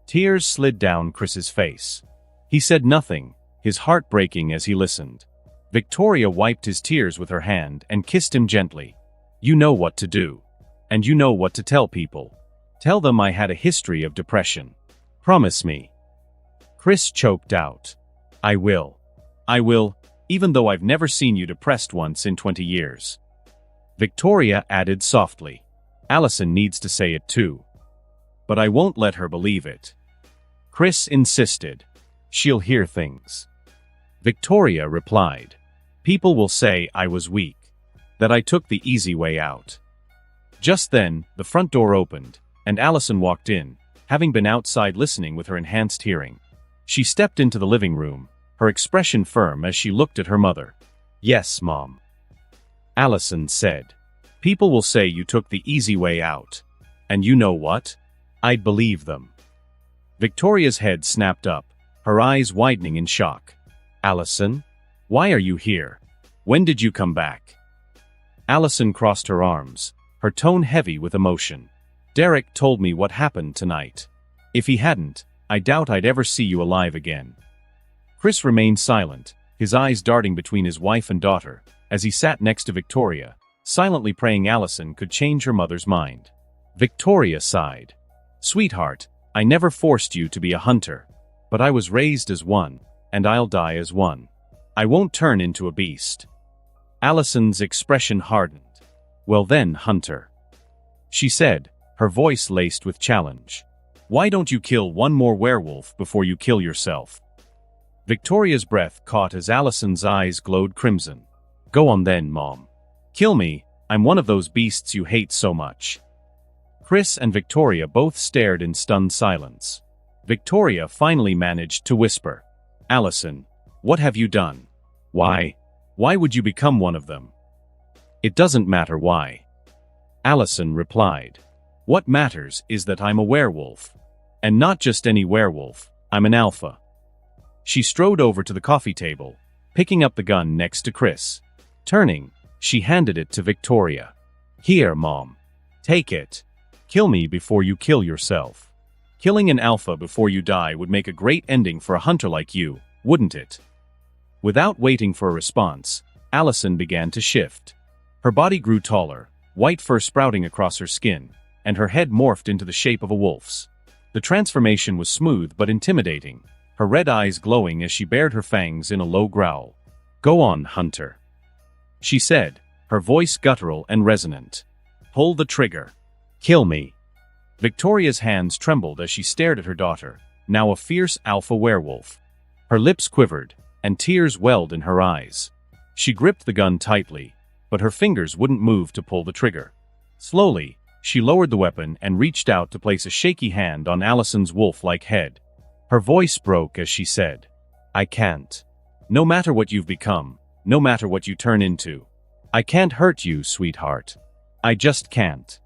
A: Tears slid down Chris's face. He said nothing, his heart breaking as he listened. Victoria wiped his tears with her hand and kissed him gently. You know what to do. And you know what to tell people. Tell them I had a history of depression. Promise me. Chris choked out. I will. I will, even though I've never seen you depressed once in 20 years. Victoria added softly. Allison needs to say it too. But I won't let her believe it. Chris insisted. She'll hear things. Victoria replied. People will say I was weak. That I took the easy way out. Just then, the front door opened, and Allison walked in, having been outside listening with her enhanced hearing. She stepped into the living room, her expression firm as she looked at her mother. Yes, Mom. Allison said. People will say you took the easy way out. And you know what? I'd believe them. Victoria's head snapped up, her eyes widening in shock. Allison? Why are you here? When did you come back? Allison crossed her arms, her tone heavy with emotion. Derek told me what happened tonight. If he hadn't, I doubt I'd ever see you alive again. Chris remained silent, his eyes darting between his wife and daughter, as he sat next to Victoria, silently praying Allison could change her mother's mind. Victoria sighed. Sweetheart, I never forced you to be a hunter, but I was raised as one, and I'll die as one. I won't turn into a beast. Allison's expression hardened. Well then, hunter. She said, her voice laced with challenge. Why don't you kill one more werewolf before you kill yourself? Victoria's breath caught as Allison's eyes glowed crimson. Go on then, Mom. Kill me, I'm one of those beasts you hate so much. Chris and Victoria both stared in stunned silence. Victoria finally managed to whisper. Allison, what have you done? Why? Why would you become one of them? It doesn't matter why. Allison replied. What matters is that I'm a werewolf. And not just any werewolf, I'm an alpha. She strode over to the coffee table, picking up the gun next to Chris. Turning, she handed it to Victoria. Here, Mom. Take it. Kill me before you kill yourself. Killing an alpha before you die would make a great ending for a hunter like you, wouldn't it? Without waiting for a response, Allison began to shift. Her body grew taller, white fur sprouting across her skin, and her head morphed into the shape of a wolf's. The transformation was smooth but intimidating, her red eyes glowing as she bared her fangs in a low growl. Go on, hunter. She said, her voice guttural and resonant. Pull the trigger. Kill me. Victoria's hands trembled as she stared at her daughter, now a fierce alpha werewolf. Her lips quivered, and tears welled in her eyes. She gripped the gun tightly, but her fingers wouldn't move to pull the trigger. Slowly, she lowered the weapon and reached out to place a shaky hand on Allison's wolf-like head. Her voice broke as she said, I can't. No matter what you've become, no matter what you turn into. I can't hurt you, sweetheart. I just can't.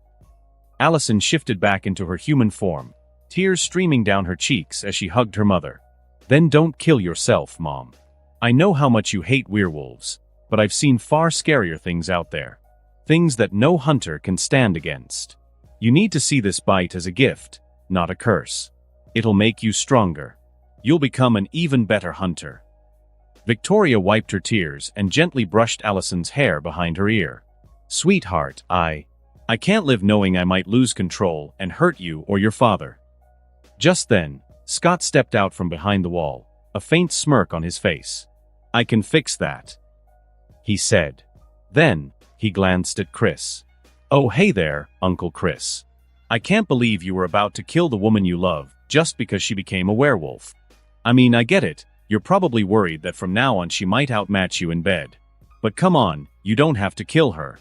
A: Allison shifted back into her human form, tears streaming down her cheeks as she hugged her mother. Then don't kill yourself, Mom. I know how much you hate werewolves, but I've seen far scarier things out there. Things that no hunter can stand against. You need to see this bite as a gift, not a curse. It'll make you stronger. You'll become an even better hunter. Victoria wiped her tears and gently brushed Allison's hair behind her ear. Sweetheart, I can't live knowing I might lose control and hurt you or your father. Just then, Scott stepped out from behind the wall, a faint smirk on his face. I can fix that, he said. Then, he glanced at Chris. Oh, hey there, Uncle Chris. I can't believe you were about to kill the woman you love just because she became a werewolf. I mean, I get it. You're probably worried that from now on she might outmatch you in bed. But come on, you don't have to kill her.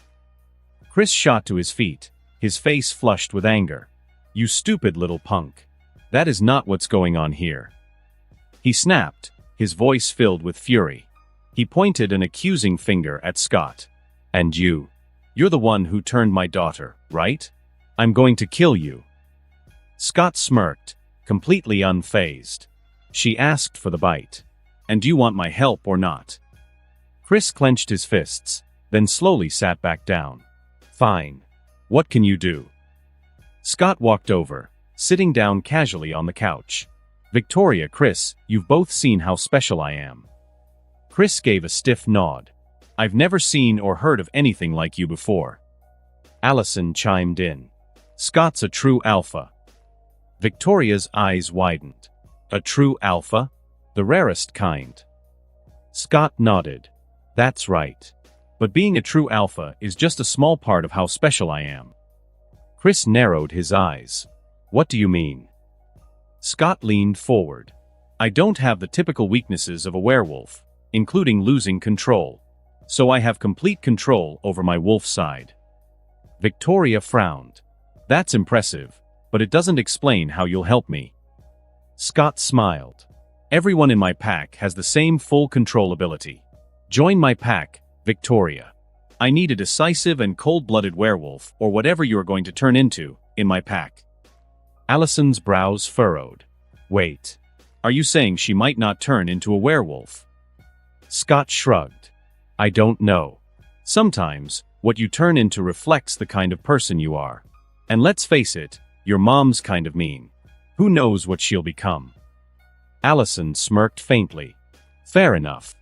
A: Chris shot to his feet, his face flushed with anger. You stupid little punk. That is not what's going on here. He snapped, his voice filled with fury. He pointed an accusing finger at Scott. And you're the one who turned my daughter, right? I'm going to kill you. Scott smirked, completely unfazed. She asked for the bite. And do you want my help or not? Chris clenched his fists, then slowly sat back down. Fine. What can you do? Scott walked over, sitting down casually on the couch. Victoria, Chris, you've both seen how special I am. Chris gave a stiff nod. I've never seen or heard of anything like you before. Allison chimed in. Scott's a true alpha. Victoria's eyes widened. A true alpha? The rarest kind. Scott nodded. That's right. But being a true alpha is just a small part of how special I am. Chris narrowed his eyes. What do you mean? Scott leaned forward. I don't have the typical weaknesses of a werewolf, including losing control. So I have complete control over my wolf side. Victoria frowned. That's impressive, but it doesn't explain how you'll help me. Scott smiled. Everyone in my pack has the same full control ability. Join my pack, Victoria. I need a decisive and cold-blooded werewolf, or whatever you are going to turn into, in my pack. Allison's brows furrowed. Wait. Are you saying she might not turn into a werewolf? Scott shrugged. I don't know. Sometimes, what you turn into reflects the kind of person you are. And let's face it, your mom's kind of mean. Who knows what she'll become? Allison smirked faintly. Fair enough.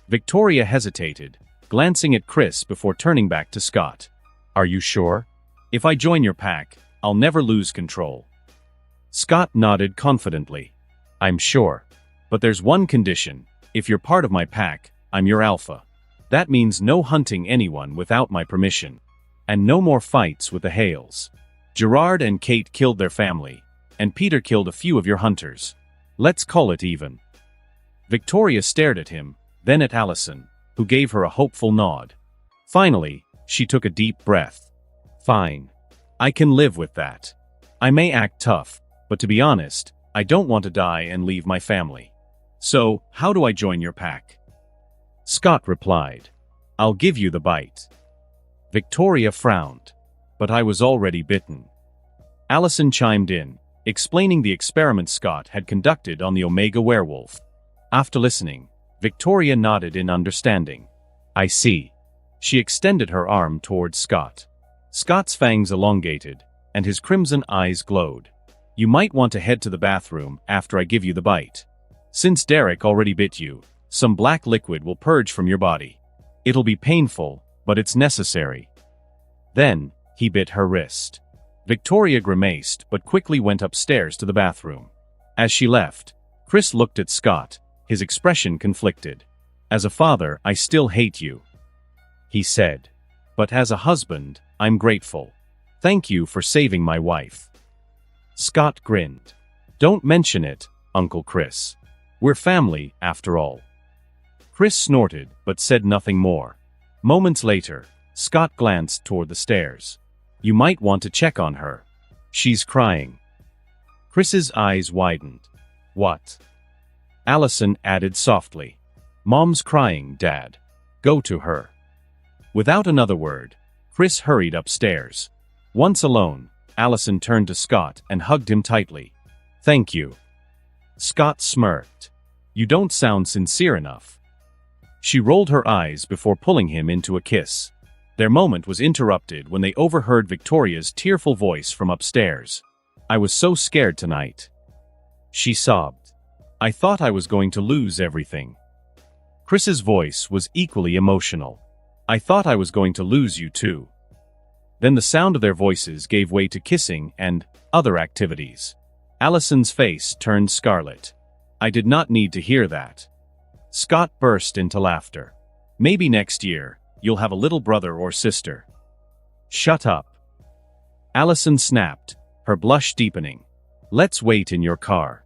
A: Victoria hesitated, glancing at Chris before turning back to Scott. Are you sure? If I join your pack, I'll never lose control. Scott nodded confidently. I'm sure. But there's one condition. If you're part of my pack, I'm your alpha. That means no hunting anyone without my permission. And no more fights with the Hales. Gerard and Kate killed their family, and Peter killed a few of your hunters. Let's call it even. Victoria stared at him, then at Allison, who gave her a hopeful nod. Finally, she took a deep breath. Fine. I can live with that. I may act tough, but to be honest, I don't want to die and leave my family. So, how do I join your pack? Scott replied. I'll give you the bite. Victoria frowned. But I was already bitten. Allison chimed in, explaining the experiment Scott had conducted on the Omega werewolf. After listening, Victoria nodded in understanding. I see. She extended her arm towards Scott. Scott's fangs elongated, and his crimson eyes glowed. You might want to head to the bathroom after I give you the bite. Since Derek already bit you, some black liquid will purge from your body. It'll be painful, but it's necessary. Then, he bit her wrist. Victoria grimaced but quickly went upstairs to the bathroom. As she left, Chris looked at Scott, his expression conflicted. As a father, I still hate you, he said. But as a husband, I'm grateful. Thank you for saving my wife. Scott grinned. Don't mention it, Uncle Chris. We're family, after all. Chris snorted but said nothing more. Moments later, Scott glanced toward the stairs. You might want to check on her. She's crying. Chris's eyes widened. What? Allison added softly. Mom's crying, Dad. Go to her. Without another word, Chris hurried upstairs. Once alone, Allison turned to Scott and hugged him tightly. Thank you. Scott smirked. You don't sound sincere enough. She rolled her eyes before pulling him into a kiss. Their moment was interrupted when they overheard Victoria's tearful voice from upstairs. I was so scared tonight. She sobbed. I thought I was going to lose everything. Chris's voice was equally emotional. I thought I was going to lose you too. Then the sound of their voices gave way to kissing and other activities. Allison's face turned scarlet. I did not need to hear that. Scott burst into laughter. Maybe next year, you'll have a little brother or sister. Shut up. Allison snapped, her blush deepening. Let's wait in your car.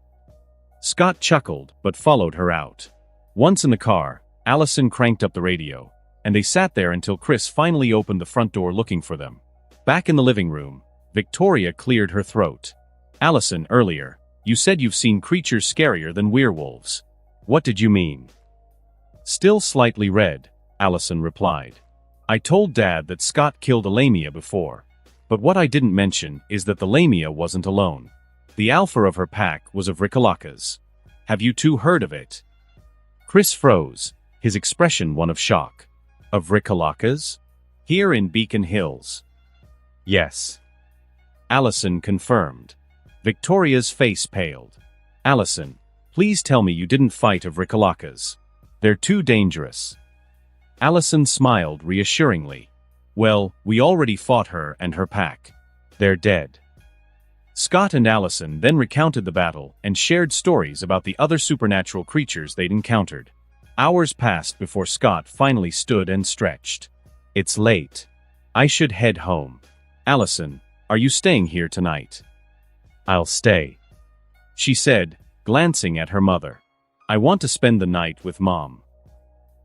A: Scott chuckled but followed her out. Once in the car, Allison cranked up the radio, and they sat there until Chris finally opened the front door looking for them. Back in the living room, Victoria cleared her throat. Allison, earlier, you said you've seen creatures scarier than werewolves. What did you mean? Still slightly red, Allison replied. I told Dad that Scott killed a lamia before. But what I didn't mention is that the lamia wasn't alone. The alpha of her pack was of Rickalacas. Have you two heard of it? Chris froze, his expression one of shock. Of Rickalacas? Here in Beacon Hills. Yes. Allison confirmed. Victoria's face paled. Allison, please tell me you didn't fight of Rickalacas. They're too dangerous. Allison smiled reassuringly. Well, we already fought her and her pack. They're dead. Scott and Allison then recounted the battle and shared stories about the other supernatural creatures they'd encountered. Hours passed before Scott finally stood and stretched. It's late. I should head home. Allison, are you staying here tonight? I'll stay, she said, glancing at her mother. I want to spend the night with Mom.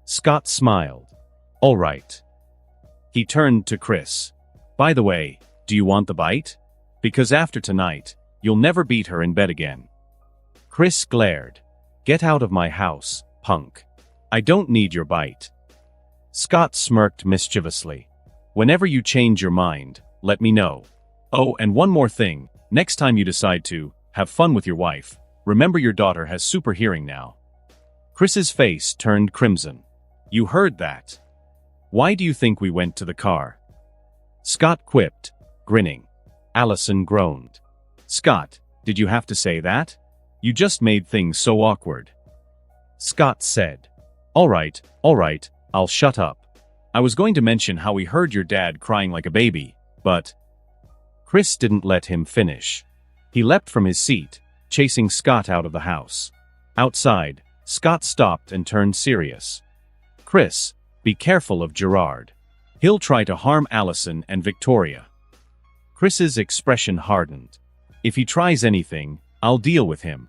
A: Scott smiled. All right. He turned to Chris. By the way, do you want the bite? Because after tonight, you'll never beat her in bed again. Chris glared. Get out of my house, punk. I don't need your bite. Scott smirked mischievously. Whenever you change your mind, let me know. Oh, and one more thing, next time you decide to have fun with your wife, remember your daughter has super hearing now. Chris's face turned crimson. You heard that. Why do you think we went to the car? Scott quipped, grinning. Allison groaned. Scott, did you have to say that? You just made things so awkward. Scott said. All right, I'll shut up. I was going to mention how we heard your dad crying like a baby, but... Chris didn't let him finish. He leapt from his seat, chasing Scott out of the house. Outside, Scott stopped and turned serious. Chris, be careful of Gerard. He'll try to harm Allison and Victoria. Chris's expression hardened. If he tries anything, I'll deal with him.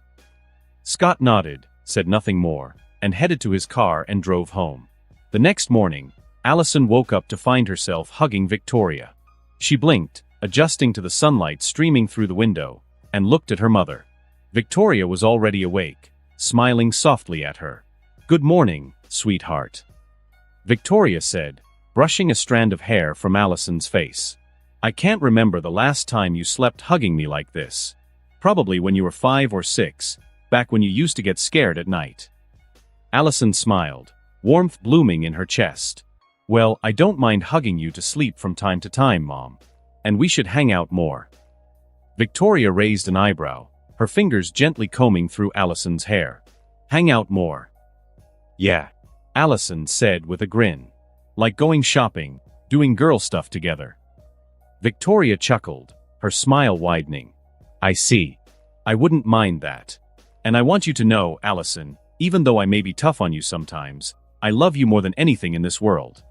A: Scott nodded, said nothing more, and headed to his car and drove home. The next morning, Allison woke up to find herself hugging Victoria. She blinked, adjusting to the sunlight streaming through the window, and looked at her mother. Victoria was already awake, smiling softly at her. Good morning, sweetheart. Victoria said, brushing a strand of hair from Allison's face. I can't remember the last time you slept hugging me like this. Probably when you were 5 or 6, back when you used to get scared at night. Allison smiled, warmth blooming in her chest. Well, I don't mind hugging you to sleep from time to time, Mom. And we should hang out more. Victoria raised an eyebrow, her fingers gently combing through Allison's hair. Hang out more. Yeah, Allison said with a grin. Like going shopping, doing girl stuff together. Victoria chuckled, her smile widening. I see. I wouldn't mind that. And I want you to know, Allison, even though I may be tough on you sometimes, I love you more than anything in this world.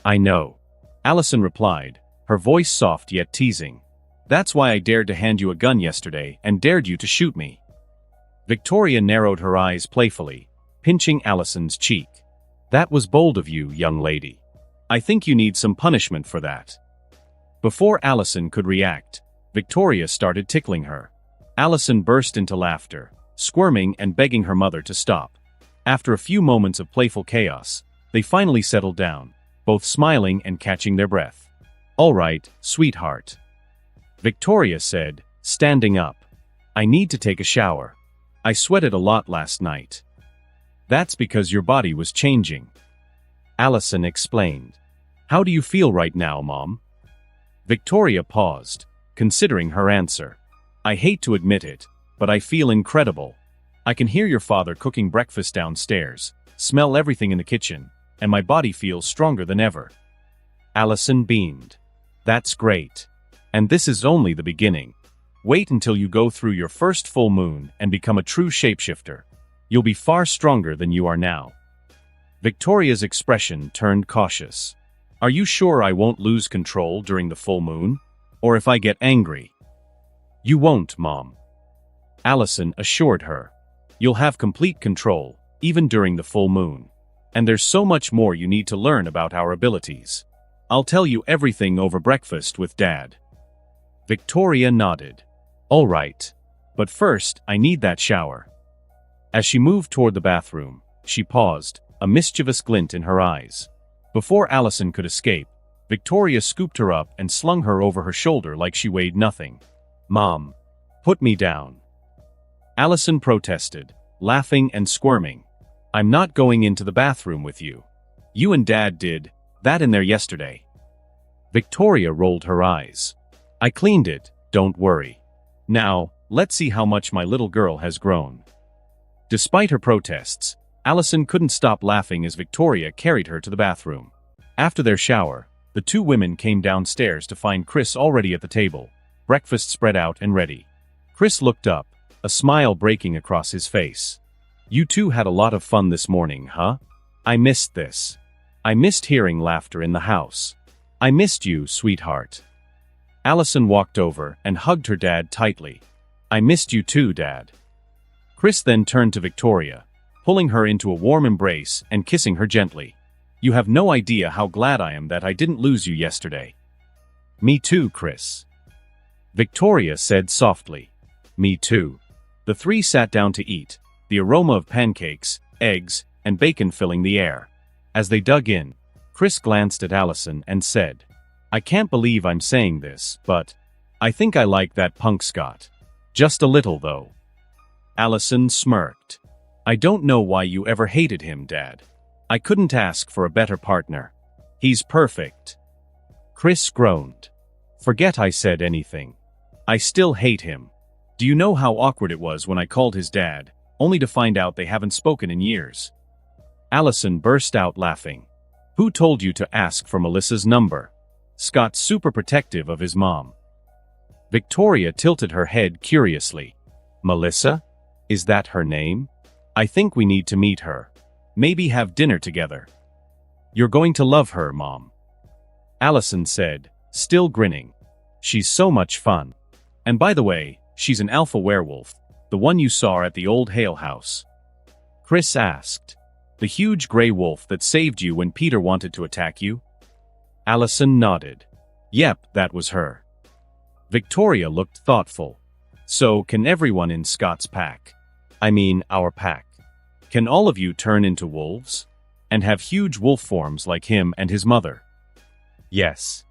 A: I know. Allison replied, her voice soft yet teasing. That's why I dared to hand you a gun yesterday and dared you to shoot me. Victoria narrowed her eyes playfully, pinching Allison's cheek. That was bold of you, young lady. I think you need some punishment for that. Before Allison could react, Victoria started tickling her. Allison burst into laughter, squirming and begging her mother to stop. After a few moments of playful chaos, they finally settled down, both smiling and catching their breath. All right, sweetheart. Victoria said, standing up. I need to take a shower. I sweated a lot last night. That's because your body was changing. Allison explained. How do you feel right now, Mom? Victoria paused, considering her answer. I hate to admit it, but I feel incredible. I can hear your father cooking breakfast downstairs, smell everything in the kitchen, and my body feels stronger than ever. Allison beamed. That's great. And this is only the beginning. Wait until you go through your first full moon and become a true shapeshifter. You'll be far stronger than you are now. Victoria's expression turned cautious. Are you sure I won't lose control during the full moon? Or if I get angry? You won't, Mom. Allison assured her. You'll have complete control, even during the full moon. And there's so much more you need to learn about our abilities. I'll tell you everything over breakfast with Dad. Victoria nodded. All right. But first, I need that shower. As she moved toward the bathroom, she paused, a mischievous glint in her eyes. Before Allison could escape, Victoria scooped her up and slung her over her shoulder like she weighed nothing. Mom, put me down. Allison protested, laughing and squirming. I'm not going into the bathroom with you. You and Dad did that in there yesterday. Victoria rolled her eyes. I cleaned it, don't worry. Now, let's see how much my little girl has grown. Despite her protests, Allison couldn't stop laughing as Victoria carried her to the bathroom. After their shower, the two women came downstairs to find Chris already at the table, breakfast spread out and ready. Chris looked up, a smile breaking across his face. You two had a lot of fun this morning, huh? I missed this. I missed hearing laughter in the house. I missed you, sweetheart. Allison walked over and hugged her dad tightly. I missed you too, Dad. Chris then turned to Victoria, pulling her into a warm embrace and kissing her gently. You have no idea how glad I am that I didn't lose you yesterday. Me too, Chris. Victoria said softly. Me too. The three sat down to eat, the aroma of pancakes, eggs, and bacon filling the air. As they dug in, Chris glanced at Allison and said, I can't believe I'm saying this, but I think I like that punk Scott. Just a little, though. Allison smirked. I don't know why you ever hated him, Dad. I couldn't ask for a better partner. He's perfect. Chris groaned. Forget I said anything. I still hate him. Do you know how awkward it was when I called his dad, only to find out they haven't spoken in years? Allison burst out laughing. Who told you to ask for Melissa's number? Scott's super protective of his mom. Victoria tilted her head curiously. Melissa? Is that her name? I think we need to meet her. Maybe have dinner together. You're going to love her, Mom. Allison said, still grinning. She's so much fun. And by the way, she's an alpha werewolf, the one you saw at the old Hale house. Chris asked. The huge gray wolf that saved you when Peter wanted to attack you? Allison nodded. Yep, that was her. Victoria looked thoughtful. So, can everyone in Scott's pack? I mean, our pack. Can all of you turn into wolves? And have huge wolf forms like him and his mother? Yes.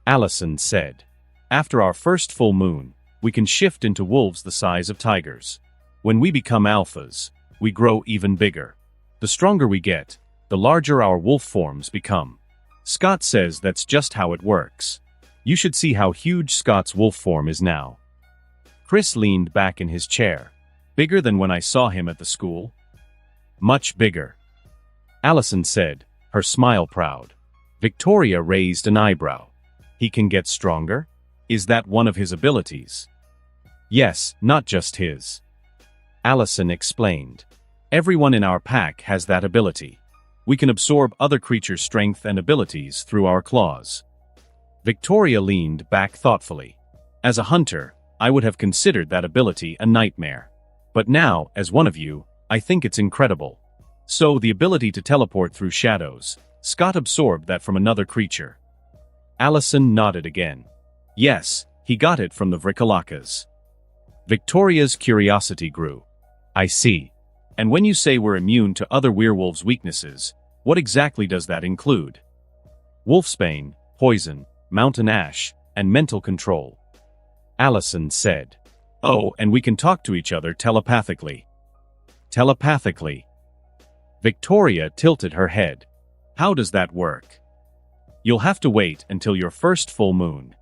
A: Allison said. After our first full moon, we can shift into wolves the size of tigers. When we become alphas, we grow even bigger. The stronger we get, the larger our wolf forms become. Scott says that's just how it works. You should see how huge Scott's wolf form is now. Chris leaned back in his chair. Bigger than when I saw him at the school? Much bigger. Allison said, her smile proud. Victoria raised an eyebrow. He can get stronger? Is that one of his abilities? Yes, not just his. Allison explained. Everyone in our pack has that ability. We can absorb other creatures' strength and abilities through our claws. Victoria leaned back thoughtfully. As a hunter, I would have considered that ability a nightmare. But now, as one of you, I think it's incredible. So, the ability to teleport through shadows, Scott absorbed that from another creature. Allison nodded again. Yes, he got it from the Vrikalakas. Victoria's curiosity grew. I see. And when you say we're immune to other werewolves' weaknesses, what exactly does that include? Wolfsbane, poison, mountain ash, and mental control. Allison said. Oh, and we can talk to each other telepathically. Telepathically. Victoria tilted her head. How does that work? You'll have to wait until your first full moon.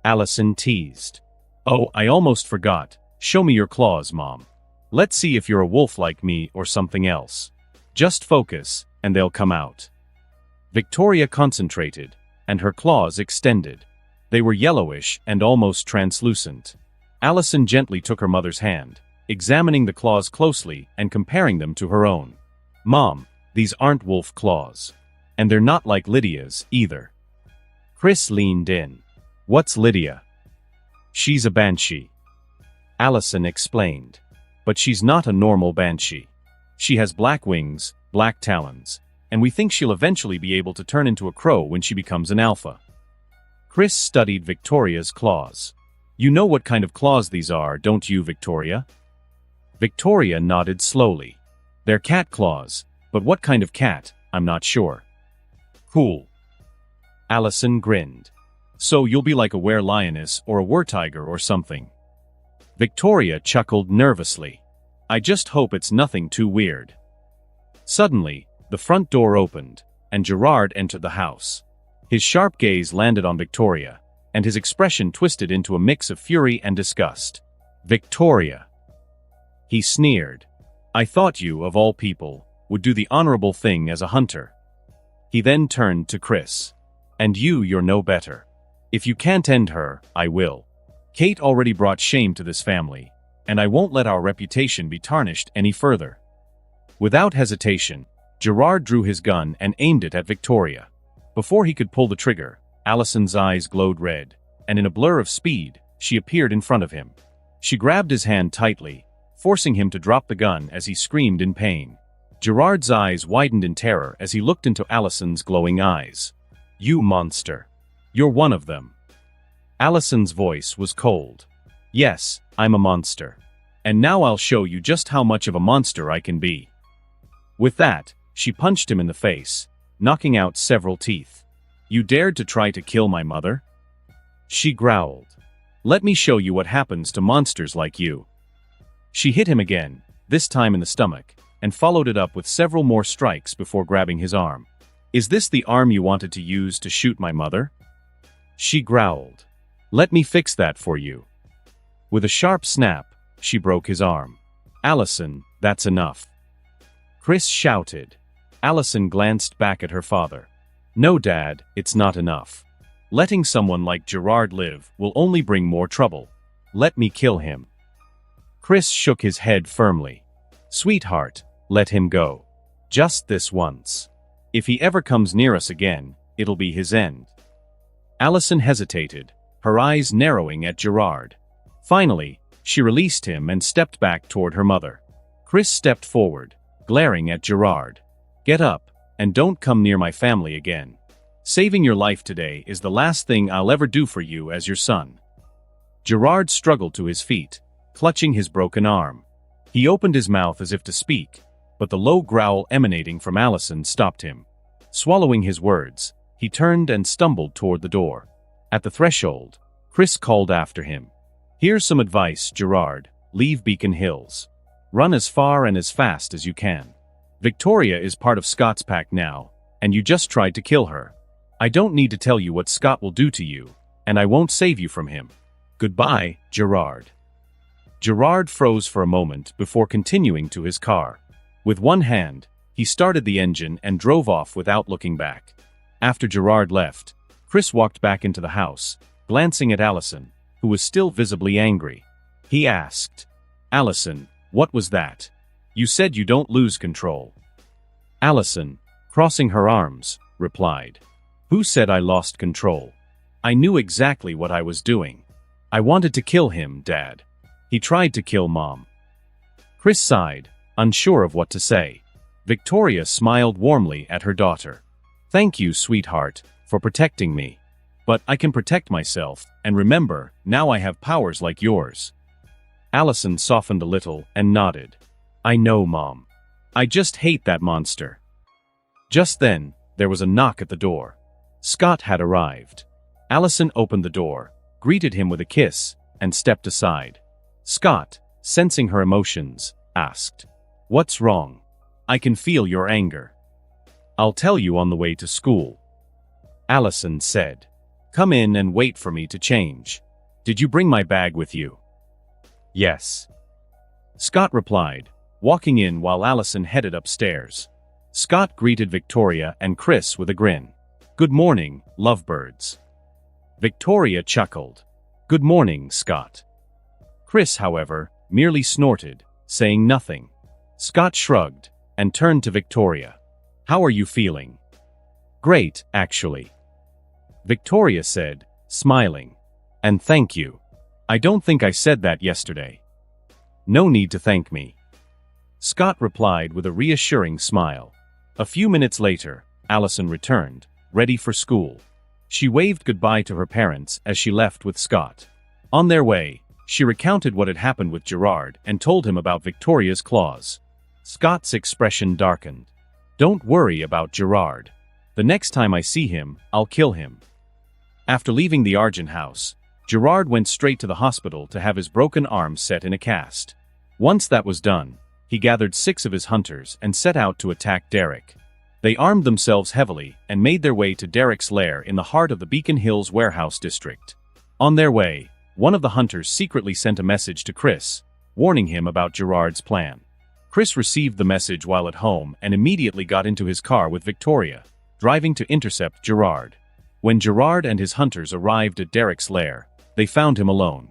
A: Allison teased. Oh, I almost forgot. Show me your claws, Mom. Let's see if you're a wolf like me or something else. Just focus, and they'll come out. Victoria concentrated, and her claws extended. They were yellowish and almost translucent. Allison gently took her mother's hand, examining the claws closely and comparing them to her own. Mom, these aren't wolf claws. And they're not like Lydia's, either. Chris leaned in. What's Lydia? She's a banshee. Allison explained. But she's not a normal banshee. She has black wings, black talons, and we think she'll eventually be able to turn into a crow when she becomes an alpha. Chris studied Victoria's claws. You know what kind of claws these are, don't you, Victoria? Victoria nodded slowly. They're cat claws, but what kind of cat, I'm not sure. Cool. Allison grinned. So you'll be like a were-lioness or a were-tiger or something. Victoria chuckled nervously. I just hope it's nothing too weird. Suddenly, the front door opened, and Gerard entered the house. His sharp gaze landed on Victoria, and his expression twisted into a mix of fury and disgust. "Victoria," he sneered. "I thought you, of all people, would do the honorable thing as a hunter." He then turned to Chris. "And you're no better. If you can't end her, I will. Kate already brought shame to this family, and I won't let our reputation be tarnished any further." Without hesitation, Gerard drew his gun and aimed it at Victoria. Before he could pull the trigger, Allison's eyes glowed red, and in a blur of speed, she appeared in front of him. She grabbed his hand tightly, forcing him to drop the gun as he screamed in pain. Gerard's eyes widened in terror as he looked into Allison's glowing eyes. "You monster. You're one of them." Allison's voice was cold. "Yes, I'm a monster. And now I'll show you just how much of a monster I can be." With that, she punched him in the face, knocking out several teeth. "You dared to try to kill my mother?" she growled. "Let me show you what happens to monsters like you." She hit him again, this time in the stomach, and followed it up with several more strikes before grabbing his arm. "Is this the arm you wanted to use to shoot my mother?" she growled. "Let me fix that for you." With a sharp snap, she broke his arm. "Allison, that's enough." Chris shouted. Allison glanced back at her father. "No, Dad, it's not enough. Letting someone like Gerard live will only bring more trouble. Let me kill him." Chris shook his head firmly. "Sweetheart, let him go. Just this once. If he ever comes near us again, it'll be his end." Allison hesitated, her eyes narrowing at Gerard. Finally, she released him and stepped back toward her mother. Chris stepped forward, glaring at Gerard. "Get up, and don't come near my family again. Saving your life today is the last thing I'll ever do for you as your son." Gerard struggled to his feet, clutching his broken arm. He opened his mouth as if to speak, but the low growl emanating from Allison stopped him. Swallowing his words, he turned and stumbled toward the door. At the threshold, Chris called after him. "Here's some advice, Gerard. Leave Beacon Hills. Run as far and as fast as you can. Victoria is part of Scott's pack now, and you just tried to kill her. I don't need to tell you what Scott will do to you, and I won't save you from him. Goodbye, Gerard." Gerard froze for a moment before continuing to his car. With one hand, he started the engine and drove off without looking back. After Gerard left, Chris walked back into the house, glancing at Allison, who was still visibly angry. He asked, "Allison, what was that? You said you don't lose control." Allison, crossing her arms, replied, "Who said I lost control? I knew exactly what I was doing. I wanted to kill him, Dad. He tried to kill Mom." Chris sighed, unsure of what to say. Victoria smiled warmly at her daughter. "Thank you, sweetheart, for protecting me. But I can protect myself, and remember, now I have powers like yours." Allison softened a little and nodded. "I know, Mom. I just hate that monster." Just then, there was a knock at the door. Scott had arrived. Allison opened the door, greeted him with a kiss, and stepped aside. Scott, sensing her emotions, asked, "What's wrong? I can feel your anger." "I'll tell you on the way to school," Allison said. "Come in and wait for me to change. Did you bring my bag with you?" "Yes," Scott replied, walking in while Allison headed upstairs. Scott greeted Victoria and Chris with a grin. "Good morning, lovebirds." Victoria chuckled. "Good morning, Scott." Chris, however, merely snorted, saying nothing. Scott shrugged and turned to Victoria. "How are you feeling?" "Great, actually," Victoria said, smiling. "And thank you. I don't think I said that yesterday." "No need to thank me," Scott replied with a reassuring smile. A few minutes later, Allison returned, ready for school. She waved goodbye to her parents as she left with Scott. On their way, she recounted what had happened with Gerard and told him about Victoria's claws. Scott's expression darkened. "Don't worry about Gerard. The next time I see him, I'll kill him." After leaving the Argent house, Gerard went straight to the hospital to have his broken arm set in a cast. Once that was done, he gathered 6 of his hunters and set out to attack Derek. They armed themselves heavily and made their way to Derek's lair in the heart of the Beacon Hills warehouse district. On their way, one of the hunters secretly sent a message to Chris, warning him about Gerard's plan. Chris received the message while at home and immediately got into his car with Victoria, driving to intercept Gerard. When Gerard and his hunters arrived at Derek's lair, they found him alone.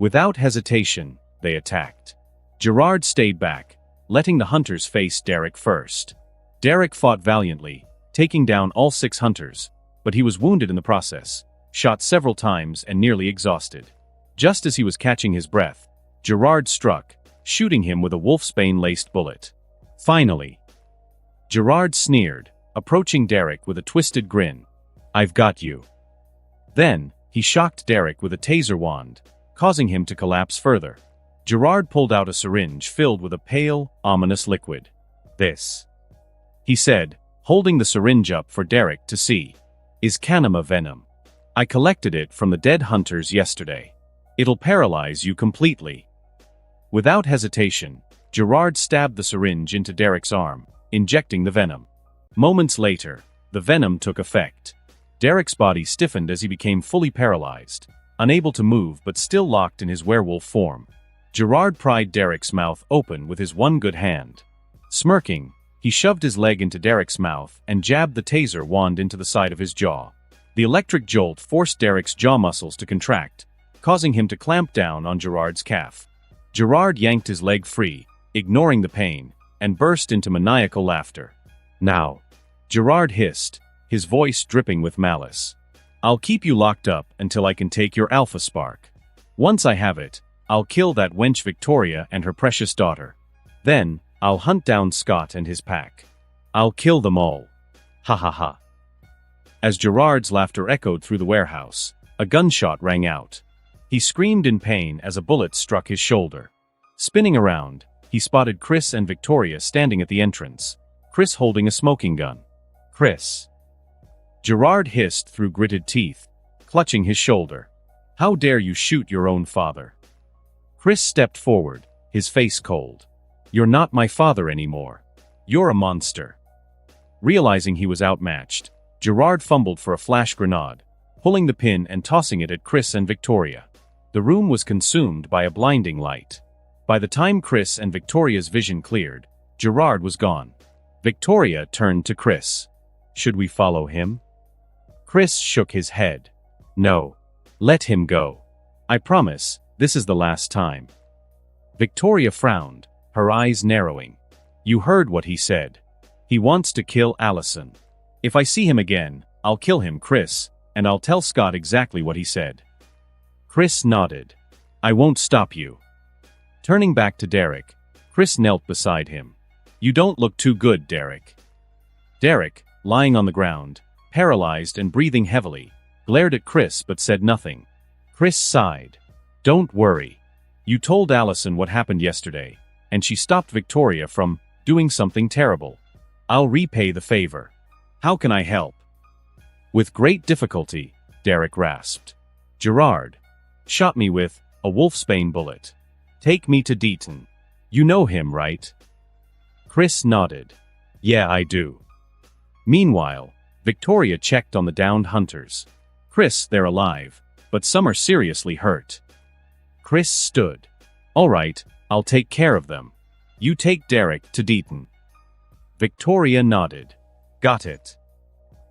A: Without hesitation, they attacked. Gerard stayed back, letting the hunters face Derek first. Derek fought valiantly, taking down all 6 hunters, but he was wounded in the process, shot several times and nearly exhausted. Just as he was catching his breath, Gerard struck, shooting him with a wolfsbane-laced bullet. Finally, Gerard sneered, approaching Derek with a twisted grin. "I've got you." Then, he shocked Derek with a taser wand, causing him to collapse further. Gerard pulled out a syringe filled with a pale, ominous liquid. "This," he said, holding the syringe up for Derek to see, "is Kanima venom. I collected it from the dead hunters yesterday. It'll paralyze you completely." Without hesitation, Gerard stabbed the syringe into Derek's arm, injecting the venom. Moments later, the venom took effect. Derek's body stiffened as he became fully paralyzed, unable to move but still locked in his werewolf form. Gerard pried Derek's mouth open with his one good hand. Smirking, he shoved his leg into Derek's mouth and jabbed the taser wand into the side of his jaw. The electric jolt forced Derek's jaw muscles to contract, causing him to clamp down on Gerard's calf. Gerard yanked his leg free, ignoring the pain, and burst into maniacal laughter. "Now," Gerard hissed, his voice dripping with malice, "I'll keep you locked up until I can take your alpha spark. Once I have it, I'll kill that wench Victoria and her precious daughter. Then, I'll hunt down Scott and his pack. I'll kill them all. Ha ha ha." As Gerard's laughter echoed through the warehouse, a gunshot rang out. He screamed in pain as a bullet struck his shoulder. Spinning around, he spotted Chris and Victoria standing at the entrance, Chris holding a smoking gun. "Chris!" Gerard hissed through gritted teeth, clutching his shoulder. "How dare you shoot your own father?" Chris stepped forward, his face cold. "You're not my father anymore. You're a monster." Realizing he was outmatched, Gerard fumbled for a flash grenade, pulling the pin and tossing it at Chris and Victoria. The room was consumed by a blinding light. By the time Chris and Victoria's vision cleared, Gerard was gone. Victoria turned to Chris. "Should we follow him?" Chris shook his head. "No. Let him go. I promise, this is the last time." Victoria frowned, her eyes narrowing. "You heard what he said. He wants to kill Allison. If I see him again, I'll kill him, Chris, and I'll tell Scott exactly what he said." Chris nodded. "I won't stop you." Turning back to Derek, Chris knelt beside him. "You don't look too good, Derek." Derek, lying on the ground, paralyzed and breathing heavily, glared at Chris but said nothing. Chris sighed. "Don't worry. You told Allison what happened yesterday, and she stopped Victoria from doing something terrible. I'll repay the favor. How can I help?" With great difficulty, Derek rasped. "Gerard shot me with a wolfsbane bullet. Take me to Deaton. You know him, right?" Chris nodded. "Yeah, I do." Meanwhile, Victoria checked on the downed hunters. "Chris, they're alive, but some are seriously hurt." Chris stood. "All right, I'll take care of them. You take Derek to Deaton." Victoria nodded. "Got it."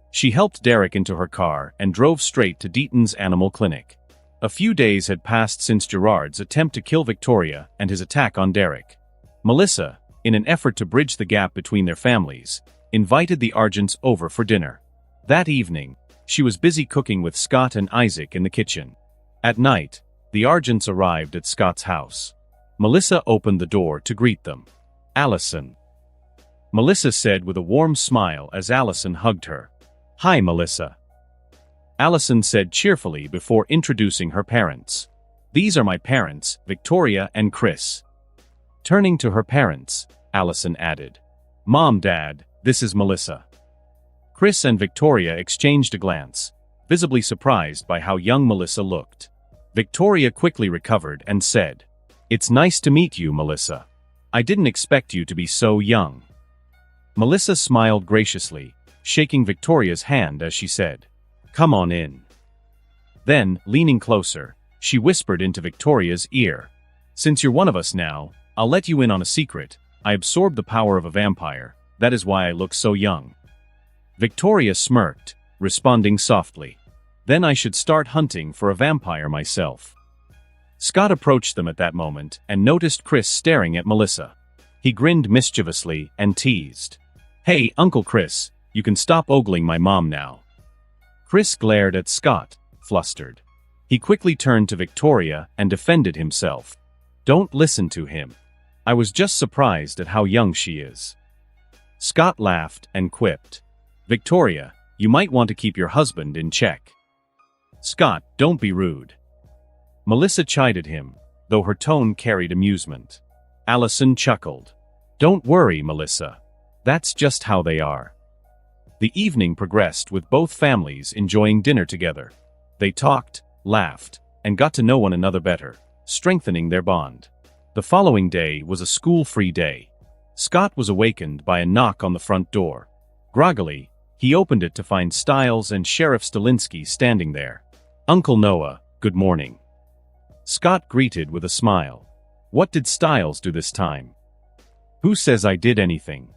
A: She helped Derek into her car and drove straight to Deaton's animal clinic. A few days had passed since Gerard's attempt to kill Victoria and his attack on Derek. Melissa, in an effort to bridge the gap between their families, invited the Argents over for dinner. That evening, she was busy cooking with Scott and Isaac in the kitchen. At night, the Argents arrived at Scott's house. Melissa opened the door to greet them. "Allison," Melissa said with a warm smile as Allison hugged her. "Hi, Melissa," Allison said cheerfully before introducing her parents. "These are my parents, Victoria and Chris." Turning to her parents, Allison added, "Mom, Dad, this is Melissa." Chris and Victoria exchanged a glance, visibly surprised by how young Melissa looked. Victoria quickly recovered and said, It's nice to meet you, Melissa. I didn't expect you to be so young. Melissa smiled graciously, shaking Victoria's hand as she said, "Come on in." Then, leaning closer, she whispered into Victoria's ear, "Since you're one of us now, I'll let you in on a secret. I absorbed the power of a vampire. That is why I look so young." Victoria smirked, responding softly, "Then I should start hunting for a vampire myself." Scott approached them at that moment and noticed Chris staring at Melissa. He grinned mischievously and teased, "Hey, Uncle Chris, you can stop ogling my mom now." Chris glared at Scott, flustered. He quickly turned to Victoria and defended himself. "Don't listen to him. I was just surprised at how young she is." Scott laughed and quipped, "Victoria, you might want to keep your husband in check." "Scott, don't be rude." Melissa chided him, though her tone carried amusement. Allison chuckled. "Don't worry, Melissa. That's just how they are." The evening progressed with both families enjoying dinner together. They talked, laughed, and got to know one another better, strengthening their bond. The following day was a school-free day. Scott was awakened by a knock on the front door. Groggily, he opened it to find Stiles and Sheriff Stalinsky standing there. "Uncle Noah, good morning." Scott greeted with a smile. "What did Stiles do this time?" "Who says I did anything?"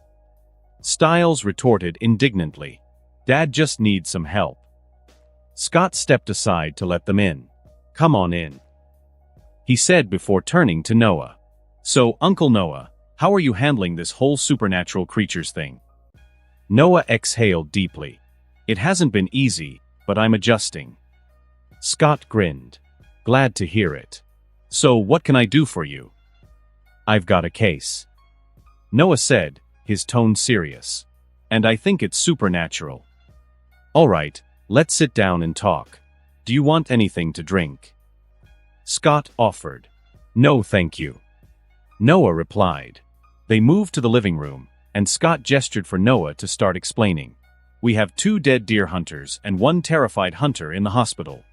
A: Stiles retorted indignantly. "Dad just needs some help." Scott stepped aside to let them in. "Come on in," he said before turning to Noah. "So, Uncle Noah, how are you handling this whole supernatural creatures thing?" Noah exhaled deeply. "It hasn't been easy, but I'm adjusting." Scott grinned. "Glad to hear it. So, what can I do for you?" "I've got a case," Noah said, his tone serious. "And I think it's supernatural." "All right, let's sit down and talk. Do you want anything to drink?" Scott offered. "No, thank you." Noah replied. They moved to the living room, and Scott gestured for Noah to start explaining. "We have 2 dead deer hunters and 1 terrified hunter in the hospital."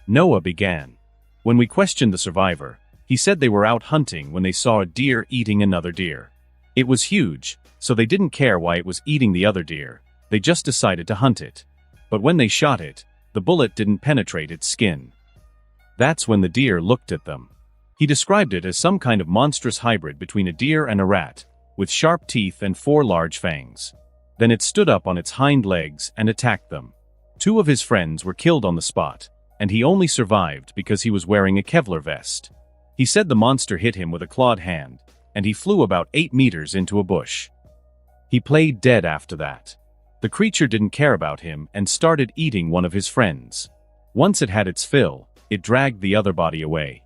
A: Noah began. "When we questioned the survivor, he said they were out hunting when they saw a deer eating another deer. It was huge, so they didn't care why it was eating the other deer, they just decided to hunt it. But when they shot it, the bullet didn't penetrate its skin. That's when the deer looked at them. He described it as some kind of monstrous hybrid between a deer and a rat, with sharp teeth and 4 large fangs. Then it stood up on its hind legs and attacked them. 2 of his friends were killed on the spot, and he only survived because he was wearing a Kevlar vest. He said the monster hit him with a clawed hand, and he flew about 8 meters into a bush. He played dead after that. The creature didn't care about him and started eating one of his friends. Once it had its fill, it dragged the other body away."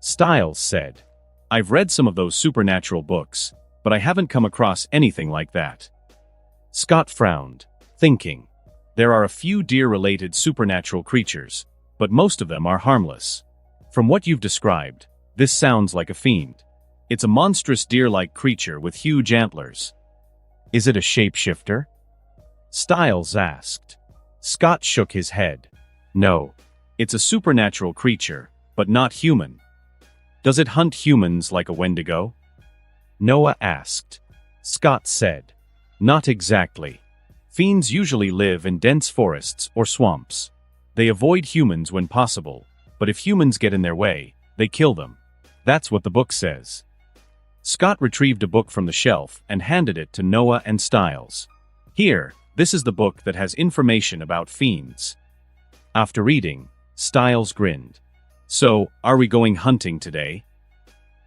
A: Stiles said, "I've read some of those supernatural books, but I haven't come across anything like that." Scott frowned, thinking, "There are a few deer-related supernatural creatures, but most of them are harmless. From what you've described, this sounds like a fiend. It's a monstrous deer-like creature with huge antlers." "Is it a shapeshifter?" Stiles asked. Scott shook his head. "No. It's a supernatural creature, but not human." "Does it hunt humans like a Wendigo?" Noah asked. Scott said, "Not exactly. Fiends usually live in dense forests or swamps. They avoid humans when possible, but if humans get in their way, they kill them. That's what the book says." Scott retrieved a book from the shelf and handed it to Noah and Stiles. "Here, this is the book that has information about fiends." After reading, Stiles grinned. "So, are we going hunting today?"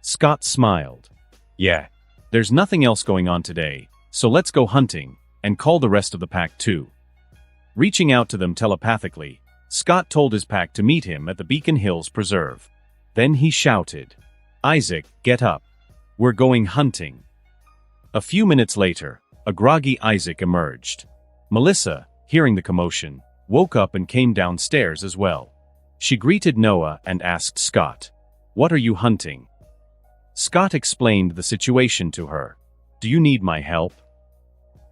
A: Scott smiled. "Yeah. There's nothing else going on today, so let's go hunting, and call the rest of the pack too." Reaching out to them telepathically, Scott told his pack to meet him at the Beacon Hills Preserve. Then he shouted, "Isaac, get up. We're going hunting." A few minutes later, a groggy Isaac emerged. Melissa, hearing the commotion, woke up and came downstairs as well. She greeted Noah and asked Scott, "What are you hunting?" Scott explained the situation to her. "Do you need my help?"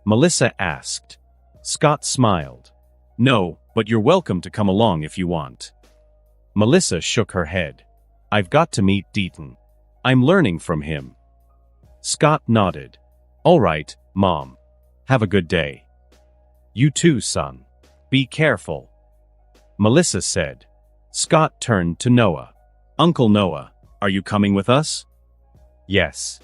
A: Melissa asked. Scott smiled. "No, but you're welcome to come along if you want." Melissa shook her head. I've got to meet Deaton. I'm learning from him. Scott nodded. All right, Mom. Have a good day. You too, son. Be careful. Melissa said. Scott turned to Noah. Uncle Noah, are you coming with us? Yes.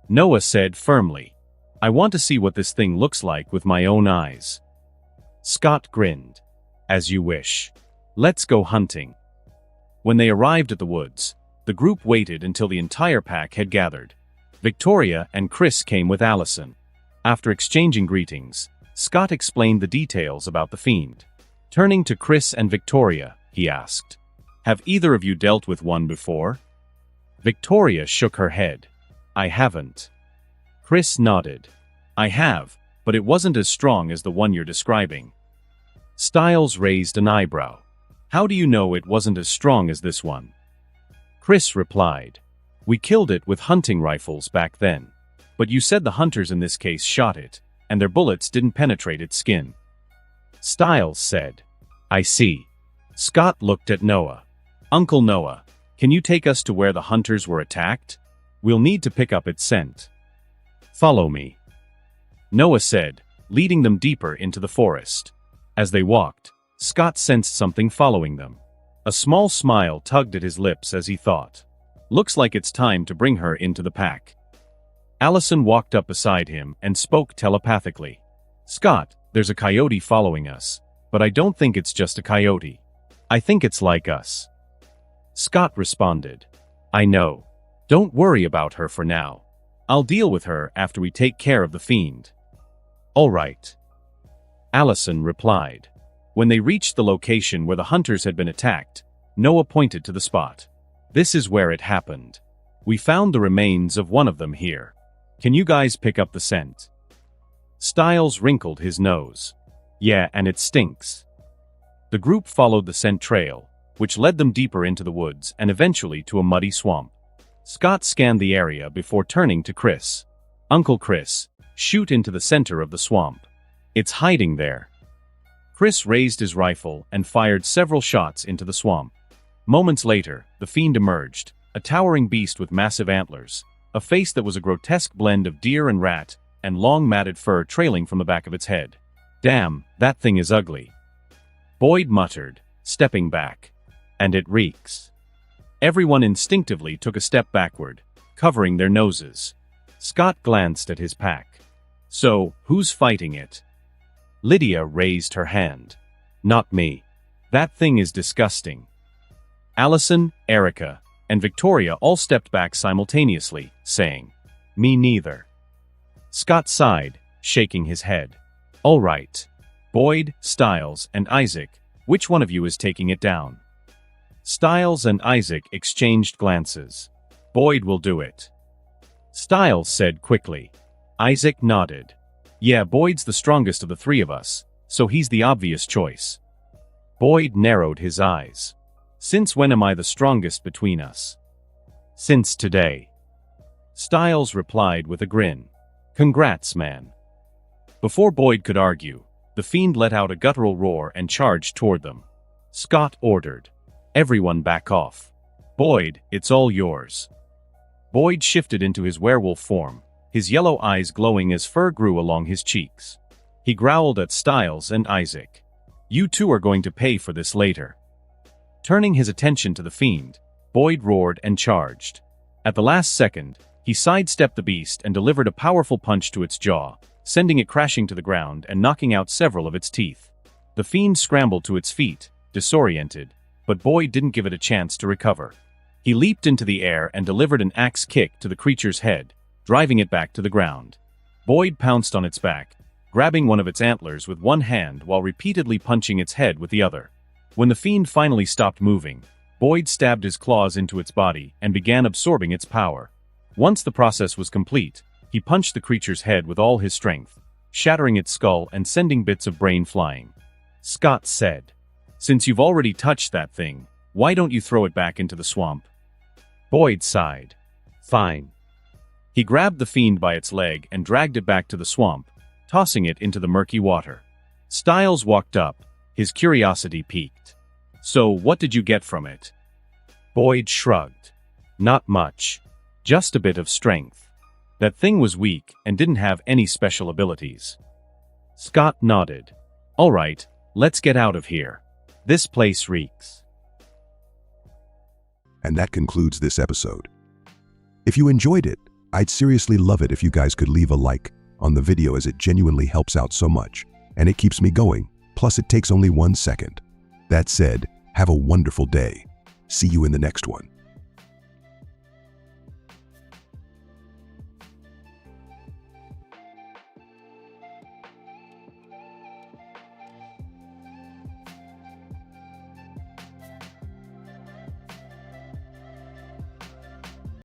A: Noah said firmly. I want to see what this thing looks like with my own eyes. Scott grinned. As you wish. Let's go hunting. When they arrived at the woods, the group waited until the entire pack had gathered. Victoria and Chris came with Allison. After exchanging greetings, Scott explained the details about the fiend. Turning to Chris and Victoria, he asked, have either of you dealt with one before? Victoria shook her head. I haven't. Chris nodded. I have, but it wasn't as strong as the one you're describing. Styles raised an eyebrow. How do you know it wasn't as strong as this one? Chris replied. We killed it with hunting rifles back then. But you said the hunters in this case shot it, and their bullets didn't penetrate its skin. Styles said. I see. Scott looked at Noah. Uncle Noah, can you take us to where the hunters were attacked? We'll need to pick up its scent. Follow me. Noah said, leading them deeper into the forest. As they walked, Scott sensed something following them. A small smile tugged at his lips as he thought. Looks like it's time to bring her into the pack. Allison walked up beside him and spoke telepathically. Scott, there's a coyote following us, but I don't think it's just a coyote. I think it's like us. Scott responded. I know. Don't worry about her for now. I'll deal with her after we take care of the fiend. All right. Allison replied. When they reached the location where the hunters had been attacked, Noah pointed to the spot. This is where it happened. We found the remains of one of them here. Can you guys pick up the scent? Styles wrinkled his nose. Yeah, and it stinks. The group followed the scent trail, which led them deeper into the woods and eventually to a muddy swamp. Scott scanned the area before turning to Chris. Uncle Chris, shoot into the center of the swamp. It's hiding there. Chris raised his rifle and fired several shots into the swamp. Moments later, the fiend emerged, a towering beast with massive antlers, a face that was a grotesque blend of deer and rat, and long matted fur trailing from the back of its head. Damn, that thing is ugly. Boyd muttered, stepping back. And it reeks. Everyone instinctively took a step backward, covering their noses. Scott glanced at his pack. So, who's fighting it? Lydia raised her hand. Not me. That thing is disgusting. Allison, Erica, and Victoria all stepped back simultaneously, saying, Me neither. Scott sighed, shaking his head. All right. Boyd, Styles, and Isaac, which one of you is taking it down? Styles and Isaac exchanged glances. Boyd will do it. Styles said quickly. Isaac nodded. Yeah, Boyd's the strongest of the three of us, so he's the obvious choice. Boyd narrowed his eyes. Since when am I the strongest between us? Since today. Styles replied with a grin. Congrats, man. Before Boyd could argue, the fiend let out a guttural roar and charged toward them. Scott ordered. Everyone back off. Boyd, it's all yours. Boyd shifted into his werewolf form, his yellow eyes glowing as fur grew along his cheeks. He growled at Styles and Isaac. You two are going to pay for this later. Turning his attention to the fiend, Boyd roared and charged. At the last second, he sidestepped the beast and delivered a powerful punch to its jaw, sending it crashing to the ground and knocking out several of its teeth. The fiend scrambled to its feet, disoriented, but Boyd didn't give it a chance to recover. He leaped into the air and delivered an axe kick to the creature's head, driving it back to the ground. Boyd pounced on its back, grabbing one of its antlers with one hand while repeatedly punching its head with the other. When the fiend finally stopped moving, Boyd stabbed his claws into its body and began absorbing its power. Once the process was complete, he punched the creature's head with all his strength, shattering its skull and sending bits of brain flying. Scott said, Since you've already touched that thing, why don't you throw it back into the swamp? Boyd sighed. Fine. He grabbed the fiend by its leg and dragged it back to the swamp, tossing it into the murky water. Styles walked up, his curiosity piqued. So, what did you get from it? Boyd shrugged. Not much. Just a bit of strength. That thing was weak and didn't have any special abilities. Scott nodded. All right, let's get out of here. This place reeks.
B: And that concludes this episode. If you enjoyed it, I'd seriously love it if you guys could leave a like on the video, as it genuinely helps out so much, and it keeps me going, plus it takes only 1 second. That said, have a wonderful day. See you in the next one.